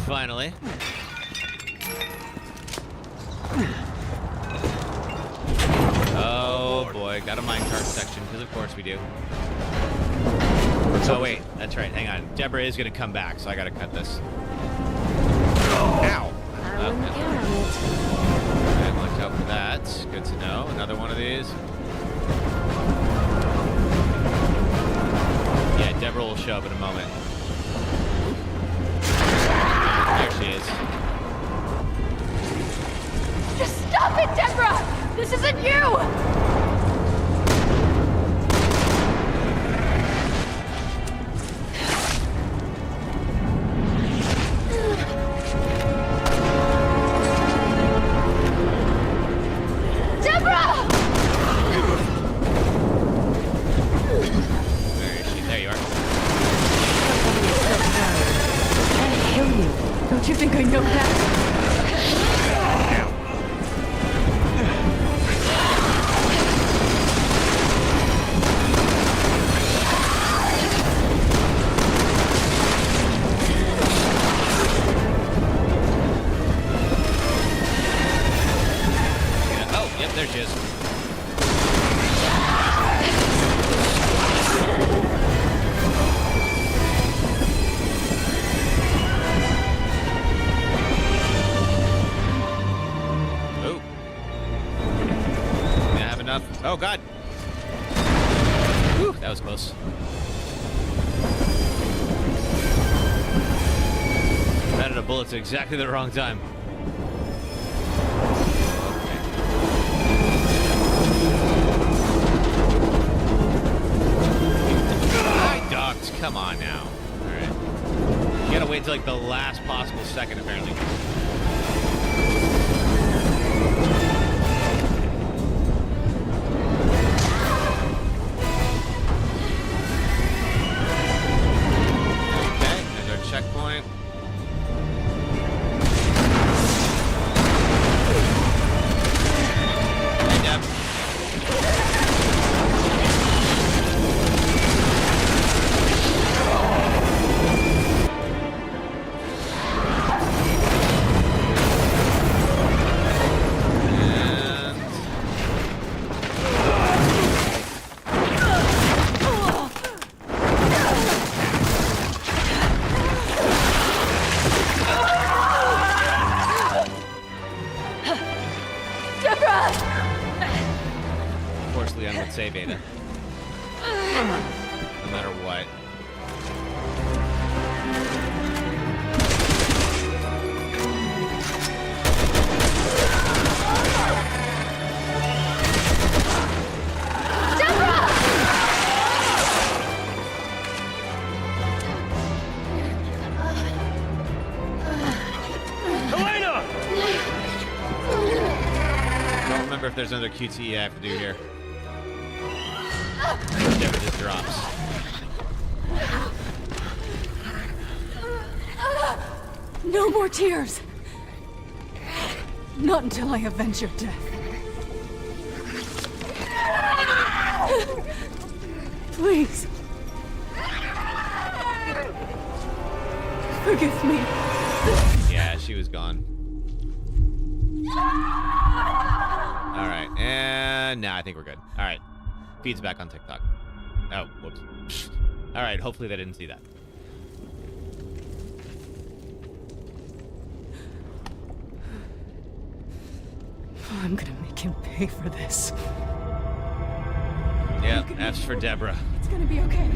S1: Finally. Oh boy, got a minecart section, because of course we do. Oh wait, that's right. Hang on. Deborah is gonna come back, so I gotta cut this. Ow! Okay, look out for that. Good to know. Another one of these. Yeah, Deborah will show up in a moment. There she is.
S14: Just stop it, Deborah! This isn't you!
S12: You think I know that?
S1: Oh, yep, there she is. Oh, God. Whew, that was close. Ran out of bullets at exactly the wrong time. I ducked. Come on now. All right. You gotta wait till like the last possible
S14: Deborah!
S1: Of course, Leon would save Ada. No matter what. If there's another QTE I have to do here. Never just drops.
S12: No more tears. Not until I avenge your death. Please. Forgive me.
S1: Yeah, she was gone. All right, and now I think we're good. All right, feed's back on TikTok. Oh, whoops. All right, hopefully they didn't see that.
S12: I'm gonna make him pay for this.
S1: Yeah, F's for Deborah.
S12: It's gonna be okay.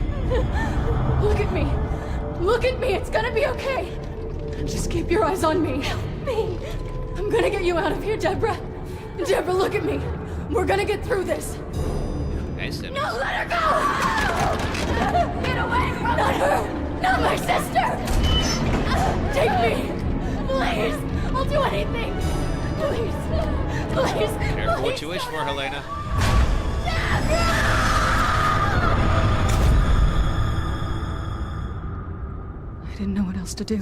S12: Look at me. Look at me. It's gonna be okay. Just keep your eyes on me. Help me. I'm gonna get you out of here, Deborah. Deborah, look at me. We're gonna get through this.
S1: Nice, Simmons.
S14: No, let her go! Get away from me!
S12: Not her! Not my sister! Take me!
S14: Please! I'll do anything! Please! Please!
S1: Careful what you wish for, Helena.
S12: I didn't know what else to do.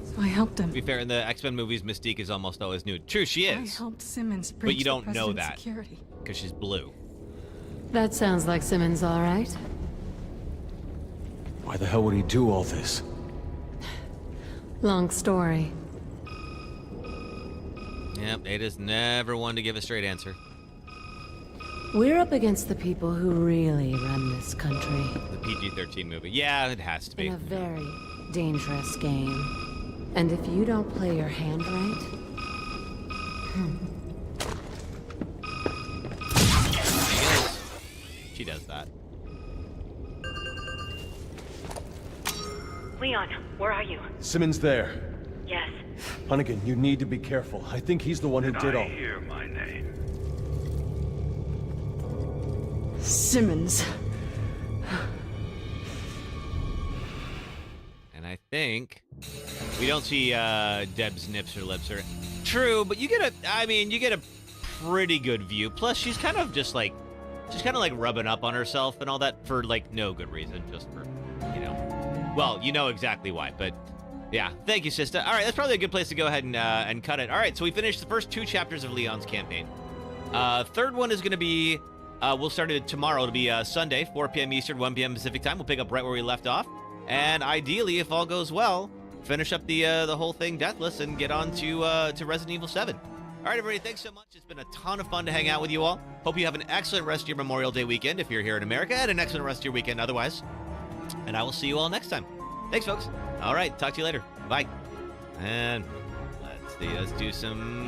S12: So I helped him.
S1: To be fair, in the X-Men movies, Mystique is almost always nude. True, she
S12: I
S1: is.
S12: helped Simmons breach
S1: But you don't
S12: the
S1: know
S12: president's
S1: that
S12: security.
S1: because she's blue.
S18: That sounds like Simmons, all right.
S17: Why the hell would he do all this?
S18: Long story.
S1: Yep, Ada's never one to give a straight answer.
S18: We're up against the people who really run this country.
S1: The PG-13 movie. Yeah, it has to be.
S18: In a very dangerous game. And if you don't play your hand right...
S1: She does that.
S19: Leon, where are you?
S17: Simmons there.
S19: Yes.
S17: Hunnigan, you need to be careful. I think he's the one who did all.
S20: Hear my name.
S12: Simmons.
S1: And I think we don't see Deb's nips or lips or true, but you get a pretty good view. Plus, she's kind of just like rubbing up on herself and all that for like no good reason, just for well, you know exactly why. But yeah, thank you, sister. All right, that's probably a good place to go ahead and cut it. All right, so we finished the first 2 chapters of Leon's campaign. Third one is going to be. We'll start it tomorrow. It'll be Sunday, 4 p.m. Eastern, 1 p.m. Pacific time. We'll pick up right where we left off. And ideally, if all goes well, finish up the whole thing Deathless and get on to Resident Evil 7. All right, everybody, thanks so much. It's been a ton of fun to hang out with you all. Hope you have an excellent rest of your Memorial Day weekend if you're here in America, and an excellent rest of your weekend otherwise. And I will see you all next time. Thanks, folks. All right, talk to you later. Bye. And let's do some...